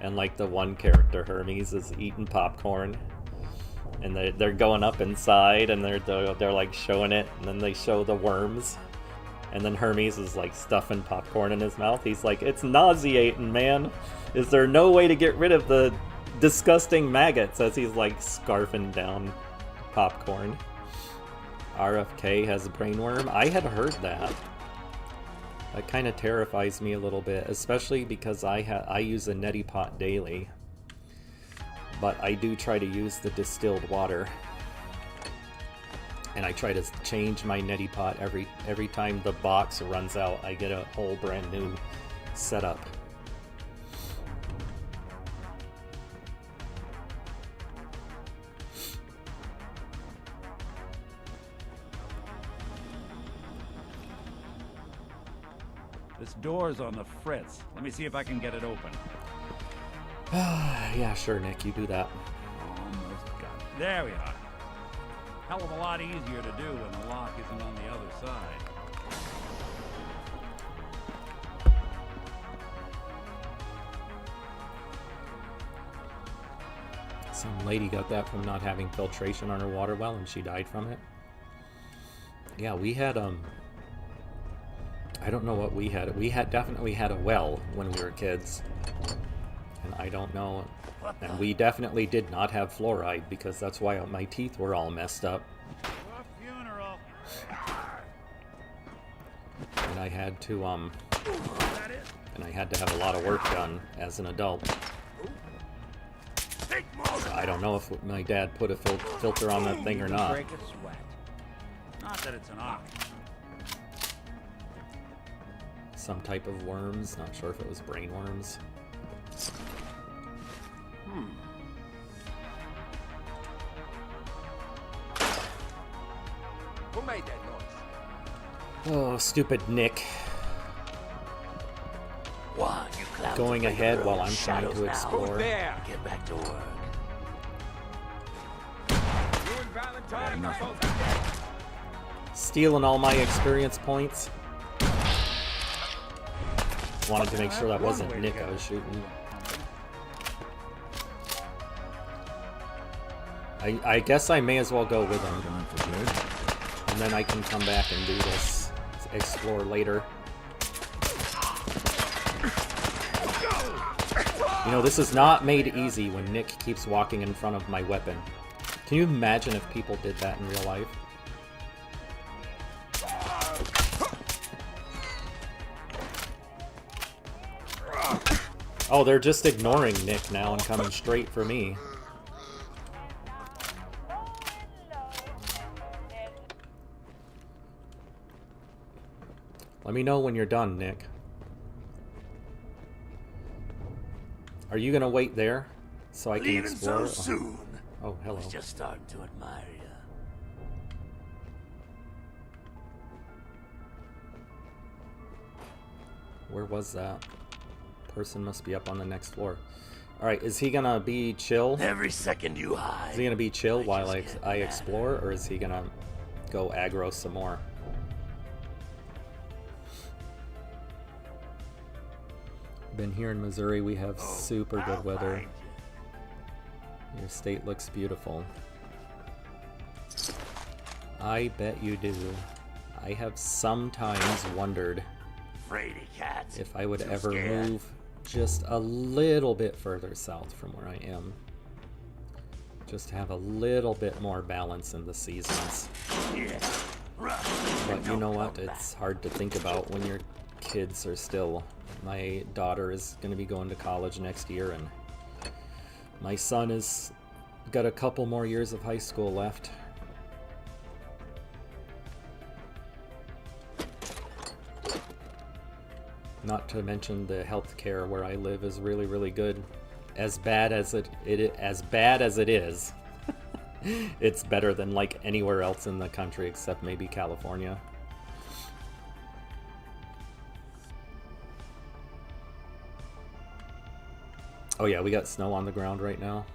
And like the one character, Hermes, is eating popcorn, and they're going up inside, and they're like showing it, and then they show the worms, and then Hermes is like stuffing popcorn in his mouth. He's like, it's nauseating, man. Is there no way to get rid of the disgusting maggots? As he's like scarfing down popcorn. RFK has a brainworm. I had heard that. That kind of terrifies me a little bit, especially because I use a neti pot daily. But I do try to use the distilled water. And I try to change my neti pot every time the box runs out. I get a whole brand new setup. This door's on the fritz. Let me see if I can get it open. Yeah, sure, Nick. You do that. Almost got it. There we are. Hell of a lot easier to do when the lock isn't on the other side. Some lady got that from not having filtration on her water well and she died from it. Yeah, we had, I don't know what we had. We definitely had a well when we were kids. And I don't know. And we definitely did not have fluoride because that's why my teeth were all messed up. And I had to, have a lot of work done as an adult. So I don't know if my dad put a filter on that thing or not. Not that it's an option. Some type of worms, not sure if it was brain worms. Who made that noise? Oh, stupid Nick. Why, you clowns going ahead while I'm trying to explore. Who's there? Get back to work. You and Valentine both have Stealing all my experience points. Wanted to make sure that wasn't Nick I was shooting. I guess I may as well go with him. And then I can come back and do this. Explore later. You know, this is not made easy when Nick keeps walking in front of my weapon. Can you imagine if people did that in real life? Oh, they're just ignoring Nick now and coming straight for me. Let me know when you're done, Nick. Are you gonna wait there so I can explore? So soon. Oh, hello. I was just starting to admire you. Where was that? Person must be up on the next floor. Alright, is he gonna be chill? Every second you hide. Is he gonna be chill while I explore, or is he gonna go aggro some more? Been here in Missouri, we have super good weather. Your state looks beautiful. I bet you do. I have sometimes wondered if I would ever move just a little bit further south from where I am. Just have a little bit more balance in the seasons. But you know what? It's hard to think about when your kids are still... My daughter is going to be going to college next year, and my son has got a couple more years of high school left. Not to mention the health care where I live is really, really good. As bad as it is, it's better than like anywhere else in the country except maybe California. Oh yeah, we got snow on the ground right now.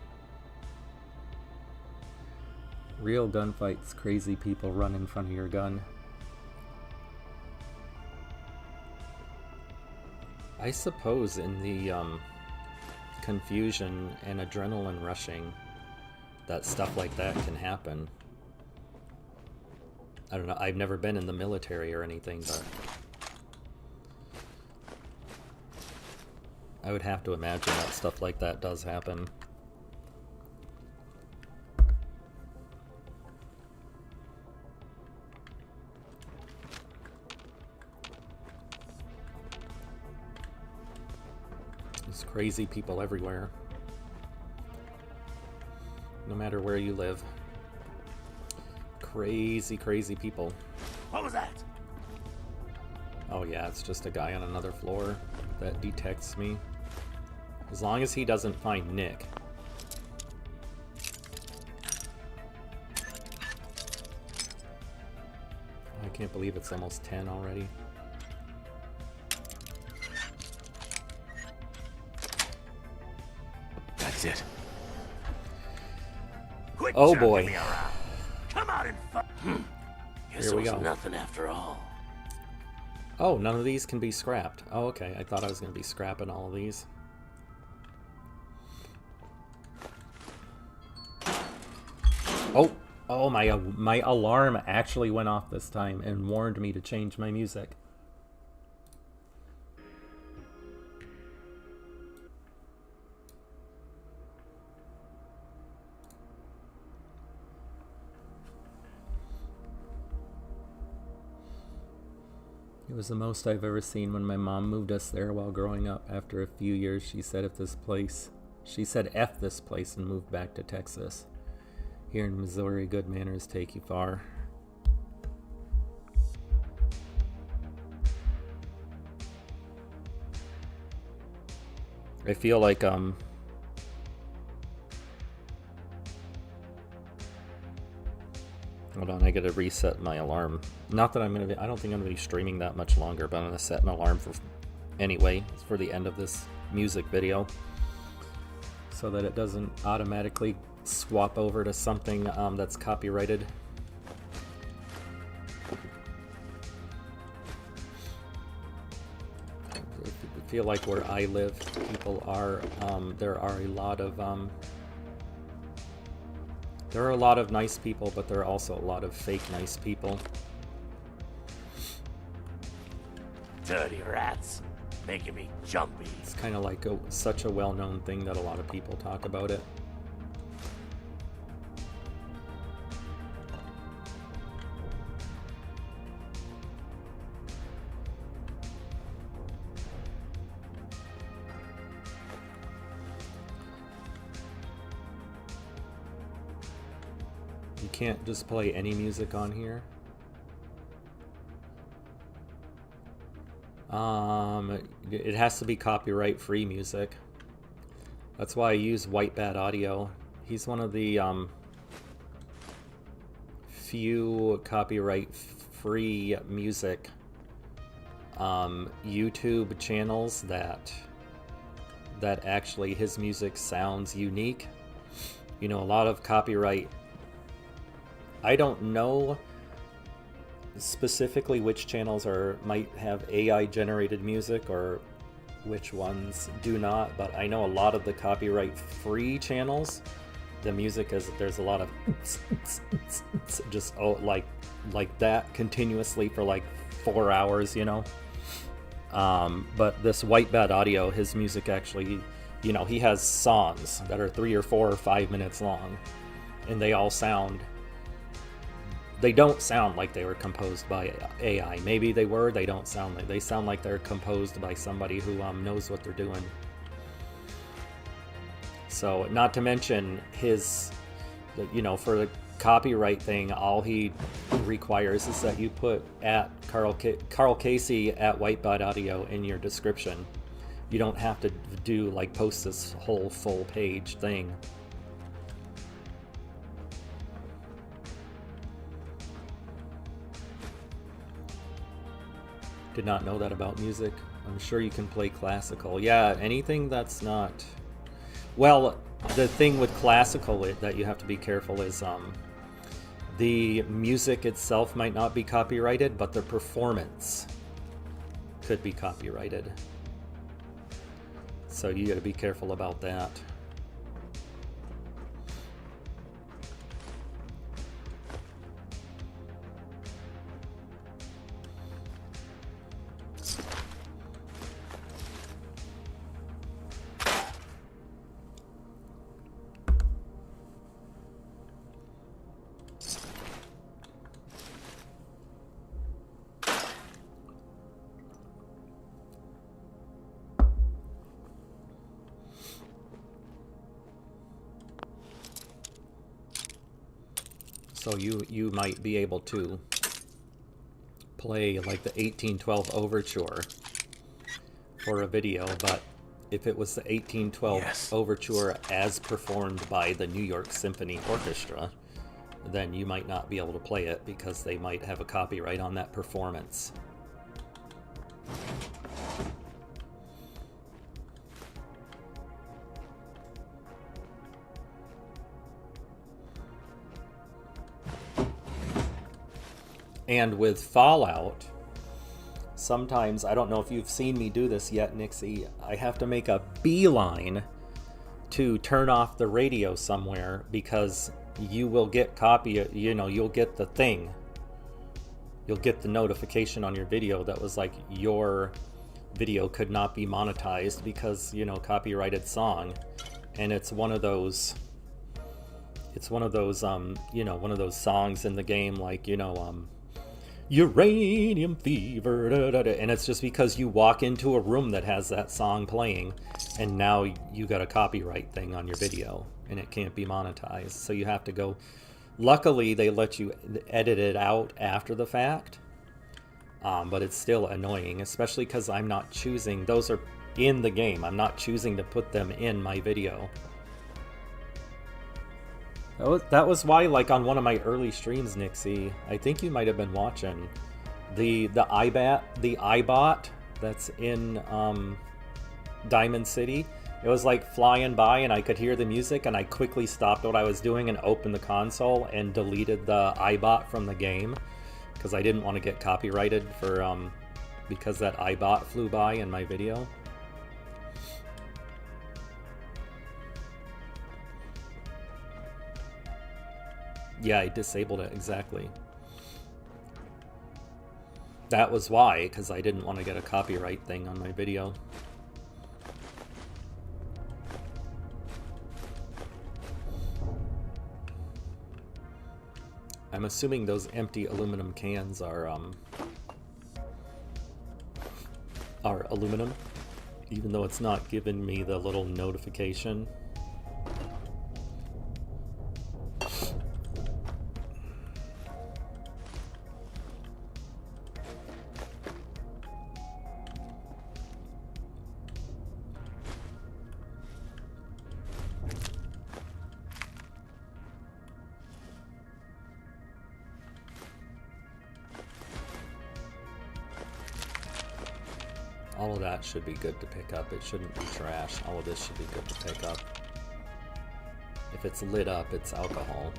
Real gunfights, crazy people run in front of your gun. I suppose in the confusion and adrenaline rushing that stuff like that can happen. I don't know, I've never been in the military or anything, but I would have to imagine that stuff like that does happen. There's crazy people everywhere. No matter where you live. Crazy, crazy people. What was that? Oh yeah, it's just a guy on another floor that detects me. As long as he doesn't find Nick. I can't believe it's almost 10 already. That's it. Oh boy. Come out and Guess Here we it was go. nothing after all. Oh, none of these can be scrapped. Oh, okay. I thought I was going to be scrapping all of these. Oh, oh, my alarm actually went off this time and warned me to change my music. It was the most I've ever seen when my mom moved us there while growing up. After a few years, she said F this place and moved back to Texas. Here in Missouri, good manners take you far. I feel like hold on, I gotta reset my alarm. Not that I don't think I'm gonna be streaming that much longer, but I'm gonna set an alarm for for the end of this music video, so that it doesn't automatically swap over to something that's copyrighted. I feel like where I live, people are there are a lot of nice people, but there are also a lot of fake nice people. Dirty rats, making me jumpy. It's kind of like such a well-known thing that a lot of people talk about it. You can't just play any music on here. It has to be copyright-free music. That's why I use White Bat Audio. He's one of the few copyright-free music YouTube channels that actually his music sounds unique. You know, a lot of copyright. I don't know specifically which channels might have AI generated music or which ones do not, but I know a lot of the copyright free channels, the music there's a lot of just like that continuously for like 4 hours, you know. But this White Bat Audio, his music actually, you know, he has songs that are 3 or 4 or 5 minutes long, and they all they don't sound like they were composed by AI. Maybe they were, they sound like they're composed by somebody who knows what they're doing. So, not to mention his, you know, for the copyright thing, all he requires is that you put at Carl Casey at White Bat Audio in your description. You don't have to post this whole full page thing. Did not know that about music. I'm sure you can play classical. Yeah, anything that's not... Well, the thing with classical that you have to be careful is the music itself might not be copyrighted, but the performance could be copyrighted. So you got to be careful about that. So you might be able to play like the 1812 Overture for a video, but if it was the 1812 Overture as performed by the New York Symphony Orchestra, then you might not be able to play it because they might have a copyright on that performance. And with Fallout, sometimes, I don't know if you've seen me do this yet, Nixie, I have to make a beeline to turn off the radio somewhere because you will get you'll get the thing. You'll get the notification on your video that was like your video could not be monetized because, copyrighted song. And it's one of those one of those songs in the game like, Uranium Fever, and it's just because you walk into a room that has that song playing and now you got a copyright thing on your video and it can't be monetized. So you have to go. Luckily, they let you edit it out after the fact, but it's still annoying, especially because I'm not choosing. Those are in the game. I'm not choosing to put them in my video. That was why, like, on one of my early streams, Nixie, I think you might have been watching the iBot that's in Diamond City. It was like flying by and I could hear the music and I quickly stopped what I was doing and opened the console and deleted the iBot from the game because I didn't want to get copyrighted for because that iBot flew by in my video. Yeah, I disabled it, exactly. That was why, because I didn't want to get a copyright thing on my video. I'm assuming those empty aluminum cans are aluminum, even though it's not giving me the little notification. All of that should be good to pick up. It shouldn't be trash. All of this should be good to pick up. If it's lit up, it's alcohol.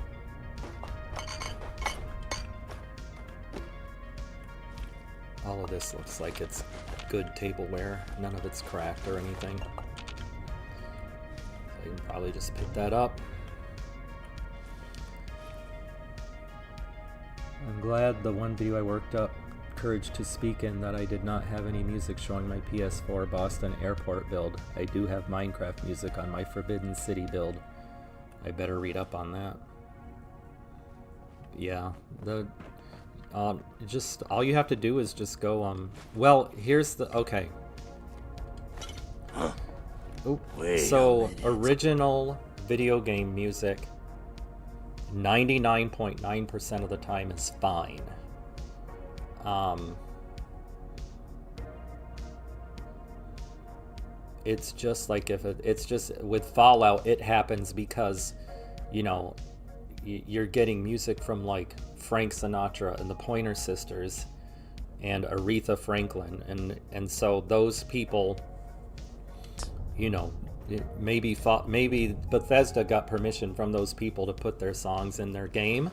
All of this looks like it's good tableware. None of it's cracked or anything. I can probably just pick that up. I'm glad the one video I worked up courage to speak in that I did not have any music showing my PS4 Boston Airport build. I do have Minecraft music on my Forbidden City build. I better read up on that. Yeah, just all you have to do is just go well, here's the okay. So original video game music 99.9% of the time is fine. It's just like it's just with Fallout, it happens because, you're getting music from like Frank Sinatra and the Pointer Sisters and Aretha Franklin, and so those people, maybe Bethesda got permission from those people to put their songs in their game,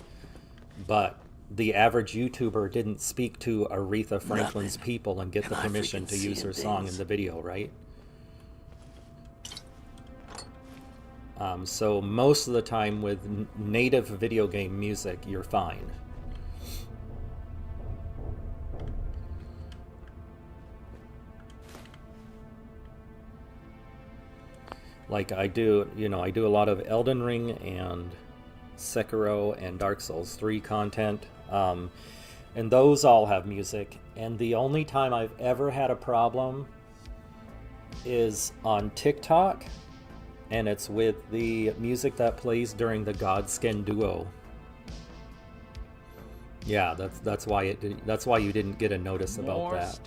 but the average YouTuber didn't speak to Aretha Franklin's people and get the permission to use her song in the video, right? So most of the time with native video game music, you're fine. Like I do a lot of Elden Ring and Sekiro and Dark Souls 3 content, and those all have music, and the only time I've ever had a problem is on TikTok, and it's with the music that plays during the Godskin duo. Yeah, that's why you didn't get a notice about that.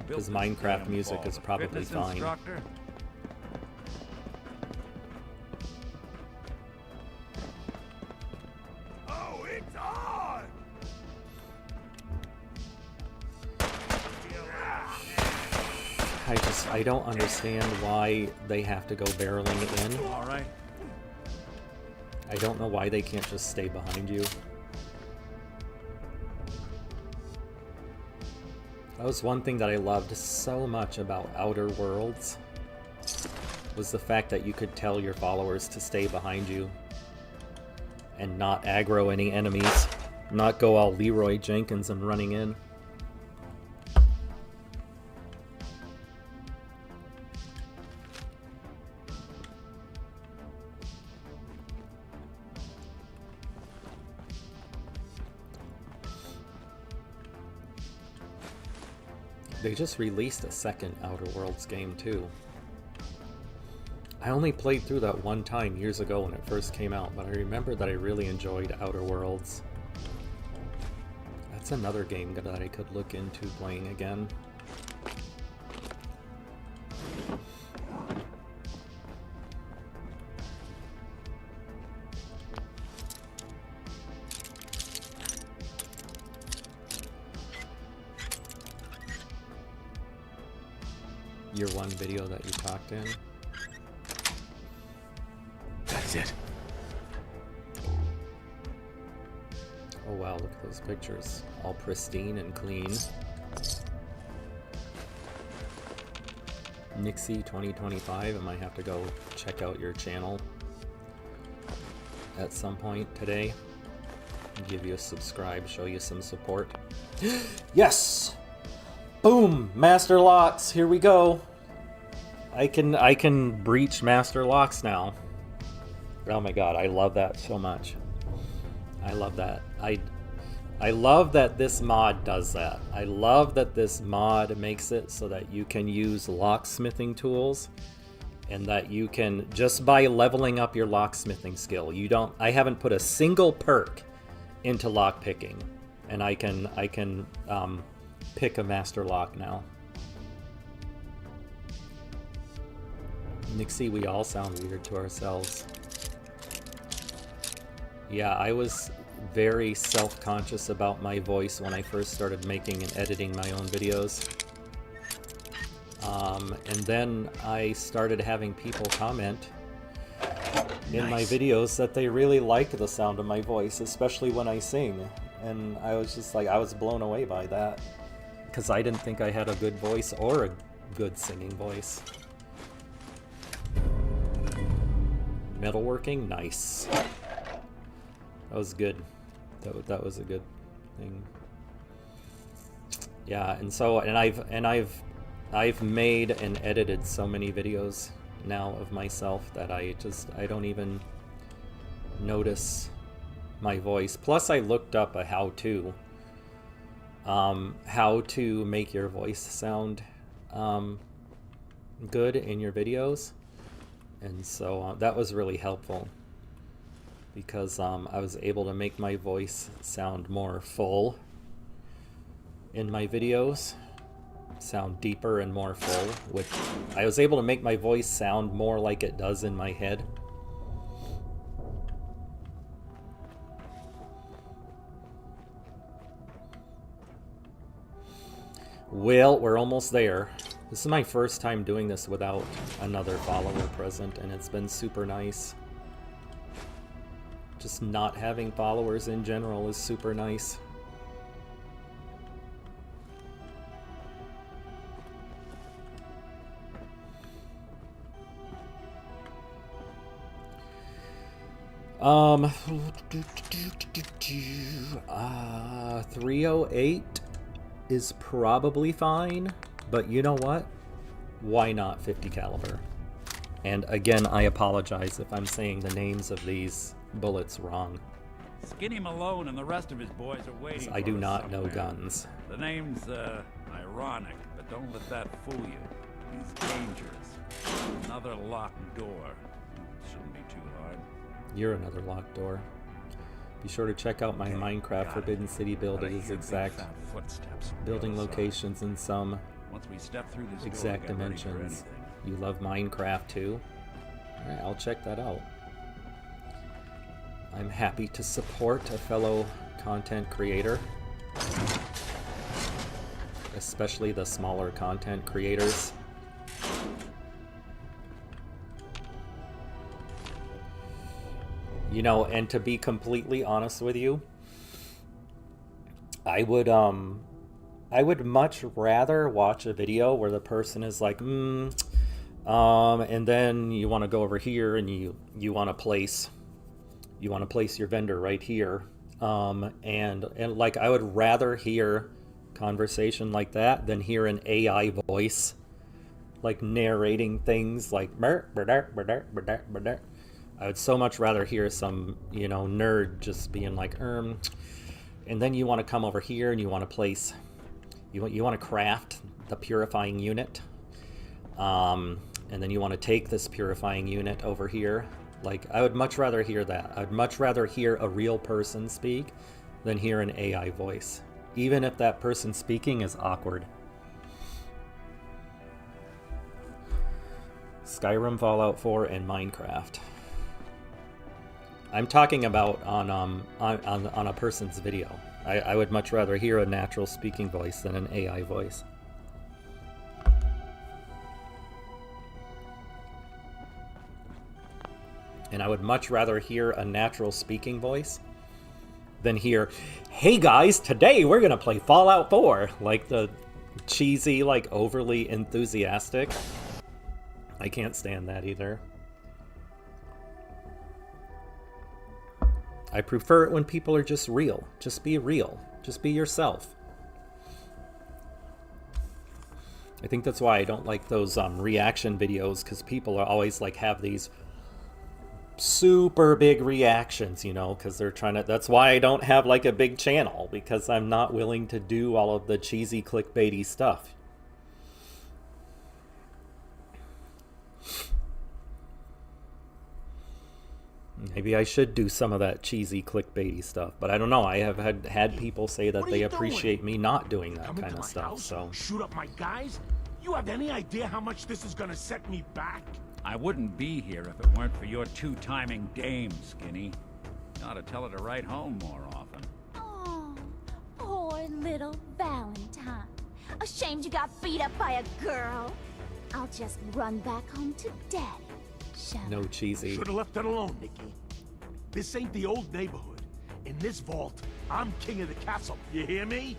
Because Minecraft music is probably fine. I don't understand why they have to go barreling it in. All right. I don't know why they can't just stay behind you. That was one thing that I loved so much about Outer Worlds, was the fact that you could tell your followers to stay behind you and not aggro any enemies, not go all Leroy Jenkins and running in. They just released a second Outer Worlds game too. I only played through that one time years ago when it first came out, but I remember that I really enjoyed Outer Worlds. That's another game that I could look into playing again. Your one video that you talked in? That's it. Oh wow, look at those pictures. All pristine and clean. Nixie 2025, I might have to go check out your channel at some point today. Give you a subscribe, show you some support. Yes! Boom! Master locks, here we go. I can breach master locks now. Oh my god, I love that so much. I love that. I love that this mod does that. I love that this mod makes it so that you can use locksmithing tools and that you can, just by leveling up your locksmithing skill, I haven't put a single perk into lockpicking, and I can pick a master lock now. Nixie, we all sound weird to ourselves. Yeah, I was very self-conscious about my voice when I first started making and editing my own videos. And then I started having people comment in my videos that they really liked the sound of my voice, especially when I sing. And I was just like, I was blown away by that, because I didn't think I had a good voice or a good singing voice. Metalworking, nice. That was good. That was a good thing. Yeah, and so I've made and edited so many videos now of myself that I don't even notice my voice. Plus, I looked up a how-to make your voice sound good in your videos, and so that was really helpful, because I was able to make my voice sound more full in my videos, sound deeper and more full, which I was able to make my voice sound more like it does in my head. Well, we're almost there. This is my first time doing this without another follower present, and it's been super nice. Just not having followers in general is super nice. Um, 308 is probably fine, but you know what? Why not 50 caliber? And again, I apologize if I'm saying the names of these bullets wrong. Skinny Malone and the rest of his boys are waiting. I do not know guns. The name's ironic, but don't let that fool you. He's dangerous. Another locked door. Shouldn't be too hard. You're another locked door. Be sure to check out my Minecraft Forbidden City build. It is exact building locations in some exact dimensions. You love Minecraft too? Alright, I'll check that out. I'm happy to support a fellow content creator, especially the smaller content creators. You know, and to be completely honest with you, I would I would much rather watch a video where the person is like, and then you want to go over here and you want to place your vendor right here. And like, I would rather hear conversation like that than hear an AI voice like narrating things like I would so much rather hear some, you know, nerd just being like, and then you want to come over here and you want to place, you want to craft the purifying unit, and then you want to take this purifying unit over here. Like, I would much rather hear that. I'd much rather hear a real person speak than hear an AI voice, even if that person speaking is awkward. Skyrim, Fallout 4, and Minecraft. I'm talking about on a person's video. I would much rather hear a natural speaking voice than an AI voice. And I would much rather hear a natural speaking voice than hear, "Hey guys, today we're gonna play Fallout 4." Like the cheesy, like overly enthusiastic. I can't stand that either. I prefer it when people are just real. Just be real. Just be yourself. I think that's why I don't like those reaction videos, because people are always like have these super big reactions, you know, because they're trying to. That's why I don't have like a big channel, because I'm not willing to do all of the cheesy clickbaity stuff. Maybe I should do some of that cheesy clickbaity stuff, but I don't know. I have had people say that they appreciate me not doing that kind of stuff. So shoot up my guys? You have any idea how much this is gonna set me back? I wouldn't be here if it weren't for your two-timing dame, Skinny. You ought to tell her to write home more often. Oh, poor little Valentine. Ashamed you got beat up by a girl. I'll just run back home to Daddy. no cheesy. Should have left that alone, Nikki. This ain't the old neighborhood. In this vault, I'm king of the castle. You hear me?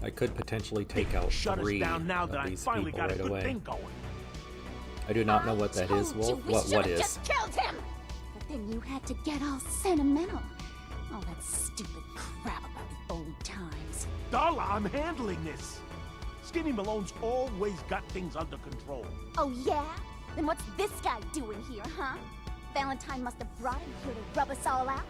I could potentially take out three of these people right away. I do not know what that is. Well, what is? Just killed him. But then you had to get all sentimental. All that stupid crap about the old times. Darla, I'm handling this. Skinny Malone's always got things under control. Oh yeah? Then what's this guy doing here, huh? Valentine must have brought him here to rub us all out.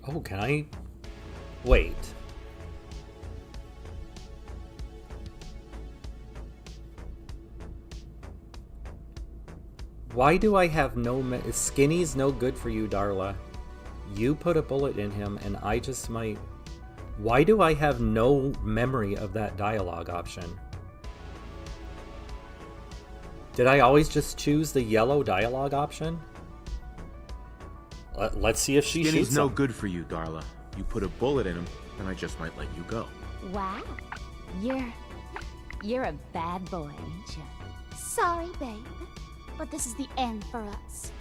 Oh, can I? Wait. Why do I have no... Skinny's no good for you, Darla. You put a bullet in him, and I just might... Why do I have no memory of that dialogue option? Did I always just choose the yellow dialogue option? Let's see if she shoots him. Skinny's no good for you, Darla. You put a bullet in him, and I just might let you go. Wow. You're a bad boy, ain't you? Sorry, babe. But this is the end for us.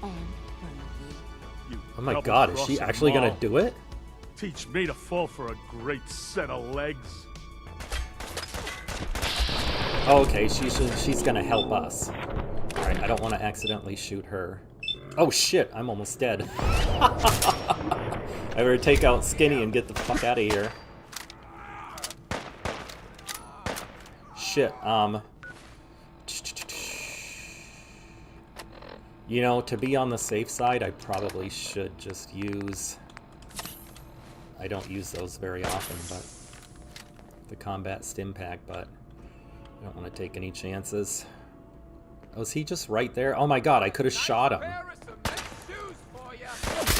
And for you. Oh my god, is she actually gonna do it? Teach me to fall for a great set of legs. Oh, okay, she's gonna help us. Alright, I don't want to accidentally shoot her. Oh shit, I'm almost dead. I better take out Skinny and get the fuck out of here. Shit, you know, to be on the safe side, I probably should just use... I don't use those very often, but... the combat stim pack, but... I don't want to take any chances. Oh, is he just right there? Oh my god, I could have shot him.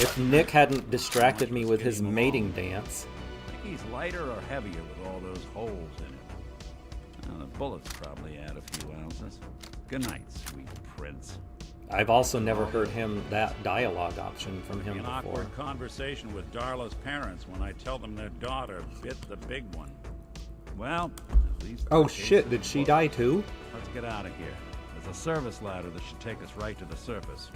If Nick hadn't distracted me with his mating dance. Think he's lighter or heavier with all those holes in him? Well, the bullets probably add a few ounces. Good night, sweet prince. I've also never heard that dialogue option from him An before. awkward conversation with Darla's parents when I tell them their daughter bit the big one. Well, at least... Oh shit, did she die too? Let's get out of here. There's a service ladder that should take us right to the surface.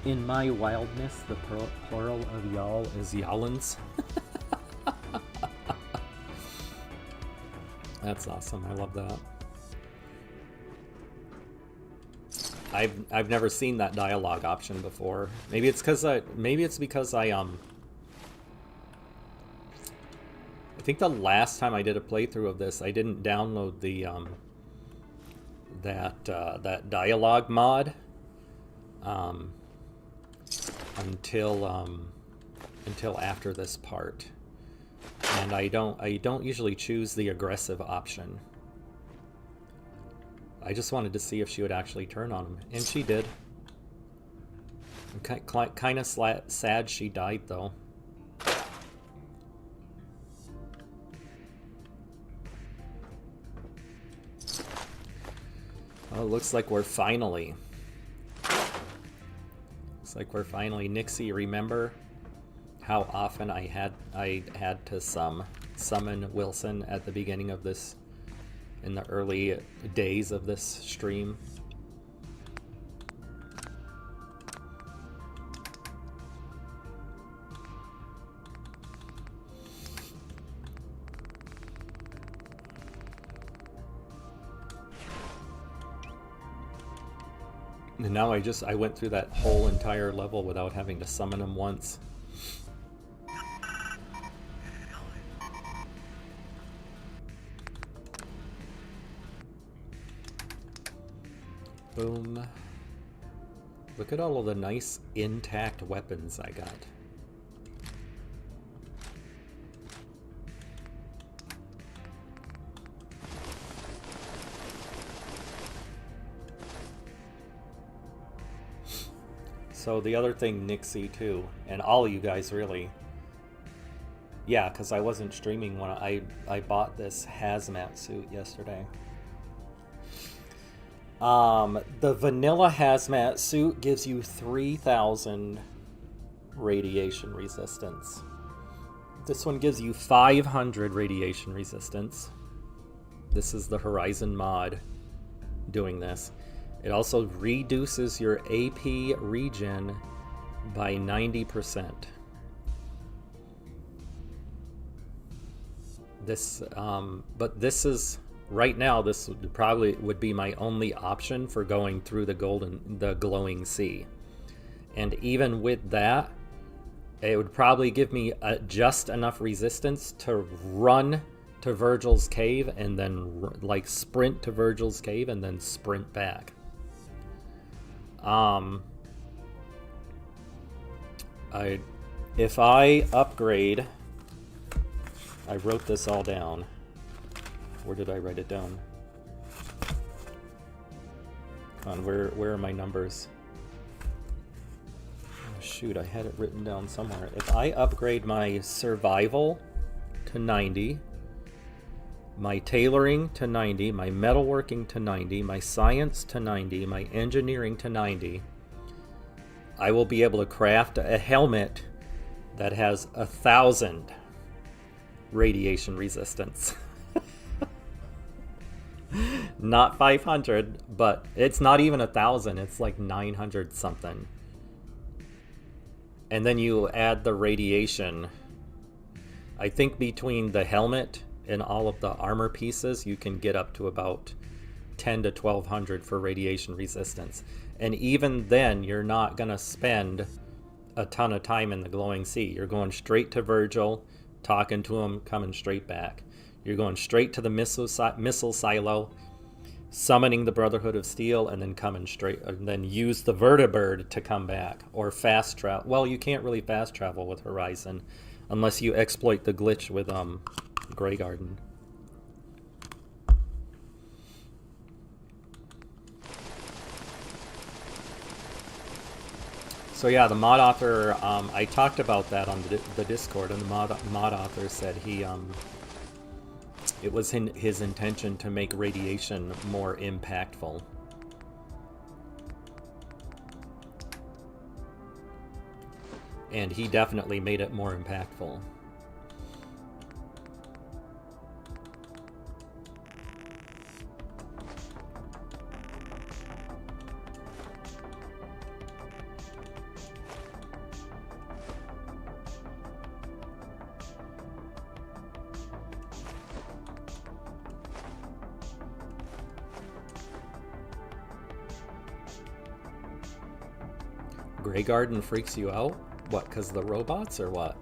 In my wildness, the plural of y'all is y'allins. That's awesome. I love that. I've never seen that dialogue option before. Maybe it's because I think the last time I did a playthrough of this, I didn't download the that dialogue mod until after this part, and I don't usually choose the aggressive option. I just wanted to see if she would actually turn on him, and she did. I'm kind of sad she died though. Oh, looks like we're finally. Looks like we're finally. Nixie, remember how often I had to summon Wilson at the beginning of this, in the early days of this stream? And now I went through that whole entire level without having to summon him once. Boom. Look at all of the nice intact weapons I got. So the other thing, Nixie too, and all of you guys really. Yeah, because I wasn't streaming when I bought this hazmat suit yesterday. The vanilla hazmat suit gives you 3,000 radiation resistance. This one gives you 500 radiation resistance. This is the Horizon mod doing this. It also reduces your AP regen by 90%. But this is, right now, this probably would be my only option for going through the glowing sea. And even with that, it would probably give me just enough resistance to run to Virgil's cave and then sprint to Virgil's cave and then sprint back. If I upgrade, I wrote this all down. Where did I write it down? Come on, where are my numbers? Oh, shoot, I had it written down somewhere. If I upgrade my survival to 90, my tailoring to 90, my metalworking to 90, my science to 90, my engineering to 90, I will be able to craft a helmet that has 1,000 radiation resistance. Not 500, but it's not even 1,000, it's like 900 something. And then you add the radiation. I think between the helmet and all of the armor pieces, you can get up to about 10 to 1,200 for radiation resistance. And even then, you're not going to spend a ton of time in the glowing sea. You're going straight to Virgil, talking to him, coming straight back. You're going straight to the missile silo, summoning the Brotherhood of Steel, and then coming straight, and then use the vertibird to come back, or fast travel. Well, you can't really fast travel with Horizon unless you exploit the glitch with Grey Garden. So yeah, the mod author, I talked about that on the Discord, and the mod author said he, it was his intention to make radiation more impactful. And he definitely made it more impactful. Grey Garden freaks you out? What, because of the robots or what?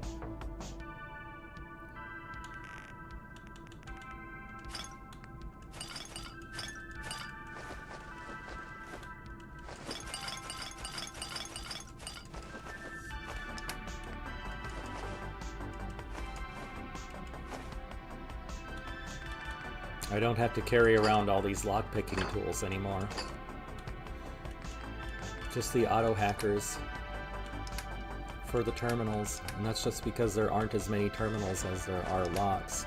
I don't have to carry around all these lockpicking tools anymore. Just the auto hackers for the terminals, and that's just because there aren't as many terminals as there are locks.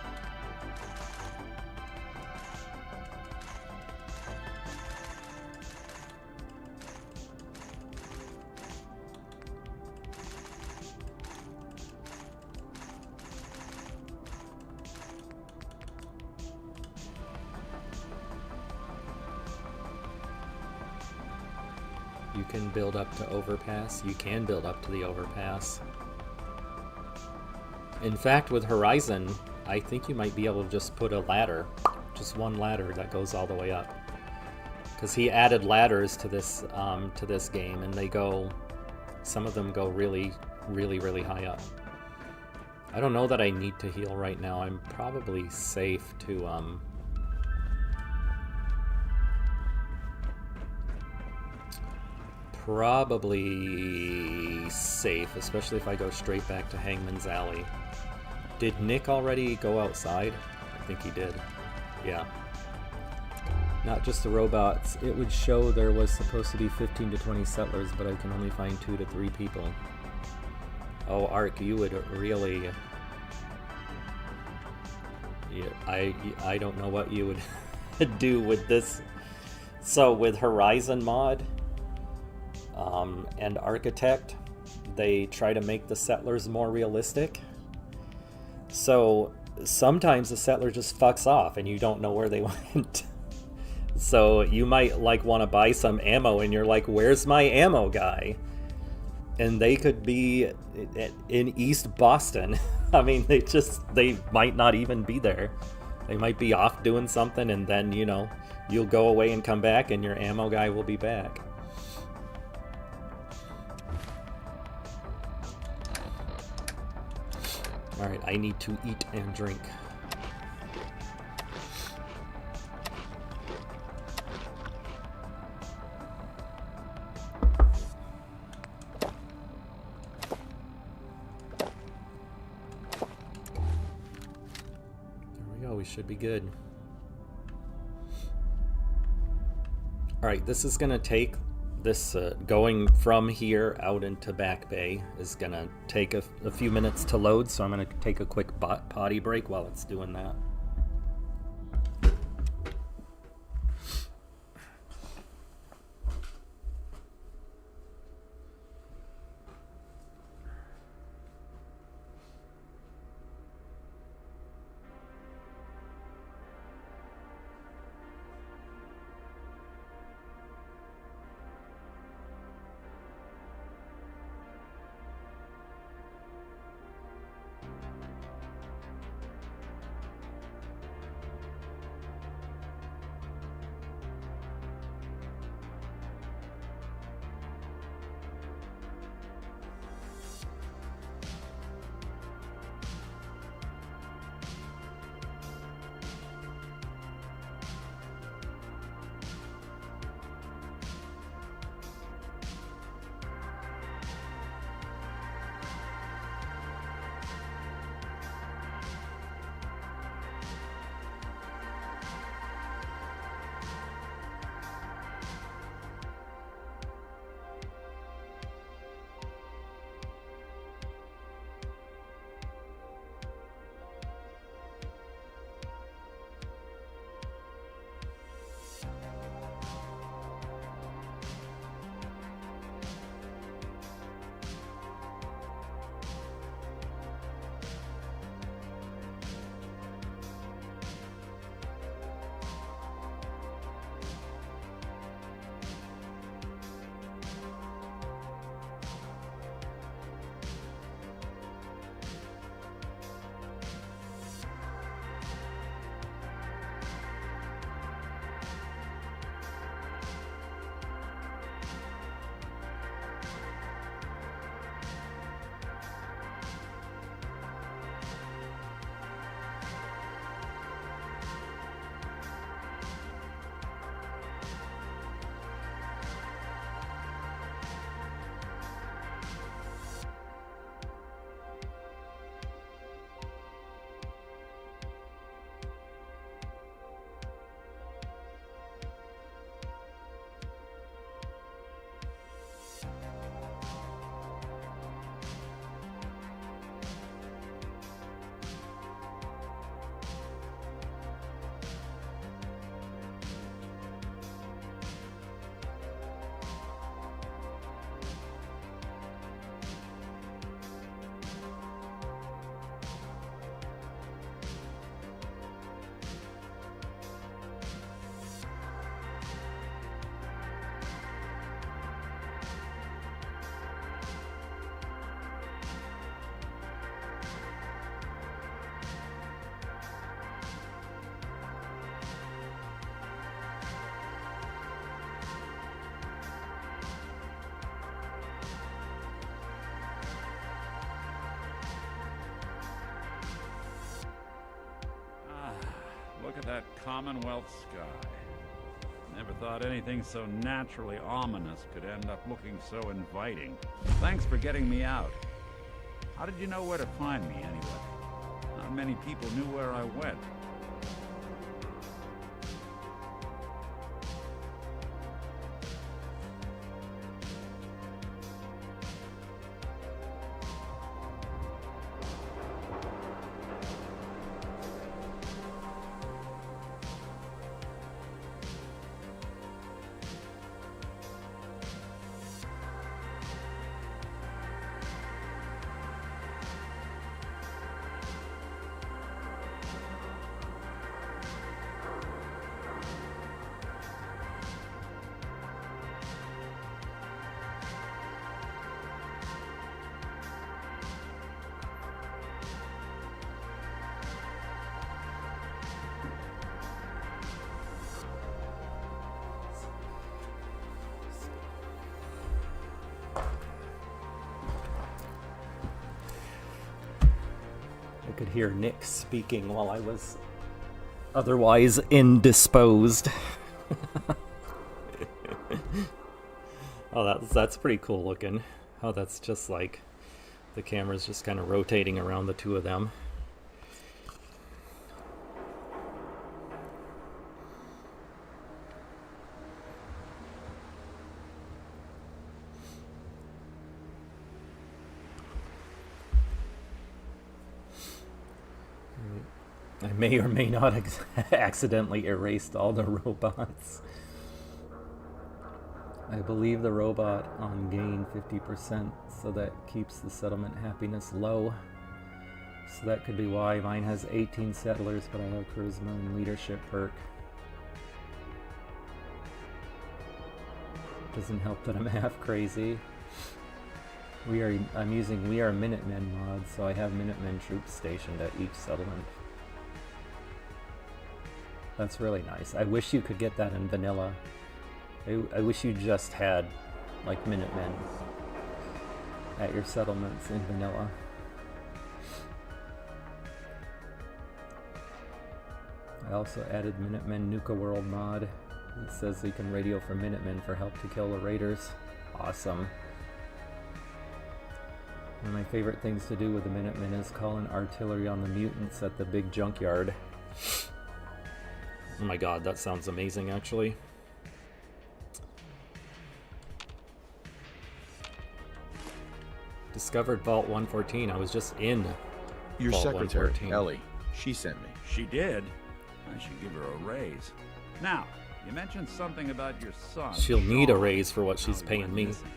You can build up to overpass. You can build up to the overpass. In fact, with Horizon, I think you might be able to just put a ladder. Just one ladder that goes all the way up. Because he added ladders to this game, and they go... Some of them go really, really, really high up. I don't know that I need to heal right now. I'm probably safe to... Probably safe, especially if I go straight back to Hangman's Alley. Did Nick already go outside? I think he did. Yeah. Not just the robots. It would show there was supposed to be 15 to 20 settlers, but I can only find 2 to 3 people. Oh, Ark, you would really... Yeah, I don't know what you would do with this. So with Horizon mod... and Architect, they try to make the settlers more realistic. So sometimes the settler just fucks off and you don't know where they went. So you might like want to buy some ammo and you're like, where's my ammo guy? And they could be in East Boston. I mean, they might not even be there. They might be off doing something, and then, you know, you'll go away and come back and your ammo guy will be back. Alright, I need to eat and drink. There we go, we should be good. Alright, this is gonna take this going from here out into Back Bay is gonna take a few minutes to load, so I'm gonna take a quick potty break while it's doing that. at that Commonwealth sky. Never thought anything so naturally ominous could end up looking so inviting. Thanks for getting me out. How did you know where to find me, anyway? Not many people knew where I went. I could hear Nick speaking while I was otherwise indisposed. Oh, that's pretty cool looking. Oh, that's just like the camera's just kind of rotating around the two of them. I may or may not accidentally erased all the robots. I believe the robot on gain 50%, so that keeps the settlement happiness low. So that could be why mine has 18 settlers, but I have charisma and leadership perk. Doesn't help that I'm half crazy. I'm using We Are Minutemen mod, so I have Minutemen troops stationed at each settlement. That's really nice. I wish you could get that in vanilla. I wish you just had, like, Minutemen at your settlements in vanilla. I also added Minutemen Nuka World mod. It says you can radio for Minutemen for help to kill the raiders. Awesome. One of my favorite things to do with the Minutemen is call in artillery on the mutants at the big junkyard. Oh my god, that sounds amazing, actually. Discovered Vault 114. I was just in Your Vault secretary, 114. Ellie. She sent me. She did? I should give her a raise. Now, you mentioned something about your son. She'll need a Sean. raise for what she's How he paying went me. missing.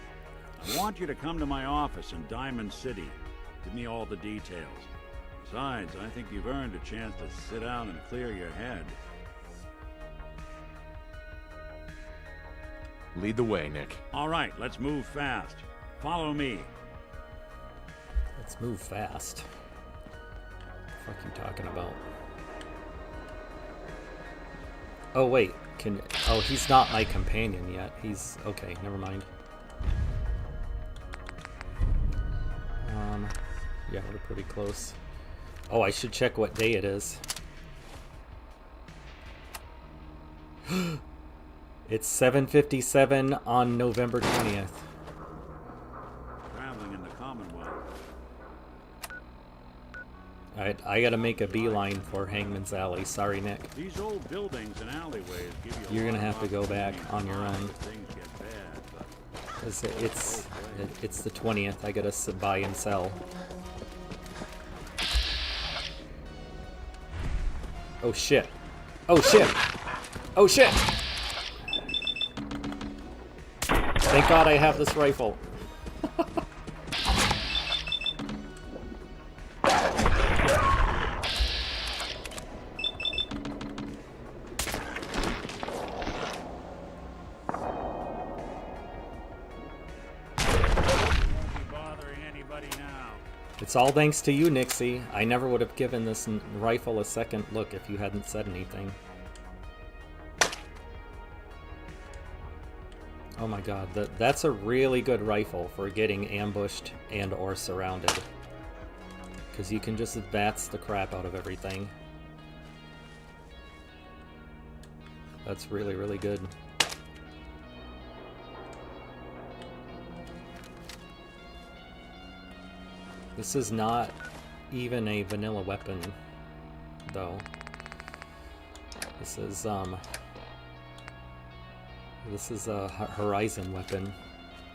I want you to come to my office in Diamond City. Give me all the details. Besides, I think you've earned a chance to sit down and clear your head. Lead the way, Nick. All right, let's move fast. Follow me. Let's move fast. What the fuck you talking about? Oh wait, oh, he's not my companion yet. He's okay, never mind. Yeah, we're pretty close. Oh, I should check what day it is. It's 7:57 on November 20th. Traveling in the Commonwealth. Alright, I gotta make a beeline for Hangman's Alley. Sorry, Nick. These old buildings and alleyways give you You're gonna have to go back on your own. Things get bad, but 'Cause it's the 20th. I gotta buy and sell. Oh shit. Oh shit. Oh shit. Thank God I have this rifle. It's all thanks to you, Nixie. I never would have given this rifle a second look if you hadn't said anything. Oh my god, that's a really good rifle for getting ambushed and or surrounded. Because you can just bats the crap out of everything. That's really, really good. This is not even a vanilla weapon, though. This is a Horizon weapon,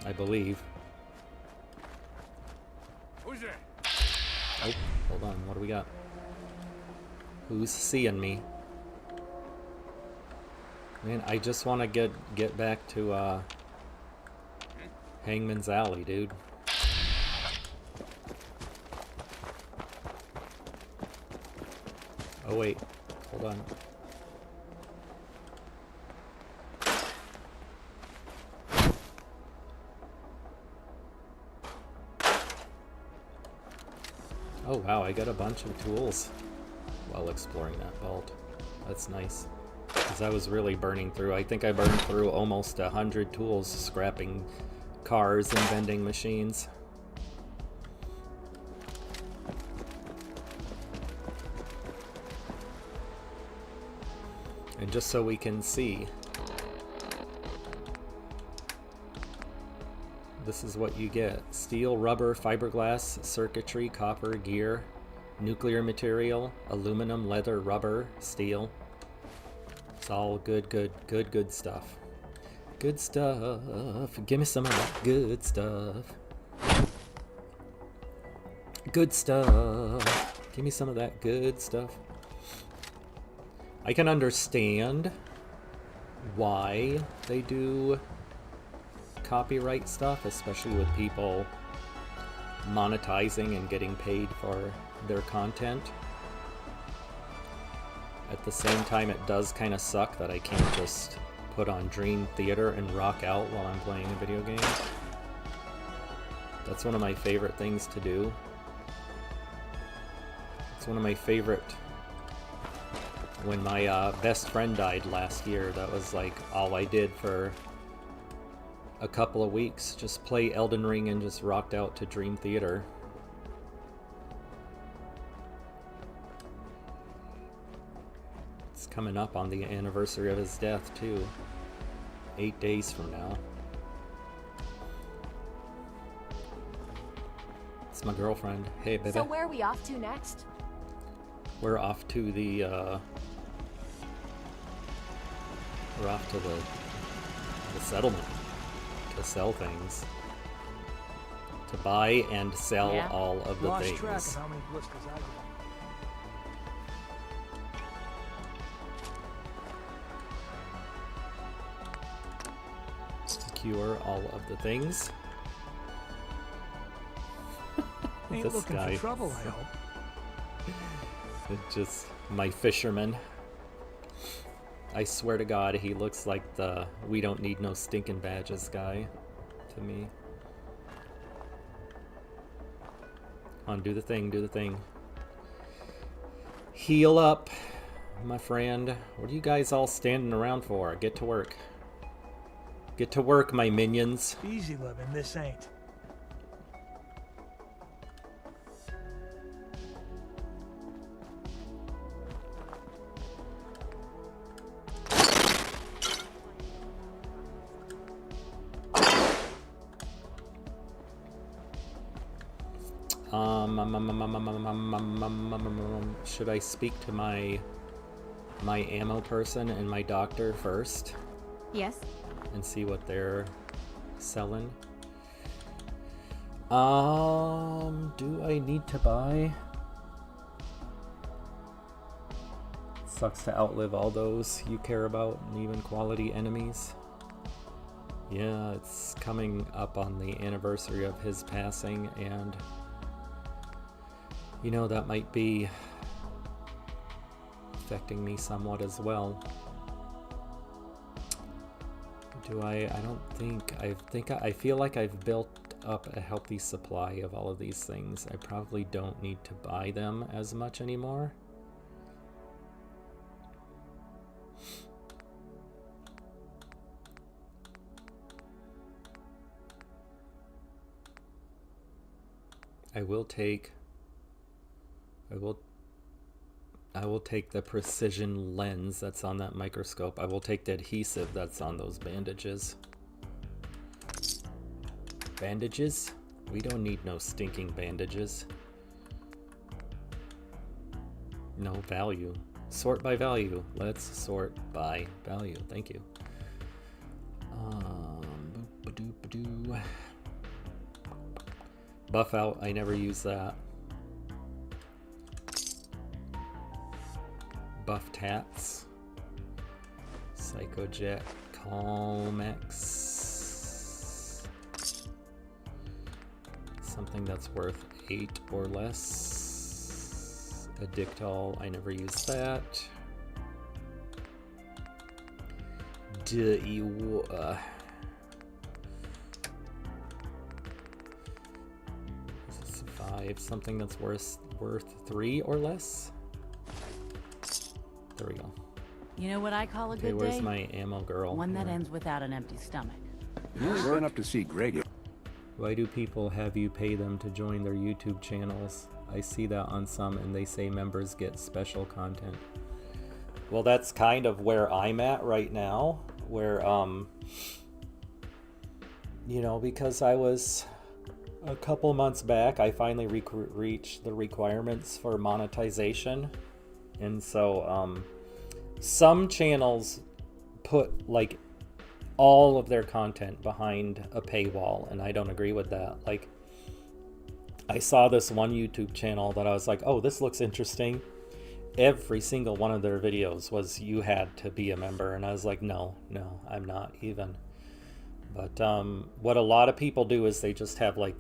I believe. Who's there? Oh, hold on, what do we got? Who's seeing me? Man, I just want to get back to Hangman's Alley, dude. Oh wait, hold on. Oh wow, I got a bunch of tools while exploring that vault. That's nice. Because I was really burning through. I think I burned through almost 100 tools scrapping cars and vending machines. And just so we can see, this is what you get. Steel, rubber, fiberglass, circuitry, copper, gear, nuclear material, aluminum, leather, rubber, steel. It's all good stuff. Good stuff. Give me some of that good stuff. Good stuff. Give me some of that good stuff. I can understand why they do copyright stuff, especially with people monetizing and getting paid for their content. At the same time, it does kind of suck that I can't just put on Dream Theater and rock out while I'm playing a video game. That's one of my favorite things to do. It's one of my favorite... When my best friend died last year, that was like all I did for a couple of weeks. Just play Elden Ring and just rocked out to Dream Theater. It's coming up on the anniversary of his death too. 8 days from now. It's my girlfriend. Hey, baby. So where are we off to next? We're off to the we're off to the settlement to sell things, to buy and sell all of the Lost things. track of how many blisters I got. Secure all of the things. Ain't This looking guy. for trouble, I hope. It's just my fisherman. I swear to God, he looks like the "we don't need no stinking badges" guy to me. On, do the thing, do the thing. Heal up, my friend. What are you guys all standing around for? Get to work. Get to work, my minions. Easy living, this ain't. Should I speak to my ammo person and my doctor first? Yes. And see what they're selling? Do I need to buy? Sucks to outlive all those you care about and even quality enemies. Yeah, it's coming up on the anniversary of his passing, and you know, that might be affecting me somewhat as well. I feel like I've built up a healthy supply of all of these things. I probably don't need to buy them as much anymore. I will I will take the precision lens that's on that microscope. I will take the adhesive that's on those bandages. Bandages? We don't need no stinking bandages. No value. Sort by value. Let's sort by value. Thank you. Boop-a-doo-ba-doo. Buff out. I never use that. Buff tats. Psychojet. Calmex. Something that's worth 8 or less. Addictol. I never use that. This is 5. Something that's worth 3 or less. There we go. You know what I call a Okay, good where's day? my ammo girl? One that Here. ends without an empty stomach. You're going up to see Greg. Why do people have you pay them to join their YouTube channels? I see that on some and they say members get special content. Well, that's kind of where I'm at right now, where, you know, because I was a couple months back, I finally reached the requirements for monetization. And so, some channels put like all of their content behind a paywall, and I don't agree with that. Like, I saw this one YouTube channel that I was like, oh, this looks interesting. Every single one of their videos was you had to be a member, and I was like, no, I'm not even. But what a lot of people do is they just have, like,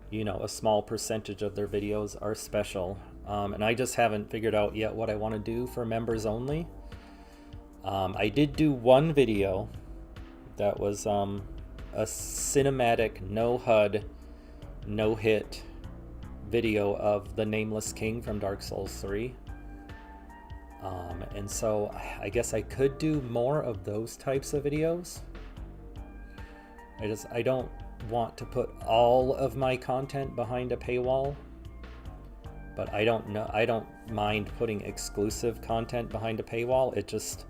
you know, a small percentage of their videos are special, and I just haven't figured out yet what I want to do for members only. I did do one video that was a cinematic no HUD no hit video of the Nameless King from Dark Souls 3. And so I guess I could do more of those types of videos. I don't want to put all of my content behind a paywall, but I don't mind putting exclusive content behind a paywall. It just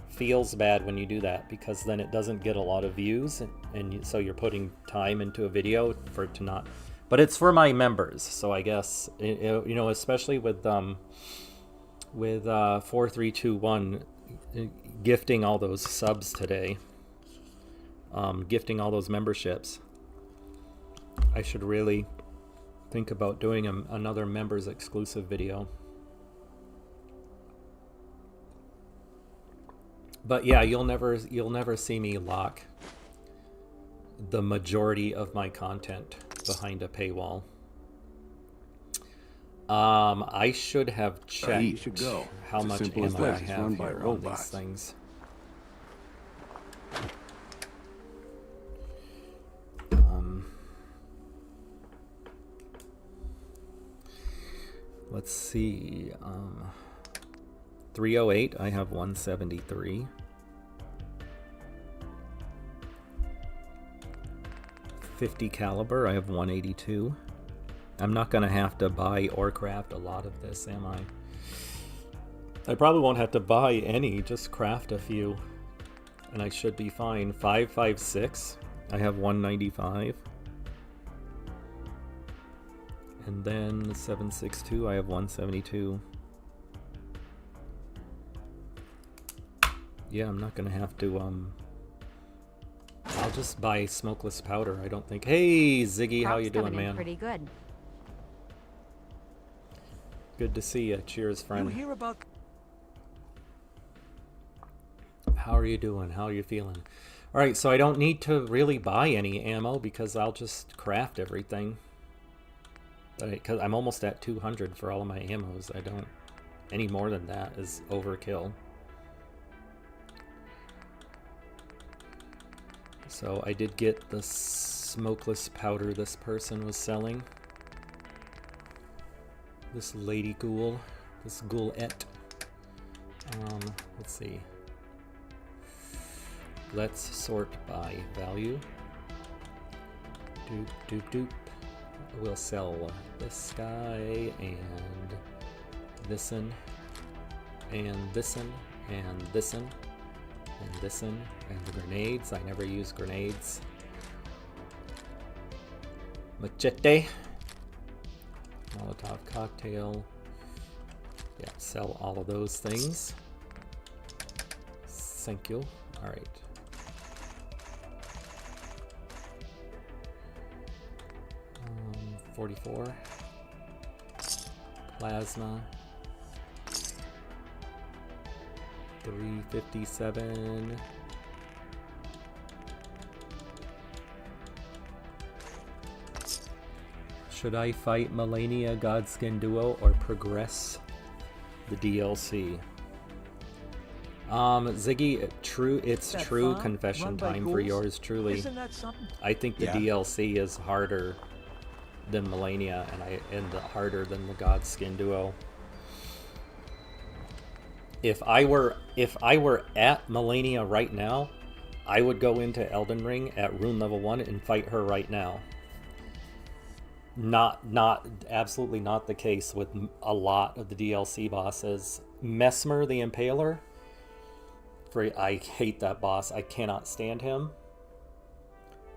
feels bad when you do that, because then it doesn't get a lot of views, and so you're putting time into a video for it to not. But it's for my members, so I guess you know, especially with 4321 gifting all those subs today, gifting all those memberships, I should really think about doing another members exclusive video. But yeah, you'll never see me lock the majority of my content behind a paywall. I should have checked You should go. how It's as much simple as ammo I that. It's have run by here on these robots. things. Let's see. 308, I have 173. 50 caliber, I have 182. I'm not gonna have to buy or craft a lot of this, am I? I probably won't have to buy any, just craft a few, and I should be fine. 5.56, I have 195. And then 7.62, I have 172. Yeah, I'm not gonna have to, I'll just buy smokeless powder, I don't think. Hey, Ziggy, how you doing, man? Pretty good. Good to see you. Cheers, friend. You hear about? How are you doing? How are you feeling? All right, so I don't need to really buy any ammo because I'll just craft everything. Because I'm almost at 200 for all of my ammos. I don't... Any more than that is overkill. So I did get the smokeless powder this person was selling. This lady ghoul. This ghoulette. Let's see. Let's sort by value. Doop, doop, doop. We'll sell this guy and this one. and this'n, and this'n, and this'n, and the grenades. I never use grenades. Machete. Molotov cocktail. Yeah, sell all of those things. Thank you. Alright. Um, 44. Plasma. 357. Should I fight Melania Godskin Duo or progress the DLC? Ziggy, it's true confession time for yours truly. Isn't that something? I think the DLC is harder than Melania and harder than the Godskin Duo. If I were at Melania right now, I would go into Elden Ring at rune level 1 and fight her right now. Absolutely not the case with a lot of the DLC bosses. Mesmer the Impaler, I hate that boss. I cannot stand him.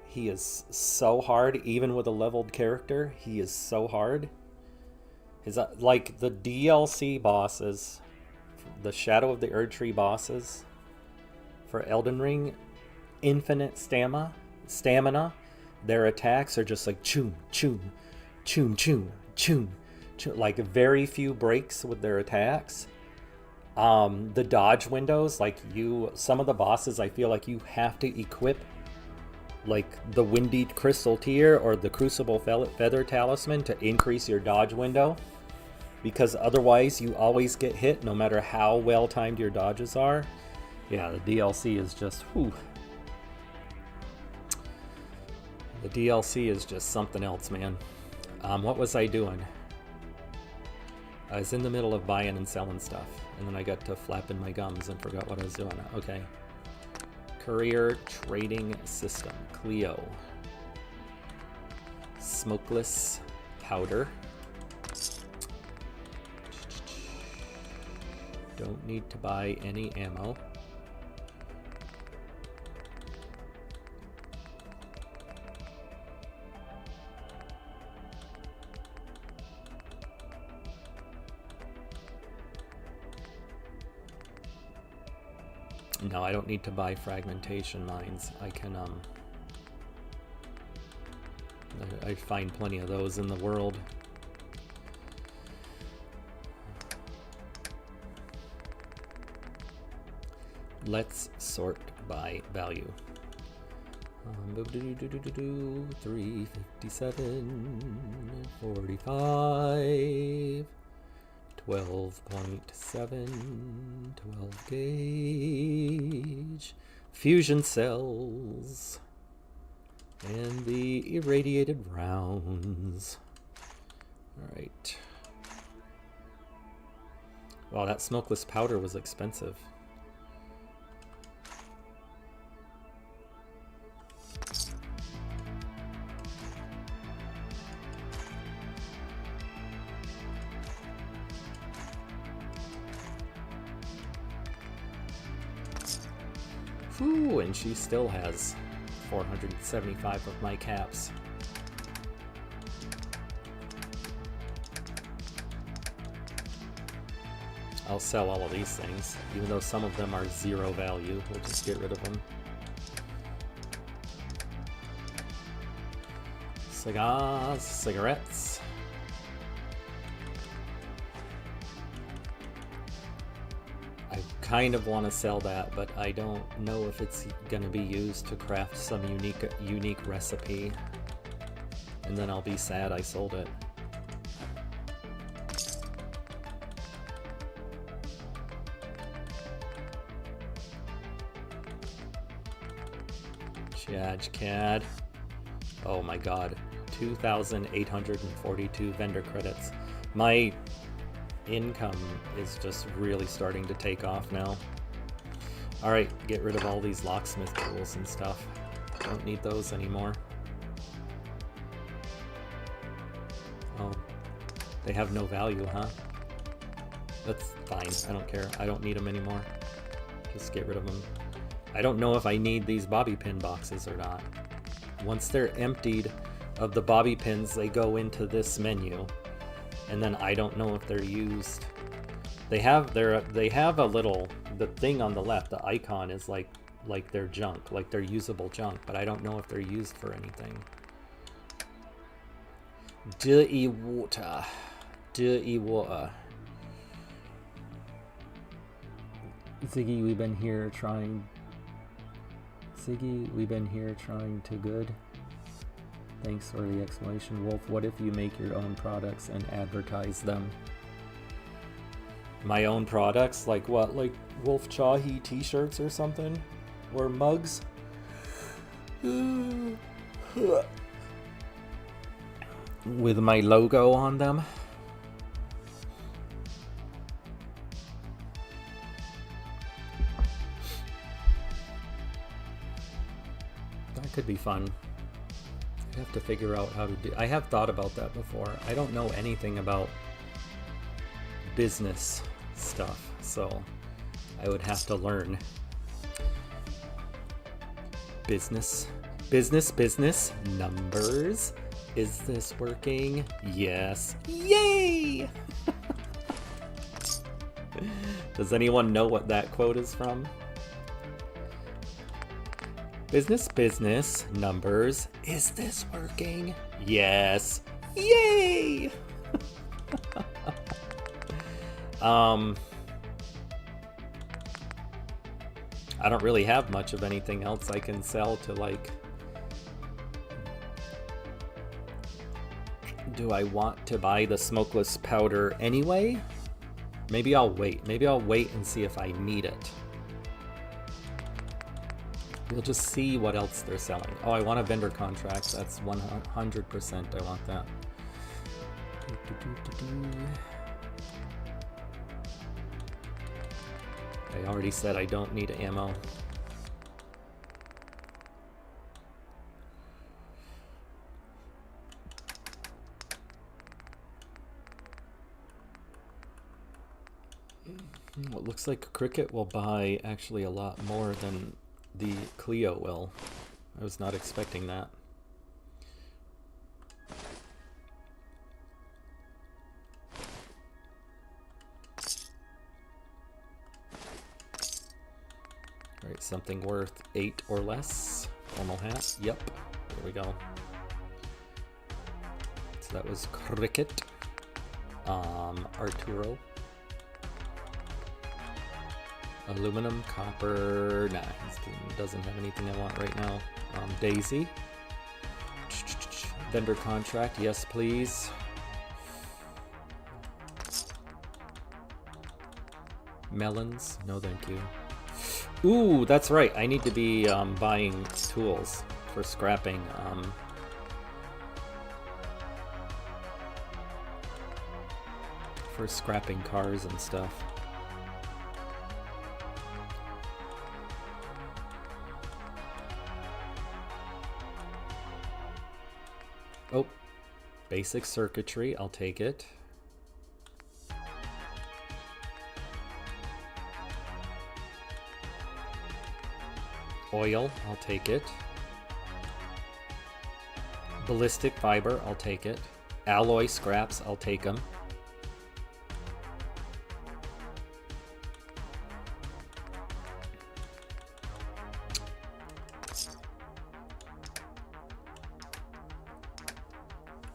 He is so hard, even with a leveled character. He is so hard. Like the DLC bosses, the Shadow of the Erdtree bosses for Elden Ring, infinite stamina. Their attacks are just like choom, choom, choom, choom, choom, choom, like very few breaks with their attacks. The dodge windows, like some of the bosses, I feel like you have to equip like the Windy Crystal Tear or the Crucible Feather Talisman to increase your dodge window, because otherwise you always get hit no matter how well timed your dodges are. Yeah, the DLC is just whew. The DLC is just something else, man. What was I doing? I was in the middle of buying and selling stuff, and then I got to flapping my gums and forgot what I was doing. Okay. Career Trading System. Clio. Smokeless Powder. Don't need to buy any ammo. No, I don't need to buy fragmentation mines. I can, I find plenty of those in the world. Let's sort by value. 357, 45. 12.7, 12 gauge, fusion cells, and the irradiated rounds. Alright. Wow, that smokeless powder was expensive. Whew, and she still has 475 of my caps. I'll sell all of these things, even though some of them are zero value. We'll just get rid of them. Cigars, cigarettes. I kind of want to sell that, but I don't know if it's going to be used to craft some unique recipe. And then I'll be sad I sold it. CAD. Oh my god. 2,842 vendor credits. My income is just really starting to take off now. Alright, get rid of all these locksmith tools and stuff. Don't need those anymore. Oh, they have no value, huh? That's fine. I don't care. I don't need them anymore. Just get rid of them. I don't know if I need these bobby pin boxes or not. Once they're emptied of the bobby pins, they go into this menu. And then I don't know if they're used. They have a little, the thing on the left, the icon is like they're junk, like they're usable junk, but I don't know if they're used for anything. Dirty water. Dirty water. Ziggy, we've been here trying. Ziggy, we've been here trying to good. Thanks for the explanation. Wolf, what if you make your own products and advertise them? My own products? Like what? Like Wolf Chahi t-shirts or something? Or mugs? With my logo on them? That could be fun. I have to figure out how to do. I have thought about that before. I don't know anything about business stuff, so I would have to learn. Business numbers. Is this working? Yes. Yay! Does anyone know what that quote is from? Business numbers. Is this working? Yes. Yay! I don't really have much of anything else I can sell to, like... Do I want to buy the smokeless powder anyway? Maybe I'll wait. Maybe I'll wait and see if I need it. We'll just see what else they're selling. Oh, I want a vendor contract. That's 100% I want that. I already said I don't need ammo. It looks like Cricket will buy actually a lot more than the Clio will. I was not expecting that. Alright, something worth 8 or less. Formal hat. Yep. There we go. So that was Cricket. Arturo. Aluminum, copper. Nah, he doesn't have anything I want right now. Daisy. Vendor contract. Yes, please. Melons. No, thank you. Ooh, that's right. I need to be buying tools for scrapping. For scrapping cars and stuff. Oh, basic circuitry, I'll take it. Oil, I'll take it. Ballistic fiber, I'll take it. Alloy scraps, I'll take them.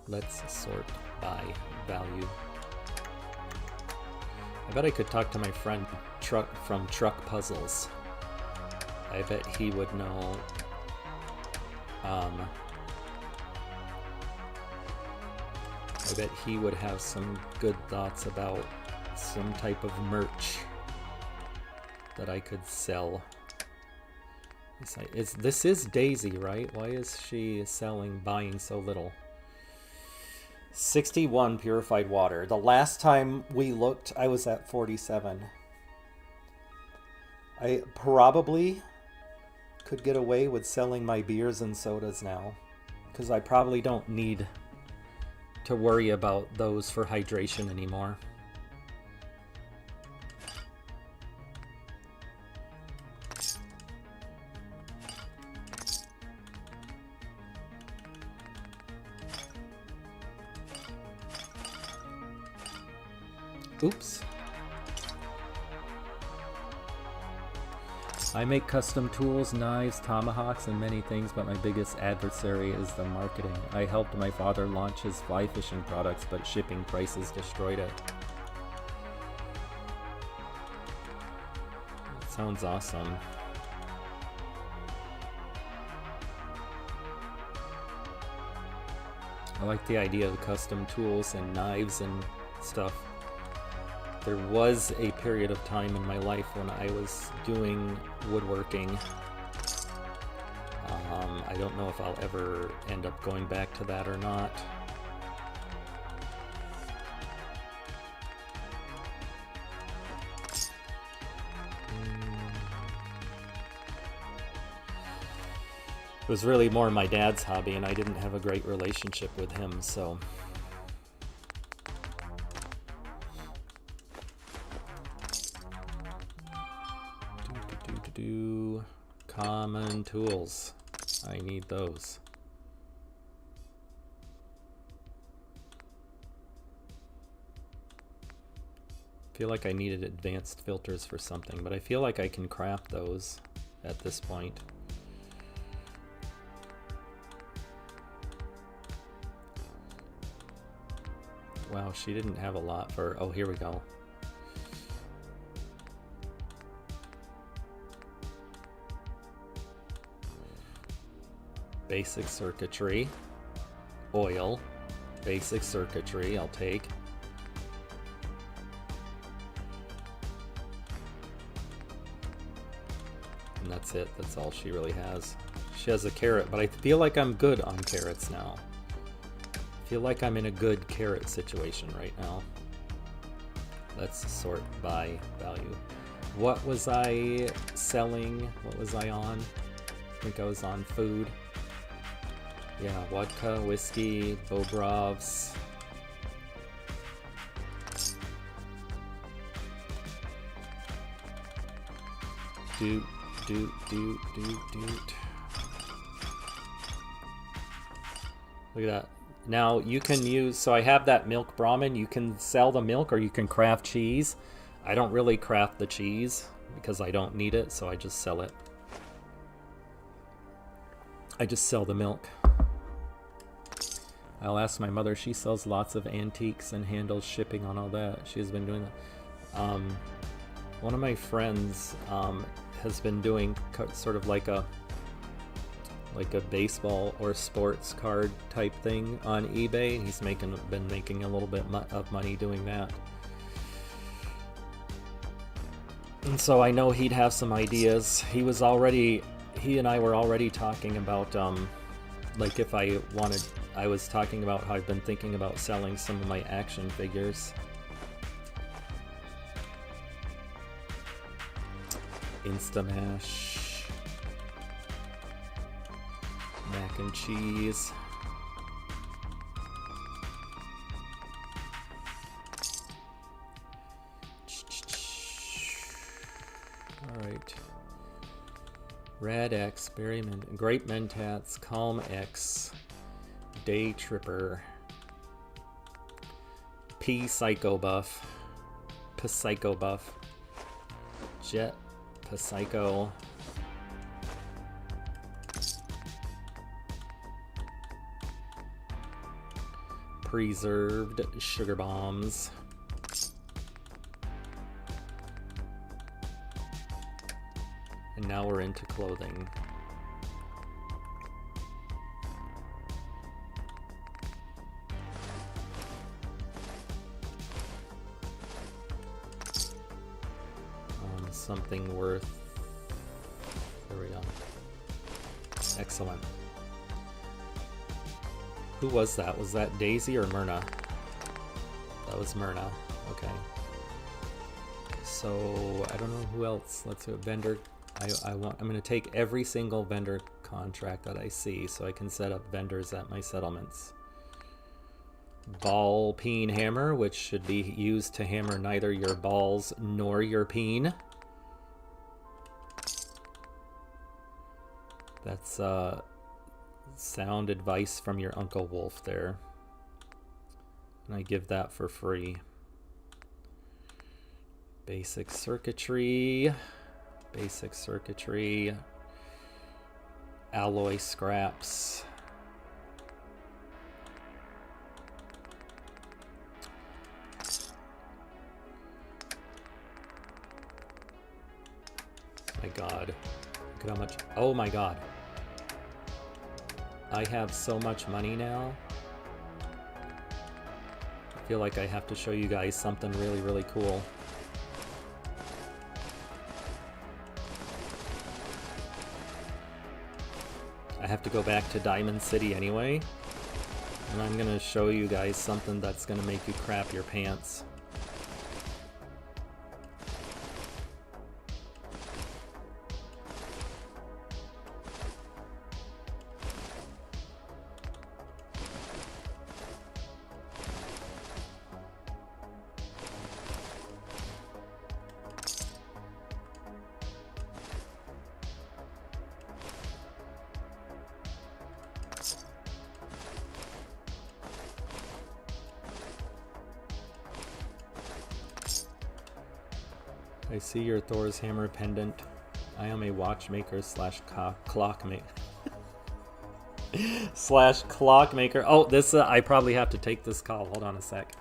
Let's sort by value. I bet I could talk to my friend from Truck Puzzles. I bet he would know. I bet he would have some good thoughts about some type of merch that I could sell. This is Daisy, right? Why is she buying so little? 61 purified water. The last time we looked, I was at 47. I probably could get away with selling my beers and sodas now, because I probably don't need to worry about those for hydration anymore. Oops. I make custom tools, knives, tomahawks, and many things, but my biggest adversary is the marketing. I helped my father launch his fly fishing products, but shipping prices destroyed it. That sounds awesome. I like the idea of custom tools and knives and stuff. There was a period of time in my life when I was doing woodworking. I don't know if I'll ever end up going back to that or not. It was really more my dad's hobby, and I didn't have a great relationship with him, so... Common tools. I need those. I feel like I needed advanced filters for something, but I feel like I can craft those at this point. Wow, she didn't have a lot for... Oh, here we go. Basic circuitry, oil, basic circuitry, I'll take. And that's it, that's all she really has. She has a carrot, but I feel like I'm good on carrots now. I feel like I'm in a good carrot situation right now. Let's sort by value. What was I selling? What was I on? I think I was on food. Yeah, vodka, whiskey, Bobrovs. Doot. Look at that. Now you can use, so I have that milk Brahmin. You can sell the milk or you can craft cheese. I don't really craft the cheese because I don't need it, so I just sell it. I just sell the milk. I'll ask my mother. She sells lots of antiques and handles shipping on all that. She's been doing that. One of my friends has been doing sort of like a baseball or sports card type thing on eBay. He's been making a little bit of money doing that. And so I know he'd have some ideas. He and I were already talking about like if I was talking about how I've been thinking about selling some of my action figures. Instamash. Mac and cheese. Alright. Rad X, Grape Mentats, Calm X, Day Tripper, P Psycho Buff, Psycho Buff, Jet Psycho, Preserved Sugar Bombs, and now we're into clothing. Something worth. There we go. Excellent. Who was that? Was that Daisy or Myrna? That was Myrna. Okay. So I don't know who else. Let's do a vendor. I'm going to take every single vendor contract that I see so I can set up vendors at my settlements. Ball peen hammer, which should be used to hammer neither your balls nor your peen. That's sound advice from your Uncle Wolf there. And I give that for free. Basic circuitry. Basic circuitry. Alloy scraps. My god. Look at how much. Oh my god. I have so much money now. I feel like I have to show you guys something really, really cool. I have to go back to Diamond City anyway. And I'm gonna show you guys something that's gonna make you crap your pants. I see your Thor's hammer pendant. I am a watchmaker slash clockmaker. slash clockmaker. Oh, this, I probably have to take this call. Hold on a sec.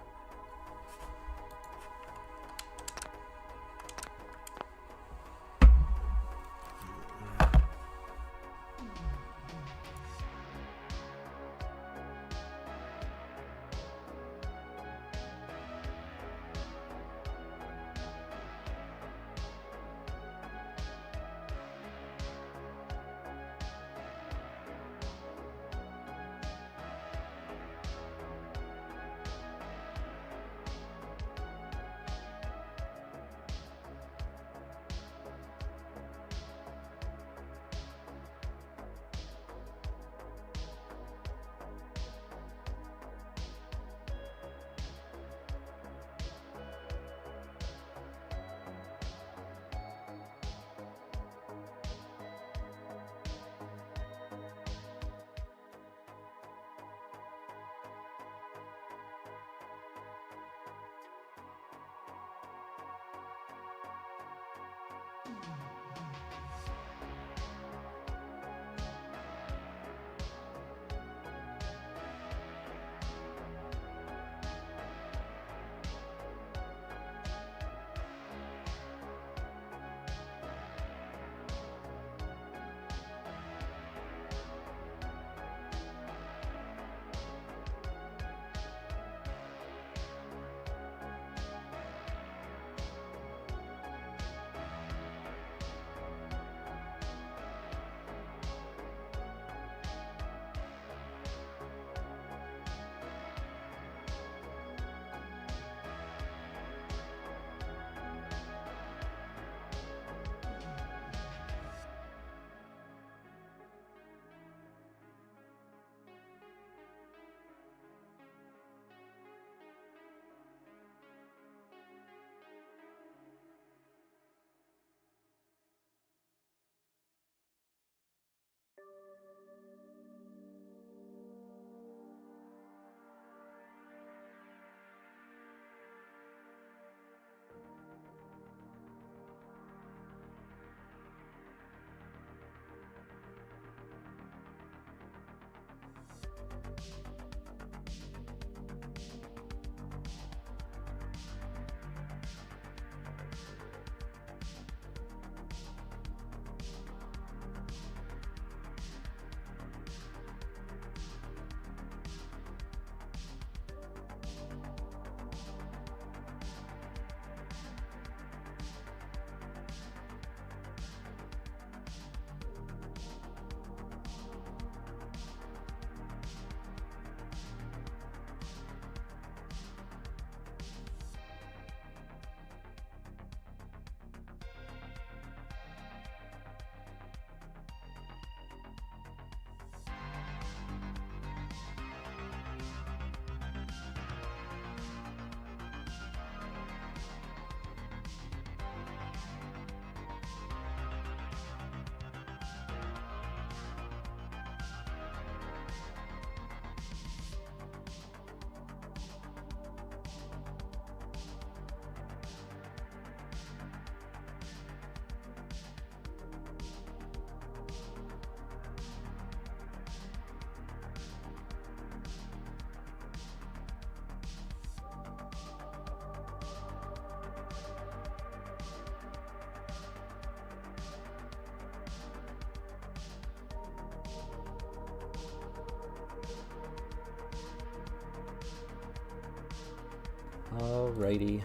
Alrighty.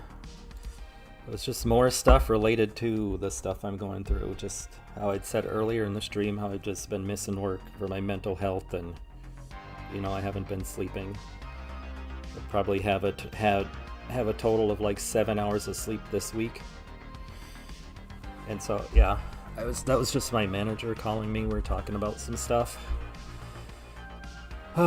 It was just more stuff related to the stuff I'm going through. Just how I'd said earlier in the stream, how I've just been missing work for my mental health, and you know, I haven't been sleeping. I probably have a total of like 7 hours of sleep this week. And so yeah, that was just my manager calling me. We're talking about some stuff. So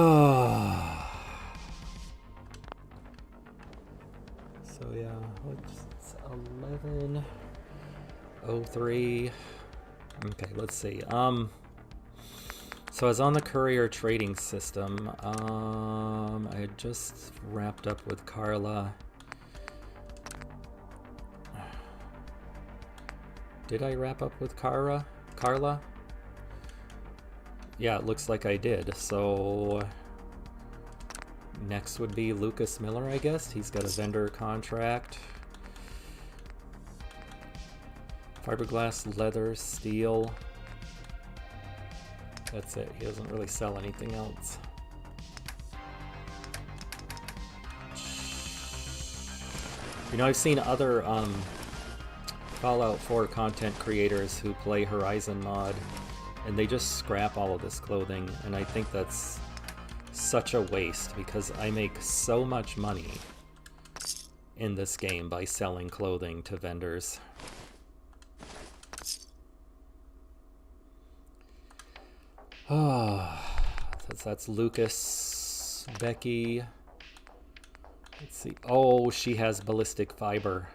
yeah, it's 11:03. Okay, let's see. So I was on the courier trading system. I had just wrapped up with Carla. Did I wrap up with Carla? Yeah, it looks like I did. So next would be Lucas Miller, I guess. He's got a vendor contract. Fiberglass, leather, steel. That's it. He doesn't really sell anything else. You know, I've seen other Fallout 4 content creators who play Horizon mod, and they just scrap all of this clothing, and I think that's such a waste because I make so much money in this game by selling clothing to vendors. Oh, that's Lucas, Becky. Let's see. Oh, she has ballistic fiber.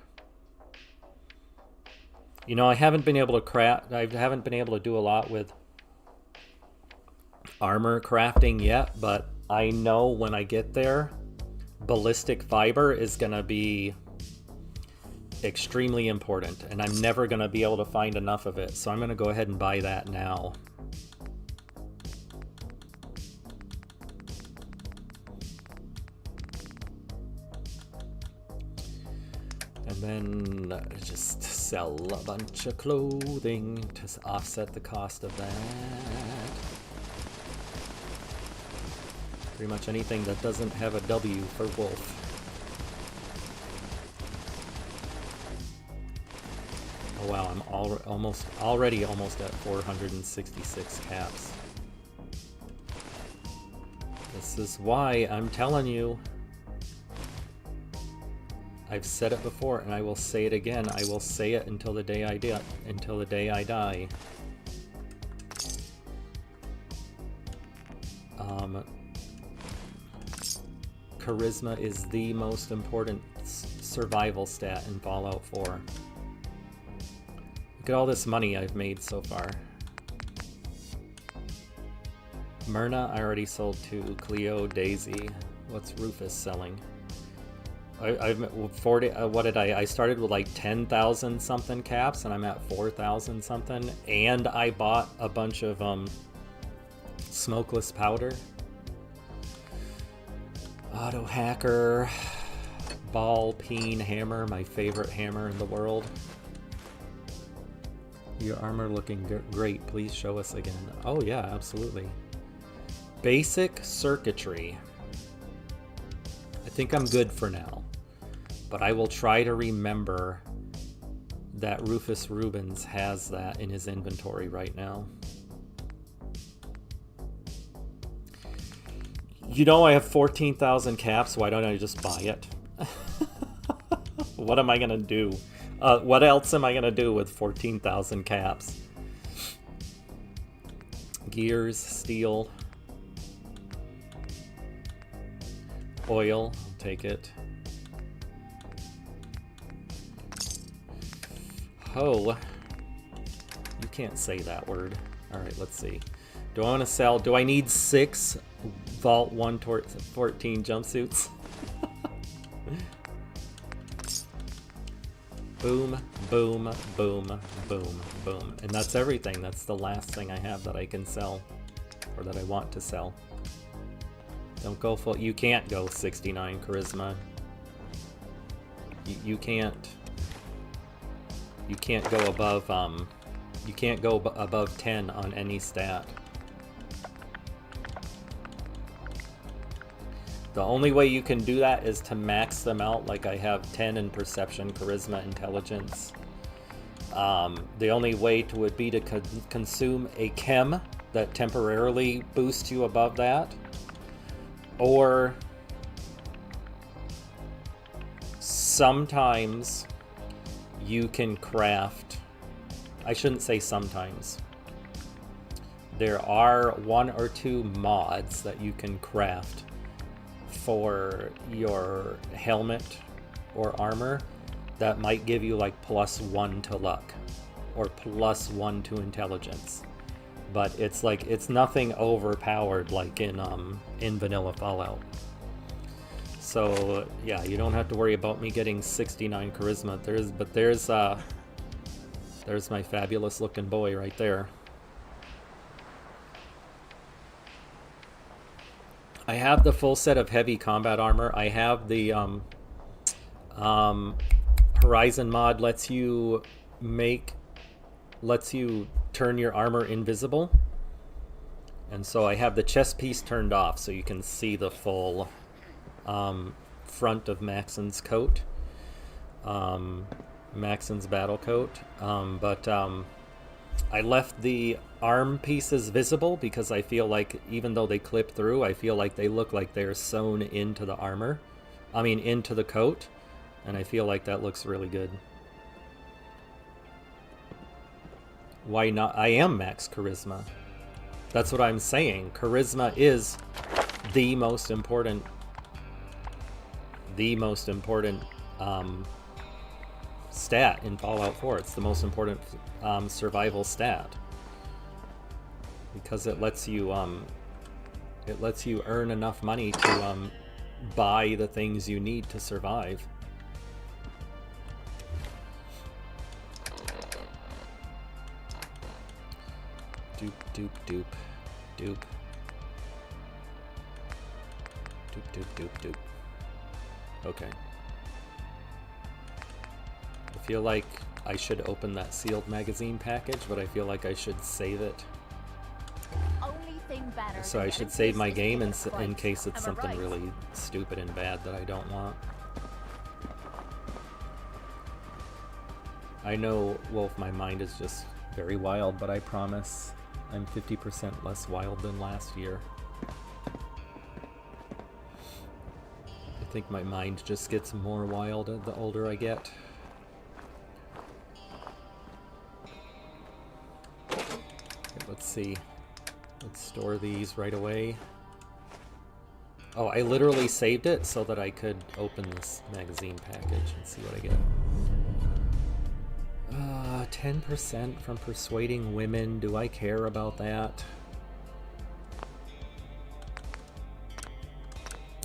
You know, I haven't been able to do a lot with armor crafting yet, but I know when I get there, ballistic fiber is gonna be extremely important, and I'm never gonna be able to find enough of it, so I'm gonna go ahead and buy that now. And then just sell a bunch of clothing to offset the cost of that. Pretty much anything that doesn't have a W for wolf. Oh wow, I'm already almost at 466 caps. This is why I'm telling you. I've said it before, and I will say it again. I will say it until the day I die. Until the day I die. Charisma is the most important survival stat in Fallout 4. Look at all this money I've made so far. Myrna, I already sold to Cleo, Daisy. What's Rufus selling? I've 40. What did I started with like 10,000 something caps, and I'm at 4,000 something. And I bought a bunch of smokeless powder. Auto hacker, ball peen hammer, my favorite hammer in the world. Your armor looking great. Please show us again. Oh yeah, absolutely. Basic circuitry. I think I'm good for now, but I will try to remember that Rufus Rubens has that in his inventory right now. You know, I have 14,000 caps. Why don't I just buy it? What am I gonna do? What else am I gonna do with 14,000 caps? Gears, steel, oil. I'll take it. Oh, you can't say that word. All right, let's see. Do I want to sell? Do I need 6 Vault 114 jumpsuits? Boom, boom, boom, boom, boom. And that's everything. That's the last thing I have that I can sell, or that I want to sell. Don't go full. You can't go 69 charisma. You can't. You can't go above. You can't go above 10 on any stat. The only way you can do that is to max them out, like I have 10 in perception, charisma, intelligence. The only way would be to consume a chem that temporarily boosts you above that, or sometimes you can craft, I shouldn't say sometimes, there are 1 or 2 mods that you can craft for your helmet or armor that might give you like +1 to luck or +1 to intelligence, but it's like, it's nothing overpowered like in vanilla Fallout. So yeah, you don't have to worry about me getting 69 charisma. There's my fabulous looking boy right there. I have the full set of heavy combat armor. I have the Horizon mod lets you turn your armor invisible. And so I have the chest piece turned off so you can see the full front of Maxon's coat. Maxon's battle coat. I left the arm pieces visible because I feel like even though they clip through, I feel like they look like they're sewn into the armor. I mean, into the coat. And I feel like that looks really good. Why not? I am max charisma. That's what I'm saying. Charisma is the most important stat in Fallout 4. It's the most important survival stat because it lets you earn enough money to buy the things you need to survive. Doop doop doop doop doop doop doop doop. Okay. I feel like I should open that sealed magazine package, but I feel like I should save it. So I should save my game in case it's something really stupid and bad that I don't want. I know, Wolf, my mind is just very wild, but I promise I'm 50% less wild than last year. I think my mind just gets more wild the older I get. Okay, let's see. Let's store these right away. Oh, I literally saved it so that I could open this magazine package and see what I get. 10% from persuading women. Do I care about that?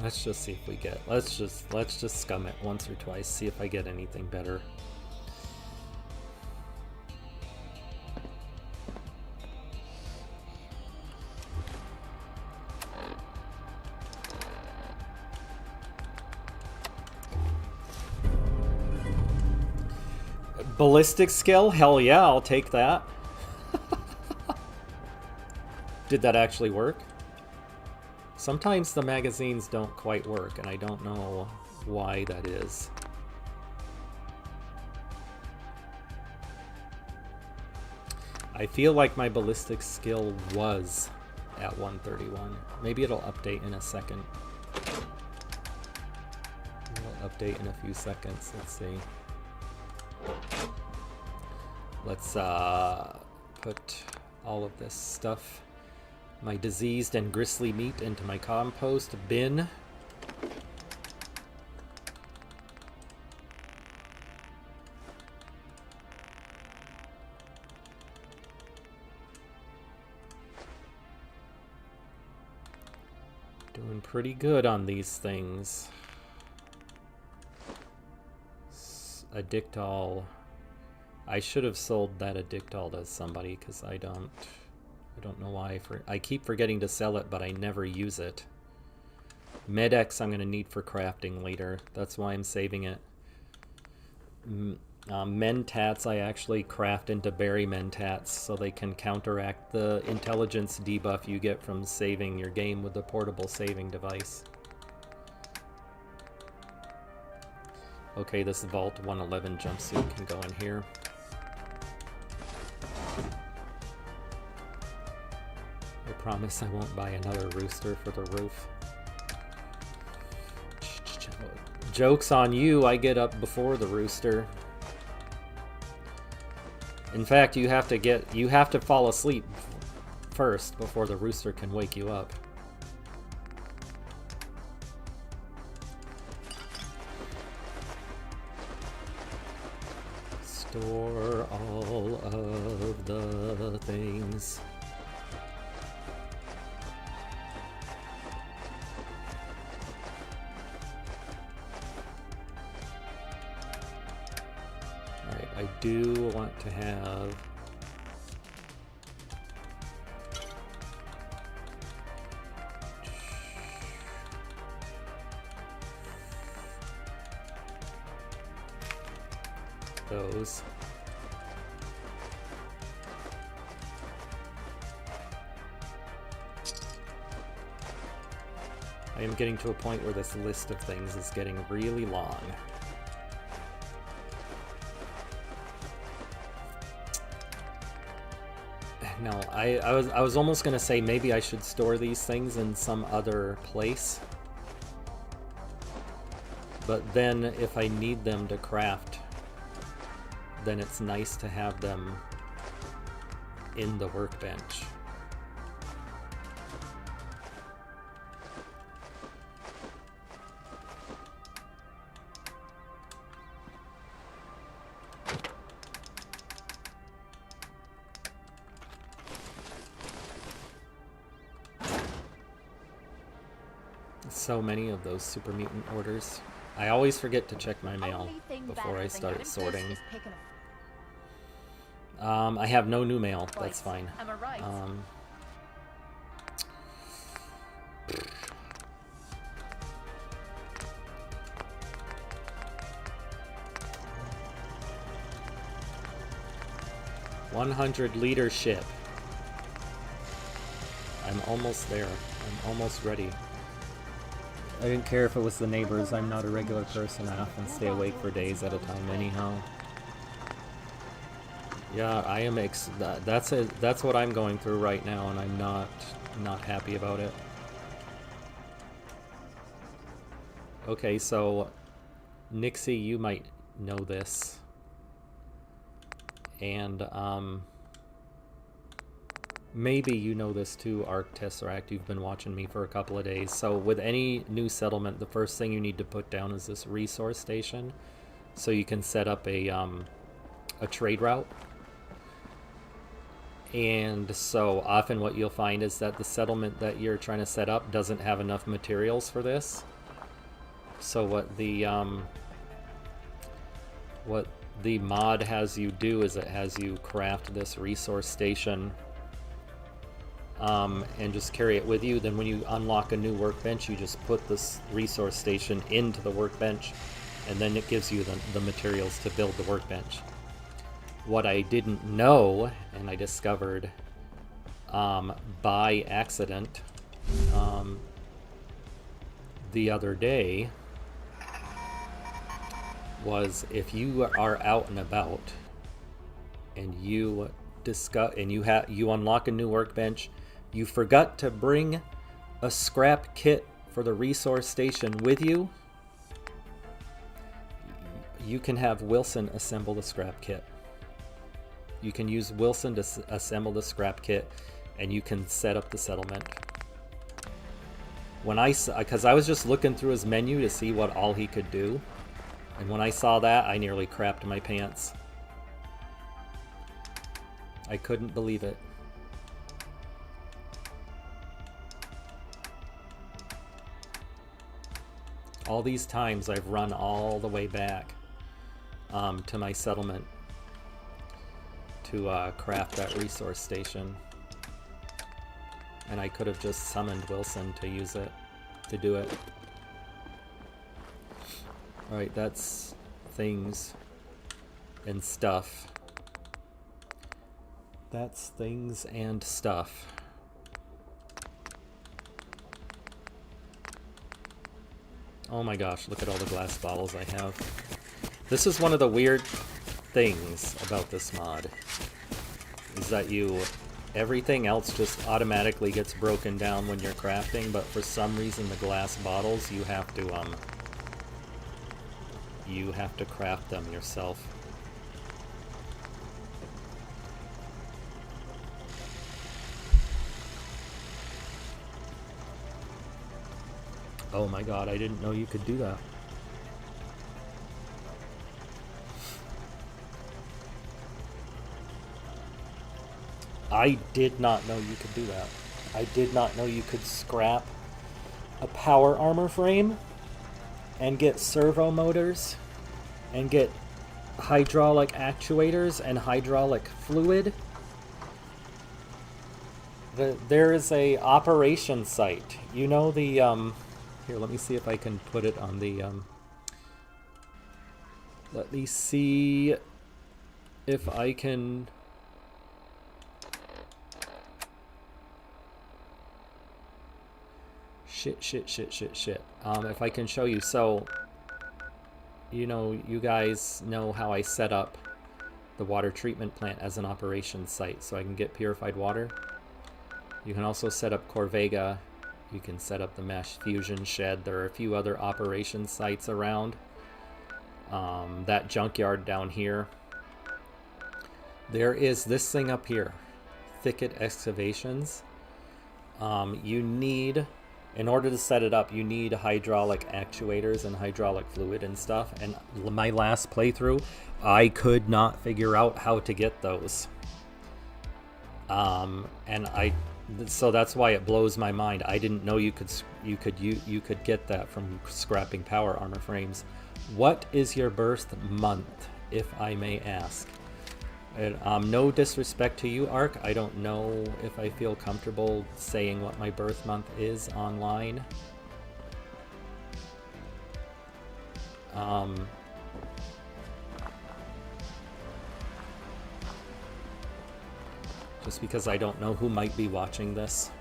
Let's just see if we get. Let's just scum it once or twice. See if I get anything better. Ballistic skill? Hell yeah, I'll take that. Did that actually work? Sometimes the magazines don't quite work, and I don't know why that is. I feel like my ballistic skill was at 131. Maybe it'll update in a second. It'll update in a few seconds. Let's see. Let's put all of this stuff, my diseased and gristly meat, into my compost bin. Doing pretty good on these things. Addictol. I should have sold that Addictol to somebody because I don't know why. I keep forgetting to sell it, but I never use it. Med-X I'm going to need for crafting later. That's why I'm saving it. Mentats I actually craft into berry mentats so they can counteract the intelligence debuff you get from saving your game with the portable saving device. Okay, this Vault 111 jumpsuit can go in here. I promise I won't buy another rooster for the roof. Joke's on you, I get up before the rooster. In fact, you have to fall asleep first before the rooster can wake you up. Store all of the things. Alright, I do want to have those. I am getting to a point where this list of things is getting really long. No, I was almost gonna say maybe I should store these things in some other place. But then if I need them to craft, then it's nice to have them in the workbench. So many of those super mutant orders. I always forget to check my mail before I start sorting. I have no new mail. That's fine. $100 leadership. I'm almost there. I'm almost ready. I didn't care if it was the neighbors. I'm not a regular person. I often stay awake for days at a time anyhow. Yeah, I am that's what I'm going through right now, and I'm not happy about it. Okay, so Nixie, you might know this. And maybe you know this too, Arc Tesseract. You've been watching me for a couple of days. So with any new settlement, the first thing you need to put down is this resource station, so you can set up a trade route. And so often what you'll find is that the settlement that you're trying to set up doesn't have enough materials for this. So what the mod has you do is it has you craft this resource station and just carry it with you. Then when you unlock a new workbench, you just put this resource station into the workbench, and then it gives you the materials to build the workbench. What I didn't know, and I discovered by accident the other day, was if you are out and about and you unlock a new workbench, you forgot to bring a scrap kit for the resource station with you, you can have Wilson assemble the scrap kit. You can use Wilson to assemble the scrap kit, and you can set up the settlement. Because I was just looking through his menu to see what all he could do, and when I saw that, I nearly crapped my pants. I couldn't believe it. All these times I've run all the way back to my settlement to craft that resource station, and I could have just summoned Wilson to use it, to do it. Alright, that's things and stuff. That's things and stuff. Oh my gosh, look at all the glass bottles I have. This is one of the weird things about this mod, is that everything else just automatically gets broken down when you're crafting, but for some reason the glass bottles, you have to craft them yourself. Oh my god, I didn't know you could do that. I did not know you could do that. I did not know you could scrap a power armor frame and get servo motors and get hydraulic actuators and hydraulic fluid. There is a operation site. You know the here, let me see if I can put it on the let me see if I can. Shit. If I can show you, so, you know, you guys know how I set up the water treatment plant as an operations site so I can get purified water. You can also set up Corvega. You can set up the mesh fusion shed. There are a few other operations sites around. That junkyard down here. There is this thing up here, Thicket Excavations. You need, in order to set it up, you need hydraulic actuators and hydraulic fluid and stuff. And my last playthrough, I could not figure out how to get those. So that's why it blows my mind. I didn't know you could get that from scrapping power armor frames. What is your birth month, if I may ask? And, no disrespect to you, Ark. I don't know if I feel comfortable saying what my birth month is online. Just because I don't know who might be watching this.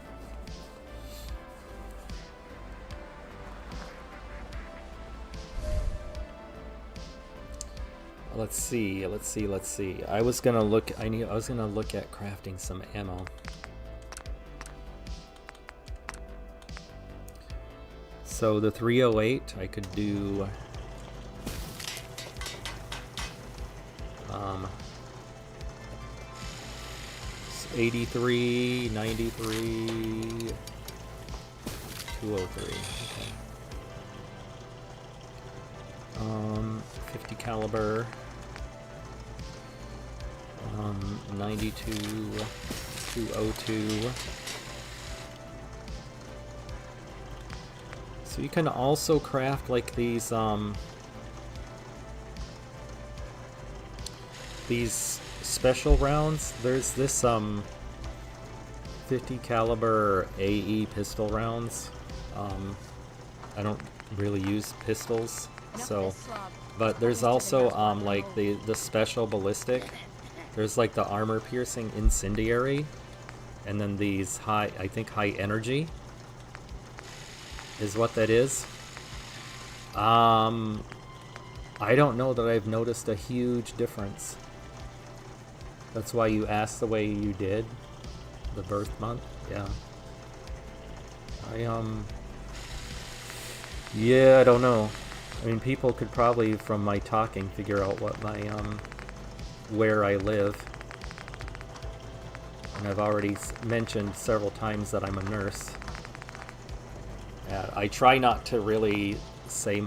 Let's see. I was gonna look at crafting some ammo. So the 308, I could do 83, 93, 203. Okay. 50 caliber. 92, 202. So you can also craft like these special rounds. There's this 50 caliber AE pistol rounds. I don't really use pistols, so, but there's also like the special ballistic. There's like the armor piercing incendiary, and then these high energy is what that is. I don't know that I've noticed a huge difference. That's why you asked the way you did. The birth month, yeah. Yeah, I don't know. I mean, people could probably, from my talking, figure out what my, where I live. And I've already mentioned several times that I'm a nurse. I try not to really say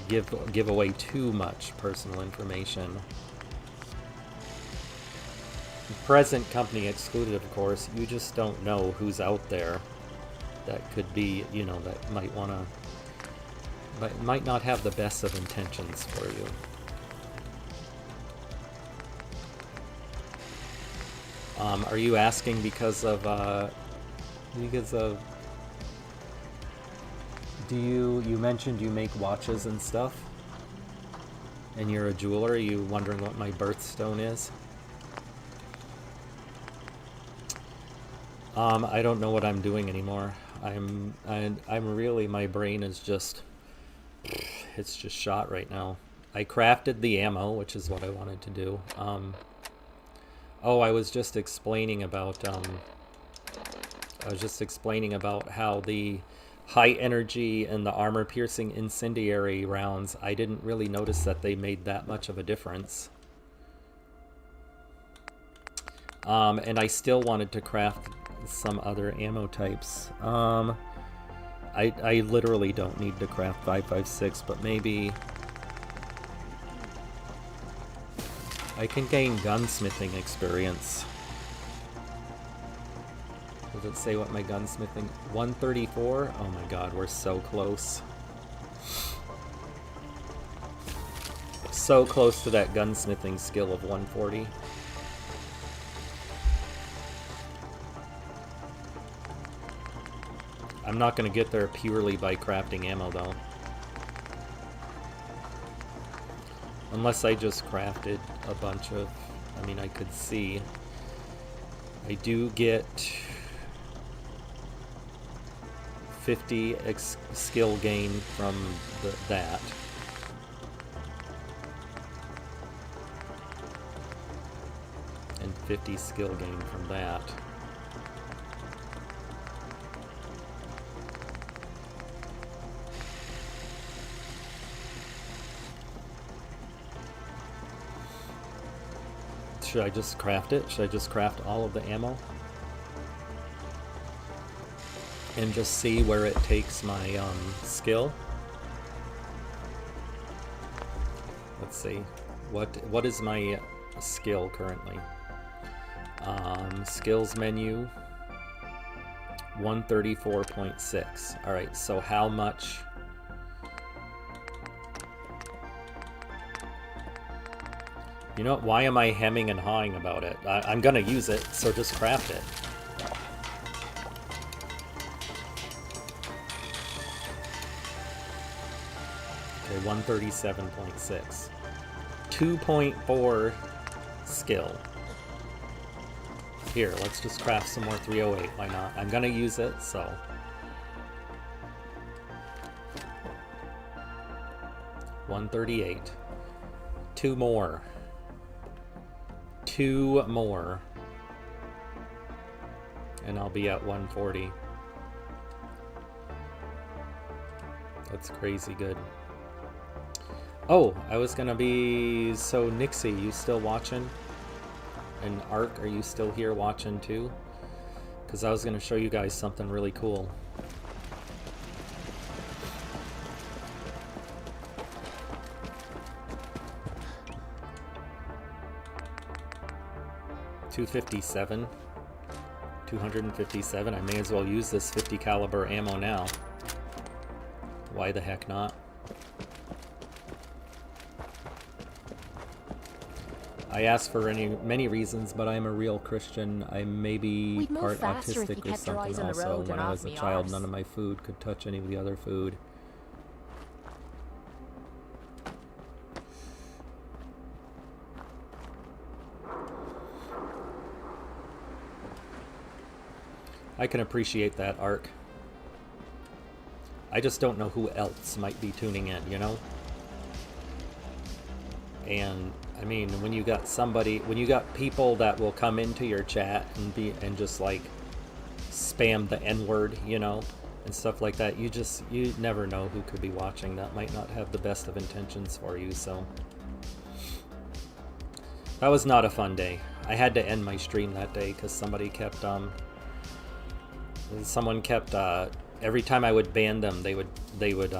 give away too much personal information. Present company excluded, of course. You just don't know who's out there that could be, you know, that might wanna, but might not have the best of intentions for you. Are you asking because of you mentioned you make watches and stuff, and you're a jeweler? Are you wondering what my birthstone is? I don't know what I'm doing anymore. I'm really, my brain is just, it's just shot right now. I crafted the ammo, which is what I wanted to do. Oh, I was just explaining about how the high energy and the armor piercing incendiary rounds, I didn't really notice that they made that much of a difference. And I still wanted to craft some other ammo types. I literally don't need to craft 5.56, but maybe I can gain gunsmithing experience. Does it say what my gunsmithing... 134? Oh my god, we're so close. So close to that gunsmithing skill of 140. I'm not going to get there purely by crafting ammo, though. Unless I just crafted a bunch of... I mean, I could see. I do get 50 skill gain from that. And 50 skill gain from that. Should I just craft it? Should I just craft all of the ammo? And just see where it takes my skill? Let's see. What is my skill currently? Skills menu 134.6. Alright, so how much? You know what? Why am I hemming and hawing about it? I'm gonna use it, so just craft it. Okay, 137.6. 2.4 skill. Here, let's just craft some more 308. Why not? I'm gonna use it, so. 138. 2 more. 2 more. And I'll be at 140. That's crazy good. Oh, I was gonna be... So, Nixie, you still watching? And Ark, are you still here watching too? Because I was gonna show you guys something really cool. $257. 257. I may as well use this 50 caliber ammo now. Why the heck not? I asked for many reasons, but I'm a real Christian. I may be part autistic or something also. When I was a child, none of my food could touch any of the other food. I can appreciate that, Ark. I just don't know who else might be tuning in, you know? And I mean, when you got people that will come into your chat and just like spam the N-word, you know, and stuff like that, you never know who could be watching. That might not have the best of intentions for you, so that was not a fun day. I had to end my stream that day because somebody kept every time I would ban them, they would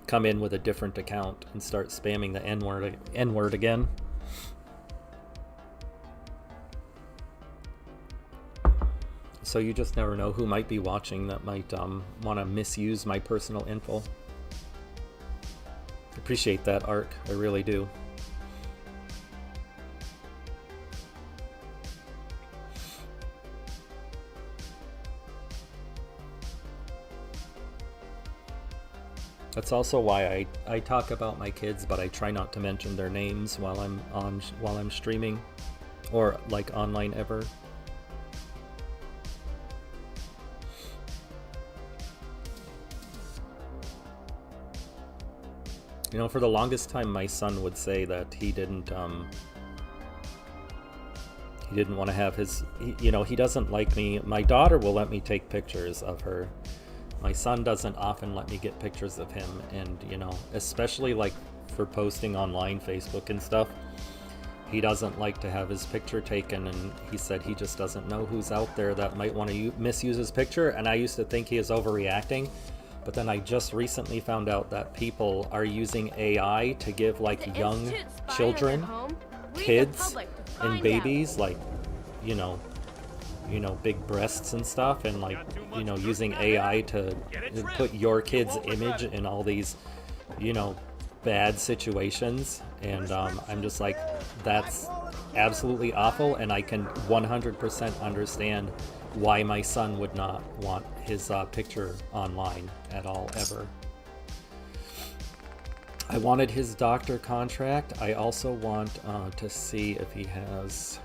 come in with a different account and start spamming the N-word again. So you just never know who might be watching that might want to misuse my personal info. Appreciate that, Ark. I really do. That's also why I talk about my kids, but I try not to mention their names while I'm streaming, or like online ever. You know, for the longest time, my son would say that he didn't want to have his, you know, he doesn't like me. My daughter will let me take pictures of her. My son doesn't often let me get pictures of him, and, you know, especially like for posting online, Facebook and stuff, he doesn't like to have his picture taken, and he said he just doesn't know who's out there that might want to misuse his picture, and I used to think he is overreacting, but then I just recently found out that people are using AI to give like young children, kids and babies, like, you know, big breasts and stuff, and like, you know, using AI to put your kid's image in all these, you know, bad situations, and I'm just like, that's absolutely awful, and I can 100% understand why my son would not want his picture online at all, ever. I wanted his doctor contract. I also want to see if he has...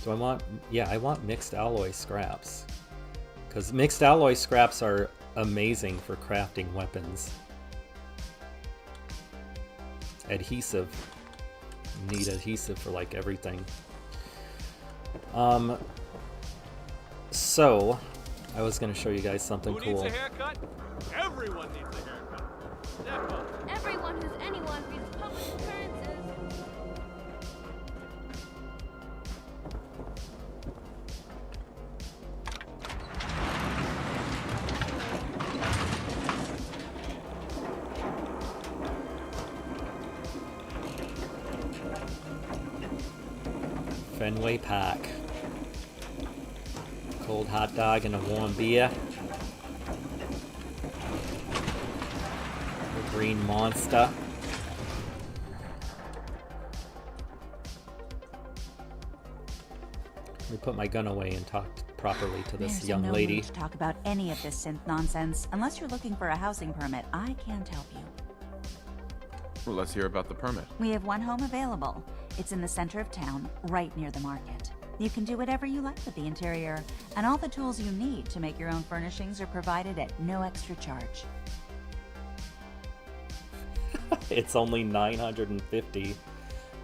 Do I want... Yeah, I want mixed alloy scraps. Because mixed alloy scraps are amazing for crafting weapons. Adhesive. Need adhesive for like everything. So, I was going to show you guys something cool. Who needs a haircut? Everyone needs a haircut. Step up. Everyone who's anyone reads public occurrences. Fenway Park. Cold hot dog and a warm beer. The green monster. Let me put my gun away and talk properly to this young lady. There's no need to talk about any of this synth nonsense. Unless you're looking for a housing permit, I can't help you. Well, let's hear about the permit. We have one home available. It's in the center of town, right near the market. You can do whatever you like with the interior, and all the tools you need to make your own furnishings are provided at no extra charge. It's only 950.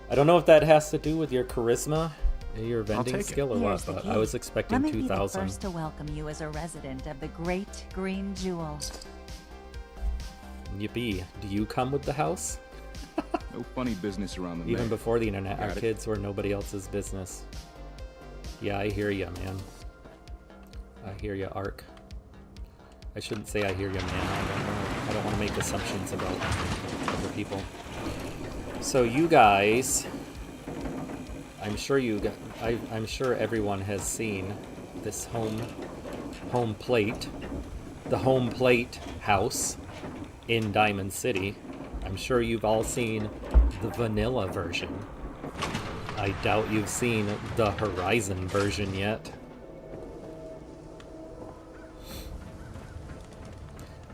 I don't know if that has to do with your charisma, your vending skill, or what, but I was expecting 2,000. Let me be the first to welcome you as a resident of the Great Green Jewel. Yippee. Do you come with the house? No funny business around the Even mayor. before the internet, our Got it. kids were nobody else's business. Yeah, I hear ya, man. I hear ya, Ark. I shouldn't say I hear ya, man. I don't know. I don't want to make assumptions about other people. So you guys, I'm sure everyone has seen this home plate, the home plate house in Diamond City. I'm sure you've all seen the vanilla version. I doubt you've seen the Horizon version yet.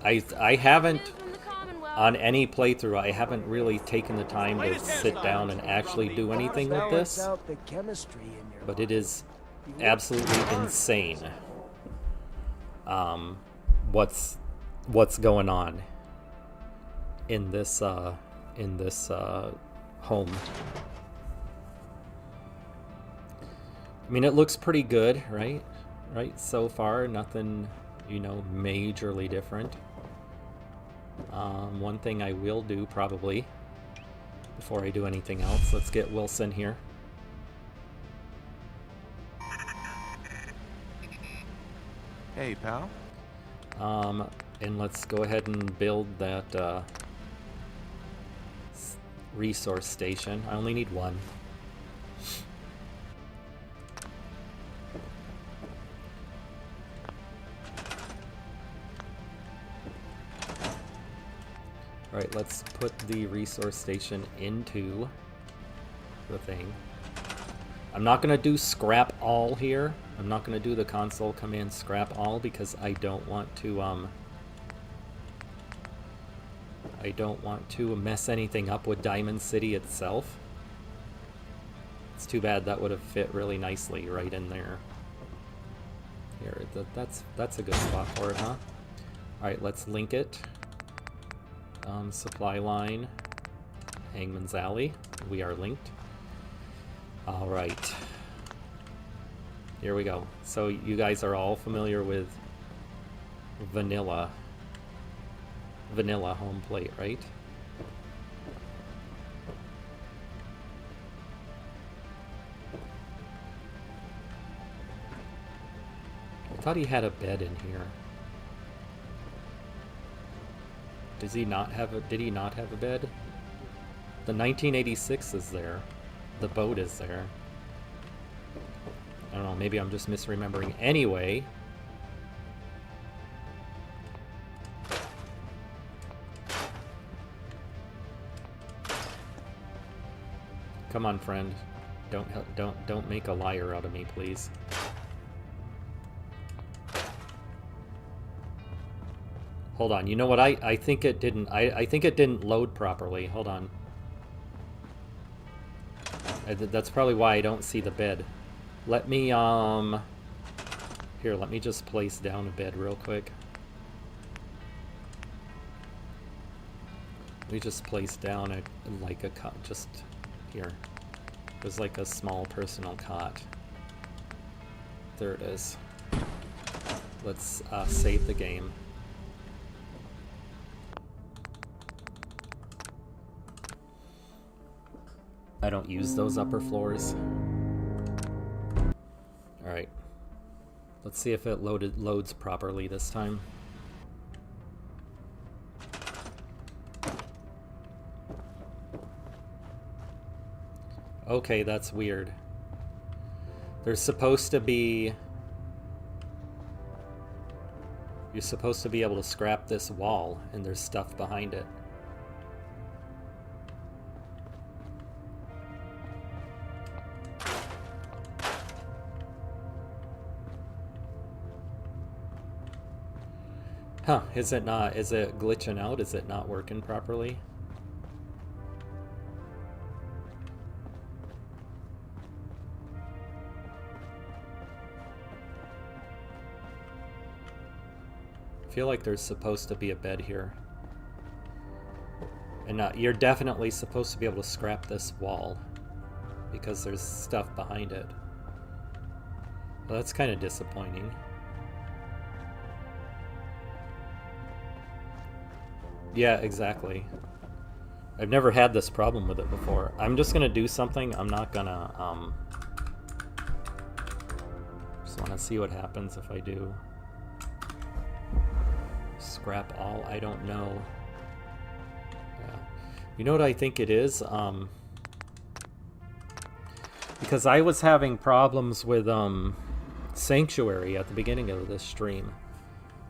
I haven't, on any playthrough, I haven't really taken the time to sit down and actually do anything with this. But it is absolutely insane. What's going on in this home. I mean, it looks pretty good, right? Right, so far, nothing, you know, majorly different. One thing I will do, probably, before I do anything else, let's get Wilson here. Hey, pal. And let's go ahead and build that, resource station. I only need one. Alright, let's put the resource station into the thing. I'm not going to do scrap all here. I'm not going to do the console command scrap all because I don't want to mess anything up with Diamond City itself. It's too bad. That would have fit really nicely right in there. Here, that's a good spot for it, huh? Alright, let's link it. Supply line. Hangman's Alley. We are linked. Alright. Here we go. So you guys are all familiar with vanilla home plate, right? I thought he had a bed in here. Does he not have a, did he not have a bed? The 1986 is there. The boat is there. I don't know, maybe I'm just misremembering. Anyway. Come on, friend. Don't make a liar out of me, please. Hold on. You know what? I think it didn't. I think it didn't load properly. Hold on. That's probably why I don't see the bed. Let me here, let me just place down a bed real quick. Let me just place down like a cot, just here. There's like a small personal cot. There it is. Let's save the game. I don't use those upper floors. Alright. Let's see if it loads properly this time. Okay, that's weird. There's supposed to be... You're supposed to be able to scrap this wall, and there's stuff behind it. Huh, is it not? Is it glitching out? Is it not working properly? I feel like there's supposed to be a bed here. And you're definitely supposed to be able to scrap this wall because there's stuff behind it. Well, that's kind of disappointing. Yeah, exactly. I've never had this problem with it before. I'm just gonna do something. I'm not gonna, just wanna see what happens if I do. Scrap all, I don't know. Yeah. You know what I think it is? Because I was having problems with, Sanctuary at the beginning of this stream.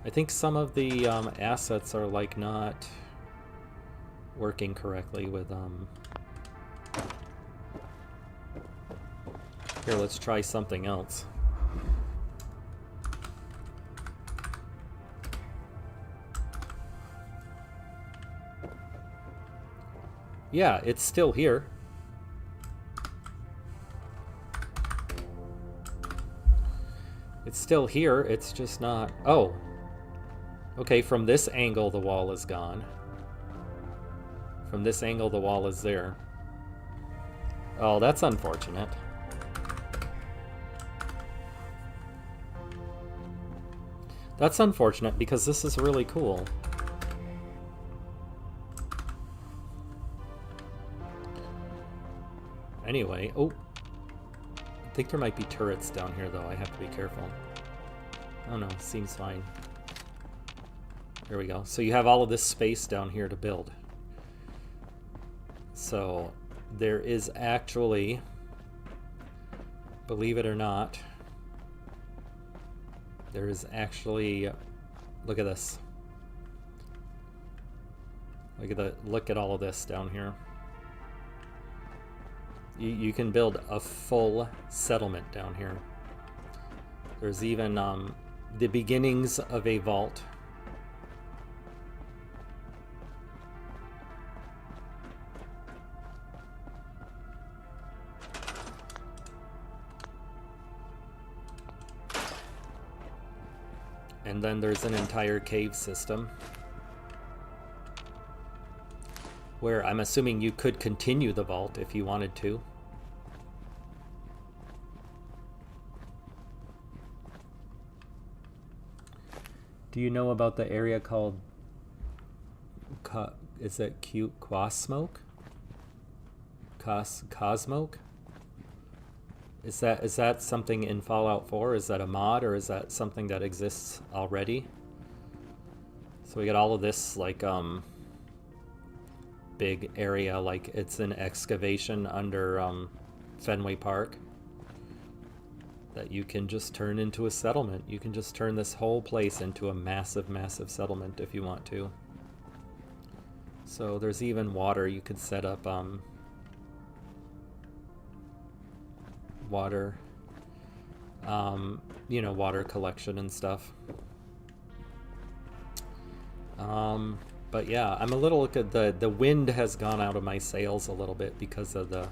I think some of the assets are like not working correctly with Here, let's try something else. Yeah, it's still here. It's still here, it's just not... Oh. Okay, from this angle the wall is gone. From this angle the wall is there. Oh, that's unfortunate. That's unfortunate because this is really cool. Anyway, oh. I think there might be turrets down here though, I have to be careful. Oh no, seems fine. There we go. So you have all of this space down here to build. So there is actually, believe it or not, there is actually, look at this. Look at all of this down here. You can build a full settlement down here. There's even the beginnings of a vault. And then there's an entire cave system. where I'm assuming you could continue the vault if you wanted to. Do you know about the area called, is it Quasmoke? Cosmoke? Is that something in Fallout 4? Is that a mod, or is that something that exists already? So we got all of this, like, big area, like it's an excavation under Fenway Park that you can just turn into a settlement. You can just turn this whole place into a massive, massive settlement if you want to. So there's even water. You could set up water, you know, water collection and stuff. But yeah, I'm a little, the wind has gone out of my sails a little bit because of the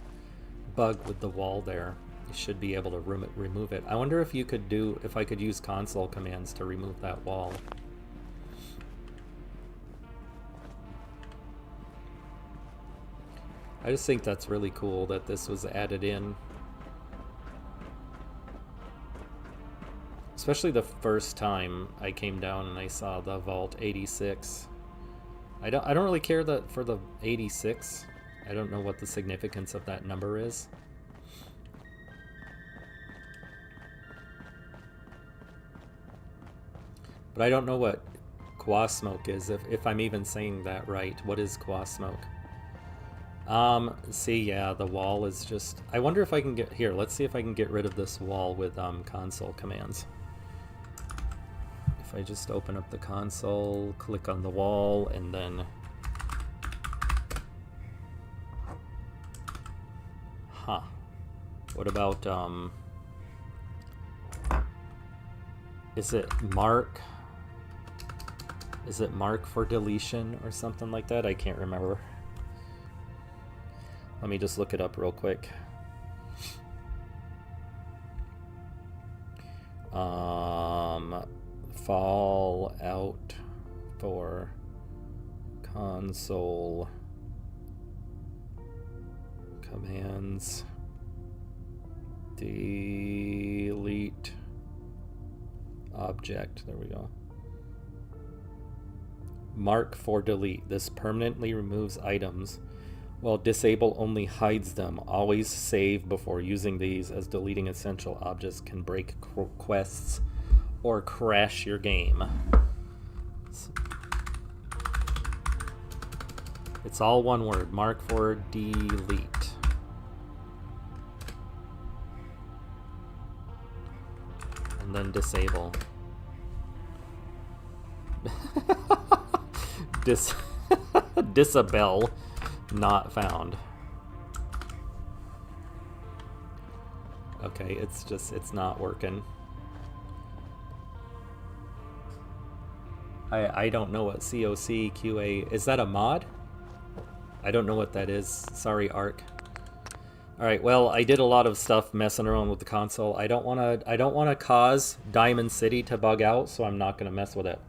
bug with the wall there. You should be able to remove it. I wonder if you could if I could use console commands to remove that wall. I just think that's really cool that this was added in. Especially the first time I came down and I saw the Vault 86. I don't really care for the 86. I don't know what the significance of that number is. But I don't know what Quasmoke is, if I'm even saying that right. What is Quasmoke? See, yeah, the wall is just... I wonder if I can get... Here, let's see if I can get rid of this wall with console commands. If I just open up the console, click on the wall, and then... Huh. What about, is it mark? Is it mark for deletion or something like that? I can't remember. Let me just look it up real quick. Fallout for console commands. Delete object. There we go. Mark for delete. This permanently removes items, while disable only hides them. Always save before using these, as deleting essential objects can break quests or crash your game. It's all one word. Mark for delete. And then disable. Disable. Not found. Okay, it's not working. I don't know what COC QA is. That a mod? I don't know what that is. Sorry, Ark. All right, well, I did a lot of stuff messing around with the console. I don't want to cause Diamond City to bug out, so I'm not going to mess with it.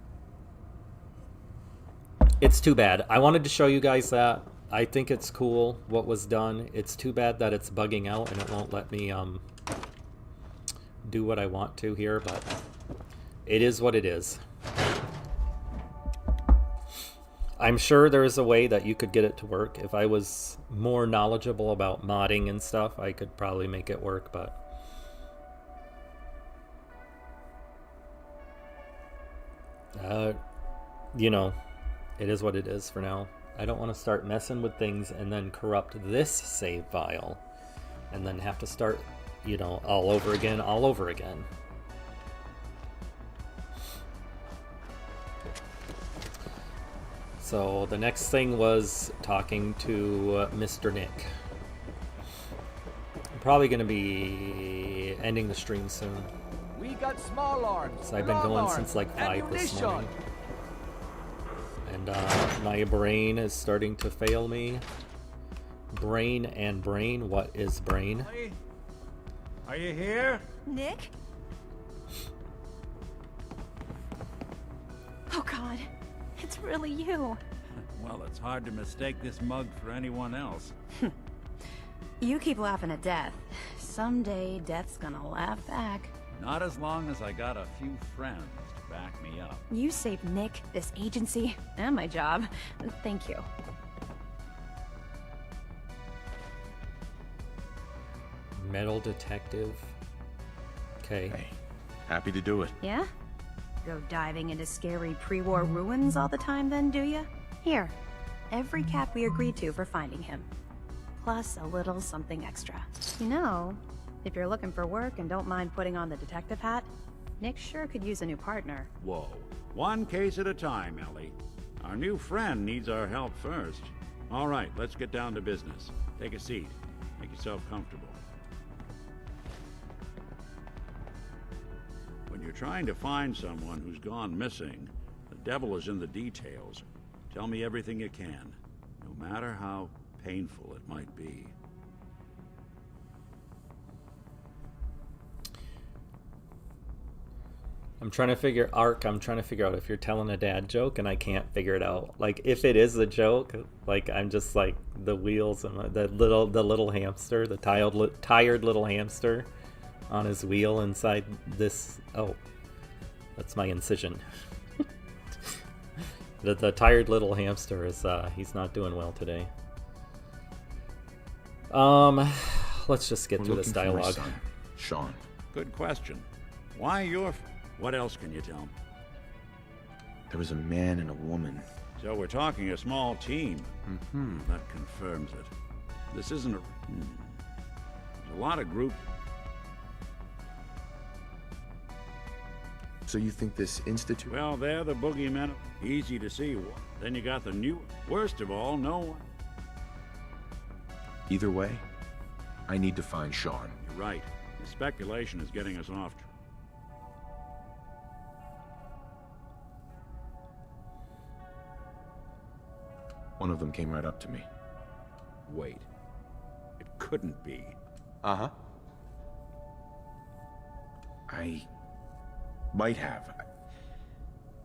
It's too bad. I wanted to show you guys that. I think it's cool what was done. It's too bad that it's bugging out and it won't let me do what I want to here, but it is what it is. I'm sure there is a way that you could get it to work. If I was more knowledgeable about modding and stuff, I could probably make it work, but you know, it is what it is for now. I don't want to start messing with things and then corrupt this save file and then have to start, you know, all over again. So the next thing was talking to Mr. Nick. I'm probably going to be ending the stream soon. We got small arms. So I've been going since like 5 this morning. And my brain is starting to fail me. Brain, what is brain? Are you here? Nick? Oh God, it's really you. Well, it's hard to mistake this mug for anyone else. You keep laughing at death. Someday, death's gonna laugh back. Not as long as I got a few friends to back me up. You saved Nick, this agency, and my job. Thank you. Metal detective. Okay. Hey, happy to do it. Yeah? Go diving into scary pre-war ruins all the time then, do ya? Here, every cap we agreed to for finding him. Plus a little something extra. You know, if you're looking for work and don't mind putting on the detective hat, Nick sure could use a new partner. Whoa. One case at a time, Ellie. Our new friend needs our help first. All right, let's get down to business. Take a seat. Make yourself comfortable. When you're trying to find someone who's gone missing, the devil is in the details. Tell me everything you can, no matter how painful it might be. I'm trying to figure out if you're telling a dad joke and I can't figure it out. Like if it is a joke, like I'm just like the wheels and the little hamster, the tired little hamster on his wheel inside this. Oh, that's my incision. The tired little hamster is he's not doing well today. Let's just get through this dialogue. Son, Sean. Good question. Why your... What else can you tell me? There was a man and a woman. So we're talking a small team. Mm-hmm. That confirms it. This isn't a... There's a lot of group... So you think this institute... Well, they're the boogeymen. Easy to see. Then you got the new... Worst of all, no one... Either way, I need to find Sean. You're right. The speculation is getting us off. One of them came right up to me. Wait. It couldn't be. Uh-huh. I might have.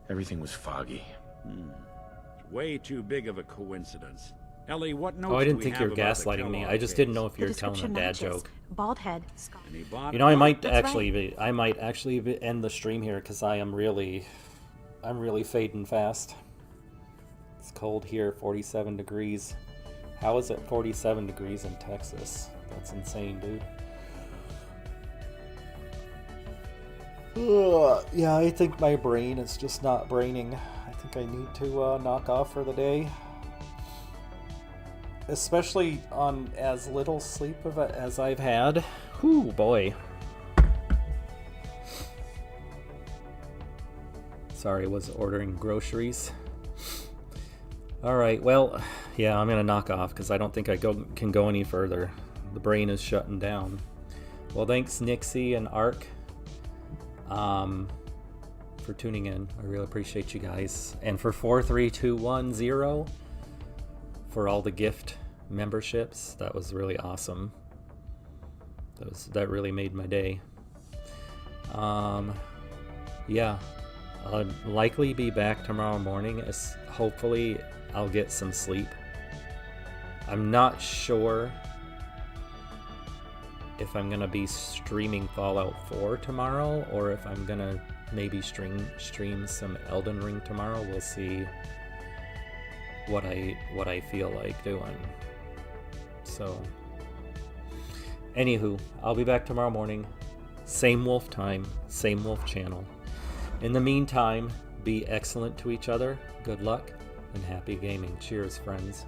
Everything was foggy. It's way too big of a coincidence. Ellie, what notes I didn't do we think have you were about the gaslighting me. Kellogg I just case? didn't know if you were telling a dad joke. Bald head. You know, I might That's actually end the stream here because I'm really fading fast. It's cold here, 47 degrees. How is it 47 degrees in Texas? That's insane, dude. Yeah, I think my brain is just not braining. I think I need to knock off for the day. Especially on as little sleep of it as I've had. Whew, boy. Sorry, I was ordering groceries. Alright, well, yeah, I'm going to knock off because I don't think I can go any further. The brain is shutting down. Well, thanks Nixie and Ark for tuning in. I really appreciate you guys. And for 43210 for all the gift memberships. That was really awesome. That really made my day. Yeah, I'll likely be back tomorrow morning. Hopefully I'll get some sleep. I'm not sure if I'm gonna be streaming Fallout 4 tomorrow or if I'm gonna maybe stream some Elden Ring tomorrow. We'll see what I feel like doing. So anywho, I'll be back tomorrow morning. Same wolf time, same wolf channel. In the meantime, be excellent to each other. Good luck and happy gaming. Cheers, friends.